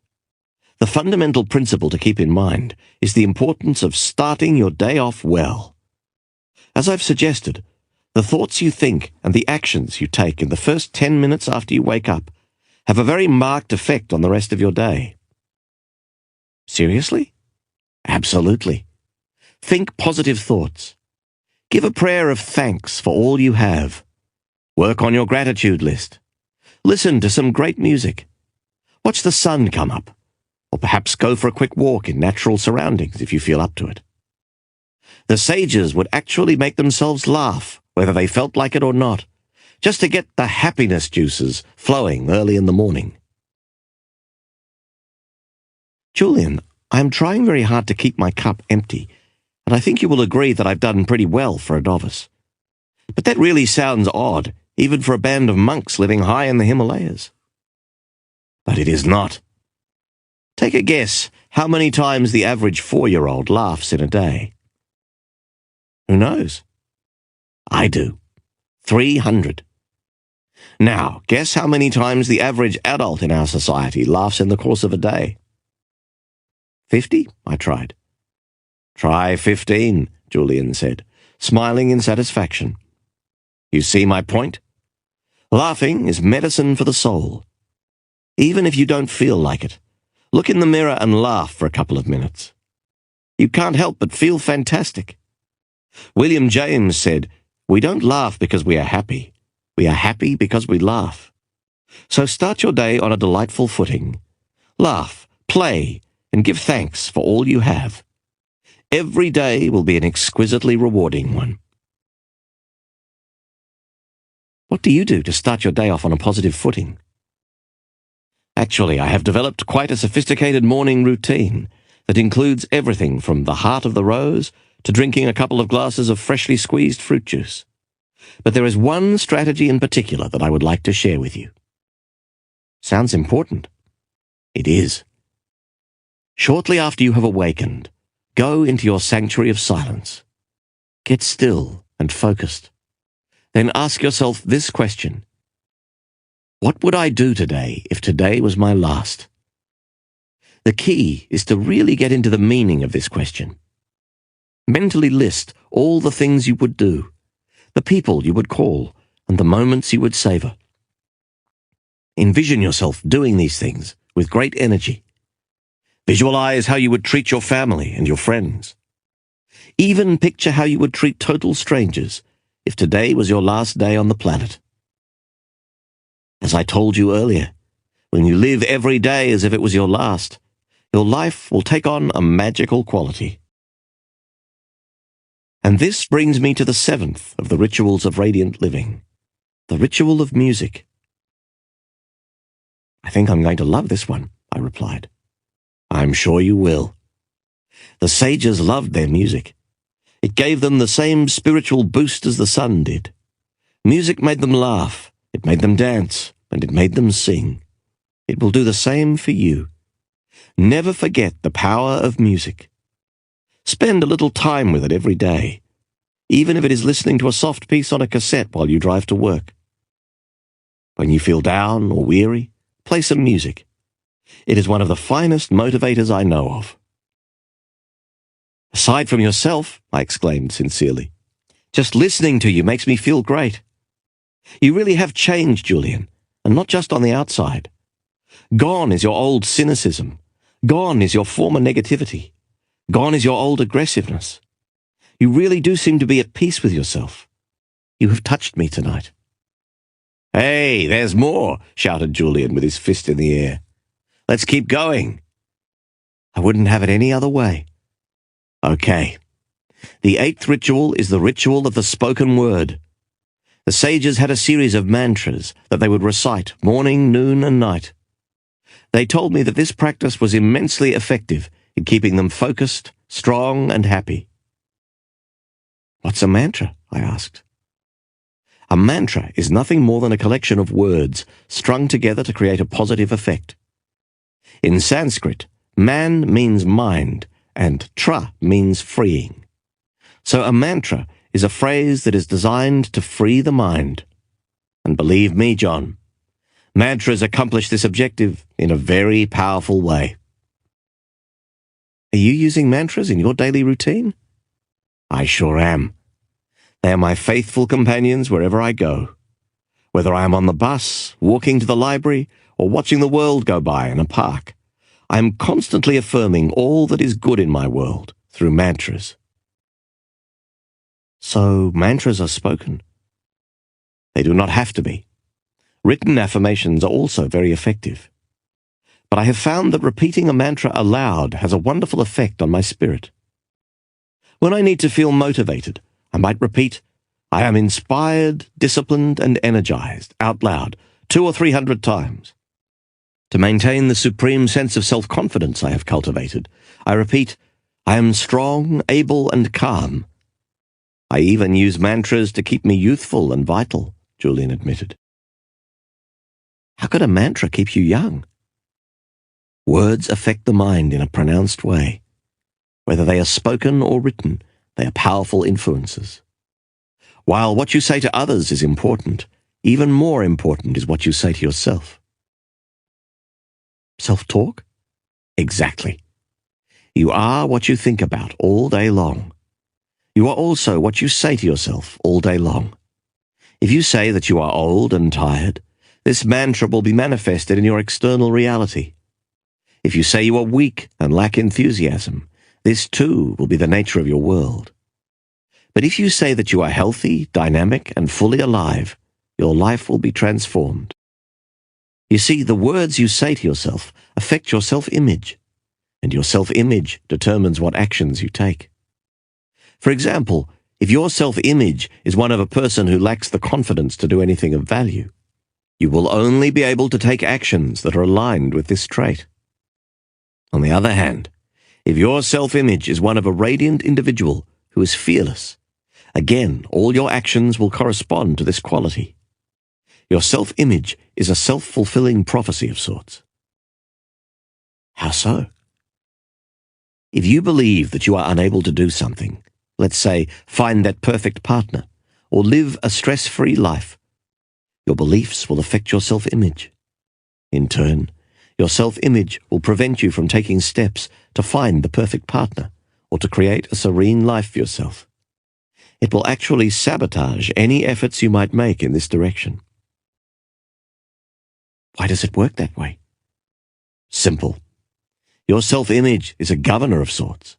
The fundamental principle to keep in mind is the importance of starting your day off well. As I've suggested, the thoughts you think and the actions you take in the first 10 minutes after you wake up have a very marked effect on the rest of your day. Seriously? Absolutely. Think positive thoughts. Give a prayer of thanks for all you have. Work on your gratitude list. Listen to some great music. Watch the sun come up. Or perhaps go for a quick walk in natural surroundings if you feel up to it. The sages would actually make themselves laugh, whether they felt like it or not, just to get the happiness juices flowing early in the morning. Julian, I am trying very hard to keep my cup empty, and I think you will agree that I've done pretty well for a novice. But that really sounds odd, even for a band of monks living high in the Himalayas. But it is not. Take a guess how many times the average 4-year-old laughs in a day. Who knows? I do. 300. Now, guess how many times the average adult in our society laughs in the course of a day. 50? I tried. Try 15, Julian said, smiling in satisfaction. You see my point? Laughing is medicine for the soul. Even if you don't feel like it, look in the mirror and laugh for a couple of minutes. You can't help but feel fantastic. William James said, "We don't laugh because we are happy. We are happy because we laugh." So start your day on a delightful footing. Laugh, play, and give thanks for all you have. Every day will be an exquisitely rewarding one. What do you do to start your day off on a positive footing? Actually, I have developed quite a sophisticated morning routine that includes everything from the heart of the rose to drinking a couple of glasses of freshly squeezed fruit juice. But there is one strategy in particular that I would like to share with you. Sounds important. It is. Shortly after you have awakened, go into your sanctuary of silence. Get still and focused. Then ask yourself this question. What would I do today if today was my last? The key is to really get into the meaning of this question. Mentally list all the things you would do, the people you would call, and the moments you would savor. Envision yourself doing these things with great energy. Visualize how you would treat your family and your friends. Even picture how you would treat total strangers if today was your last day on the planet. As I told you earlier, when you live every day as if it was your last, your life will take on a magical quality. And this brings me to the 7th of the rituals of radiant living, the ritual of music. I think I'm going to love this one, I replied. I'm sure you will. The sages loved their music. It gave them the same spiritual boost as the sun did. Music made them laugh, it made them dance, and it made them sing. It will do the same for you. Never forget the power of music. Spend a little time with it every day, even if it is listening to a soft piece on a cassette while you drive to work. When you feel down or weary, play some music. It is one of the finest motivators I know of. Aside from yourself, I exclaimed sincerely, just listening to you makes me feel great. You really have changed, Julian, and not just on the outside. Gone is your old cynicism. Gone is your former negativity. Gone is your old aggressiveness. You really do seem to be at peace with yourself. You have touched me tonight. Hey, there's more, shouted Julian with his fist in the air. Let's keep going. I wouldn't have it any other way. Okay. The 8th ritual is the ritual of the spoken word. The sages had a series of mantras that they would recite morning, noon, and night. They told me that this practice was immensely effective in keeping them focused, strong, and happy. What's a mantra? I asked. A mantra is nothing more than a collection of words strung together to create a positive effect. In Sanskrit, man means mind, and tra means freeing. So a mantra is a phrase that is designed to free the mind. And believe me, John, Mantras accomplish this objective in a very powerful way. Are you using mantras in your daily routine? I sure am. They are my faithful companions wherever I go. Whether I am on the bus, walking to the library, or watching the world go by in a park, I am constantly affirming all that is good in my world through mantras. So mantras are spoken? They do not have to be. Written affirmations are also very effective. But I have found that repeating a mantra aloud has a wonderful effect on my spirit. When I need to feel motivated, I might repeat, I am inspired, disciplined, and energized, out loud, 200 or 300 times. To maintain the supreme sense of self-confidence I have cultivated, I repeat, I am strong, able, and calm. I even use mantras to keep me youthful and vital, Julian admitted. How could a mantra keep you young? Words affect the mind in a pronounced way. Whether they are spoken or written, they are powerful influences. While what you say to others is important, even more important is what you say to yourself. Self-talk? Exactly. You are what you think about all day long. You are also what you say to yourself all day long. If you say that you are old and tired, this mantra will be manifested in your external reality. If you say you are weak and lack enthusiasm, this too will be the nature of your world. But if you say that you are healthy, dynamic, and fully alive, your life will be transformed. You see, the words you say to yourself affect your self-image, and your self-image determines what actions you take. For example, if your self-image is one of a person who lacks the confidence to do anything of value, you will only be able to take actions that are aligned with this trait. On the other hand, if your self-image is one of a radiant individual who is fearless, again, all your actions will correspond to this quality. Your self-image is a self-fulfilling prophecy of sorts. How so? If you believe that you are unable to do something, let's say find that perfect partner, or live a stress-free life, your beliefs will affect your self-image. In turn, your self-image will prevent you from taking steps to find the perfect partner or to create a serene life for yourself. It will actually sabotage any efforts you might make in this direction. Why does it work that way? Simple. Your self-image is a governor of sorts.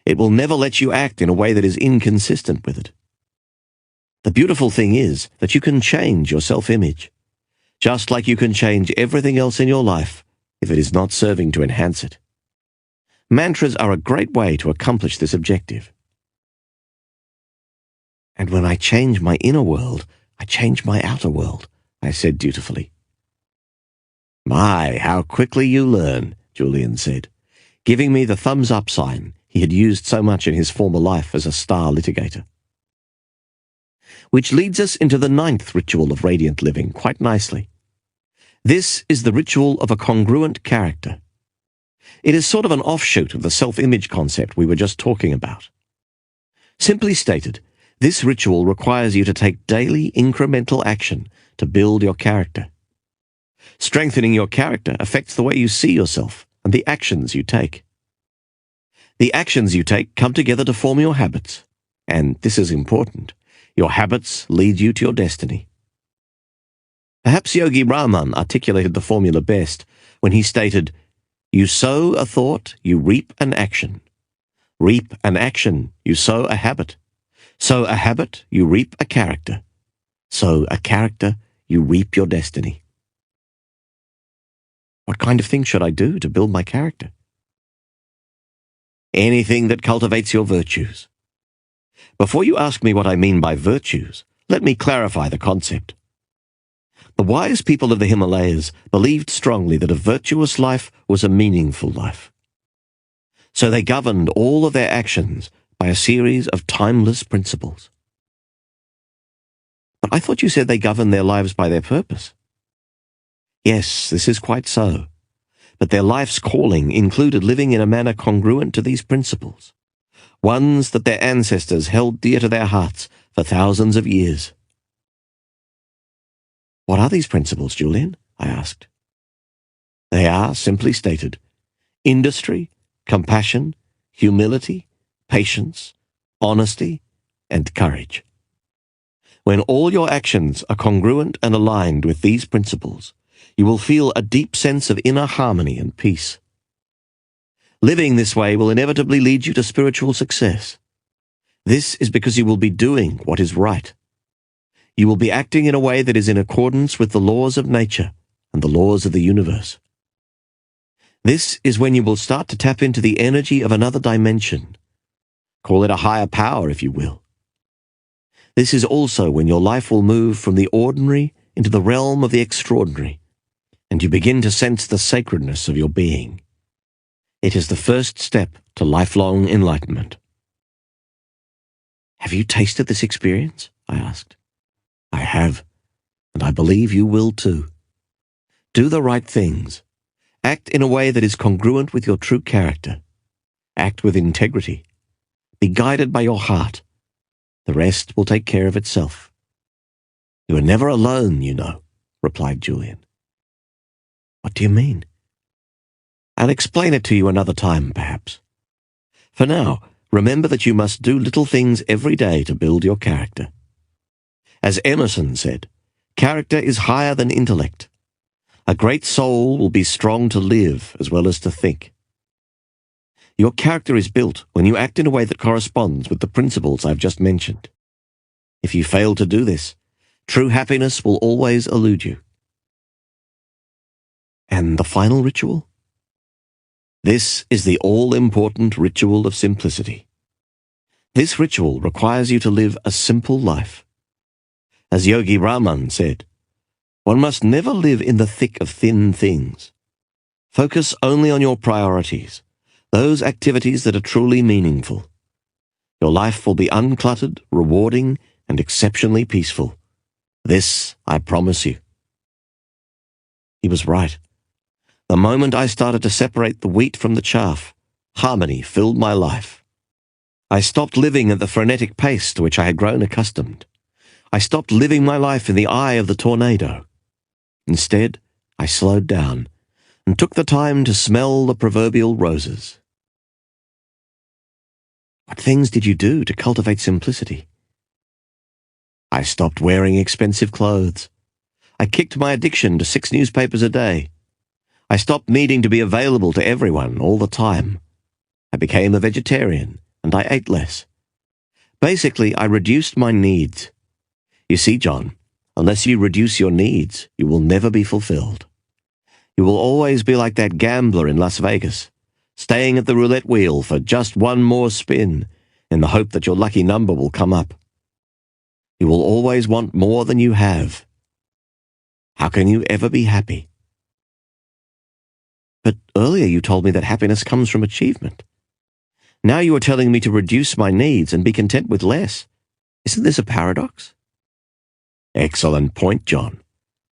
It will never let you act in a way that is inconsistent with it. The beautiful thing is that you can change your self-image, just like you can change everything else in your life if it is not serving to enhance it. Mantras are a great way to accomplish this objective. And when I change my inner world, I change my outer world, I said dutifully. My, how quickly you learn, Julian said, giving me the thumbs-up sign he had used so much in his former life as a star litigator. Which leads us into the 9th ritual of radiant living quite nicely. This is the ritual of a congruent character. It is sort of an offshoot of the self-image concept we were just talking about. Simply stated, this ritual requires you to take daily incremental action to build your character. Strengthening your character affects the way you see yourself and the actions you take. The actions you take come together to form your habits, and this is important. Your habits lead you to your destiny. Perhaps Yogi Raman articulated the formula best when he stated, "You sow a thought, you reap an action. Reap an action, you sow a habit. Sow a habit, you reap a character. Sow a character, you reap your destiny." What kind of things should I do to build my character? Anything that cultivates your virtues. Before you ask me what I mean by virtues, let me clarify the concept. The wise people of the Himalayas believed strongly that a virtuous life was a meaningful life. So they governed all of their actions by a series of timeless principles. But I thought you said they governed their lives by their purpose. Yes, this is quite so. But their life's calling included living in a manner congruent to these principles, ones that their ancestors held dear to their hearts for thousands of years. What are these principles, Julian? I asked. They are, simply stated, industry, compassion, humility, patience, honesty, and courage. When all your actions are congruent and aligned with these principles, you will feel a deep sense of inner harmony and peace. Living this way will inevitably lead you to spiritual success. This is because you will be doing what is right. You will be acting in a way that is in accordance with the laws of nature and the laws of the universe. This is when you will start to tap into the energy of another dimension. Call it a higher power, if you will. This is also when your life will move from the ordinary into the realm of the extraordinary, and you begin to sense the sacredness of your being. It is the first step to lifelong enlightenment. Have you tasted this experience? I asked. I have, and I believe you will too. Do the right things. Act in a way that is congruent with your true character. Act with integrity. Be guided by your heart. The rest will take care of itself. You are never alone, you know, replied Julian. What do you mean? I'll explain it to you another time, perhaps. For now, remember that you must do little things every day to build your character. As Emerson said, character is higher than intellect. A great soul will be strong to live as well as to think. Your character is built when you act in a way that corresponds with the principles I've just mentioned. If you fail to do this, true happiness will always elude you. And the final ritual? This is the all-important ritual of simplicity. This ritual requires you to live a simple life. As Yogi Raman said, one must never live in the thick of thin things. Focus only on your priorities, those activities that are truly meaningful. Your life will be uncluttered, rewarding, and exceptionally peaceful. This I promise you. He was right. The moment I started to separate the wheat from the chaff, harmony filled my life. I stopped living at the frenetic pace to which I had grown accustomed. I stopped living my life in the eye of the tornado. Instead, I slowed down and took the time to smell the proverbial roses. What things did you do to cultivate simplicity? I stopped wearing expensive clothes. I kicked my addiction to 6 newspapers a day. I stopped needing to be available to everyone all the time. I became a vegetarian, and I ate less. Basically, I reduced my needs. You see, John, unless you reduce your needs, you will never be fulfilled. You will always be like that gambler in Las Vegas, staying at the roulette wheel for just one more spin, in the hope that your lucky number will come up. You will always want more than you have. How can you ever be happy? But earlier you told me that happiness comes from achievement. Now you are telling me to reduce my needs and be content with less. Isn't this a paradox? Excellent point, John.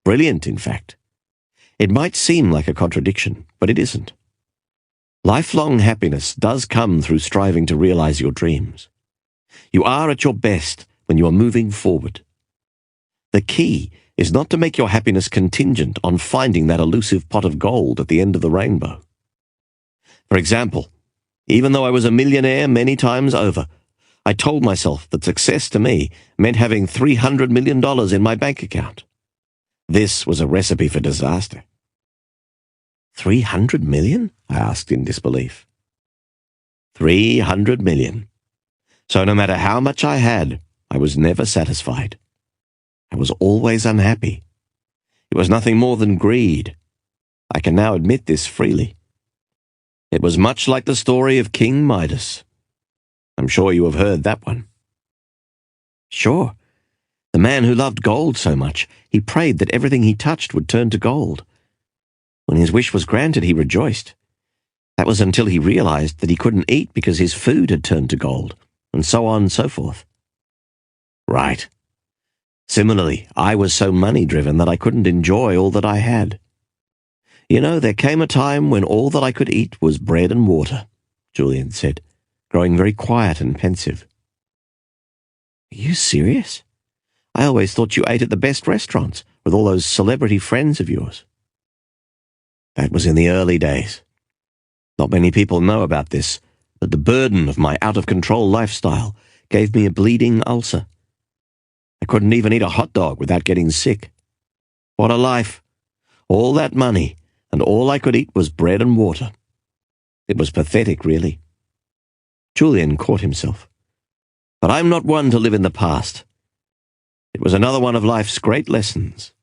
Brilliant, in fact. It might seem like a contradiction, but it isn't. Lifelong happiness does come through striving to realize your dreams. You are at your best when you are moving forward. The key is not to make your happiness contingent on finding that elusive pot of gold at the end of the rainbow. For example, even though I was a millionaire many times over, I told myself that success to me meant having $300 million in my bank account. This was a recipe for disaster. 300 million? I asked in disbelief. 300 million. So no matter how much I had, I was never satisfied. I was always unhappy. It was nothing more than greed. I can now admit this freely. It was much like the story of King Midas. I'm sure you have heard that one. Sure. The man who loved gold so much, he prayed that everything he touched would turn to gold. When his wish was granted, he rejoiced. That was until he realized that he couldn't eat because his food had turned to gold, and so on and so forth. Right. Similarly, I was so money-driven that I couldn't enjoy all that I had. You know, there came a time when all that I could eat was bread and water, Julian said, growing very quiet and pensive. Are you serious? I always thought you ate at the best restaurants with all those celebrity friends of yours. That was in the early days. Not many people know about this, but the burden of my out-of-control lifestyle gave me a bleeding ulcer. I couldn't even eat a hot dog without getting sick. What a life! All that money, and all I could eat was bread and water. It was pathetic, really. Julian caught himself. But I'm not one to live in the past. It was another one of life's great lessons.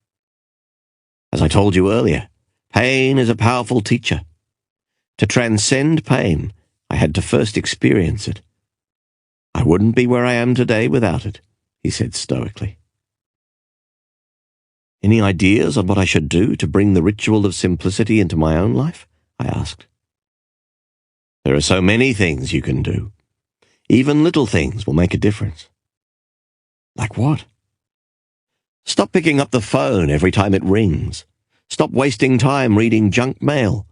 As I told you earlier, pain is a powerful teacher. To transcend pain, I had to first experience it. I wouldn't be where I am today without it, he said stoically. Any ideas on what I should do to bring the ritual of simplicity into my own life? I asked. There are so many things you can do. Even little things will make a difference. Like what? Stop picking up the phone every time it rings. Stop wasting time reading junk mail.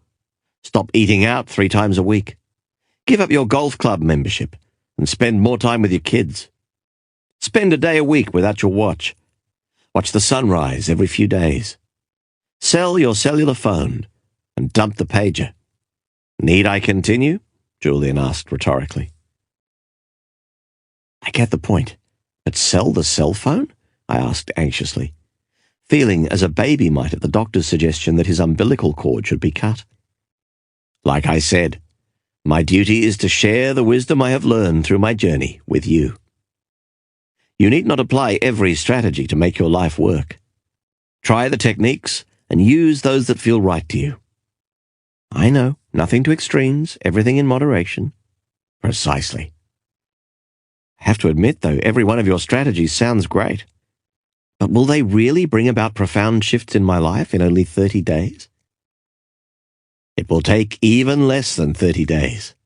Stop eating out 3 times a week. Give up your golf club membership and spend more time with your kids. Spend a day a week without your watch. Watch the sunrise every few days. Sell your cellular phone and dump the pager. Need I continue? Julian asked rhetorically. I get the point. But sell the cell phone? I asked anxiously, feeling as a baby might at the doctor's suggestion that his umbilical cord should be cut. Like I said, my duty is to share the wisdom I have learned through my journey with you. You need not apply every strategy to make your life work. Try the techniques and use those that feel right to you. I know, nothing to extremes, everything in moderation. Precisely. I have to admit, though, every one of your strategies sounds great. But will they really bring about profound shifts in my life in only 30 days? It will take even less than 30 days.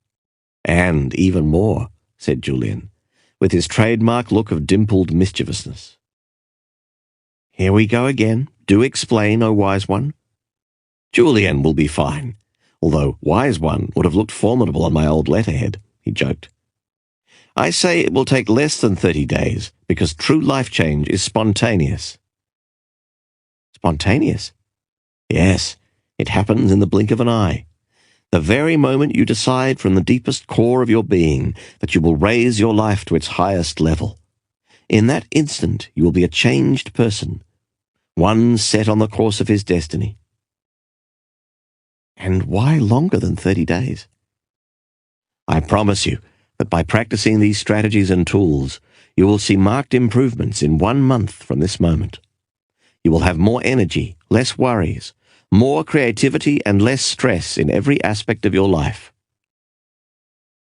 And even more, said Julian, with his trademark look of dimpled mischievousness. Here we go again. Do explain, O wise one. Julian will be fine, although wise one would have looked formidable on my old letterhead, he joked. I say it will take less than 30 days because true life change is spontaneous. Spontaneous? Yes, it happens in the blink of an eye. The very moment you decide from the deepest core of your being that you will raise your life to its highest level. In that instant, you will be a changed person, one set on the course of his destiny. And why longer than 30 days? I promise you that by practicing these strategies and tools, you will see marked improvements in 1 month from this moment. You will have more energy, less worries, more creativity and less stress in every aspect of your life.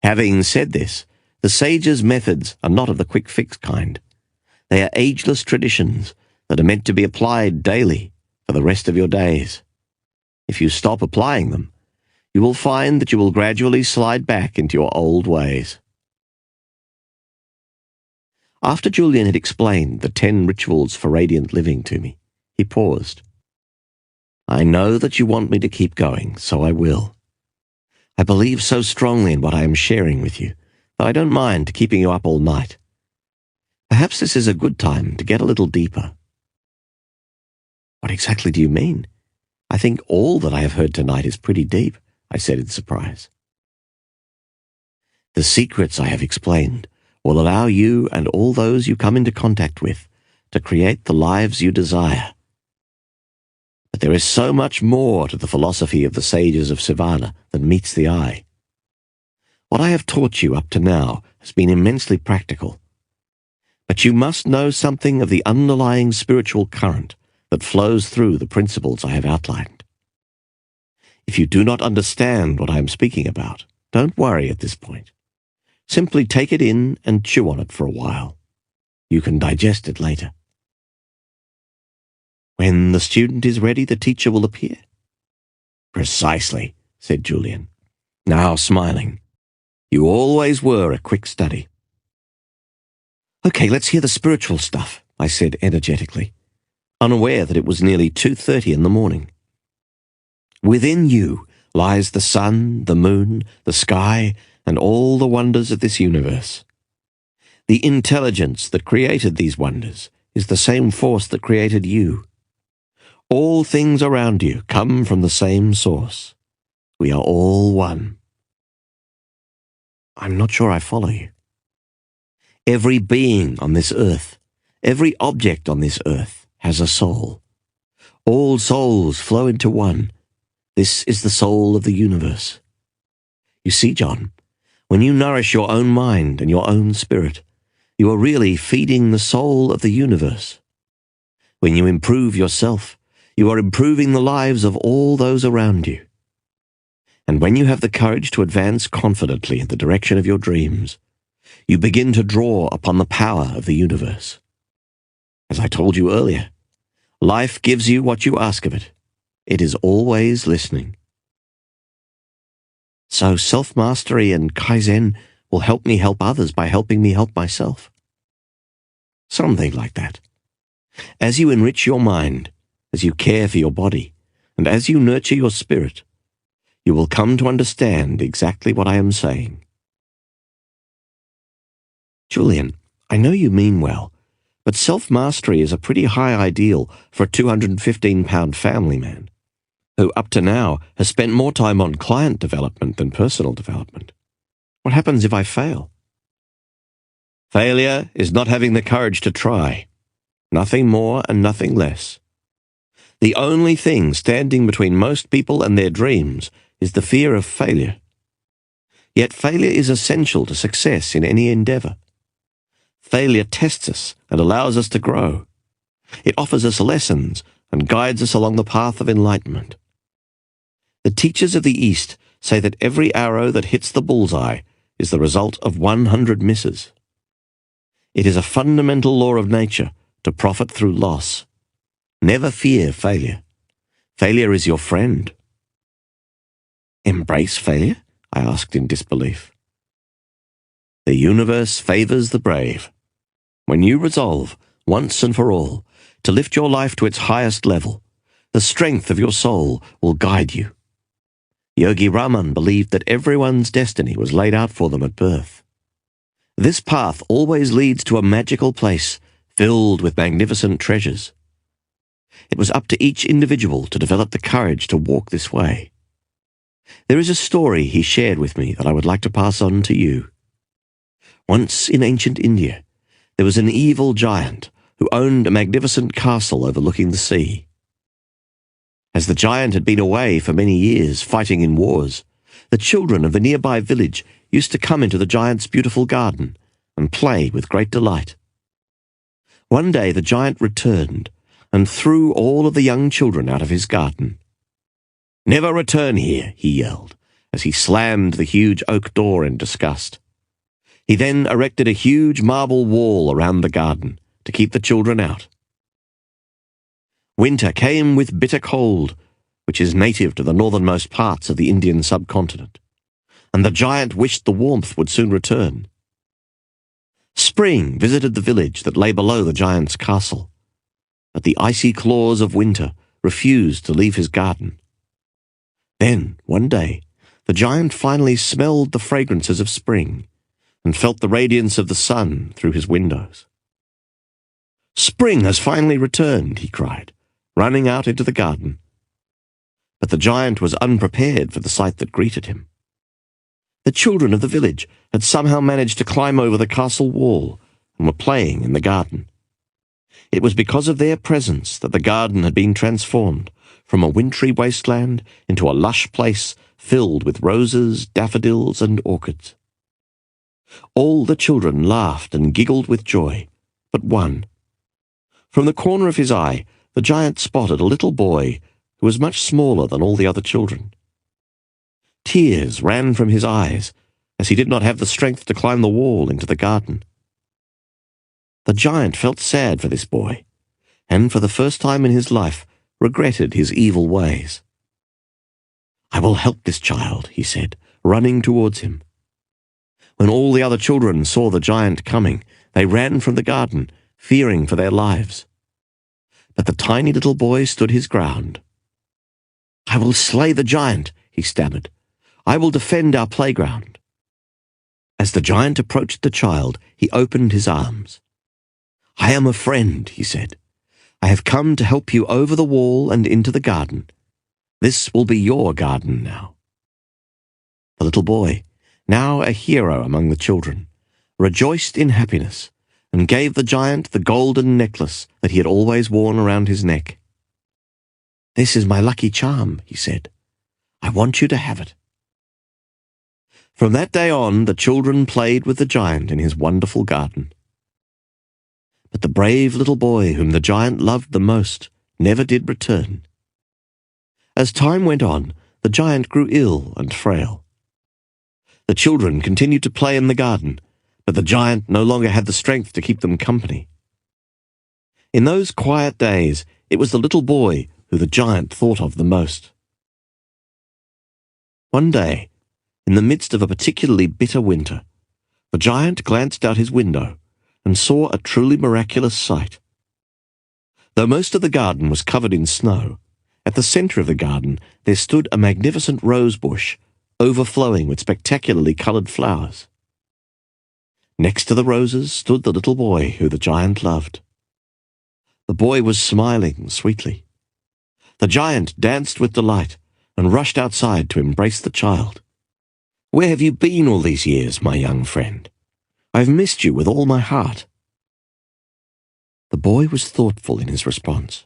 Having said this, the sages' methods are not of the quick fix kind. They are ageless traditions that are meant to be applied daily for the rest of your days. If you stop applying them, you will find that you will gradually slide back into your old ways. After Julian had explained the 10 rituals for radiant living to me, he paused. I know that you want me to keep going, so I will. I believe so strongly in what I am sharing with you that I don't mind keeping you up all night. Perhaps this is a good time to get a little deeper. What exactly do you mean? I think all that I have heard tonight is pretty deep, I said in surprise. The secrets I have explained will allow you and all those you come into contact with to create the lives you desire. But there is so much more to the philosophy of the sages of Savannah than meets the eye. What I have taught you up to now has been immensely practical. But you must know something of the underlying spiritual current that flows through the principles I have outlined. If you do not understand what I am speaking about, don't worry at this point. Simply take it in and chew on it for a while. You can digest it later. When the student is ready, the teacher will appear. Precisely, said Julian, now smiling. You always were a quick study. Okay, let's hear the spiritual stuff, I said energetically, unaware that it was nearly 2:30 in the morning. Within you lies the sun, the moon, the sky, and all the wonders of this universe. The intelligence that created these wonders is the same force that created you. All things around you come from the same source. We are all one. I'm not sure I follow you. Every being on this earth, every object on this earth has a soul. All souls flow into one. This is the soul of the universe. You see, John, when you nourish your own mind and your own spirit, you are really feeding the soul of the universe. When you improve yourself, you are improving the lives of all those around you. And when you have the courage to advance confidently in the direction of your dreams, you begin to draw upon the power of the universe. As I told you earlier, life gives you what you ask of it. It is always listening. So self-mastery and Kaizen will help me help others by helping me help myself. Something like that. As you enrich your mind, as you care for your body, and as you nurture your spirit, you will come to understand exactly what I am saying. Julian, I know you mean well, but self-mastery is a pretty high ideal for a 215-pound family man, who up to now has spent more time on client development than personal development. What happens if I fail? Failure is not having the courage to try. Nothing more and nothing less. The only thing standing between most people and their dreams is the fear of failure. Yet failure is essential to success in any endeavor. Failure tests us and allows us to grow. It offers us lessons and guides us along the path of enlightenment. The teachers of the East say that every arrow that hits the bullseye is the result of 100 misses. It is a fundamental law of nature to profit through loss. Never fear failure. Failure is your friend. Embrace failure? I asked in disbelief. The universe favors the brave. When you resolve, once and for all, to lift your life to its highest level, the strength of your soul will guide you. Yogi Raman believed that everyone's destiny was laid out for them at birth. This path always leads to a magical place filled with magnificent treasures. It was up to each individual to develop the courage to walk this way. There is a story he shared with me that I would like to pass on to you. Once in ancient India, there was an evil giant who owned a magnificent castle overlooking the sea. As the giant had been away for many years fighting in wars, the children of the nearby village used to come into the giant's beautiful garden and play with great delight. One day the giant returned and threw all of the young children out of his garden. "Never return here," he yelled, as he slammed the huge oak door in disgust. He then erected a huge marble wall around the garden to keep the children out. Winter came with bitter cold, which is native to the northernmost parts of the Indian subcontinent, and the giant wished the warmth would soon return. Spring visited the village that lay below the giant's castle, but the icy claws of winter refused to leave his garden. Then, one day, the giant finally smelled the fragrances of spring and felt the radiance of the sun through his windows. "Spring has finally returned," he cried, running out into the garden. But the giant was unprepared for the sight that greeted him. The children of the village had somehow managed to climb over the castle wall and were playing in the garden. It was because of their presence that the garden had been transformed from a wintry wasteland into a lush place filled with roses, daffodils, and orchids. All the children laughed and giggled with joy, but one. From the corner of his eye, the giant spotted a little boy who was much smaller than all the other children. Tears ran from his eyes as he did not have the strength to climb the wall into the garden. The giant felt sad for this boy, and for the first time in his life regretted his evil ways. "I will help this child," he said, running towards him. When all the other children saw the giant coming, they ran from the garden, fearing for their lives. But the tiny little boy stood his ground. "I will slay the giant," he stammered. "I will defend our playground." As the giant approached the child, he opened his arms. "I am a friend," he said. I have come to help you over the wall and into the garden. This will be your garden now." The little boy, now a hero among the children, rejoiced in happiness and gave the giant the golden necklace that he had always worn around his neck. "This is my lucky charm," he said. "I want you to have it." From that day on, the children played with the giant in his wonderful garden. But the brave little boy whom the giant loved the most never did return. As time went on, the giant grew ill and frail. The children continued to play in the garden, but the giant no longer had the strength to keep them company. In those quiet days, it was the little boy who the giant thought of the most. One day, in the midst of a particularly bitter winter, the giant glanced out his window and saw a truly miraculous sight. Though most of the garden was covered in snow, at the centre of the garden there stood a magnificent rose bush, overflowing with spectacularly coloured flowers. Next to the roses stood the little boy who the giant loved. The boy was smiling sweetly. The giant danced with delight and rushed outside to embrace the child. "Where have you been all these years, my young friend? I've missed you with all my heart." The boy was thoughtful in his response.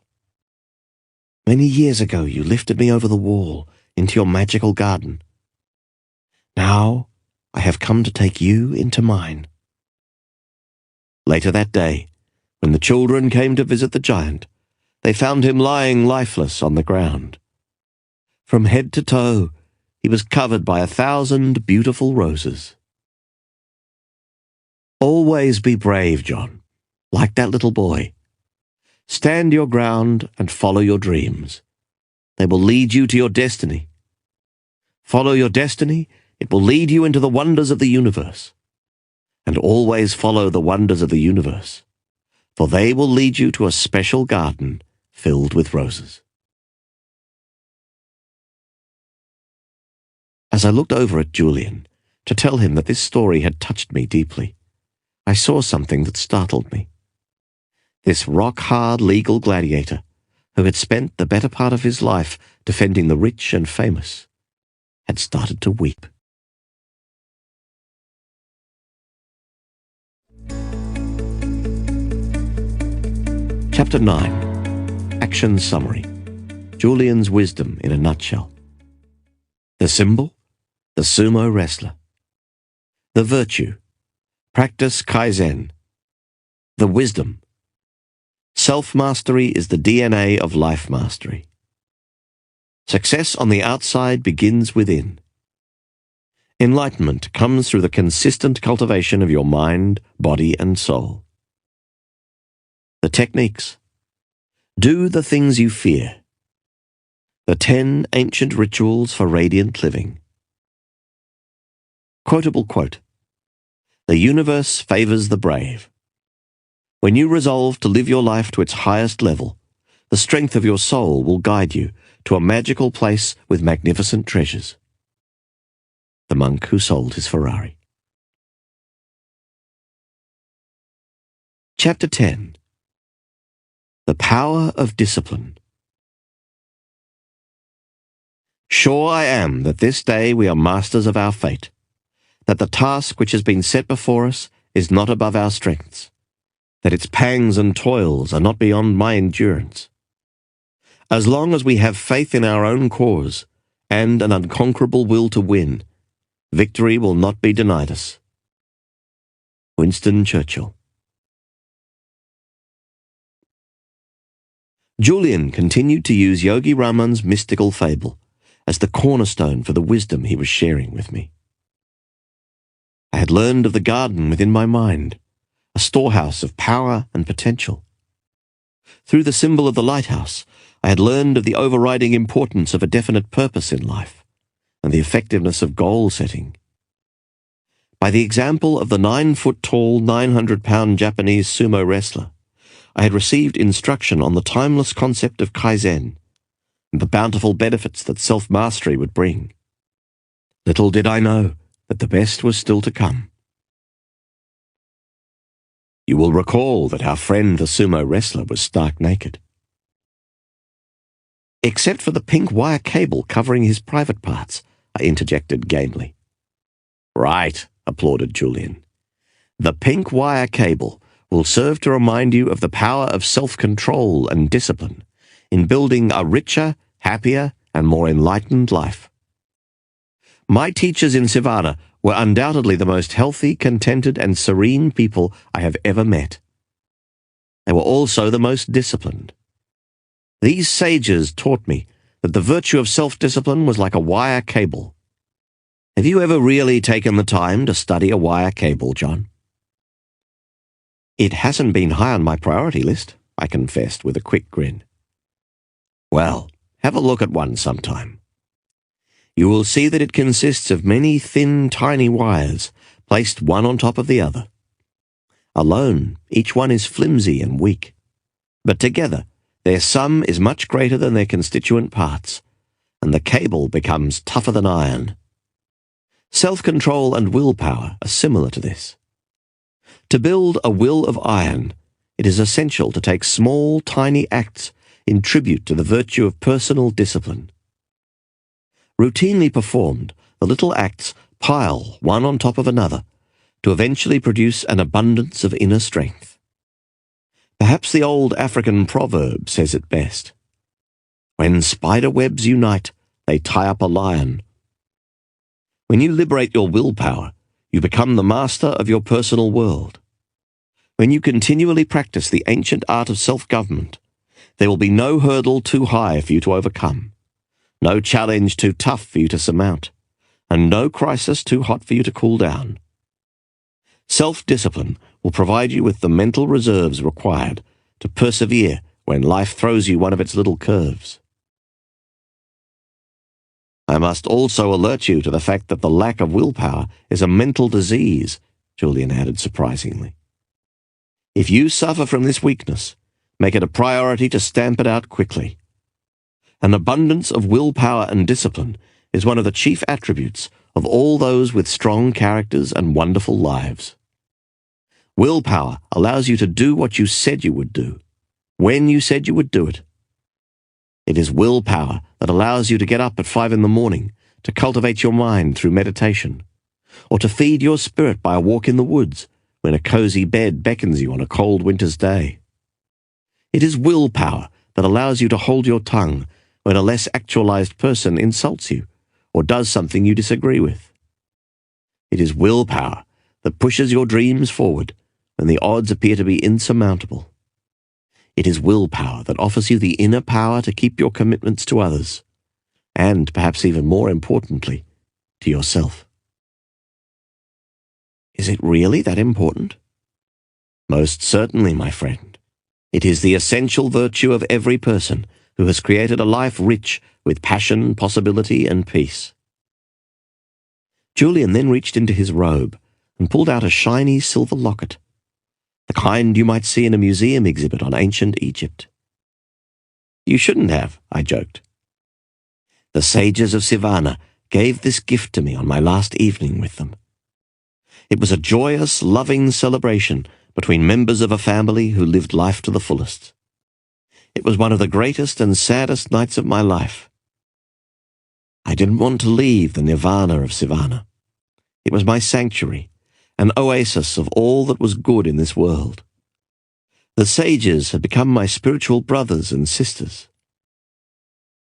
"Many years ago you lifted me over the wall into your magical garden. Now I have come to take you into mine." Later that day, when the children came to visit the giant, they found him lying lifeless on the ground. From head to toe, he was covered by 1,000 beautiful roses. Always be brave, John, like that little boy. Stand your ground and follow your dreams. They will lead you to your destiny. Follow your destiny, it will lead you into the wonders of the universe. And always follow the wonders of the universe, for they will lead you to a special garden filled with roses. As I looked over at Julian to tell him that this story had touched me deeply, I saw something that startled me. This rock-hard legal gladiator, who had spent the better part of his life defending the rich and famous, had started to weep. Chapter 9. Action Summary. Julian's Wisdom in a Nutshell. The symbol? The sumo wrestler. The virtue? Practice Kaizen. The wisdom? Self-mastery is the DNA of life mastery. Success on the outside begins within. Enlightenment comes through the consistent cultivation of your mind, body, and soul. The techniques. Do the things you fear. The 10 ancient rituals for radiant living. Quotable quote. The universe favors the brave. When you resolve to live your life to its highest level, the strength of your soul will guide you to a magical place with magnificent treasures. The monk who sold his Ferrari. Chapter 10. The Power of Discipline. Sure I am that this day we are masters of our fate, that the task which has been set before us is not above our strengths, that its pangs and toils are not beyond my endurance. As long as we have faith in our own cause and an unconquerable will to win, victory will not be denied us. Winston Churchill. Julian continued to use Yogi Raman's mystical fable as the cornerstone for the wisdom he was sharing with me. I had learned of the garden within my mind, a storehouse of power and potential. Through the symbol of the lighthouse, I had learned of the overriding importance of a definite purpose in life and the effectiveness of goal setting. By the example of the 9-foot-tall, 900-pound Japanese sumo wrestler, I had received instruction on the timeless concept of Kaizen and the bountiful benefits that self-mastery would bring. Little did I know that the best was still to come. You will recall that our friend the sumo wrestler was stark naked. Except for the pink wire cable covering his private parts, I interjected gamely. Right, applauded Julian. The pink wire cable will serve to remind you of the power of self-control and discipline in building a richer, happier, and more enlightened life. My teachers in Savannah were undoubtedly the most healthy, contented, and serene people I have ever met. They were also the most disciplined. These sages taught me that the virtue of self-discipline was like a wire cable. Have you ever really taken the time to study a wire cable, John? It hasn't been high on my priority list, I confessed with a quick grin. Well, have a look at one sometime. You will see that it consists of many thin, tiny wires placed one on top of the other. Alone, each one is flimsy and weak, but together, their sum is much greater than their constituent parts, and the cable becomes tougher than iron. Self-control and willpower are similar to this. To build a will of iron, it is essential to take small, tiny acts in tribute to the virtue of personal discipline. Routinely performed, the little acts pile one on top of another to eventually produce an abundance of inner strength. Perhaps the old African proverb says it best. When spider webs unite, they tie up a lion. When you liberate your willpower, you become the master of your personal world. When you continually practice the ancient art of self-government, there will be no hurdle too high for you to overcome, no challenge too tough for you to surmount, and no crisis too hot for you to cool down. Self-discipline will provide you with the mental reserves required to persevere when life throws you one of its little curves. I must also alert you to the fact that the lack of willpower is a mental disease, Julian added surprisingly. If you suffer from this weakness, make it a priority to stamp it out quickly. An abundance of willpower and discipline is one of the chief attributes of all those with strong characters and wonderful lives. Willpower allows you to do what you said you would do, when you said you would do it. It is willpower that allows you to get up at 5 a.m, to cultivate your mind through meditation, or to feed your spirit by a walk in the woods when a cozy bed beckons you on a cold winter's day. It is willpower that allows you to hold your tongue when a less actualized person insults you or does something you disagree with. It is willpower that pushes your dreams forward when the odds appear to be insurmountable. It is willpower that offers you the inner power to keep your commitments to others, and perhaps even more importantly, to yourself. Is it really that important? Most certainly, my friend. It is the essential virtue of every person who has created a life rich with passion, possibility, and peace. Julian then reached into his robe and pulled out a shiny silver locket, the kind you might see in a museum exhibit on ancient Egypt. You shouldn't have, I joked. The sages of Savannah gave this gift to me on my last evening with them. It was a joyous, loving celebration between members of a family who lived life to the fullest. It was one of the greatest and saddest nights of my life. I didn't want to leave the nirvana of Savannah. It was my sanctuary, an oasis of all that was good in this world. The sages had become my spiritual brothers and sisters.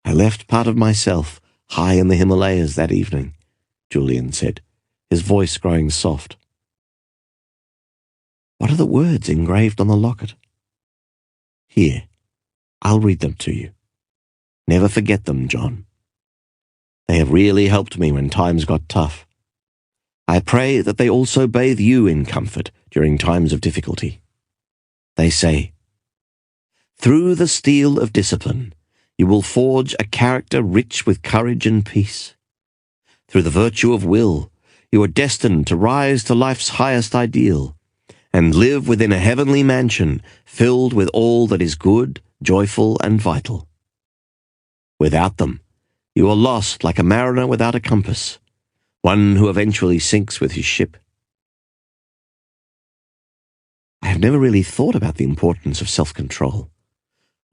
I left part of myself high in the Himalayas that evening, Julian said, his voice growing soft. What are the words engraved on the locket? Here, I'll read them to you. Never forget them, John. They have really helped me when times got tough. I pray that they also bathe you in comfort during times of difficulty. They say, through the steel of discipline, you will forge a character rich with courage and peace. Through the virtue of will, you are destined to rise to life's highest ideal and live within a heavenly mansion filled with all that is good, joyful, and vital. Without them, you are lost like a mariner without a compass, one who eventually sinks with his ship. I have never really thought about the importance of self-control,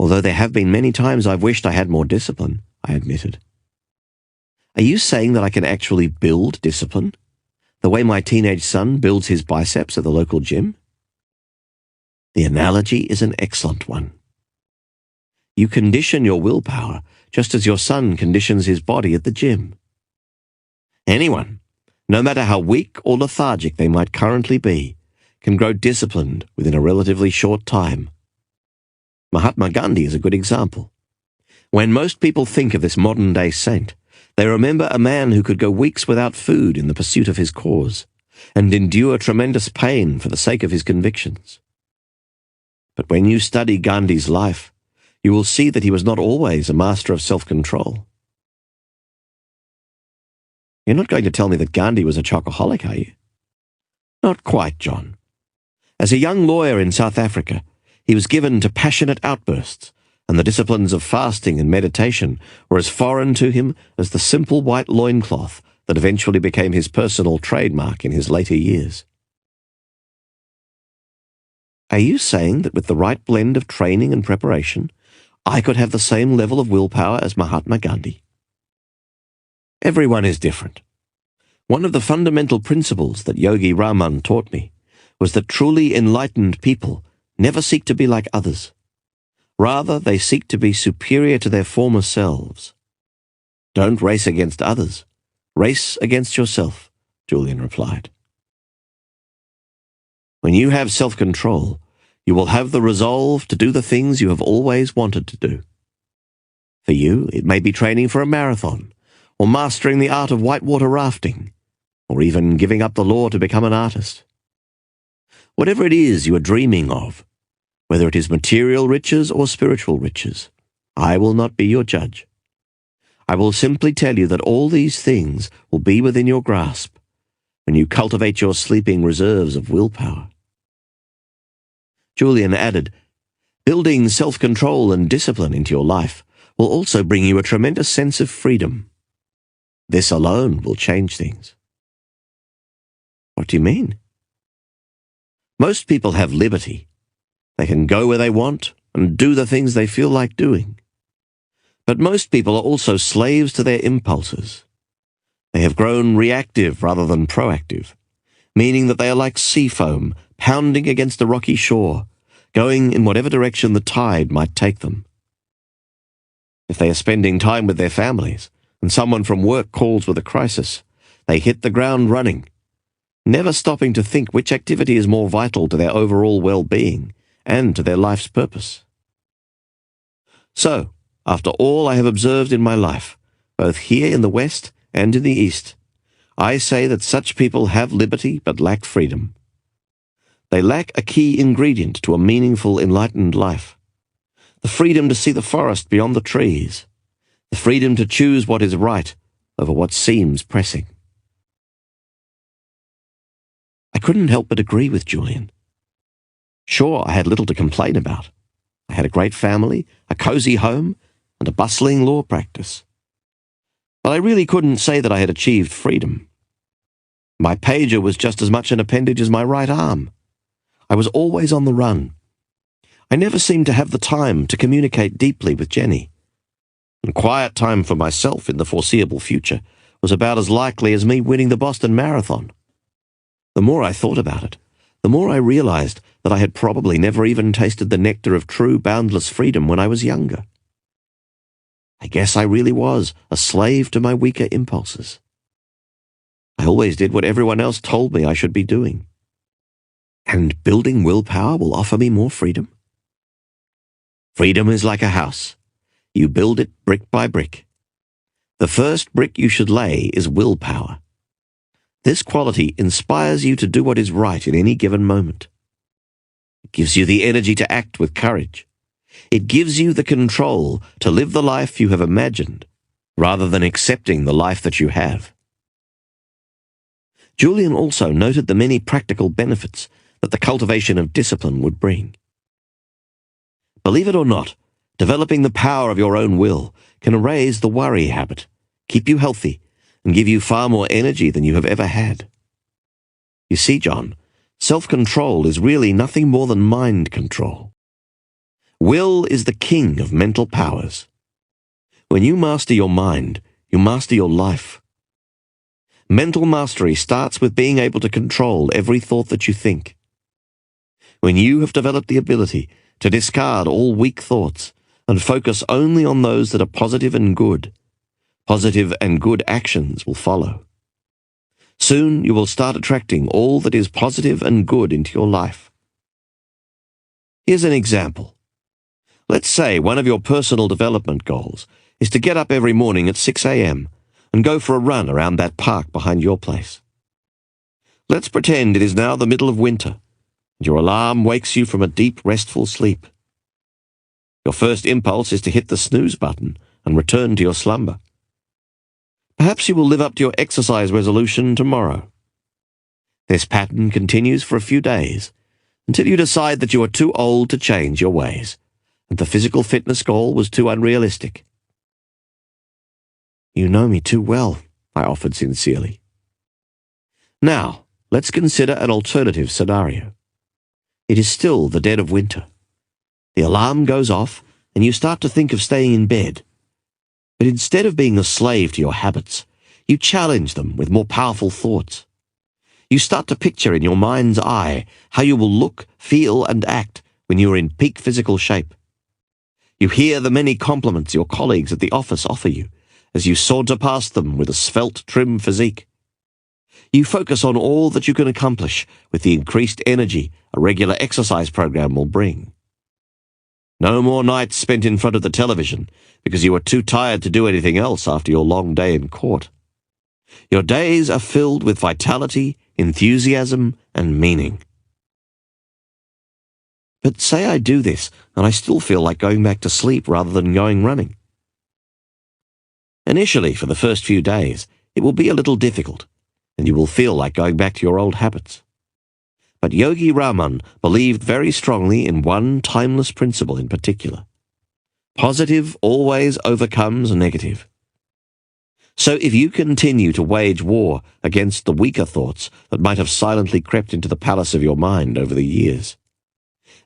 although there have been many times I've wished I had more discipline, I admitted. Are you saying that I can actually build discipline, the way my teenage son builds his biceps at the local gym? The analogy is an excellent one. You condition your willpower just as your son conditions his body at the gym. Anyone, no matter how weak or lethargic they might currently be, can grow disciplined within a relatively short time. Mahatma Gandhi is a good example. When most people think of this modern-day saint, they remember a man who could go weeks without food in the pursuit of his cause, and endure tremendous pain for the sake of his convictions. But when you study Gandhi's life, you will see that he was not always a master of self-control. You're not going to tell me that Gandhi was a chocoholic, are you? Not quite, John. As a young lawyer in South Africa, he was given to passionate outbursts, and the disciplines of fasting and meditation were as foreign to him as the simple white loincloth that eventually became his personal trademark in his later years. Are you saying that with the right blend of training and preparation, I could have the same level of willpower as Mahatma Gandhi? Everyone is different. One of the fundamental principles that Yogi Raman taught me was that truly enlightened people never seek to be like others. Rather, they seek to be superior to their former selves. Don't race against others. Race against yourself, Julian replied. When you have self-control, you will have the resolve to do the things you have always wanted to do. For you, it may be training for a marathon, or mastering the art of whitewater rafting, or even giving up the law to become an artist. Whatever it is you are dreaming of, whether it is material riches or spiritual riches, I will not be your judge. I will simply tell you that all these things will be within your grasp when you cultivate your sleeping reserves of willpower. Julian added, building self-control and discipline into your life will also bring you a tremendous sense of freedom. This alone will change things. What do you mean? Most people have liberty. They can go where they want and do the things they feel like doing. But most people are also slaves to their impulses. They have grown reactive rather than proactive, meaning that they are like sea foam pounding against a rocky shore, going in whatever direction the tide might take them. If they are spending time with their families and someone from work calls with a crisis, they hit the ground running, never stopping to think which activity is more vital to their overall well-being and to their life's purpose. So, after all I have observed in my life, both here in the West and in the East, I say that such people have liberty but lack freedom. They lack a key ingredient to a meaningful, enlightened life. The freedom to see the forest beyond the trees. The freedom to choose what is right over what seems pressing. I couldn't help but agree with Julian. Sure, I had little to complain about. I had a great family, a cozy home, and a bustling law practice. But I really couldn't say that I had achieved freedom. My pager was just as much an appendage as my right arm. I was always on the run. I never seemed to have the time to communicate deeply with Jenny. And quiet time for myself in the foreseeable future was about as likely as me winning the Boston Marathon. The more I thought about it, the more I realized that I had probably never even tasted the nectar of true boundless freedom when I was younger. I guess I really was a slave to my weaker impulses. I always did what everyone else told me I should be doing. And building willpower will offer me more freedom? Freedom is like a house. You build it brick by brick. The first brick you should lay is willpower. This quality inspires you to do what is right in any given moment. It gives you the energy to act with courage. It gives you the control to live the life you have imagined, rather than accepting the life that you have. Julian also noted the many practical benefits that the cultivation of discipline would bring. Believe it or not, developing the power of your own will can erase the worry habit, keep you healthy, and give you far more energy than you have ever had. You see, John, self-control is really nothing more than mind control. Will is the king of mental powers. When you master your mind, you master your life. Mental mastery starts with being able to control every thought that you think. When you have developed the ability to discard all weak thoughts and focus only on those that are positive and good actions will follow. Soon you will start attracting all that is positive and good into your life. Here's an example. Let's say one of your personal development goals is to get up every morning at 6 a.m. and go for a run around that park behind your place. Let's pretend it is now the middle of winter, and your alarm wakes you from a deep, restful sleep. Your first impulse is to hit the snooze button and return to your slumber. Perhaps you will live up to your exercise resolution tomorrow. This pattern continues for a few days, until you decide that you are too old to change your ways, and the physical fitness goal was too unrealistic. "You know me too well," I offered sincerely. "Now, let's consider an alternative scenario. It is still the dead of winter. The alarm goes off, and you start to think of staying in bed. But instead of being a slave to your habits, you challenge them with more powerful thoughts. You start to picture in your mind's eye how you will look, feel, and act when you are in peak physical shape. You hear the many compliments your colleagues at the office offer you as you saunter past them with a svelte, trim physique. You focus on all that you can accomplish with the increased energy a regular exercise program will bring. No more nights spent in front of the television because you are too tired to do anything else after your long day in court. Your days are filled with vitality, enthusiasm, and meaning. But say I do this and I still feel like going back to sleep rather than going running. Initially, for the first few days, it will be a little difficult, and you will feel like going back to your old habits. But Yogi Raman believed very strongly in one timeless principle in particular. Positive always overcomes negative. So if you continue to wage war against the weaker thoughts that might have silently crept into the palace of your mind over the years,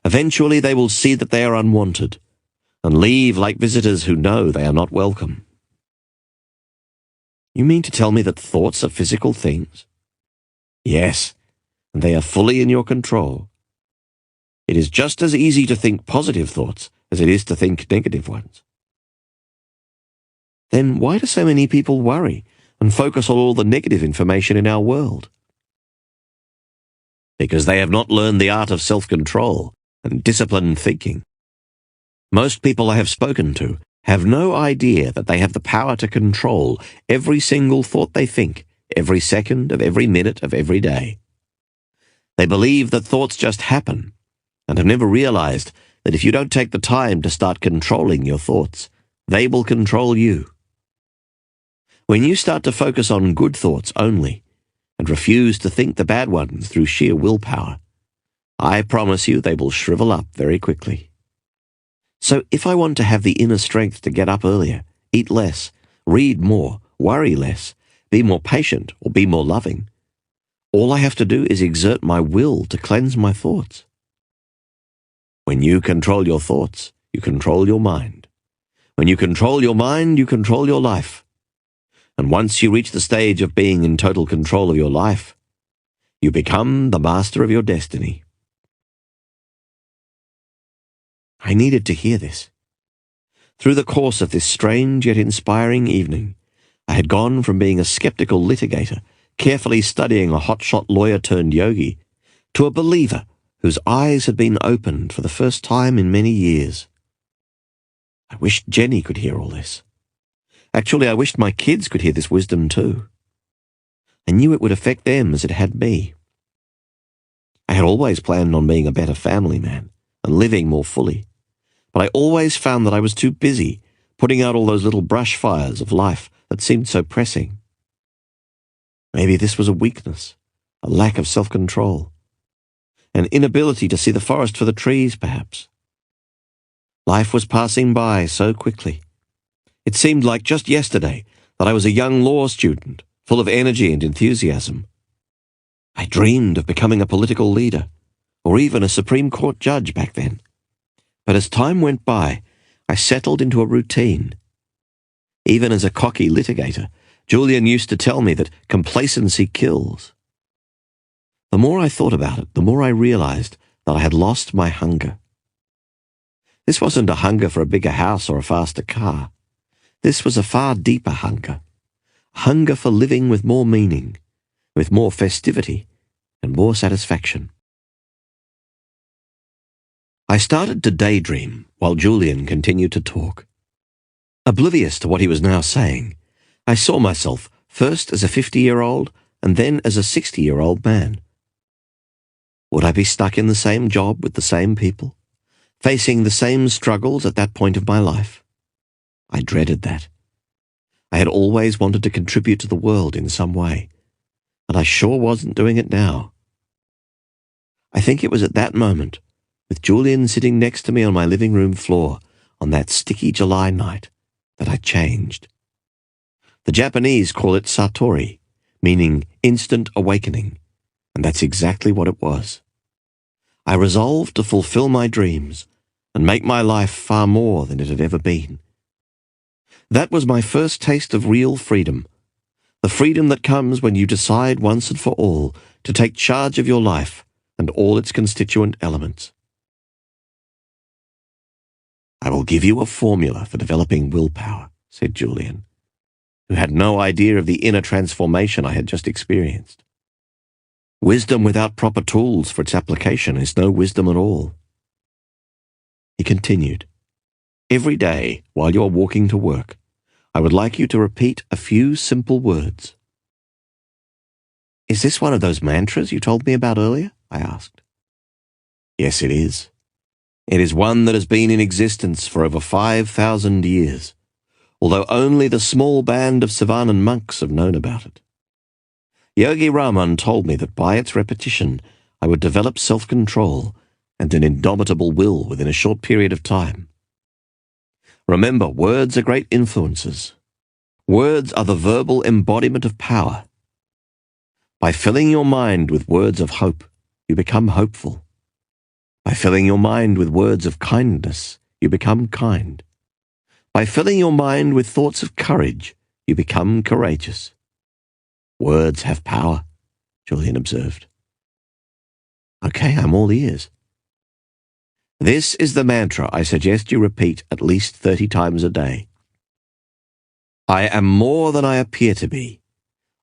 eventually they will see that they are unwanted and leave like visitors who know they are not welcome. You mean to tell me that thoughts are physical things? Yes, and they are fully in your control. It is just as easy to think positive thoughts as it is to think negative ones. Then why do so many people worry and focus on all the negative information in our world? Because they have not learned the art of self-control and disciplined thinking. Most people I have spoken to have no idea that they have the power to control every single thought they think, every second of every minute of every day. They believe that thoughts just happen, and have never realized that if you don't take the time to start controlling your thoughts, they will control you. When you start to focus on good thoughts only, and refuse to think the bad ones through sheer willpower, I promise you they will shrivel up very quickly. So if I want to have the inner strength to get up earlier, eat less, read more, worry less, be more patient, or be more loving, all I have to do is exert my will to cleanse my thoughts. When you control your thoughts, you control your mind. When you control your mind, you control your life. And once you reach the stage of being in total control of your life, you become the master of your destiny. I needed to hear this. Through the course of this strange yet inspiring evening, I had gone from being a skeptical litigator, carefully studying a hotshot lawyer-turned-yogi, to a believer whose eyes had been opened for the first time in many years. I wished Jenny could hear all this. Actually, I wished my kids could hear this wisdom too. I knew it would affect them as it had me. I had always planned on being a better family man and living more fully, but I always found that I was too busy putting out all those little brush fires of life that seemed so pressing. Maybe this was a weakness, a lack of self-control, an inability to see the forest for the trees, perhaps. Life was passing by so quickly. It seemed like just yesterday that I was a young law student, full of energy and enthusiasm. I dreamed of becoming a political leader, or even a Supreme Court judge back then. But as time went by, I settled into a routine. Even as a cocky litigator, Julian used to tell me that complacency kills. The more I thought about it, the more I realized that I had lost my hunger. This wasn't a hunger for a bigger house or a faster car. This was a far deeper hunger. Hunger for living with more meaning, with more festivity, and more satisfaction. I started to daydream while Julian continued to talk. Oblivious to what he was now saying, I saw myself first as a 50-year-old and then as a 60-year-old man. Would I be stuck in the same job with the same people, facing the same struggles at that point of my life? I dreaded that. I had always wanted to contribute to the world in some way, and I sure wasn't doing it now. I think it was at that moment, with Julian sitting next to me on my living room floor on that sticky July night, that I changed. The Japanese call it satori, meaning instant awakening, and that's exactly what it was. I resolved to fulfill my dreams and make my life far more than it had ever been. That was my first taste of real freedom, the freedom that comes when you decide once and for all to take charge of your life and all its constituent elements. I will give you a formula for developing willpower, said Julian, who had no idea of the inner transformation I had just experienced. Wisdom without proper tools for its application is no wisdom at all. He continued, every day while you are walking to work, I would like you to repeat a few simple words. Is this one of those mantras you told me about earlier? I asked. Yes, it is. It is one that has been in existence for over 5,000 years, although only the small band of Savanan monks have known about it. Yogi Raman told me that by its repetition, I would develop self-control and an indomitable will within a short period of time. Remember, words are great influences. Words are the verbal embodiment of power. By filling your mind with words of hope, you become hopeful. By filling your mind with words of kindness, you become kind. By filling your mind with thoughts of courage, you become courageous. Words have power, Julian observed. Okay, I'm all ears. This is the mantra I suggest you repeat at least 30 times a day. I am more than I appear to be.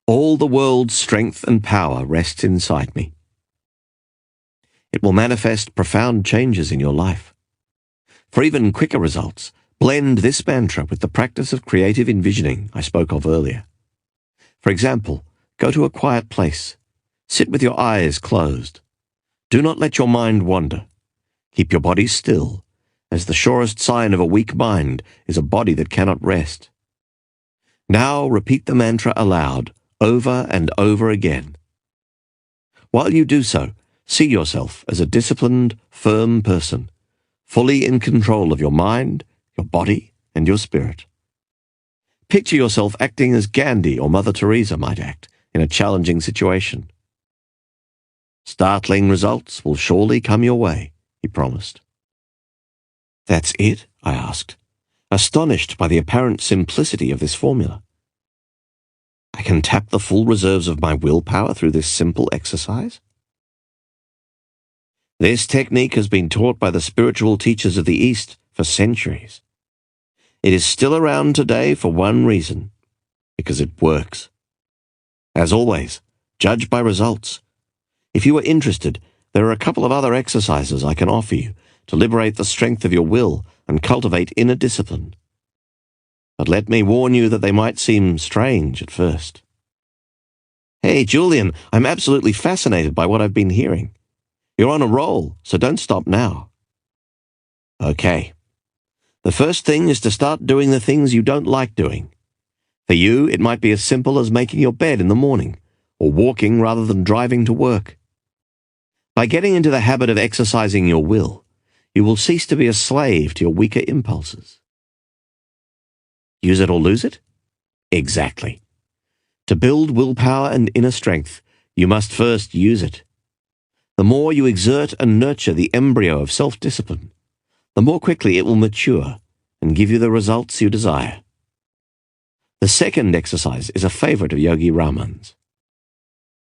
All the world's strength and power rests inside me. It will manifest profound changes in your life. For even quicker results, blend this mantra with the practice of creative envisioning I spoke of earlier. For example, go to a quiet place. Sit with your eyes closed. Do not let your mind wander. Keep your body still, as the surest sign of a weak mind is a body that cannot rest. Now repeat the mantra aloud, over and over again. While you do so, see yourself as a disciplined, firm person, fully in control of your mind, your body, and your spirit. Picture yourself acting as Gandhi or Mother Teresa might act in a challenging situation. Startling results will surely come your way, he promised. That's it? I asked, astonished by the apparent simplicity of this formula. I can tap the full reserves of my willpower through this simple exercise? This technique has been taught by the spiritual teachers of the East for centuries. It is still around today for one reason, because it works. As always, judge by results. If you are interested, there are a couple of other exercises I can offer you to liberate the strength of your will and cultivate inner discipline. But let me warn you that they might seem strange at first. Hey, Julian, I'm absolutely fascinated by what I've been hearing. You're on a roll, so don't stop now. Okay. The first thing is to start doing the things you don't like doing. For you, it might be as simple as making your bed in the morning, or walking rather than driving to work. By getting into the habit of exercising your will, you will cease to be a slave to your weaker impulses. Use it or lose it? Exactly. To build willpower and inner strength, you must first use it. The more you exert and nurture the embryo of self-discipline, the more quickly it will mature and give you the results you desire. The second exercise is a favorite of Yogi Raman's.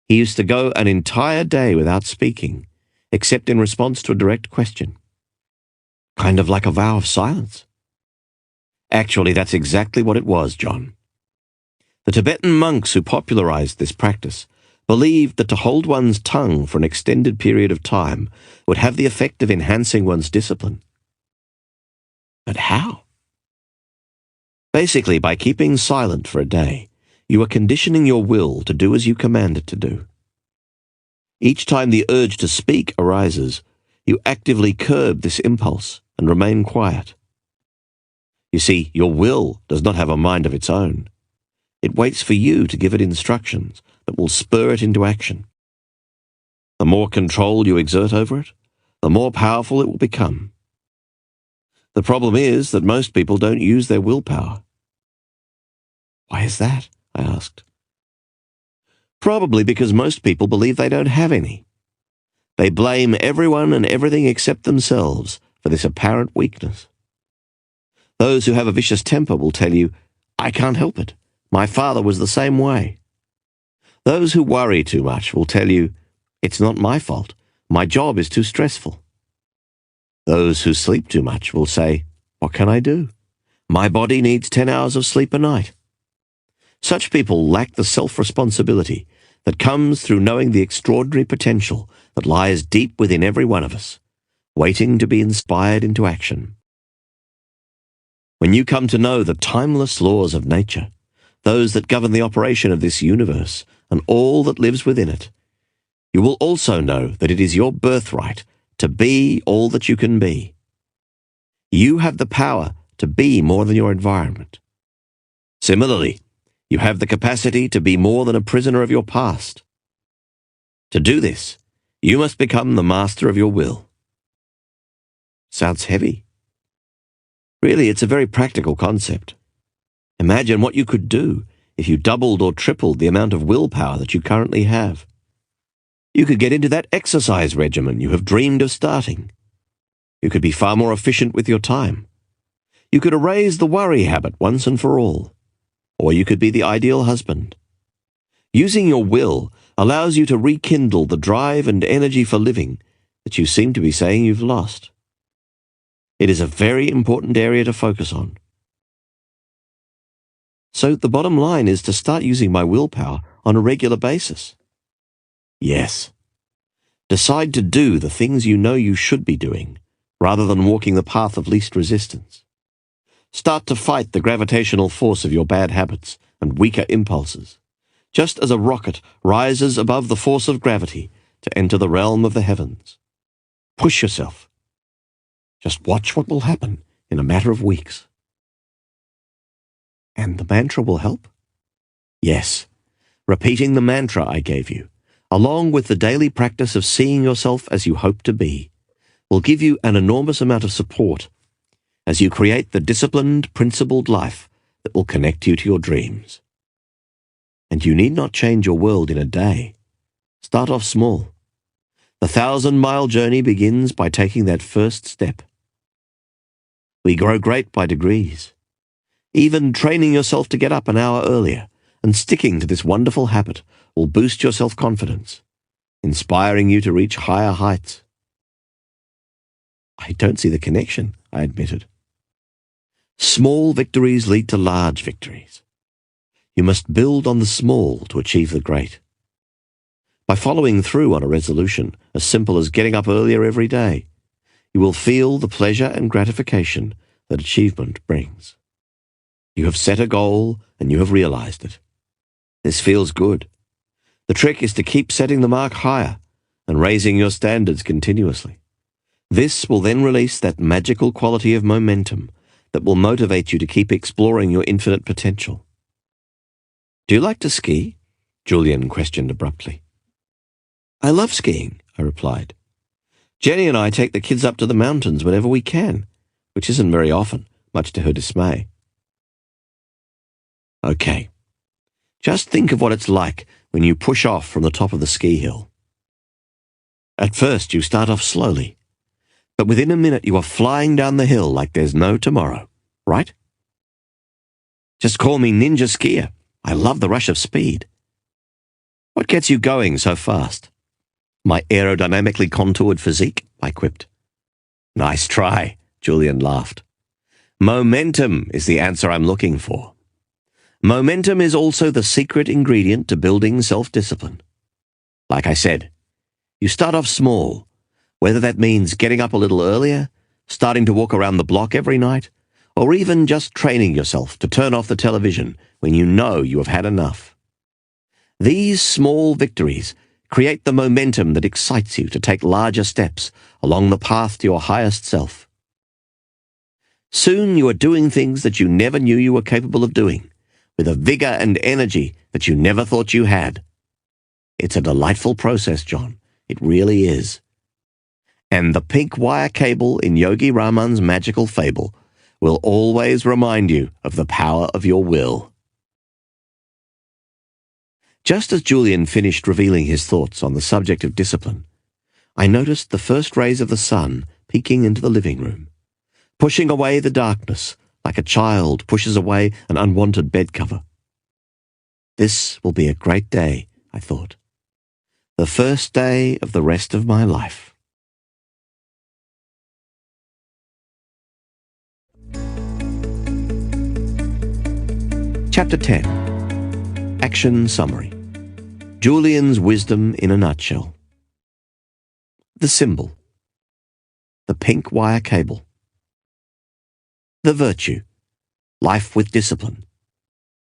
He used to go an entire day without speaking, except in response to a direct question. Kind of like a vow of silence. Actually, that's exactly what it was, John. The Tibetan monks who popularized this practice believed that to hold one's tongue for an extended period of time would have the effect of enhancing one's discipline. But how? Basically, by keeping silent for a day, you are conditioning your will to do as you command it to do. Each time the urge to speak arises, you actively curb this impulse and remain quiet. You see, your will does not have a mind of its own. It waits for you to give it instructions that will spur it into action. The more control you exert over it, the more powerful it will become. The problem is that most people don't use their willpower. Why is that? I asked. Probably because most people believe they don't have any. They blame everyone and everything except themselves for this apparent weakness. Those who have a vicious temper will tell you, I can't help it. My father was the same way. Those who worry too much will tell you, it's not my fault. My job is too stressful. Those who sleep too much will say, what can I do? My body needs 10 hours of sleep a night. Such people lack the self-responsibility that comes through knowing the extraordinary potential that lies deep within every one of us, waiting to be inspired into action. When you come to know the timeless laws of nature, those that govern the operation of this universe and all that lives within it, you will also know that it is your birthright to be all that you can be. You have the power to be more than your environment. Similarly, you have the capacity to be more than a prisoner of your past. To do this, you must become the master of your will. Sounds heavy. Really, it's a very practical concept. Imagine what you could do if you doubled or tripled the amount of willpower that you currently have. You could get into that exercise regimen you have dreamed of starting. You could be far more efficient with your time. You could erase the worry habit once and for all. Or you could be the ideal husband. Using your will allows you to rekindle the drive and energy for living that you seem to be saying you've lost. It is a very important area to focus on. So the bottom line is to start using my willpower on a regular basis. Yes. Decide to do the things you know you should be doing, rather than walking the path of least resistance. Start to fight the gravitational force of your bad habits and weaker impulses, just as a rocket rises above the force of gravity to enter the realm of the heavens. Push yourself. Just watch what will happen in a matter of weeks. And the mantra will help? Yes. Repeating the mantra I gave you, along with the daily practice of seeing yourself as you hope to be, will give you an enormous amount of support as you create the disciplined, principled life that will connect you to your dreams. And you need not change your world in a day. Start off small. The 1,000-mile journey begins by taking that first step. We grow great by degrees. Even training yourself to get up an hour earlier and sticking to this wonderful habit will boost your self-confidence, inspiring you to reach higher heights. I don't see the connection, I admitted. Small victories lead to large victories. You must build on the small to achieve the great. By following through on a resolution as simple as getting up earlier every day, you will feel the pleasure and gratification that achievement brings. You have set a goal and you have realized it. This feels good. The trick is to keep setting the mark higher and raising your standards continuously. This will then release that magical quality of momentum that will motivate you to keep exploring your infinite potential. Do you like to ski? Julian questioned abruptly. I love skiing, I replied. Jenny and I take the kids up to the mountains whenever we can, which isn't very often, much to her dismay. Okay. Just think of what it's like when you push off from the top of the ski hill. At first, you start off slowly. but within a minute you are flying down the hill like there's no tomorrow, right? Just call me ninja skier. I love the rush of speed. What gets you going so fast? My aerodynamically contoured physique, I quipped. Nice try, Julian laughed. Momentum is the answer I'm looking for. Momentum is also the secret ingredient to building self-discipline. Like I said, you start off small, whether that means getting up a little earlier, starting to walk around the block every night, or even just training yourself to turn off the television when you know you have had enough. These small victories create the momentum that excites you to take larger steps along the path to your highest self. Soon you are doing things that you never knew you were capable of doing, with a vigor and energy that you never thought you had. It's a delightful process, John. It really is. And the pink wire cable in Yogi Raman's magical fable will always remind you of the power of your will. Just as Julian finished revealing his thoughts on the subject of discipline, I noticed the first rays of the sun peeking into the living room, pushing away the darkness like a child pushes away an unwanted bed cover. This will be a great day, I thought. The first day of the rest of my life. Chapter 10. Action Summary. Julian's Wisdom in a Nutshell. The symbol. The pink wire cable. The virtue. Life with discipline.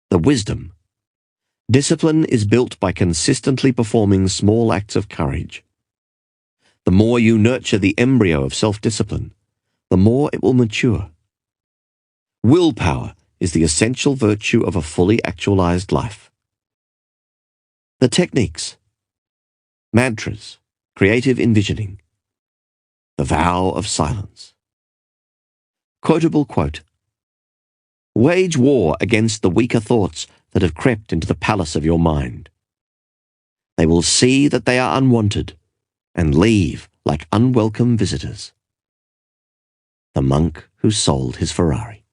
The wisdom. Discipline is built by consistently performing small acts of courage. The more you nurture the embryo of self-discipline, the more it will mature. Willpower is the essential virtue of a fully actualized life. The techniques. Mantras, creative envisioning. The vow of silence. Quotable quote. Wage war against the weaker thoughts that have crept into the palace of your mind. They will see that they are unwanted and leave like unwelcome visitors. The monk who sold his Ferrari.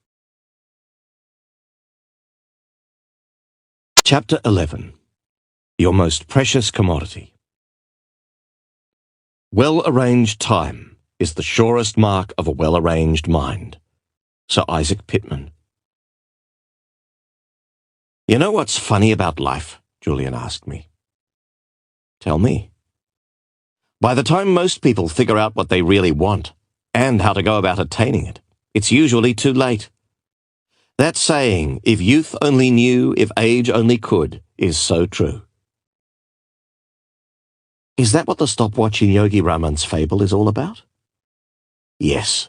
Chapter 11. Your most precious commodity. Well-arranged time is the surest mark of a well-arranged mind. Sir Isaac Pitman. You know what's funny about life? Julian asked me. Tell me. By the time most people figure out what they really want and how to go about attaining it, it's usually too late. That saying, if youth only knew, if age only could, is so true. Is that what the stopwatch in Yogi Raman's fable is all about? Yes.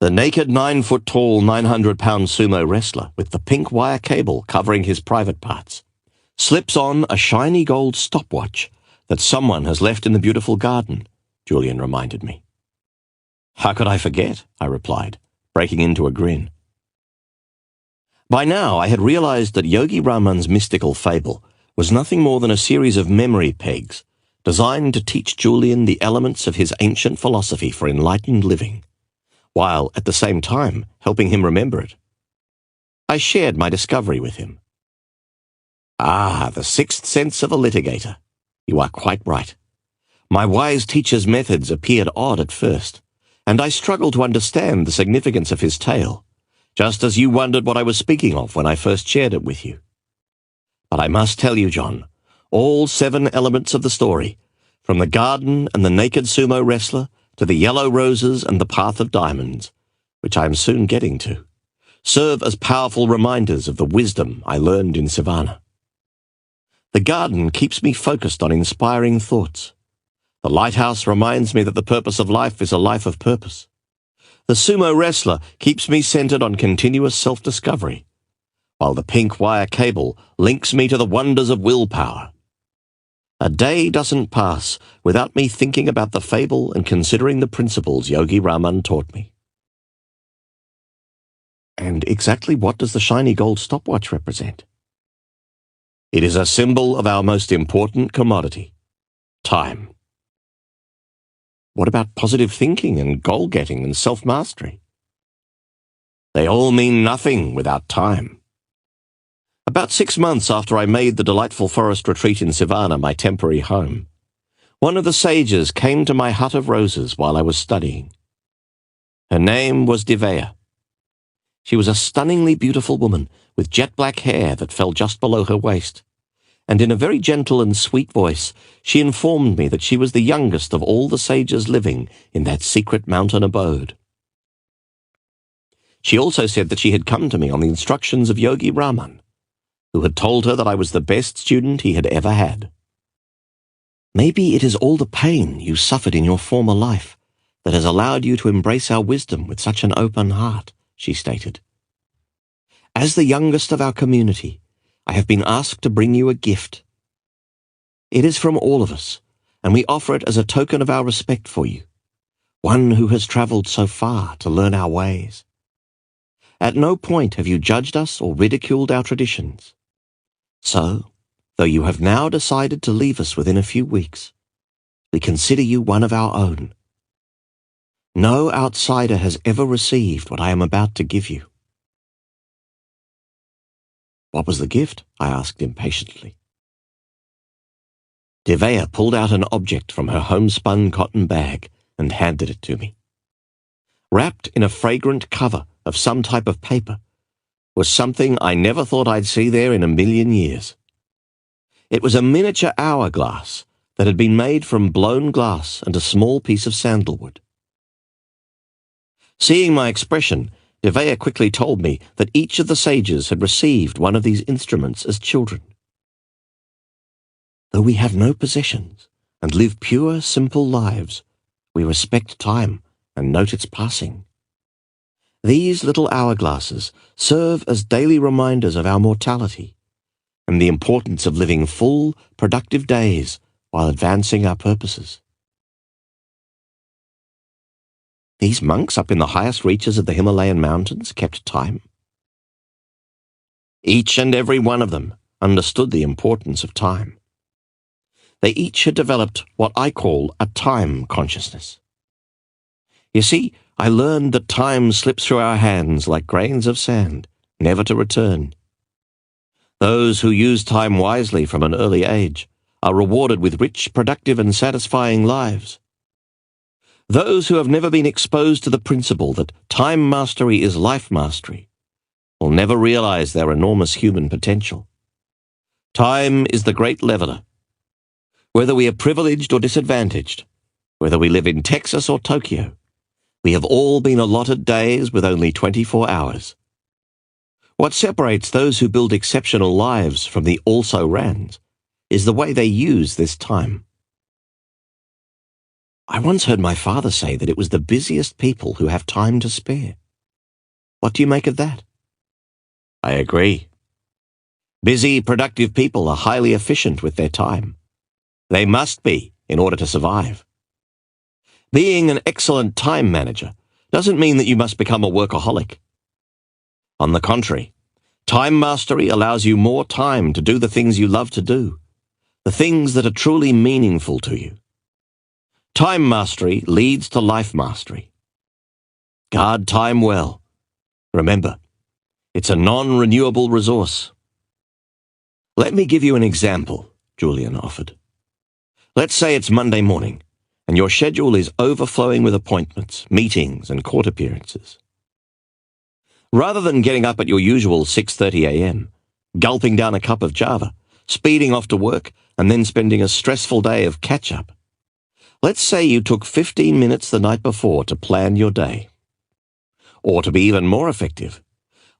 The naked 9-foot-tall, 900-pound sumo wrestler with the pink wire cable covering his private parts slips on a shiny gold stopwatch that someone has left in the beautiful garden, Julian reminded me. How could I forget? I replied, breaking into a grin. By now I had realized that Yogi Raman's mystical fable was nothing more than a series of memory pegs designed to teach Julian the elements of his ancient philosophy for enlightened living, while at the same time helping him remember it. I shared my discovery with him. Ah, the sixth sense of a litigator. You are quite right. My wise teacher's methods appeared odd at first, and I struggled to understand the significance of his tale, just as you wondered what I was speaking of when I first shared it with you. But I must tell you, John, all 7 elements of the story, from the garden and the naked sumo wrestler to the yellow roses and the path of diamonds, which I am soon getting to, serve as powerful reminders of the wisdom I learned in Savannah. The garden keeps me focused on inspiring thoughts. The lighthouse reminds me that the purpose of life is a life of purpose. The sumo wrestler keeps me centered on continuous self-discovery, while the pink wire cable links me to the wonders of willpower. A day doesn't pass without me thinking about the fable and considering the principles Yogi Raman taught me. And exactly what does the shiny gold stopwatch represent? It is a symbol of our most important commodity, time. What about positive thinking and goal-getting and self-mastery? They all mean nothing without time. About 6 months after I made the delightful forest retreat in Savannah my temporary home, one of the sages came to my hut of roses while I was studying. Her name was Divea. She was a stunningly beautiful woman with jet-black hair that fell just below her waist, and in a very gentle and sweet voice she informed me that she was the youngest of all the sages living in that secret mountain abode. She also said that she had come to me on the instructions of Yogi Raman, who had told her that I was the best student he had ever had. Maybe it is all the pain you suffered in your former life that has allowed you to embrace our wisdom with such an open heart, she stated. As the youngest of our community, I have been asked to bring you a gift. It is from all of us, and we offer it as a token of our respect for you, one who has travelled so far to learn our ways. At no point have you judged us or ridiculed our traditions. So, though you have now decided to leave us within a few weeks, we consider you one of our own. No outsider has ever received what I am about to give you. What was the gift? I asked impatiently. Divea pulled out an object from her homespun cotton bag and handed it to me. Wrapped in a fragrant cover of some type of paper was something I never thought I'd see there in a million years. It was a miniature hourglass that had been made from blown glass and a small piece of sandalwood. Seeing my expression, Divea quickly told me that each of the sages had received one of these instruments as children. Though we have no possessions and live pure, simple lives, we respect time and note its passing. These little hourglasses serve as daily reminders of our mortality and the importance of living full, productive days while advancing our purposes. These monks up in the highest reaches of the Himalayan mountains kept time. Each and every one of them understood the importance of time. They each had developed what I call a time consciousness. You see, I learned that time slips through our hands like grains of sand, never to return. Those who use time wisely from an early age are rewarded with rich, productive, and satisfying lives. Those who have never been exposed to the principle that time mastery is life mastery will never realize their enormous human potential. Time is the great leveler. Whether we are privileged or disadvantaged, whether we live in Texas or Tokyo, we have all been allotted days with only 24 hours. What separates those who build exceptional lives from the also-rans is the way they use this time. I once heard my father say that it was the busiest people who have time to spare. What do you make of that? I agree. Busy, productive people are highly efficient with their time. They must be in order to survive. Being an excellent time manager doesn't mean that you must become a workaholic. On the contrary, time mastery allows you more time to do the things you love to do, the things that are truly meaningful to you. Time mastery leads to life mastery. Guard time well. Remember, it's a non-renewable resource. Let me give you an example, Julian offered. Let's say it's Monday morning, and your schedule is overflowing with appointments, meetings, and court appearances. Rather than getting up at your usual 6:30 a.m., gulping down a cup of Java, speeding off to work, and then spending a stressful day of catch-up, let's say you took 15 minutes the night before to plan your day. Or to be even more effective,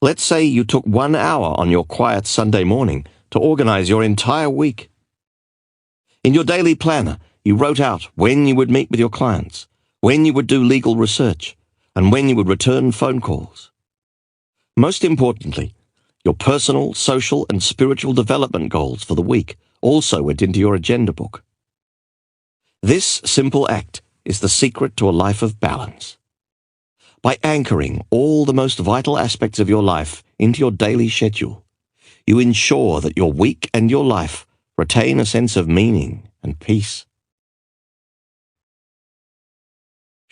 let's say you took 1 hour on your quiet Sunday morning to organize your entire week. In your daily planner, you wrote out when you would meet with your clients, when you would do legal research, and when you would return phone calls. Most importantly, your personal, social, and spiritual development goals for the week also went into your agenda book. This simple act is the secret to a life of balance. By anchoring all the most vital aspects of your life into your daily schedule, you ensure that your week and your life retain a sense of meaning and peace.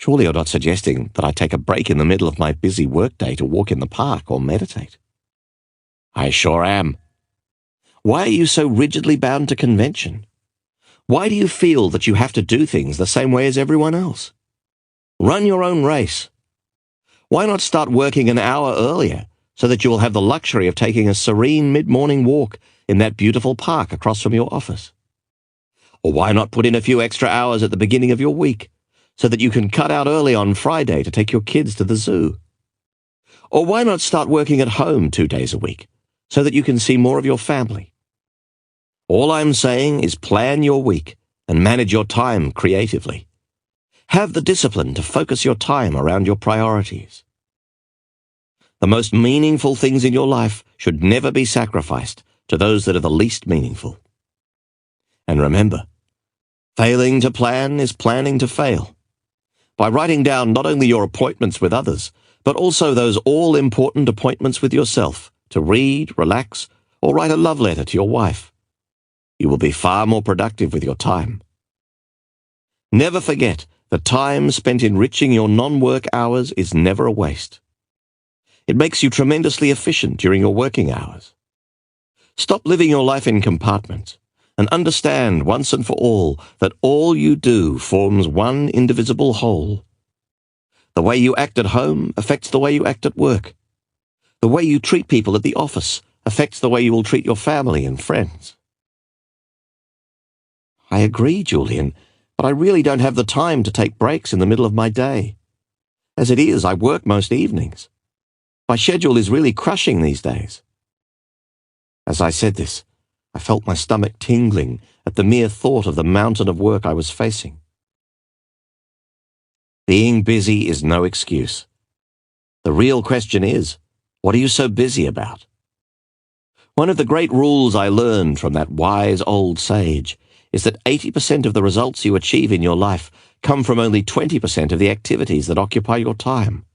Surely you're not suggesting that I take a break in the middle of my busy workday to walk in the park or meditate? I sure am. Why are you so rigidly bound to convention? Why do you feel that you have to do things the same way as everyone else? Run your own race. Why not start working an hour earlier so that you will have the luxury of taking a serene mid-morning walk in that beautiful park across from your office? Or why not put in a few extra hours at the beginning of your week so that you can cut out early on Friday to take your kids to the zoo? Or why not start working at home 2 days a week so that you can see more of your family? All I'm saying is plan your week and manage your time creatively. Have the discipline to focus your time around your priorities. The most meaningful things in your life should never be sacrificed to those that are the least meaningful. And remember, failing to plan is planning to fail. By writing down not only your appointments with others, but also those all-important appointments with yourself to read, relax, or write a love letter to your wife, you will be far more productive with your time. Never forget that time spent enriching your non-work hours is never a waste. It makes you tremendously efficient during your working hours. Stop living your life in compartments and understand once and for all that all you do forms one indivisible whole. The way you act at home affects the way you act at work. The way you treat people at the office affects the way you will treat your family and friends. I agree, Julian, but I really don't have the time to take breaks in the middle of my day. As it is, I work most evenings. My schedule is really crushing these days. As I said this, I felt my stomach tingling at the mere thought of the mountain of work I was facing. Being busy is no excuse. The real question is, what are you so busy about? One of the great rules I learned from that wise old sage is that 80% of the results you achieve in your life come from only 20% of the activities that occupy your time.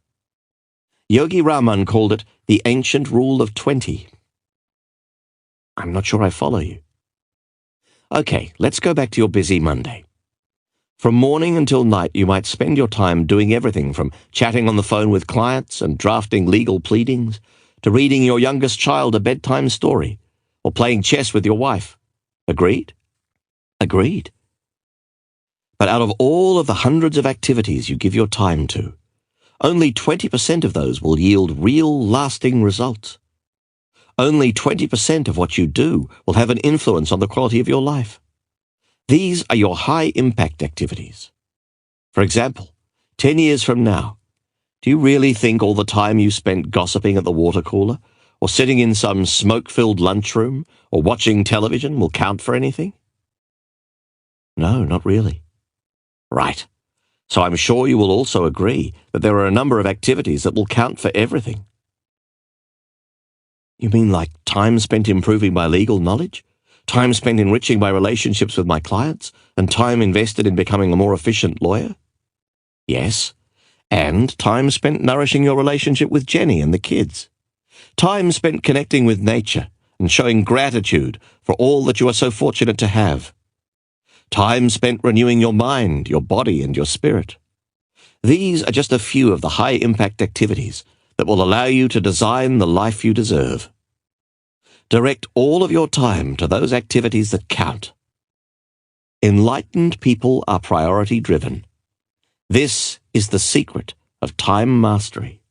Yogi Raman called it the ancient rule of 20. I'm not sure I follow you. Okay, let's go back to your busy Monday. From morning until night, you might spend your time doing everything from chatting on the phone with clients and drafting legal pleadings to reading your youngest child a bedtime story or playing chess with your wife. Agreed? Agreed. But out of all of the hundreds of activities you give your time to, only 20% of those will yield real, lasting results. Only 20% of what you do will have an influence on the quality of your life. These are your high-impact activities. For example, 10 years from now, do you really think all the time you spent gossiping at the water cooler, or sitting in some smoke-filled lunchroom, or watching television will count for anything? No, not really. Right. So I'm sure you will also agree that there are a number of activities that will count for everything. You mean like time spent improving my legal knowledge, time spent enriching my relationships with my clients, and time invested in becoming a more efficient lawyer? Yes. And time spent nourishing your relationship with Jenny and the kids. Time spent connecting with nature and showing gratitude for all that you are so fortunate to have. Time spent renewing your mind, your body, and your spirit. These are just a few of the high-impact activities that will allow you to design the life you deserve. Direct all of your time to those activities that count. Enlightened people are priority-driven. This is the secret of time mastery.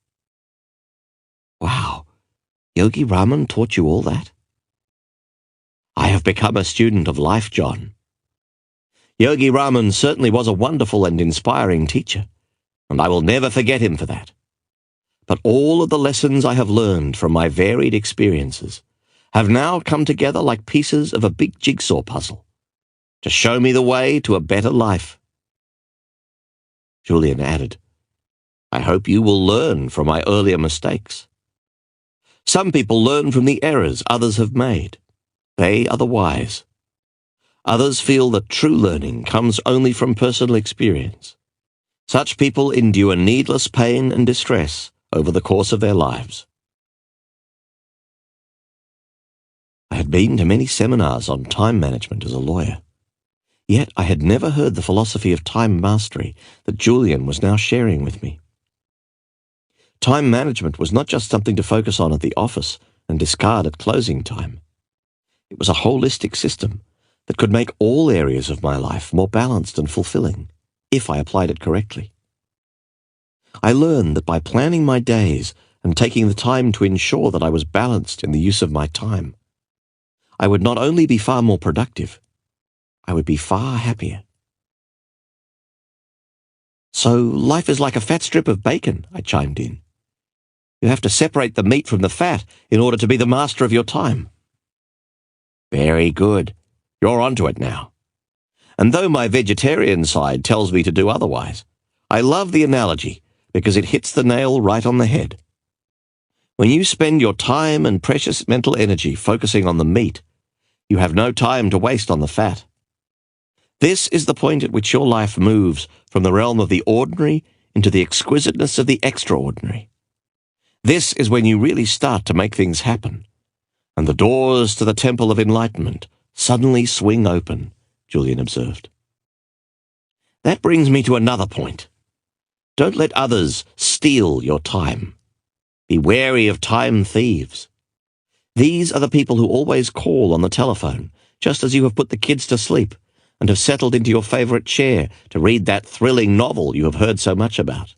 Wow, Yogi Raman taught you all that? I have become a student of life, John. Yogi Raman certainly was a wonderful and inspiring teacher, and I will never forget him for that. But all of the lessons I have learned from my varied experiences have now come together like pieces of a big jigsaw puzzle to show me the way to a better life. Julian added, I hope you will learn from my earlier mistakes. Some people learn from the errors others have made. They are the wise. Others feel that true learning comes only from personal experience. Such people endure needless pain and distress over the course of their lives. I had been to many seminars on time management as a lawyer. Yet I had never heard the philosophy of time mastery that Julian was now sharing with me. Time management was not just something to focus on at the office and discard at closing time. It was a holistic system that could make all areas of my life more balanced and fulfilling, if I applied it correctly. I learned that by planning my days and taking the time to ensure that I was balanced in the use of my time, I would not only be far more productive, I would be far happier. So life is like a fat strip of bacon, I chimed in. You have to separate the meat from the fat in order to be the master of your time. Very good. You're onto it now. And though my vegetarian side tells me to do otherwise, I love the analogy because it hits the nail right on the head. When you spend your time and precious mental energy focusing on the meat, you have no time to waste on the fat. This is the point at which your life moves from the realm of the ordinary into the exquisiteness of the extraordinary. This is when you really start to make things happen, and the doors to the temple of enlightenment suddenly swing open, Julian observed. That brings me to another point. Don't let others steal your time. Be wary of time thieves. These are the people who always call on the telephone, just as you have put the kids to sleep and have settled into your favorite chair to read that thrilling novel you have heard so much about.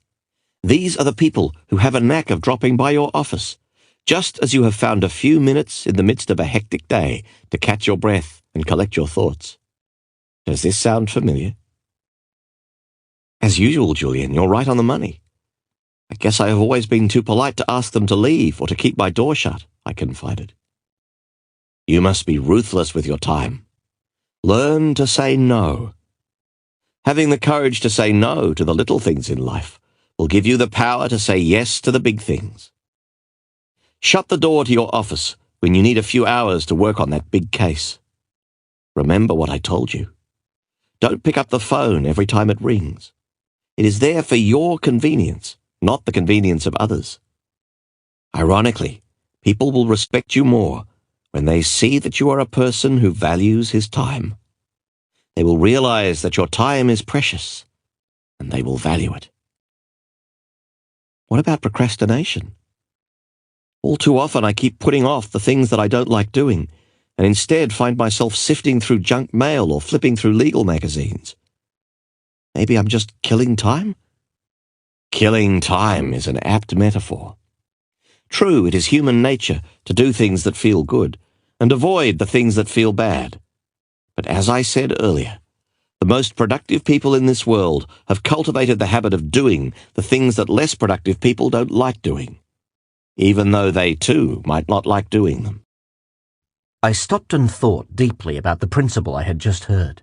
These are the people who have a knack of dropping by your office, just as you have found a few minutes in the midst of a hectic day to catch your breath and collect your thoughts. Does this sound familiar? As usual, Julian, you're right on the money. I guess I have always been too polite to ask them to leave or to keep my door shut, I confided. You must be ruthless with your time. Learn to say no. Having the courage to say no to the little things in life will give you the power to say yes to the big things. Shut the door to your office when you need a few hours to work on that big case. Remember what I told you. Don't pick up the phone every time it rings. It is there for your convenience, not the convenience of others. Ironically, people will respect you more when they see that you are a person who values his time. They will realize that your time is precious, and they will value it. What about procrastination? All too often I keep putting off the things that I don't like doing, and instead find myself sifting through junk mail or flipping through legal magazines. Maybe I'm just killing time? Killing time is an apt metaphor. True, it is human nature to do things that feel good and avoid the things that feel bad. But as I said earlier, the most productive people in this world have cultivated the habit of doing the things that less productive people don't like doing, even though they too might not like doing them. I stopped and thought deeply about the principle I had just heard.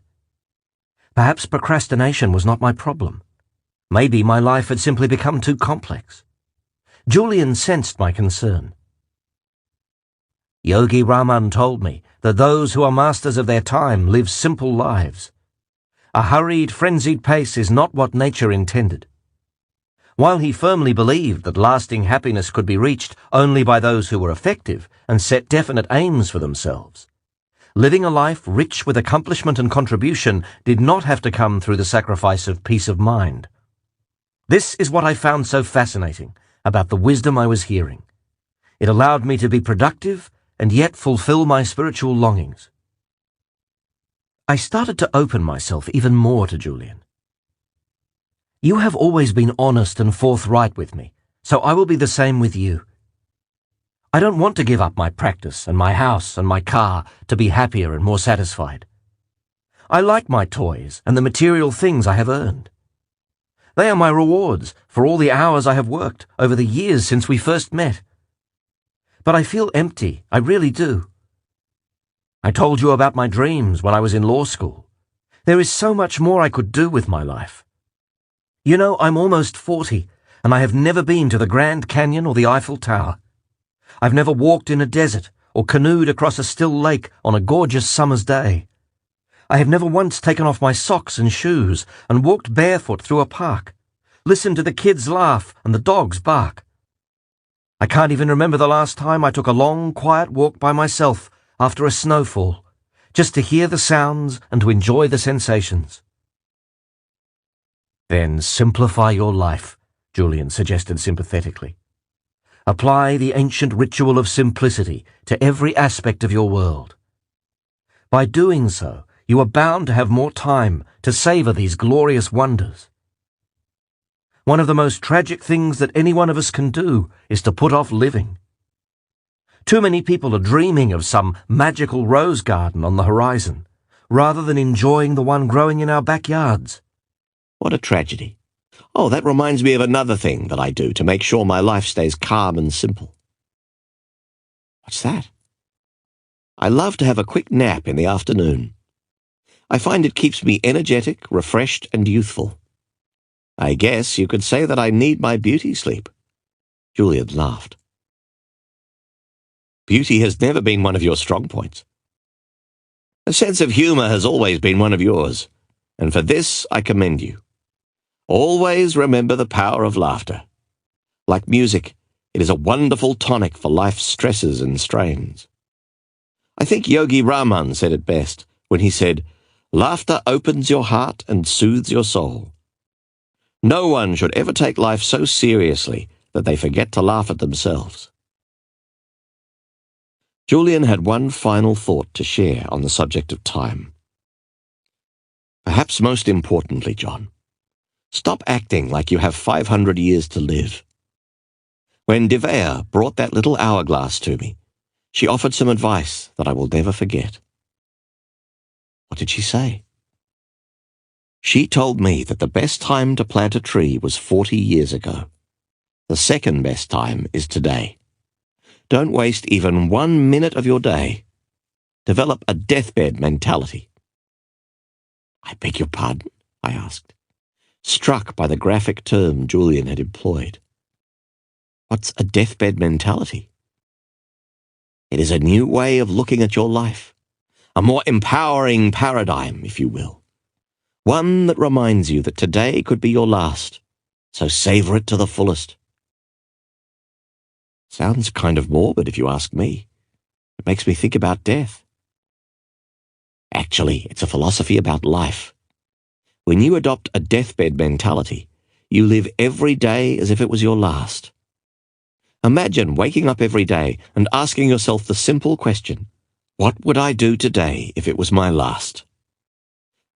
Perhaps procrastination was not my problem. Maybe my life had simply become too complex. Julian sensed my concern. Yogi Raman told me that those who are masters of their time live simple lives. A hurried, frenzied pace is not what nature intended. While he firmly believed that lasting happiness could be reached only by those who were effective and set definite aims for themselves, living a life rich with accomplishment and contribution did not have to come through the sacrifice of peace of mind. This is what I found so fascinating about the wisdom I was hearing. It allowed me to be productive and yet fulfill my spiritual longings. I started to open myself even more to Julian. You have always been honest and forthright with me, so I will be the same with you. I don't want to give up my practice and my house and my car to be happier and more satisfied. I like my toys and the material things I have earned. They are my rewards for all the hours I have worked over the years since we first met. But I feel empty, I really do. I told you about my dreams when I was in law school. There is so much more I could do with my life. You know, I'm almost 40, and I have never been to the Grand Canyon or the Eiffel Tower. I've never walked in a desert or canoed across a still lake on a gorgeous summer's day. I have never once taken off my socks and shoes and walked barefoot through a park, listened to the kids laugh and the dogs bark. I can't even remember the last time I took a long, quiet walk by myself after a snowfall, just to hear the sounds and to enjoy the sensations. Then simplify your life, Julian suggested sympathetically. Apply the ancient ritual of simplicity to every aspect of your world. By doing so, you are bound to have more time to savor these glorious wonders. One of the most tragic things that any one of us can do is to put off living. Too many people are dreaming of some magical rose garden on the horizon, rather than enjoying the one growing in our backyards. What a tragedy. Oh, that reminds me of another thing that I do to make sure my life stays calm and simple. What's that? I love to have a quick nap in the afternoon. I find it keeps me energetic, refreshed, and youthful. I guess you could say that I need my beauty sleep. Julian laughed. Beauty has never been one of your strong points. A sense of humor has always been one of yours, and for this I commend you. Always remember the power of laughter. Like music, it is a wonderful tonic for life's stresses and strains. I think Yogi Raman said it best when he said, "Laughter opens your heart and soothes your soul." No one should ever take life so seriously that they forget to laugh at themselves. Julian had one final thought to share on the subject of time. Perhaps most importantly, John, stop acting like you have 500 years to live. When Divya brought that little hourglass to me, she offered some advice that I will never forget. What did she say? She told me that the best time to plant a tree was 40 years ago. The second best time is today. Don't waste even 1 minute of your day. Develop a deathbed mentality. I beg your pardon? I asked, struck by the graphic term Julian had employed. What's a deathbed mentality? It is a new way of looking at your life, a more empowering paradigm, if you will. One that reminds you that today could be your last, so savor it to the fullest. Sounds kind of morbid if you ask me. It makes me think about death. Actually, it's a philosophy about life. When you adopt a deathbed mentality, you live every day as if it was your last. Imagine waking up every day and asking yourself the simple question, what would I do today if it was my last?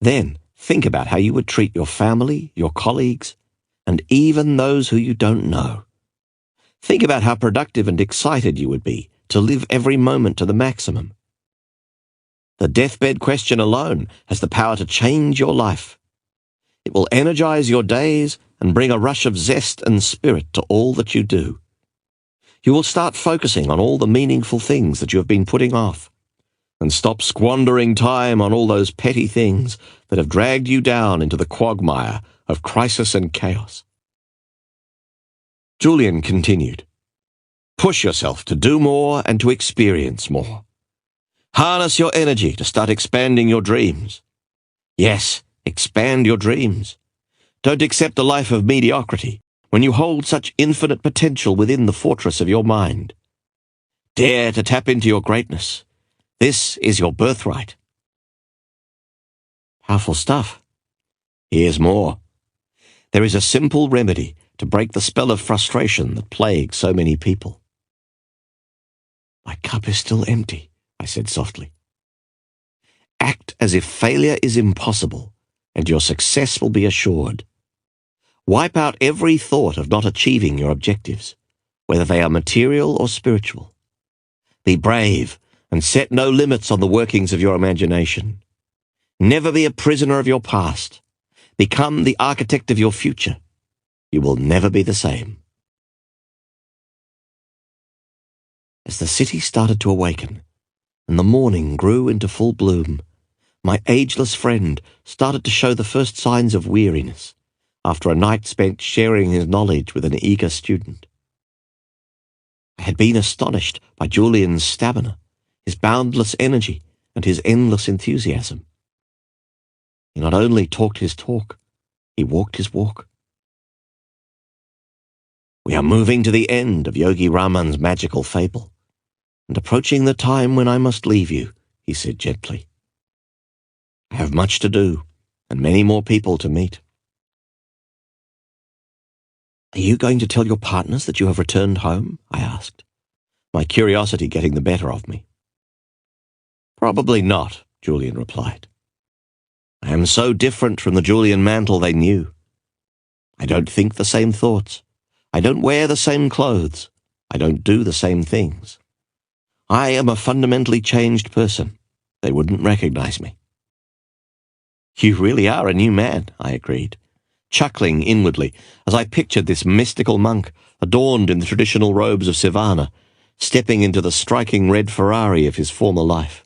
Then think about how you would treat your family, your colleagues, and even those who you don't know. Think about how productive and excited you would be to live every moment to the maximum. The deathbed question alone has the power to change your life. It will energize your days and bring a rush of zest and spirit to all that you do. You will start focusing on all the meaningful things that you have been putting off, and stop squandering time on all those petty things that have dragged you down into the quagmire of crisis and chaos. Julian continued, push yourself to do more and to experience more. Harness your energy to start expanding your dreams. Yes, expand your dreams. Don't accept a life of mediocrity when you hold such infinite potential within the fortress of your mind. Dare to tap into your greatness. This is your birthright. Powerful stuff. Here's more. There is a simple remedy to break the spell of frustration that plagues so many people. My cup is still empty, I said softly. Act as if failure is impossible, and your success will be assured. Wipe out every thought of not achieving your objectives, whether they are material or spiritual. Be brave and set no limits on the workings of your imagination. Never be a prisoner of your past. Become the architect of your future. You will never be the same. As the city started to awaken, and the morning grew into full bloom, my ageless friend started to show the first signs of weariness after a night spent sharing his knowledge with an eager student. I had been astonished by Julian's stamina, his boundless energy, and his endless enthusiasm. He not only talked his talk, he walked his walk. We are moving to the end of Yogi Raman's magical fable, and approaching the time when I must leave you, he said gently. I have much to do, and many more people to meet. Are you going to tell your partners that you have returned home? I asked, my curiosity getting the better of me. Probably not, Julian replied. I am so different from the Julian Mantle they knew. I don't think the same thoughts. I don't wear the same clothes. I don't do the same things. I am a fundamentally changed person. They wouldn't recognize me. You really are a new man, I agreed, chuckling inwardly as I pictured this mystical monk, adorned in the traditional robes of Sivana, stepping into the striking red Ferrari of his former life.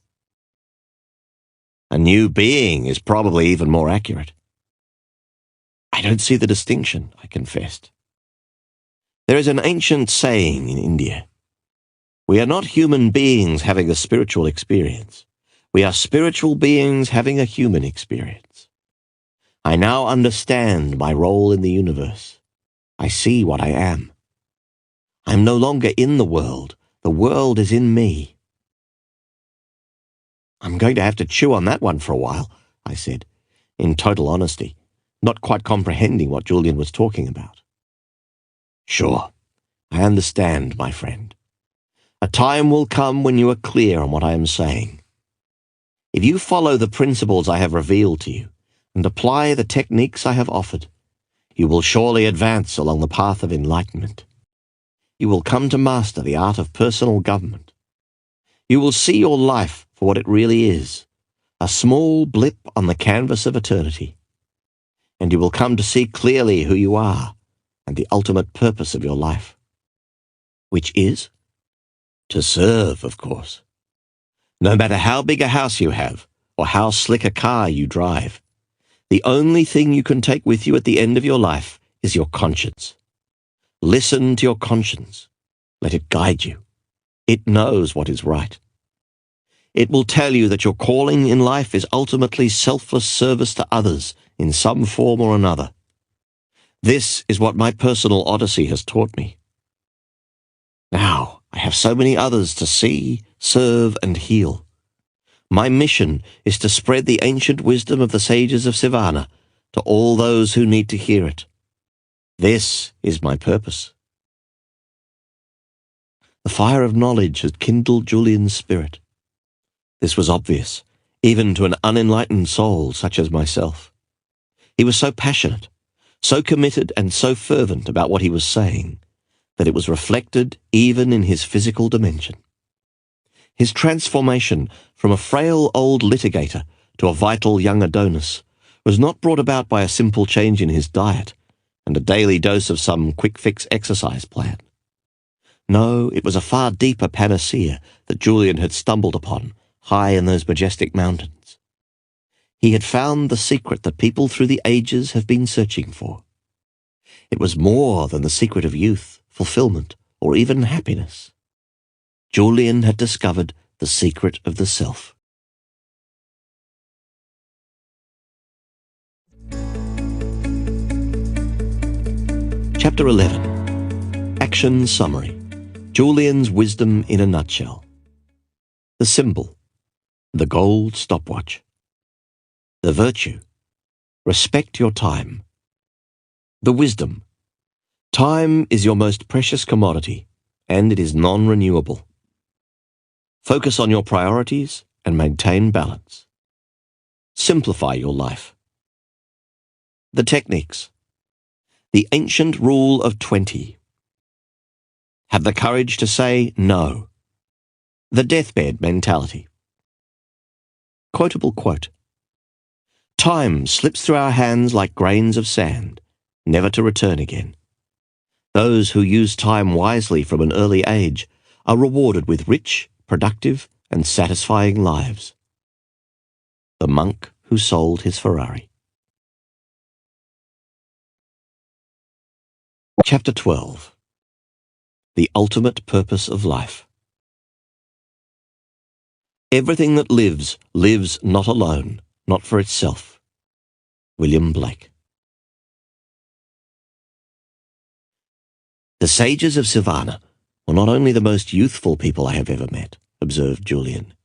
A new being is probably even more accurate. I don't see the distinction, I confessed. There is an ancient saying in India. We are not human beings having a spiritual experience. We are spiritual beings having a human experience. I now understand my role in the universe. I see what I am. I am no longer in the world. The world is in me. I'm going to have to chew on that one for a while, I said, in total honesty, not quite comprehending what Julian was talking about. Sure, I understand, my friend. A time will come when you are clear on what I am saying. If you follow the principles I have revealed to you and apply the techniques I have offered, you will surely advance along the path of enlightenment. You will come to master the art of personal government. You will see your life for what it really is, a small blip on the canvas of eternity. And you will come to see clearly who you are and the ultimate purpose of your life. Which is? To serve, of course. No matter how big a house you have, or how slick a car you drive, the only thing you can take with you at the end of your life is your conscience. Listen to your conscience. Let it guide you. It knows what is right. It will tell you that your calling in life is ultimately selfless service to others in some form or another. This is what my personal odyssey has taught me. Now, I have so many others to see, serve, and heal. My mission is to spread the ancient wisdom of the sages of Sivana to all those who need to hear it. This is my purpose. The fire of knowledge had kindled Julian's spirit. This was obvious, even to an unenlightened soul such as myself. He was so passionate, so committed and so fervent about what he was saying, that it was reflected even in his physical dimension. His transformation from a frail old litigator to a vital young Adonis was not brought about by a simple change in his diet and a daily dose of some quick-fix exercise plan. No, it was a far deeper panacea that Julian had stumbled upon high in those majestic mountains. He had found the secret that people through the ages have been searching for. It was more than the secret of youth, fulfillment, or even happiness. Julian had discovered the secret of the self. Chapter 11. Action Summary. Julian's Wisdom in a Nutshell. The symbol. The gold stopwatch. The virtue. Respect your time. The wisdom. Time is your most precious commodity, and it is non-renewable. Focus on your priorities and maintain balance. Simplify your life. The techniques. The ancient rule of 20. Have the courage to say no. The deathbed mentality. Quotable quote. Time slips through our hands like grains of sand, never to return again. Those who use time wisely from an early age are rewarded with rich, productive, and satisfying lives. The monk who sold his Ferrari. Chapter 12. The ultimate purpose of life. Everything that lives, lives not alone, not for itself. William Blake. The sages of Sivana were not only the most youthful people I have ever met, observed Julian.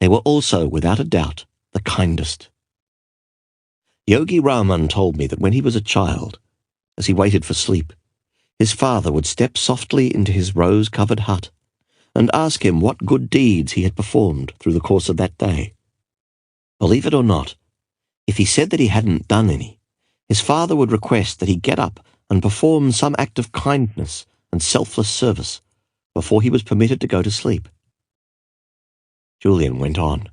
They were also, without a doubt, the kindest. Yogi Raman told me that when he was a child, as he waited for sleep, his father would step softly into his rose-covered hut and ask him what good deeds he had performed through the course of that day. Believe it or not, if he said that he hadn't done any, his father would request that he get up and perform some act of kindness and selfless service before he was permitted to go to sleep. Julian went on.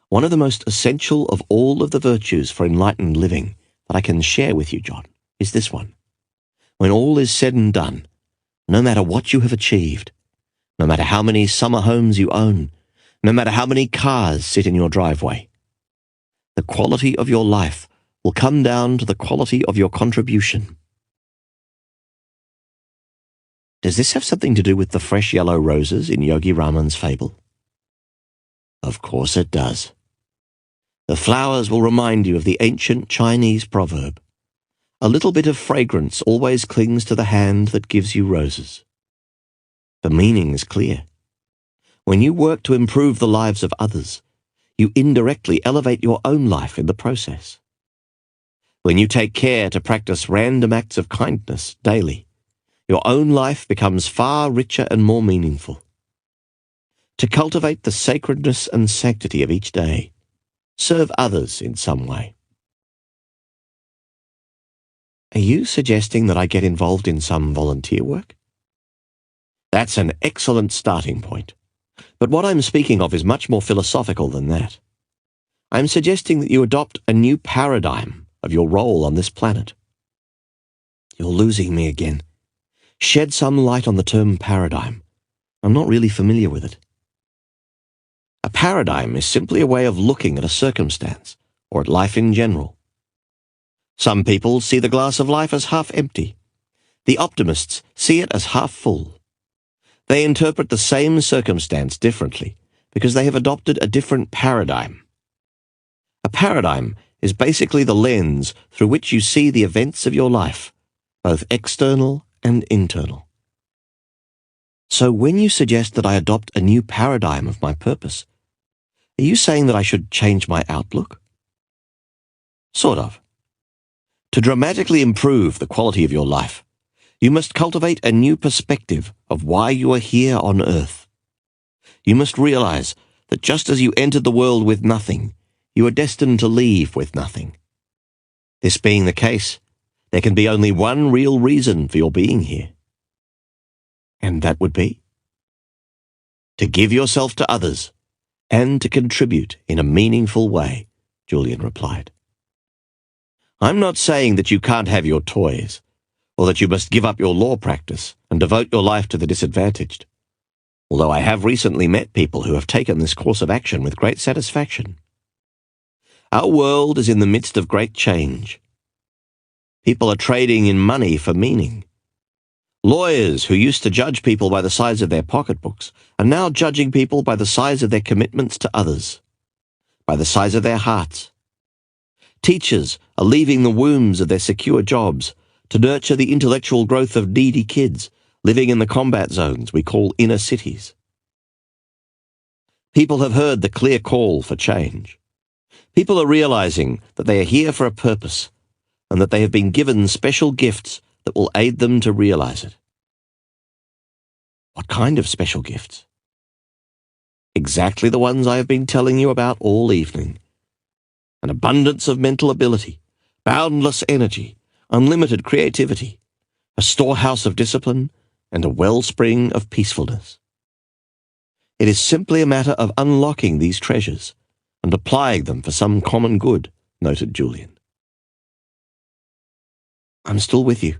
One of the most essential of all of the virtues for enlightened living that I can share with you, John, is this one. When all is said and done, no matter what you have achieved, no matter how many summer homes you own, no matter how many cars sit in your driveway, the quality of your life will come down to the quality of your contribution. Does this have something to do with the fresh yellow roses in Yogi Raman's fable? Of course it does. The flowers will remind you of the ancient Chinese proverb, "A little bit of fragrance always clings to the hand that gives you roses." The meaning is clear. When you work to improve the lives of others, you indirectly elevate your own life in the process. When you take care to practice random acts of kindness daily, your own life becomes far richer and more meaningful. To cultivate the sacredness and sanctity of each day, serve others in some way. Are you suggesting that I get involved in some volunteer work? That's an excellent starting point. But what I'm speaking of is much more philosophical than that. I'm suggesting that you adopt a new paradigm of your role on this planet. You're losing me again. Shed some light on the term paradigm. I'm not really familiar with it. A paradigm is simply a way of looking at a circumstance, or at life in general. Some people see the glass of life as half empty. The optimists see it as half full. They interpret the same circumstance differently because they have adopted a different paradigm. A paradigm is basically the lens through which you see the events of your life, both external and internal. So when you suggest that I adopt a new paradigm of my purpose, are you saying that I should change my outlook? Sort of. To dramatically improve the quality of your life, you must cultivate a new perspective of why you are here on earth. You must realize that just as you entered the world with nothing, you are destined to leave with nothing. This being the case, there can be only one real reason for your being here. And that would be? To give yourself to others and to contribute in a meaningful way, Julian replied. I'm not saying that you can't have your toys, or that you must give up your law practice and devote your life to the disadvantaged, although I have recently met people who have taken this course of action with great satisfaction. Our world is in the midst of great change. People are trading in money for meaning. Lawyers who used to judge people by the size of their pocketbooks are now judging people by the size of their commitments to others, by the size of their hearts. Teachers are leaving the wombs of their secure jobs to nurture the intellectual growth of needy kids living in the combat zones we call inner cities. People have heard the clear call for change. People are realizing that they are here for a purpose and that they have been given special gifts that will aid them to realize it. What kind of special gifts? Exactly the ones I have been telling you about all evening. An abundance of mental ability, boundless energy, unlimited creativity, a storehouse of discipline, and a wellspring of peacefulness. It is simply a matter of unlocking these treasures and applying them for some common good, noted Julian. I'm still with you.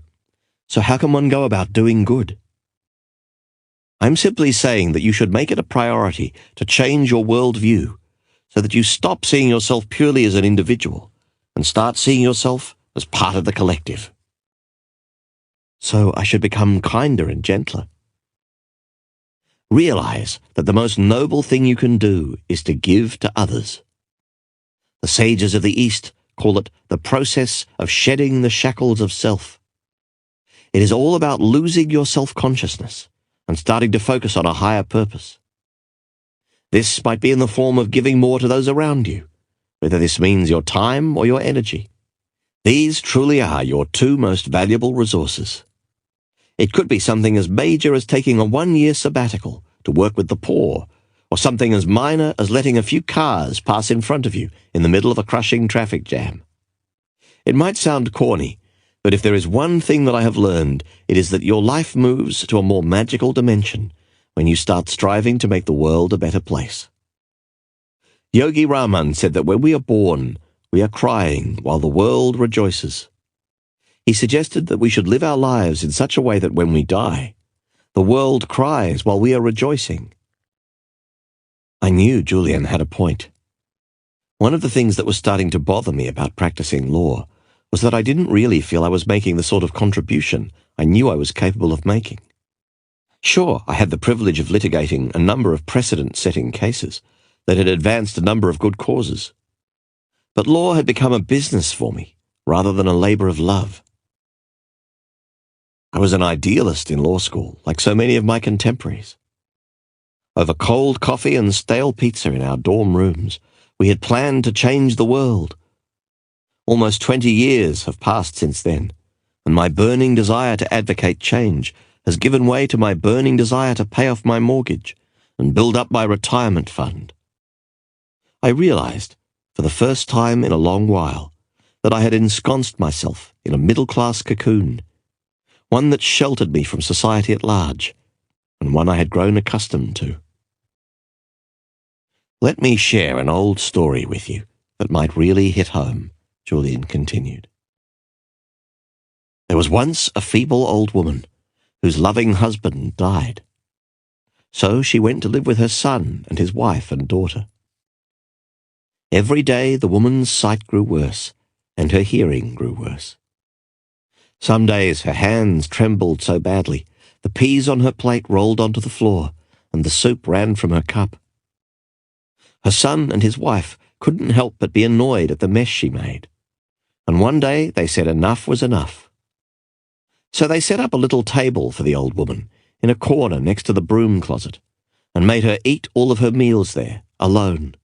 So how can one go about doing good? I'm simply saying that you should make it a priority to change your worldview so that you stop seeing yourself purely as an individual and start seeing yourself as part of the collective. So I should become kinder and gentler. Realize that the most noble thing you can do is to give to others. The sages of the East call it the process of shedding the shackles of self. It is all about losing your self-consciousness and starting to focus on a higher purpose. This might be in the form of giving more to those around you, whether this means your time or your energy. These truly are your two most valuable resources. It could be something as major as taking a 1-year sabbatical to work with the poor, or something as minor as letting a few cars pass in front of you in the middle of a crushing traffic jam. It might sound corny, but if there is one thing that I have learned, it is that your life moves to a more magical dimension when you start striving to make the world a better place. Yogi Raman said that when we are born, we are crying while the world rejoices. He suggested that we should live our lives in such a way that when we die, the world cries while we are rejoicing. I knew Julian had a point. One of the things that was starting to bother me about practicing law was that I didn't really feel I was making the sort of contribution I knew I was capable of making. Sure, I had the privilege of litigating a number of precedent-setting cases that had advanced a number of good causes. But law had become a business for me, rather than a labor of love. I was an idealist in law school, like so many of my contemporaries. Over cold coffee and stale pizza in our dorm rooms, we had planned to change the world. Almost 20 years have passed since then, and my burning desire to advocate change has given way to my burning desire to pay off my mortgage and build up my retirement fund. I realized, for the first time in a long while, that I had ensconced myself in a middle-class cocoon, one that sheltered me from society at large, and one I had grown accustomed to. Let me share an old story with you that might really hit home, Julian continued. There was once a feeble old woman whose loving husband died. So she went to live with her son and his wife and daughter. Every day the woman's sight grew worse, and her hearing grew worse. Some days her hands trembled so badly, the peas on her plate rolled onto the floor, and the soup ran from her cup. Her son and his wife couldn't help but be annoyed at the mess she made, and one day they said enough was enough. So they set up a little table for the old woman in a corner next to the broom closet, and made her eat all of her meals there, alone.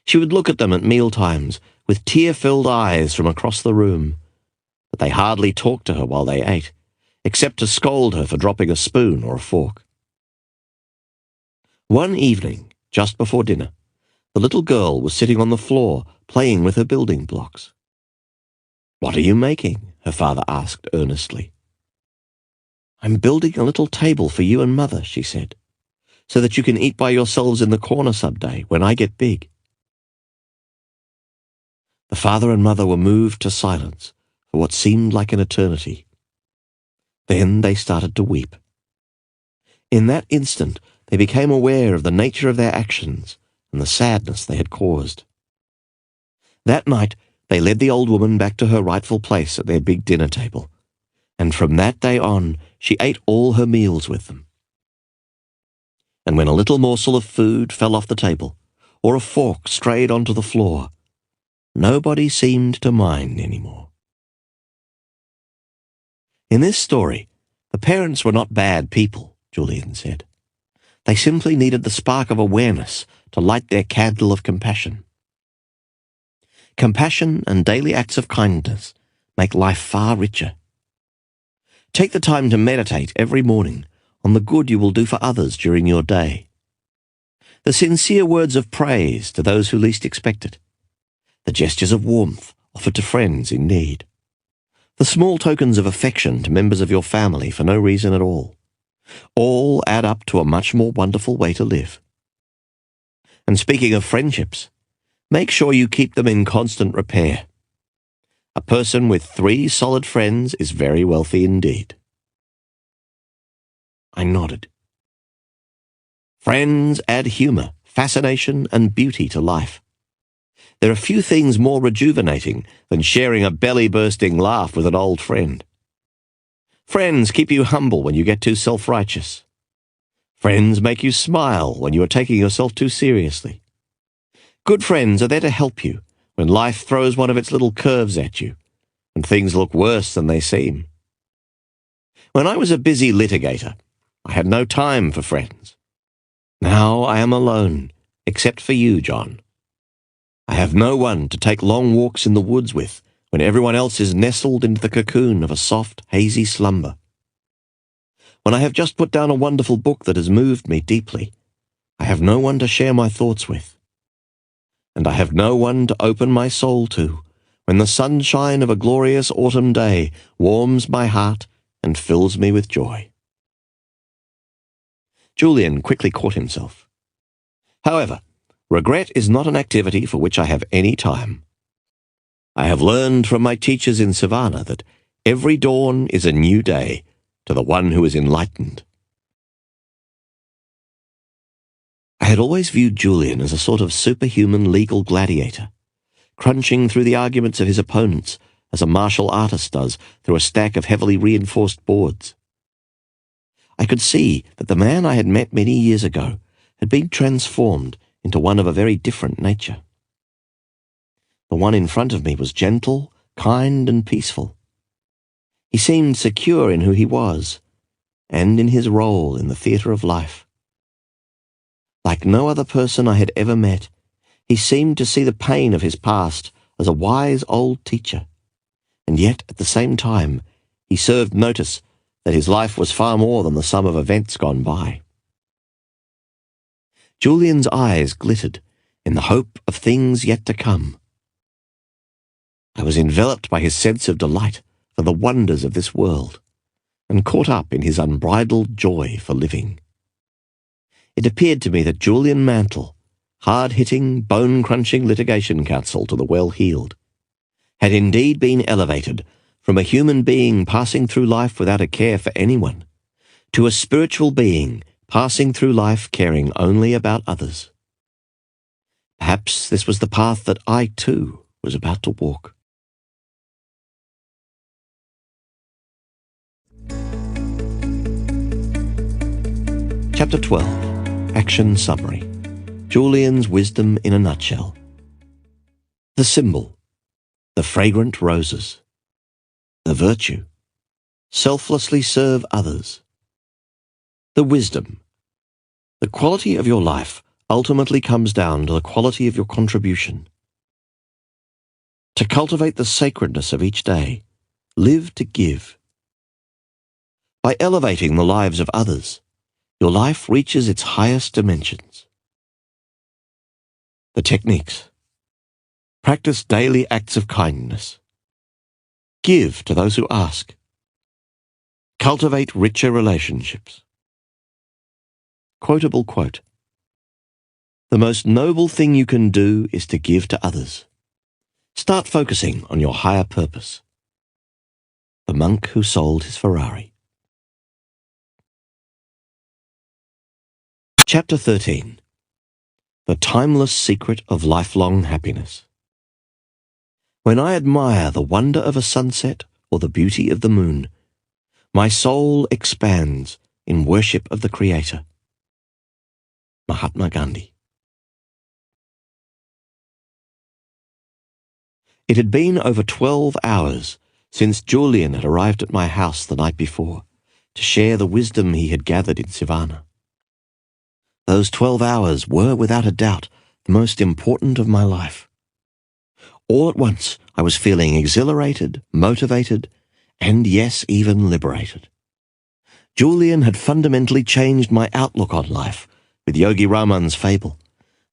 She would look at them at meal times with tear-filled eyes from across the room, but they hardly talked to her while they ate, except to scold her for dropping a spoon or a fork. One evening, just before dinner, the little girl was sitting on the floor playing with her building blocks. "What are you making?" her father asked earnestly. "I'm building a little table for you and Mother," she said, "so that you can eat by yourselves in the corner someday when I get big." The father and mother were moved to silence for what seemed like an eternity. Then they started to weep. In that instant, they became aware of the nature of their actions and the sadness they had caused. That night, they led the old woman back to her rightful place at their big dinner table, and from that day on, she ate all her meals with them. And when a little morsel of food fell off the table, or a fork strayed onto the floor, nobody seemed to mind anymore. In this story, the parents were not bad people, Julian said. They simply needed the spark of awareness to light their candle of compassion. Compassion and daily acts of kindness make life far richer. Take the time to meditate every morning on the good you will do for others during your day. The sincere words of praise to those who least expect it. The gestures of warmth offered to friends in need. The small tokens of affection to members of your family for no reason at all add up to a much more wonderful way to live. And speaking of friendships, make sure you keep them in constant repair. A person with 3 solid friends is very wealthy indeed. I nodded. Friends add humor, fascination, and beauty to life. There are few things more rejuvenating than sharing a belly-bursting laugh with an old friend. Friends keep you humble when you get too self-righteous. Friends make you smile when you are taking yourself too seriously. Good friends are there to help you when life throws one of its little curves at you and things look worse than they seem. When I was a busy litigator, I had no time for friends. Now I am alone, except for you, John. I have no one to take long walks in the woods with when everyone else is nestled into the cocoon of a soft, hazy slumber. When I have just put down a wonderful book that has moved me deeply, I have no one to share my thoughts with. And I have no one to open my soul to when the sunshine of a glorious autumn day warms my heart and fills me with joy. Julian quickly caught himself. However, regret is not an activity for which I have any time. I have learned from my teachers in Savannah that every dawn is a new day to the one who is enlightened. I had always viewed Julian as a sort of superhuman legal gladiator, crunching through the arguments of his opponents as a martial artist does through a stack of heavily reinforced boards. I could see that the man I had met many years ago had been transformed into one of a very different nature. The one in front of me was gentle, kind, and peaceful. He seemed secure in who he was, and in his role in the theatre of life. Like no other person I had ever met, he seemed to see the pain of his past as a wise old teacher, and yet at the same time he served notice that his life was far more than the sum of events gone by. Julian's eyes glittered in the hope of things yet to come. I was enveloped by his sense of delight for the wonders of this world, and caught up in his unbridled joy for living. It appeared to me that Julian Mantle, hard-hitting, bone-crunching litigation counsel to the well-heeled, had indeed been elevated from a human being passing through life without a care for anyone, to a spiritual being passing through life caring only about others. Perhaps this was the path that I, too, was about to walk. Chapter 12. Action Summary. Julian's Wisdom in a Nutshell. The symbol. The fragrant roses. The virtue. Selflessly serve others. The wisdom. The quality of your life ultimately comes down to the quality of your contribution. To cultivate the sacredness of each day, live to give. By elevating the lives of others, your life reaches its highest dimensions. The techniques. Practice daily acts of kindness. Give to those who ask. Cultivate richer relationships. Quotable quote. The most noble thing you can do is to give to others. Start focusing on your higher purpose. The monk who sold his Ferrari. Chapter 13. The timeless secret of lifelong happiness. When I admire the wonder of a sunset or the beauty of the moon, my soul expands in worship of the Creator. Mahatma Gandhi. It had been over 12 hours since Julian had arrived at my house the night before to share the wisdom he had gathered in Savannah. Those 12 hours were, without a doubt, the most important of my life. All at once, I was feeling exhilarated, motivated, and yes, even liberated. Julian had fundamentally changed my outlook on life with Yogi Raman's fable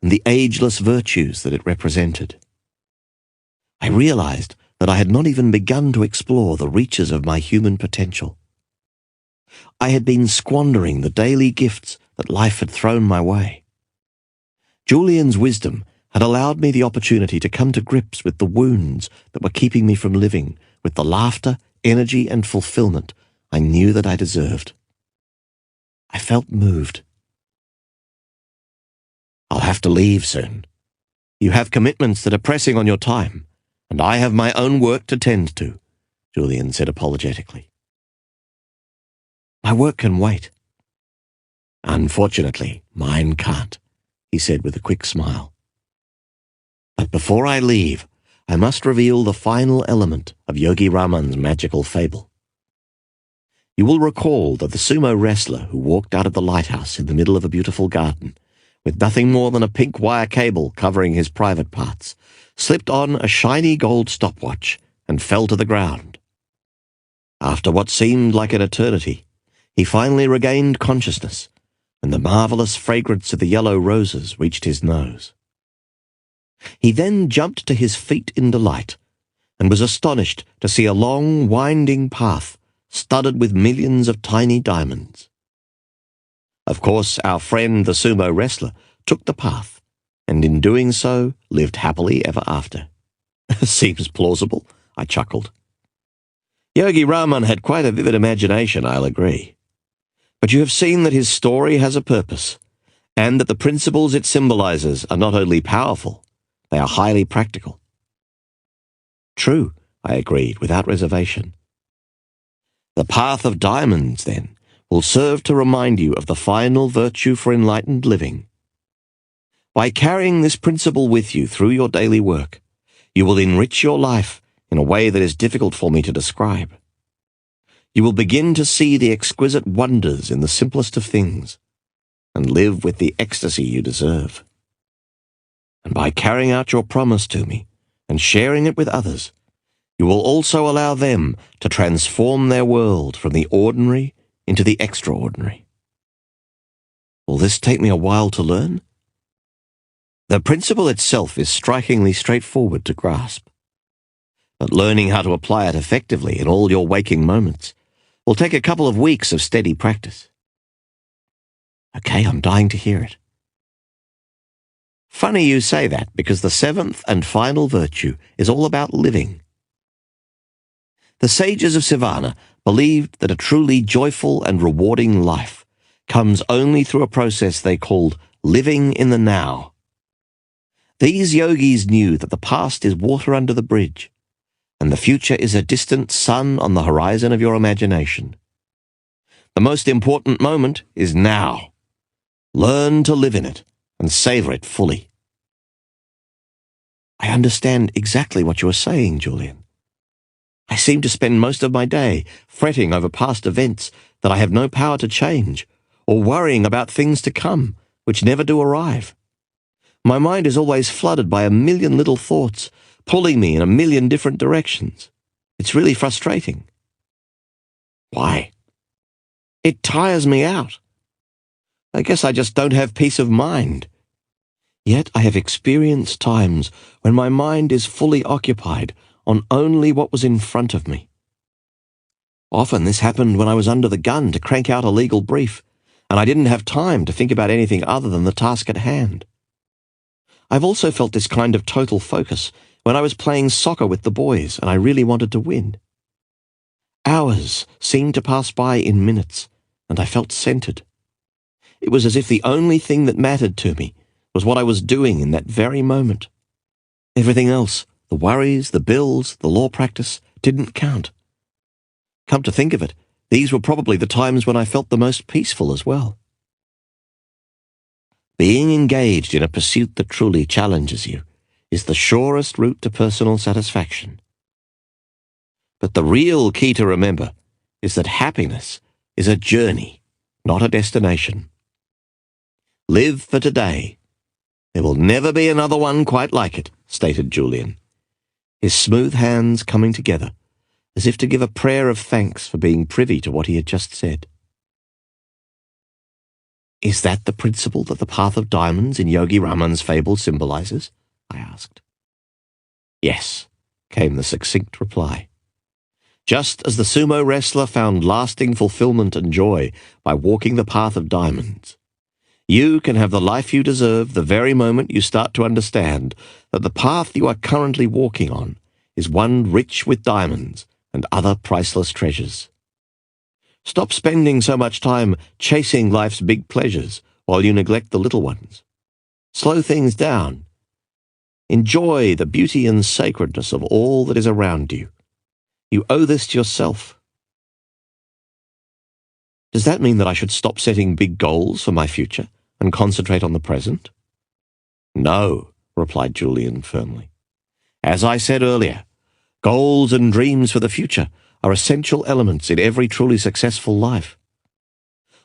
and the ageless virtues that it represented. I realized that I had not even begun to explore the reaches of my human potential. I had been squandering the daily gifts that life had thrown my way. Julian's wisdom had allowed me the opportunity to come to grips with the wounds that were keeping me from living with the laughter, energy, and fulfillment I knew that I deserved. I felt moved. I'll have to leave soon. You have commitments that are pressing on your time, and I have my own work to tend to, Julian said apologetically. My work can wait. Unfortunately, mine can't, he said with a quick smile. But before I leave, I must reveal the final element of Yogi Raman's magical fable. You will recall that the sumo wrestler who walked out of the lighthouse in the middle of a beautiful garden, with nothing more than a pink wire cable covering his private parts, slipped on a shiny gold stopwatch and fell to the ground. After what seemed like an eternity, he finally regained consciousness, and the marvelous fragrance of the yellow roses reached his nose. He then jumped to his feet in delight, and was astonished to see a long, winding path studded with millions of tiny diamonds. Of course, our friend the sumo wrestler took the path, and in doing so lived happily ever after. Seems plausible, I chuckled. Yogi Raman had quite a vivid imagination, I'll agree. But you have seen that his story has a purpose, and that the principles it symbolizes are not only powerful, they are highly practical. True, I agreed, without reservation. The path of diamonds, then, will serve to remind you of the final virtue for enlightened living. By carrying this principle with you through your daily work, you will enrich your life in a way that is difficult for me to describe. You will begin to see the exquisite wonders in the simplest of things, and live with the ecstasy you deserve. And by carrying out your promise to me, and sharing it with others, you will also allow them to transform their world from the ordinary into the extraordinary. Will this take me a while to learn? The principle itself is strikingly straightforward to grasp, but learning how to apply it effectively in all your waking moments will take a couple of weeks of steady practice. Okay, I'm dying to hear it. Funny you say that, because the seventh and final virtue is all about living. The sages of Sivana believed that a truly joyful and rewarding life comes only through a process they called living in the now. These yogis knew that the past is water under the bridge, and the future is a distant sun on the horizon of your imagination. The most important moment is now. Learn to live in it and savor it fully. I understand exactly what you are saying, Julian. I seem to spend most of my day fretting over past events that I have no power to change, or worrying about things to come, which never do arrive. My mind is always flooded by a million little thoughts, pulling me in a million different directions. It's really frustrating. Why? It tires me out. I guess I just don't have peace of mind. Yet I have experienced times when my mind is fully occupied on only what was in front of me. Often this happened when I was under the gun to crank out a legal brief, and I didn't have time to think about anything other than the task at hand. I've also felt this kind of total focus when I was playing soccer with the boys and I really wanted to win. Hours seemed to pass by in minutes, and I felt centered. It was as if the only thing that mattered to me was what I was doing in that very moment. Everything else, the worries, the bills, the law practice, didn't count. Come to think of it, these were probably the times when I felt the most peaceful as well. Being engaged in a pursuit that truly challenges you is the surest route to personal satisfaction. But the real key to remember is that happiness is a journey, not a destination. Live for today. There will never be another one quite like it, stated Julian, his smooth hands coming together, as if to give a prayer of thanks for being privy to what he had just said. Is that the principle that the path of diamonds in Yogi Raman's fable symbolizes? I asked. Yes, came the succinct reply. Just as the sumo wrestler found lasting fulfillment and joy by walking the path of diamonds, you can have the life you deserve the very moment you start to understand that the path you are currently walking on is one rich with diamonds and other priceless treasures. Stop spending so much time chasing life's big pleasures while you neglect the little ones. Slow things down. Enjoy the beauty and sacredness of all that is around you. You owe this to yourself. Does that mean that I should stop setting big goals for my future and concentrate on the present? No, replied Julian firmly. As I said earlier, goals and dreams for the future are essential elements in every truly successful life.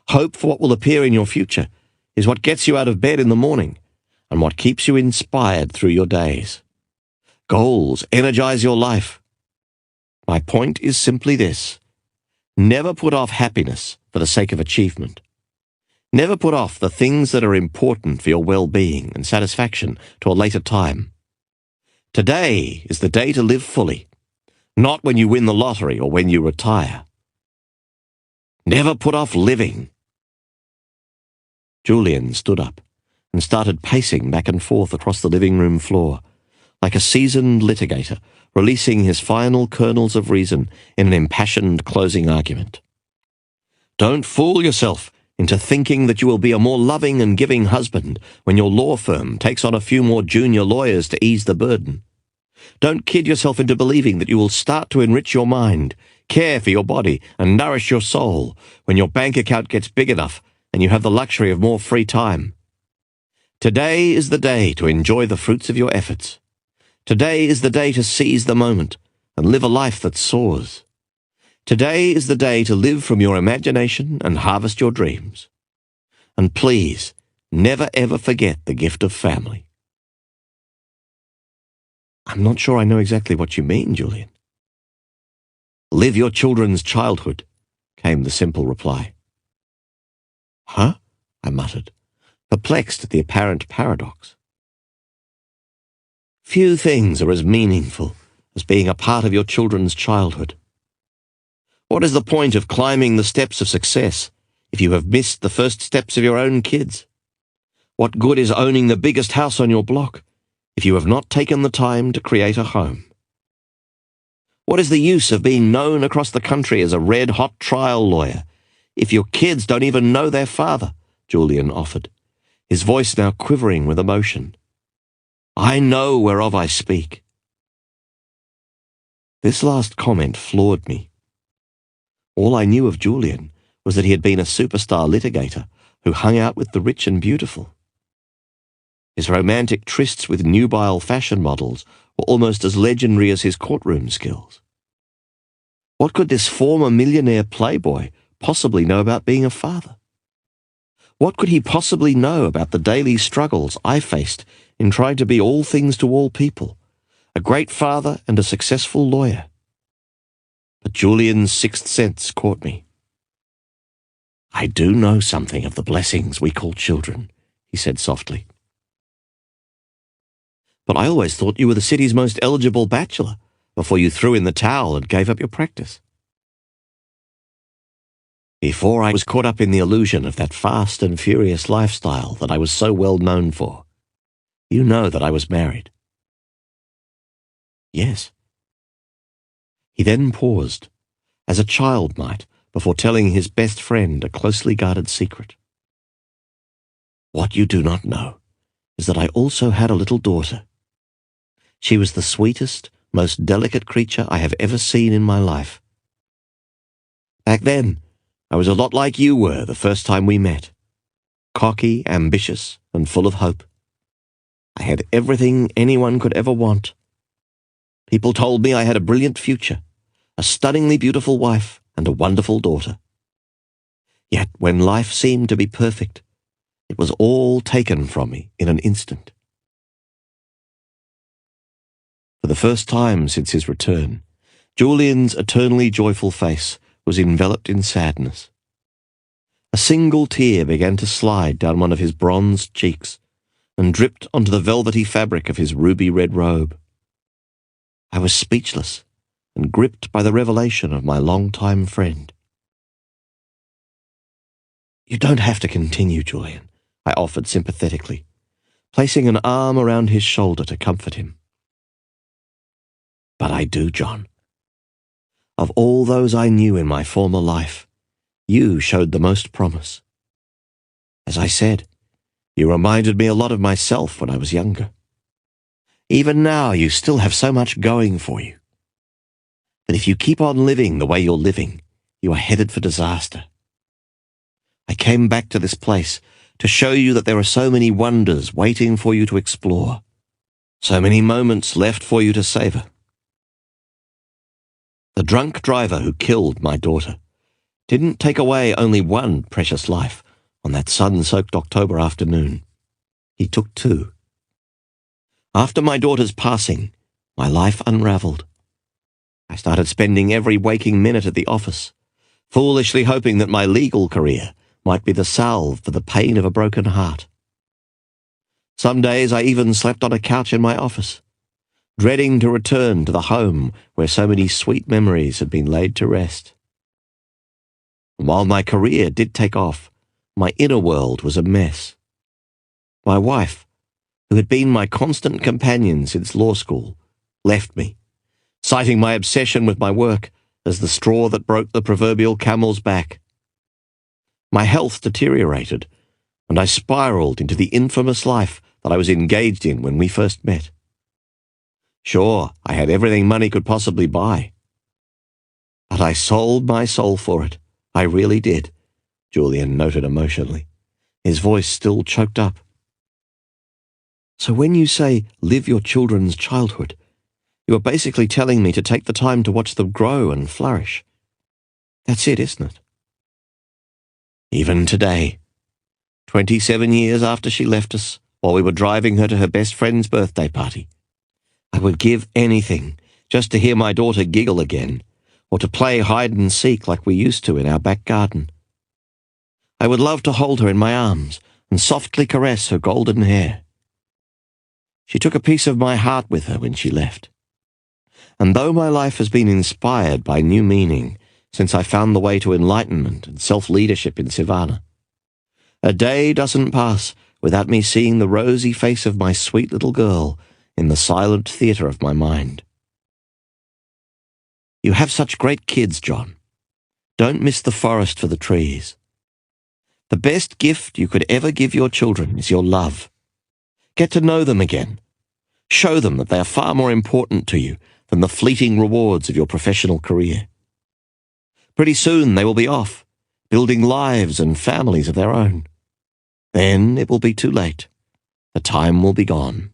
Hope for what will appear in your future is what gets you out of bed in the morning and what keeps you inspired through your days. Goals energize your life. My point is simply this: never put off happiness for the sake of achievement. Never put off the things that are important for your well-being and satisfaction to a later time. Today is the day to live fully, not when you win the lottery or when you retire. Never put off living. Julian stood up and started pacing back and forth across the living room floor, like a seasoned litigator releasing his final kernels of reason in an impassioned closing argument. Don't fool yourself into thinking that you will be a more loving and giving husband when your law firm takes on a few more junior lawyers to ease the burden. Don't kid yourself into believing that you will start to enrich your mind, care for your body, and nourish your soul when your bank account gets big enough and you have the luxury of more free time. Today is the day to enjoy the fruits of your efforts. Today is the day to seize the moment and live a life that soars. Today is the day to live from your imagination and harvest your dreams. And please, never ever forget the gift of family. I'm not sure I know exactly what you mean, Julian. Live your children's childhood, came the simple reply. Huh? I muttered, perplexed at the apparent paradox. Few things are as meaningful as being a part of your children's childhood. What is the point of climbing the steps of success if you have missed the first steps of your own kids? What good is owning the biggest house on your block if you have not taken the time to create a home? What is the use of being known across the country as a red-hot trial lawyer if your kids don't even know their father? Julian offered, his voice now quivering with emotion. I know whereof I speak. This last comment floored me. All I knew of Julian was that he had been a superstar litigator who hung out with the rich and beautiful. His romantic trysts with nubile fashion models were almost as legendary as his courtroom skills. What could this former millionaire playboy possibly know about being a father? What could he possibly know about the daily struggles I faced in trying to be all things to all people, a great father and a successful lawyer? But Julian's sixth sense caught me. I do know something of the blessings we call children, he said softly. But I always thought you were the city's most eligible bachelor before you threw in the towel and gave up your practice. Before I was caught up in the illusion of that fast and furious lifestyle that I was so well known for, you know that I was married. Yes. He then paused, as a child might, before telling his best friend a closely guarded secret. What you do not know is that I also had a little daughter. She was the sweetest, most delicate creature I have ever seen in my life. Back then, I was a lot like you were the first time we met. Cocky, ambitious, and full of hope. I had everything anyone could ever want. People told me I had a brilliant future, a stunningly beautiful wife, and a wonderful daughter. Yet when life seemed to be perfect, it was all taken from me in an instant. For the first time since his return, Julian's eternally joyful face was enveloped in sadness. A single tear began to slide down one of his bronzed cheeks and dripped onto the velvety fabric of his ruby-red robe. I was speechless and gripped by the revelation of my long-time friend. You don't have to continue, Julian, I offered sympathetically, placing an arm around his shoulder to comfort him. But I do, John. Of all those I knew in my former life, you showed the most promise. As I said, you reminded me a lot of myself when I was younger. Even now, you still have so much going for you. But if you keep on living the way you're living, you are headed for disaster. I came back to this place to show you that there are so many wonders waiting for you to explore, so many moments left for you to savor. The drunk driver who killed my daughter didn't take away only one precious life on that sun-soaked October afternoon. He took two. After my daughter's passing, my life unravelled. I started spending every waking minute at the office, foolishly hoping that my legal career might be the salve for the pain of a broken heart. Some days I even slept on a couch in my office, dreading to return to the home where so many sweet memories had been laid to rest. And while my career did take off, my inner world was a mess. My wife, who had been my constant companion since law school, left me, citing my obsession with my work as the straw that broke the proverbial camel's back. My health deteriorated, and I spiraled into the infamous life that I was engaged in when we first met. Sure, I had everything money could possibly buy. But I sold my soul for it. I really did, Julian noted emotionally, his voice still choked up. So when you say live your children's childhood, you are basically telling me to take the time to watch them grow and flourish. That's it, isn't it? Even today, 27 years after she left us, while we were driving her to her best friend's birthday party, I would give anything just to hear my daughter giggle again, or to play hide and seek like we used to in our back garden. I would love to hold her in my arms and softly caress her golden hair. She took a piece of my heart with her when she left. And though my life has been inspired by new meaning since I found the way to enlightenment and self-leadership in Savannah, a day doesn't pass without me seeing the rosy face of my sweet little girl in the silent theatre of my mind. You have such great kids, John. Don't miss the forest for the trees. The best gift you could ever give your children is your love. Get to know them again. Show them that they are far more important to you than the fleeting rewards of your professional career. Pretty soon they will be off, building lives and families of their own. Then it will be too late. The time will be gone.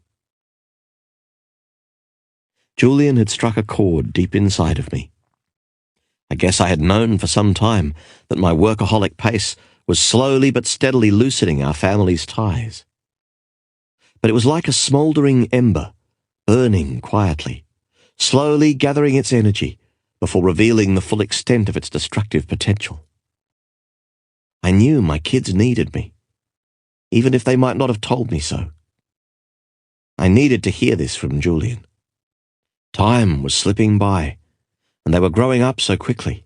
Julian had struck a chord deep inside of me. I guess I had known for some time that my workaholic pace was slowly but steadily loosening our family's ties. But it was like a smouldering ember, burning quietly, slowly gathering its energy before revealing the full extent of its destructive potential. I knew my kids needed me, even if they might not have told me so. I needed to hear this from Julian. Time was slipping by, and they were growing up so quickly.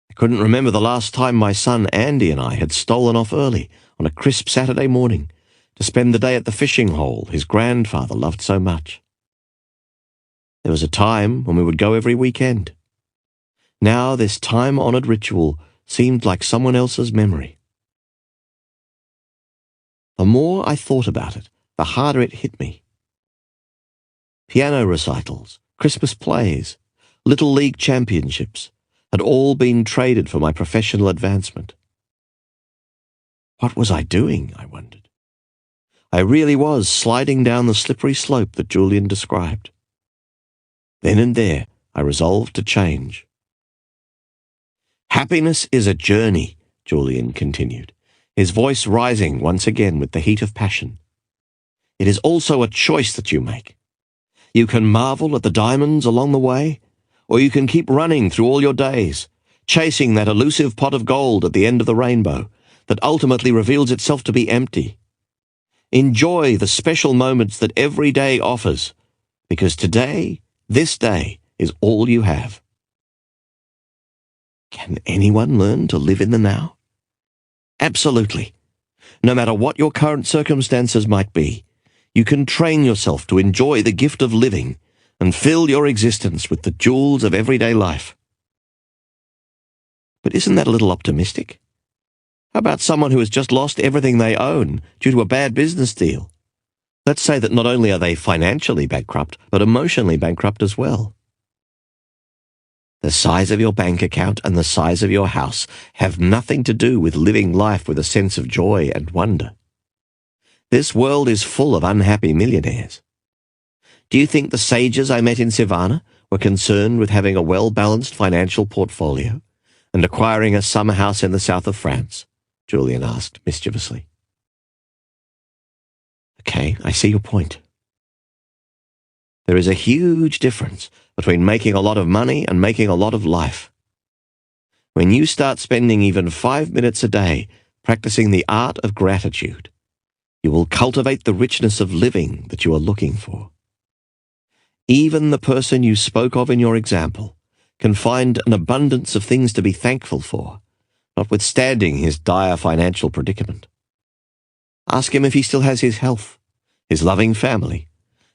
I couldn't remember the last time my son Andy and I had stolen off early on a crisp Saturday morning to spend the day at the fishing hole his grandfather loved so much. There was a time when we would go every weekend. Now this time-honoured ritual seemed like someone else's memory. The more I thought about it, the harder it hit me. Piano recitals, Christmas plays, Little League championships had all been traded for my professional advancement. What was I doing, I wondered. I really was sliding down the slippery slope that Julian described. Then and there, I resolved to change. Happiness is a journey, Julian continued, his voice rising once again with the heat of passion. It is also a choice that you make. You can marvel at the diamonds along the way, or you can keep running through all your days, chasing that elusive pot of gold at the end of the rainbow that ultimately reveals itself to be empty. Enjoy the special moments that every day offers, because today, this day, is all you have. Can anyone learn to live in the now? Absolutely. No matter what your current circumstances might be, you can train yourself to enjoy the gift of living and fill your existence with the jewels of everyday life. But isn't that a little optimistic? How about someone who has just lost everything they own due to a bad business deal? Let's say that not only are they financially bankrupt, but emotionally bankrupt as well. The size of your bank account and the size of your house have nothing to do with living life with a sense of joy and wonder. This world is full of unhappy millionaires. Do you think the sages I met in Savannah were concerned with having a well-balanced financial portfolio and acquiring a summer house in the south of France? Julian asked mischievously. Okay, I see your point. There is a huge difference between making a lot of money and making a lot of life. When you start spending even 5 minutes a day practicing the art of gratitude, you will cultivate the richness of living that you are looking for. Even the person you spoke of in your example can find an abundance of things to be thankful for, notwithstanding his dire financial predicament. Ask him if he still has his health, his loving family,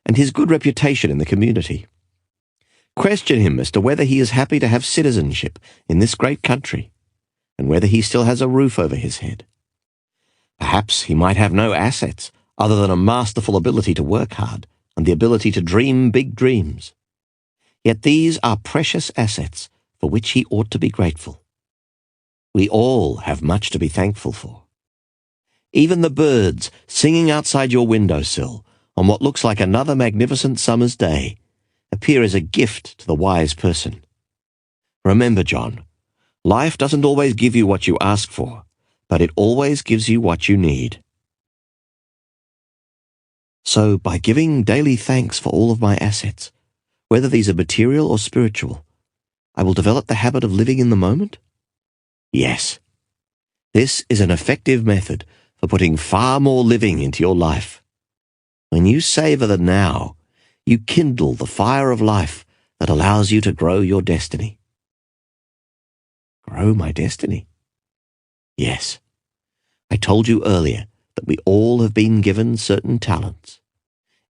and his good reputation in the community. Question him as to whether he is happy to have citizenship in this great country, and whether he still has a roof over his head. Perhaps he might have no assets other than a masterful ability to work hard and the ability to dream big dreams. Yet these are precious assets for which he ought to be grateful. We all have much to be thankful for. Even the birds singing outside your windowsill on what looks like another magnificent summer's day appear as a gift to the wise person. Remember, John, life doesn't always give you what you ask for, but it always gives you what you need. So, by giving daily thanks for all of my assets, whether these are material or spiritual, I will develop the habit of living in the moment? Yes. This is an effective method for putting far more living into your life. When you savor the now, you kindle the fire of life that allows you to grow your destiny. Grow my destiny? Yes. I told you earlier that we all have been given certain talents.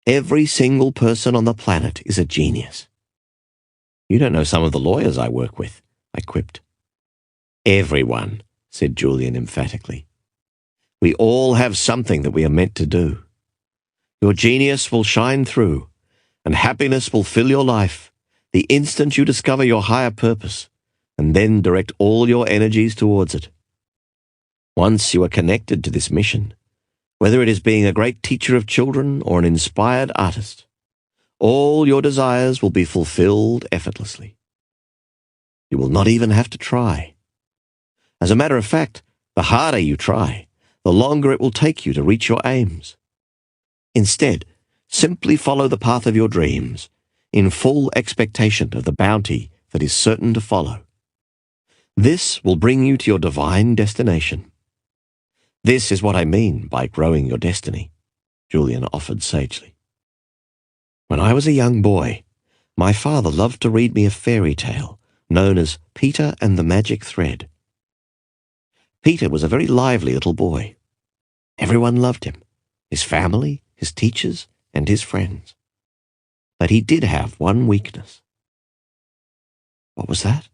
Every single person on the planet is a genius. You don't know some of the lawyers I work with, I quipped. Everyone, said Julian emphatically. We all have something that we are meant to do. Your genius will shine through, and happiness will fill your life the instant you discover your higher purpose, and then direct all your energies towards it. Once you are connected to this mission, whether it is being a great teacher of children or an inspired artist, all your desires will be fulfilled effortlessly. You will not even have to try. As a matter of fact, the harder you try, the longer it will take you to reach your aims. Instead, simply follow the path of your dreams, in full expectation of the bounty that is certain to follow. This will bring you to your divine destination. This is what I mean by growing your destiny, Julian offered sagely. When I was a young boy, my father loved to read me a fairy tale known as Peter and the Magic Thread. Peter was a very lively little boy. Everyone loved him, his family, his teachers, and his friends. But he did have one weakness. What was that?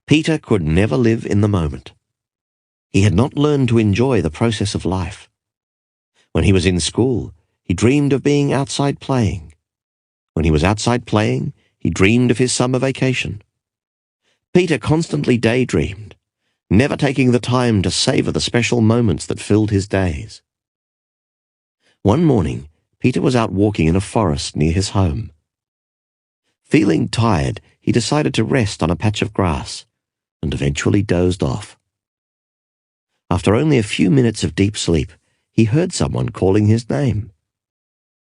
Peter could never live in the moment. He had not learned to enjoy the process of life. When he was in school, he dreamed of being outside playing. When he was outside playing, he dreamed of his summer vacation. Peter constantly daydreamed, never taking the time to savor the special moments that filled his days. One morning, Peter was out walking in a forest near his home. Feeling tired, he decided to rest on a patch of grass and eventually dozed off. After only a few minutes of deep sleep, he heard someone calling his name.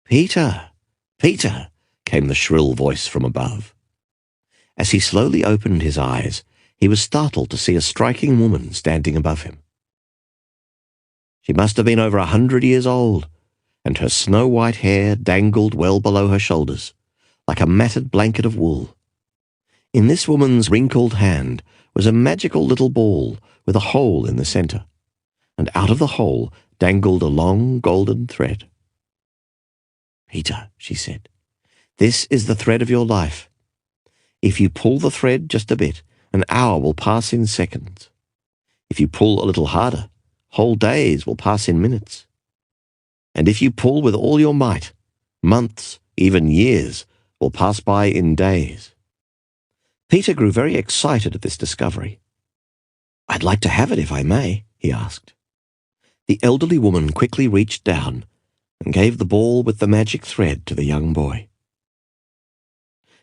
"Peter! Peter!" came the shrill voice from above. As he slowly opened his eyes, he was startled to see a striking woman standing above him. She must have been over 100 years old, and her snow-white hair dangled well below her shoulders, like a matted blanket of wool. In this woman's wrinkled hand was a magical little ball with a hole in the center, and out of the hole dangled a long golden thread. "Peter," she said, "this is the thread of your life. If you pull the thread just a bit, an hour will pass in seconds. If you pull a little harder, whole days will pass in minutes. And if you pull with all your might, months, even years, will pass by in days." Peter grew very excited at this discovery. "I'd like to have it if I may," he asked. The elderly woman quickly reached down and gave the ball with the magic thread to the young boy.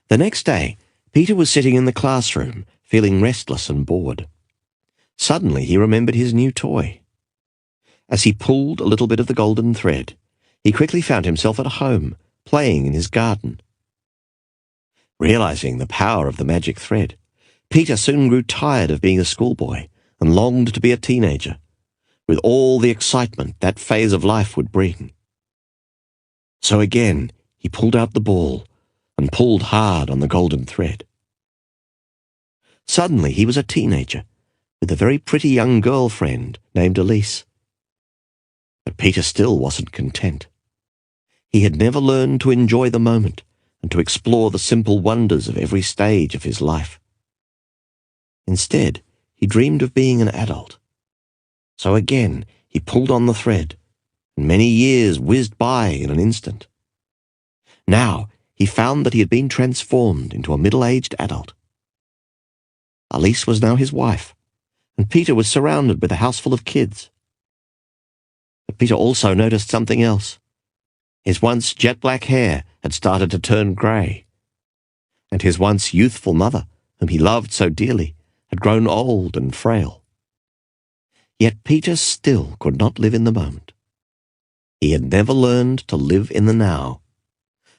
The next day, Peter was sitting in the classroom, feeling restless and bored. Suddenly he remembered his new toy. As he pulled a little bit of the golden thread, he quickly found himself at home, playing in his garden. Realizing the power of the magic thread, Peter soon grew tired of being a schoolboy and longed to be a teenager, with all the excitement that phase of life would bring. So again, he pulled out the ball and pulled hard on the golden thread. Suddenly he was a teenager, with a very pretty young girlfriend named Elise. But Peter still wasn't content. He had never learned to enjoy the moment and to explore the simple wonders of every stage of his life. Instead, he dreamed of being an adult. So again, he pulled on the thread, and many years whizzed by in an instant. Now, he found that he had been transformed into a middle-aged adult. Elise was now his wife, and Peter was surrounded with a house full of kids. But Peter also noticed something else. His once jet-black hair had started to turn grey, and his once youthful mother, whom he loved so dearly, had grown old and frail. Yet Peter still could not live in the moment. He had never learned to live in the now.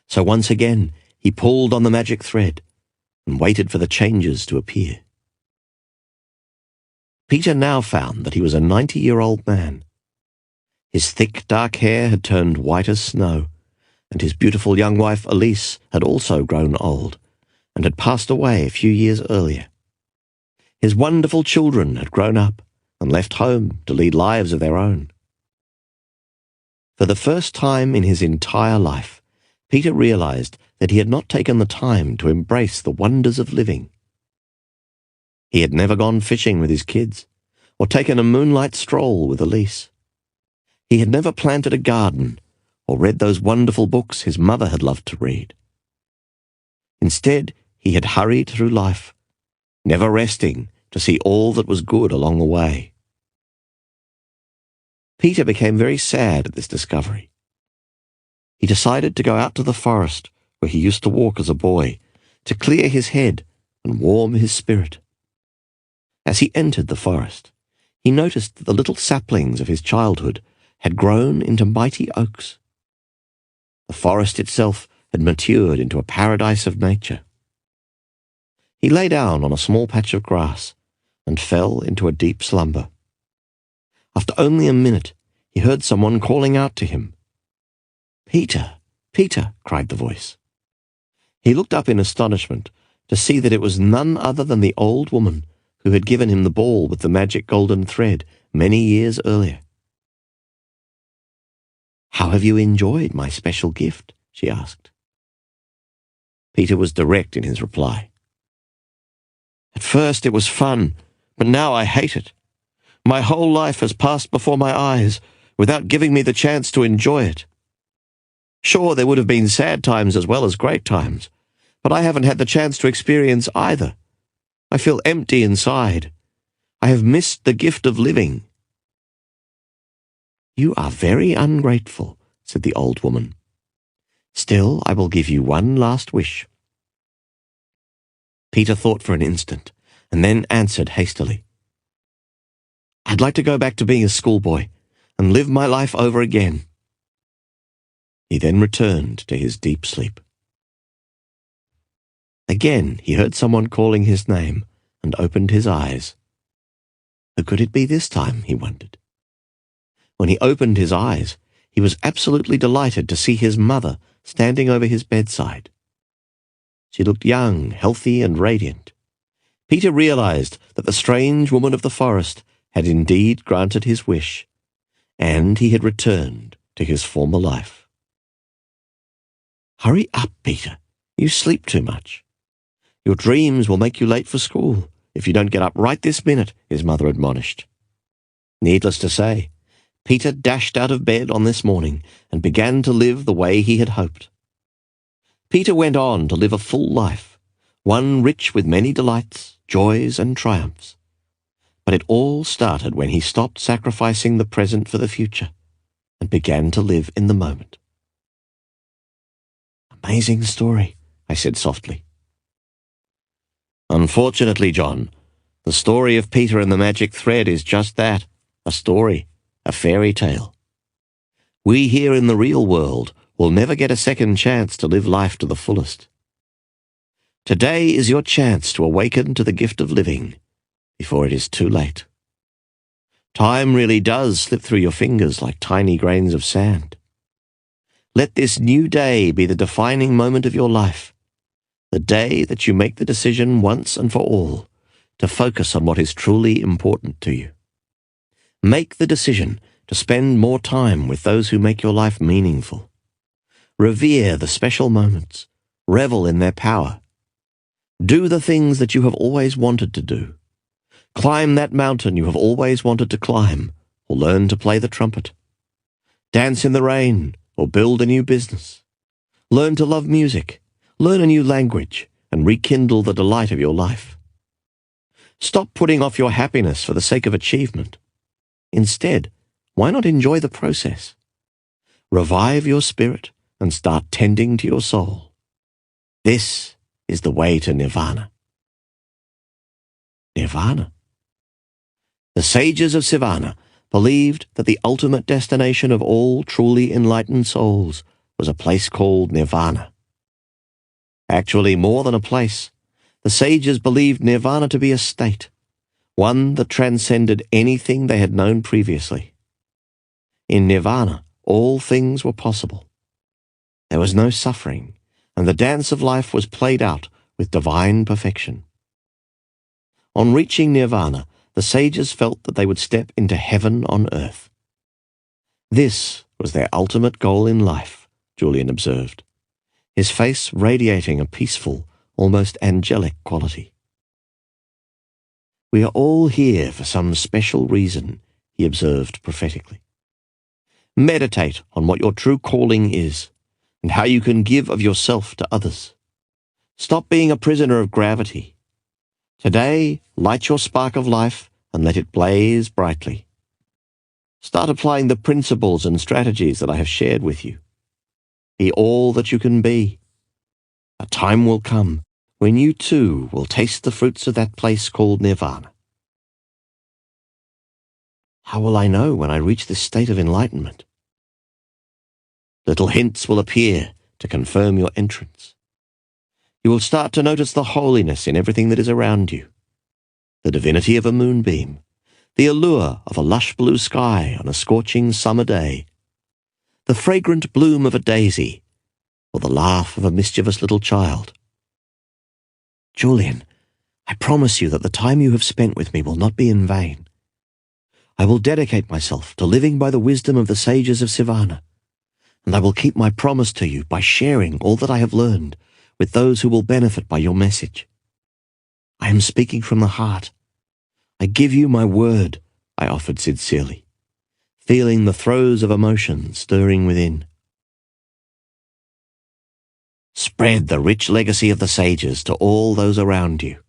So once again he pulled on the magic thread and waited for the changes to appear. Peter now found that he was a 90-year-old man. His thick, dark hair had turned white as snow, and his beautiful young wife Elise had also grown old and had passed away a few years earlier. His wonderful children had grown up and left home to lead lives of their own. For the first time in his entire life, Peter realized that he had not taken the time to embrace the wonders of living. He had never gone fishing with his kids, or taken a moonlight stroll with Elise. He had never planted a garden, or read those wonderful books his mother had loved to read. Instead, he had hurried through life, never resting to see all that was good along the way. Peter became very sad at this discovery. He decided to go out to the forest where he used to walk as a boy, to clear his head and warm his spirit. As he entered the forest, he noticed that the little saplings of his childhood had grown into mighty oaks. The forest itself had matured into a paradise of nature. He lay down on a small patch of grass and fell into a deep slumber. After only a minute, he heard someone calling out to him. "Peter, Peter," cried the voice. He looked up in astonishment to see that it was none other than the old woman who had given him the ball with the magic golden thread many years earlier. "How have you enjoyed my special gift?" she asked. Peter was direct in his reply. "At first it was fun, but now I hate it. My whole life has passed before my eyes without giving me the chance to enjoy it. Sure, there would have been sad times as well as great times, but I haven't had the chance to experience either. I feel empty inside. I have missed the gift of living." "You are very ungrateful," said the old woman. "Still, I will give you one last wish." Peter thought for an instant, and then answered hastily. "I'd like to go back to being a schoolboy and live my life over again." He then returned to his deep sleep. Again he heard someone calling his name and opened his eyes. Who could it be this time, he wondered. When he opened his eyes, he was absolutely delighted to see his mother standing over his bedside. She looked young, healthy, and radiant. Peter realized that the strange woman of the forest had indeed granted his wish, and he had returned to his former life. "Hurry up, Peter. You sleep too much. Your dreams will make you late for school if you don't get up right this minute," his mother admonished. Needless to say, Peter dashed out of bed on this morning and began to live the way he had hoped. Peter went on to live a full life, one rich with many delights, joys, and triumphs. But it all started when he stopped sacrificing the present for the future and began to live in the moment. "Amazing story," I said softly. Unfortunately, John, the story of Peter and the magic thread is just that, a story, a fairy tale. We here in the real world will never get a second chance to live life to the fullest. Today is your chance to awaken to the gift of living before it is too late. Time really does slip through your fingers like tiny grains of sand. Let this new day be the defining moment of your life, the day that you make the decision once and for all to focus on what is truly important to you. Make the decision to spend more time with those who make your life meaningful. Revere the special moments. Revel in their power. Do the things that you have always wanted to do. Climb that mountain you have always wanted to climb, or learn to play the trumpet. Dance in the rain, or build a new business. Learn to love music. Learn a new language, and rekindle the delight of your life. Stop putting off your happiness for the sake of achievement. Instead, why not enjoy the process? Revive your spirit and start tending to your soul. This is the way to nirvana. Nirvana. The sages of Sivana believed that the ultimate destination of all truly enlightened souls was a place called nirvana. Actually, more than a place, the sages believed nirvana to be a state, one that transcended anything they had known previously. In nirvana, all things were possible. There was no suffering, and the dance of life was played out with divine perfection. On reaching nirvana, the sages felt that they would step into heaven on earth. This was their ultimate goal in life, Julian observed, his face radiating a peaceful, almost angelic quality. We are all here for some special reason, he observed prophetically. Meditate on what your true calling is, and how you can give of yourself to others. Stop being a prisoner of gravity. Today, light your spark of life and let it blaze brightly. Start applying the principles and strategies that I have shared with you. Be all that you can be. A time will come when you too will taste the fruits of that place called nirvana. How will I know when I reach this state of enlightenment? Little hints will appear to confirm your entrance. You will start to notice the holiness in everything that is around you, the divinity of a moonbeam, the allure of a lush blue sky on a scorching summer day, the fragrant bloom of a daisy, or the laugh of a mischievous little child. Julian, I promise you that the time you have spent with me will not be in vain. I will dedicate myself to living by the wisdom of the sages of Sivana, and I will keep my promise to you by sharing all that I have learned with those who will benefit by your message. I am speaking from the heart. I give you my word, I offered sincerely, feeling the throes of emotion stirring within. Spread the rich legacy of the sages to all those around you.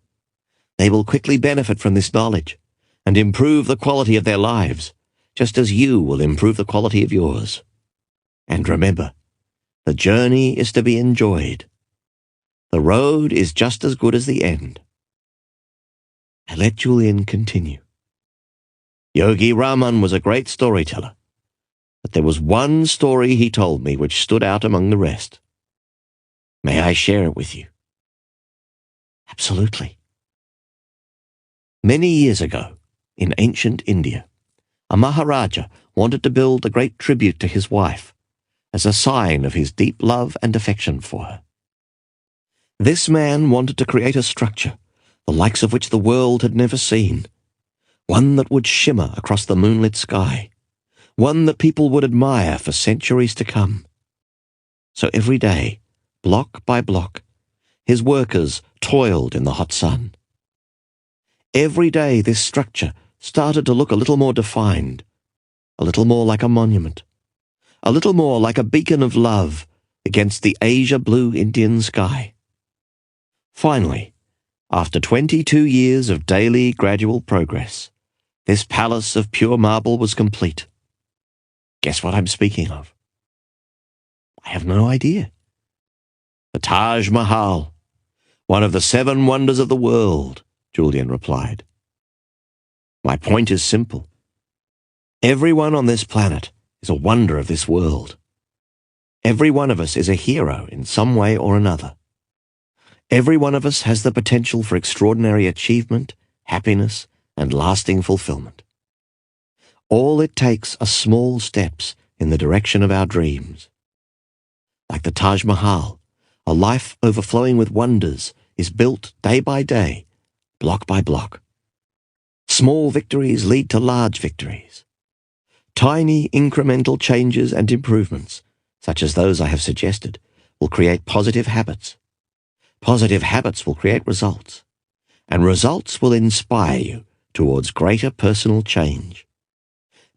They will quickly benefit from this knowledge and improve the quality of their lives, just as you will improve the quality of yours. And remember, the journey is to be enjoyed. The road is just as good as the end. I let Julian continue. Yogi Raman was a great storyteller, but there was one story he told me which stood out among the rest. May I share it with you? Absolutely. Many years ago, in ancient India, a Maharaja wanted to build a great tribute to his wife as a sign of his deep love and affection for her. This man wanted to create a structure, the likes of which the world had never seen, one that would shimmer across the moonlit sky, one that people would admire for centuries to come. So every day, block by block, his workers toiled in the hot sun. Every day this structure started to look a little more defined, a little more like a monument, a little more like a beacon of love against the azure blue Indian sky. Finally, after 22 years of daily gradual progress, this palace of pure marble was complete. Guess what I'm speaking of? I have no idea. The Taj Mahal, One of the 7 wonders of the world, Julian replied. My point is simple. Everyone on this planet is a wonder of this world. Every one of us is a hero in some way or another. Every one of us has the potential for extraordinary achievement, happiness, and lasting fulfillment. All it takes are small steps in the direction of our dreams. Like the Taj Mahal, a life overflowing with wonders is built day by day, block by block. Small victories lead to large victories. Tiny incremental changes and improvements, such as those I have suggested, will create positive habits. Positive habits will create results, and results will inspire you towards greater personal change.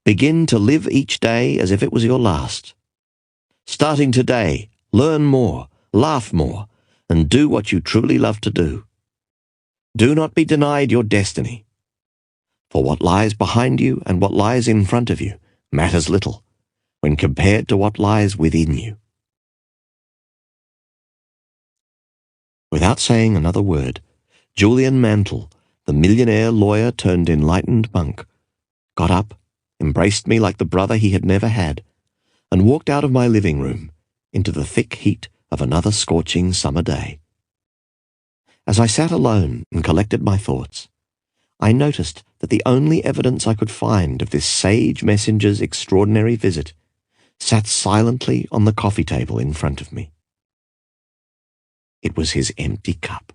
Begin to live each day as if it was your last. Starting today, learn more, laugh more, and do what you truly love to do. Do not be denied your destiny. For what lies behind you and what lies in front of you matters little when compared to what lies within you. Without saying another word, Julian Mantle, the millionaire lawyer turned enlightened monk, got up, embraced me like the brother he had never had, and walked out of my living room into the thick heat of another scorching summer day. As I sat alone and collected my thoughts, I noticed that the only evidence I could find of this sage messenger's extraordinary visit sat silently on the coffee table in front of me. It was his empty cup.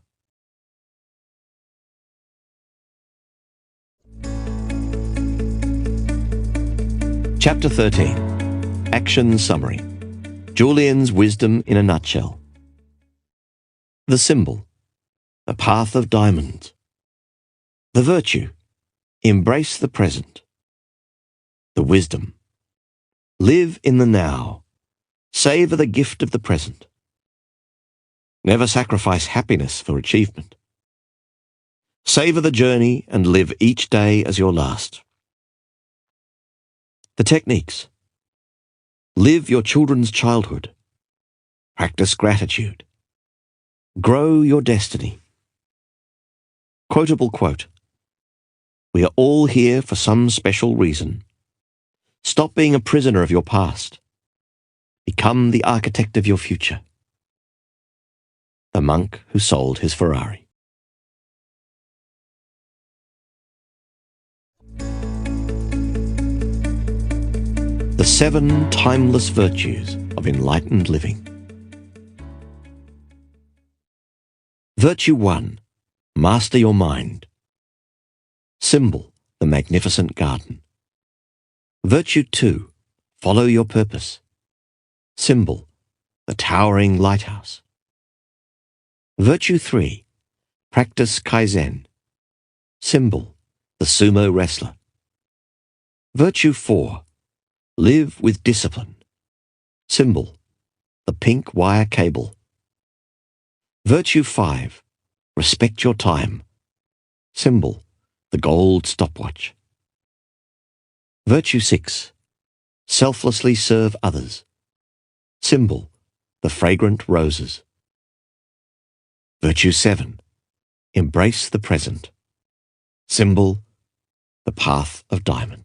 Chapter 13. Action Summary. Julian's Wisdom in a Nutshell. The symbol. The path of diamonds. The virtue. Embrace the present. The wisdom. Live in the now. Savor the gift of the present. Never sacrifice happiness for achievement. Savor the journey and live each day as your last. The techniques. Live your children's childhood. Practice gratitude. Grow your destiny. Quotable quote. We are all here for some special reason. Stop being a prisoner of your past. Become the architect of your future. The monk who sold his Ferrari. The 7 timeless virtues of enlightened living. Virtue 1. Master your mind. Symbol, the magnificent garden. Virtue 2. Follow your purpose. Symbol, the towering lighthouse. Virtue 3. Practice Kaizen. Symbol, the sumo wrestler. Virtue 4. Live with discipline. Symbol, the pink wire cable. Virtue 5. Respect your time. Symbol, the gold stopwatch. Virtue 6. Selflessly serve others. Symbol, the fragrant roses. Virtue 7. Embrace the present. Symbol, the path of diamond.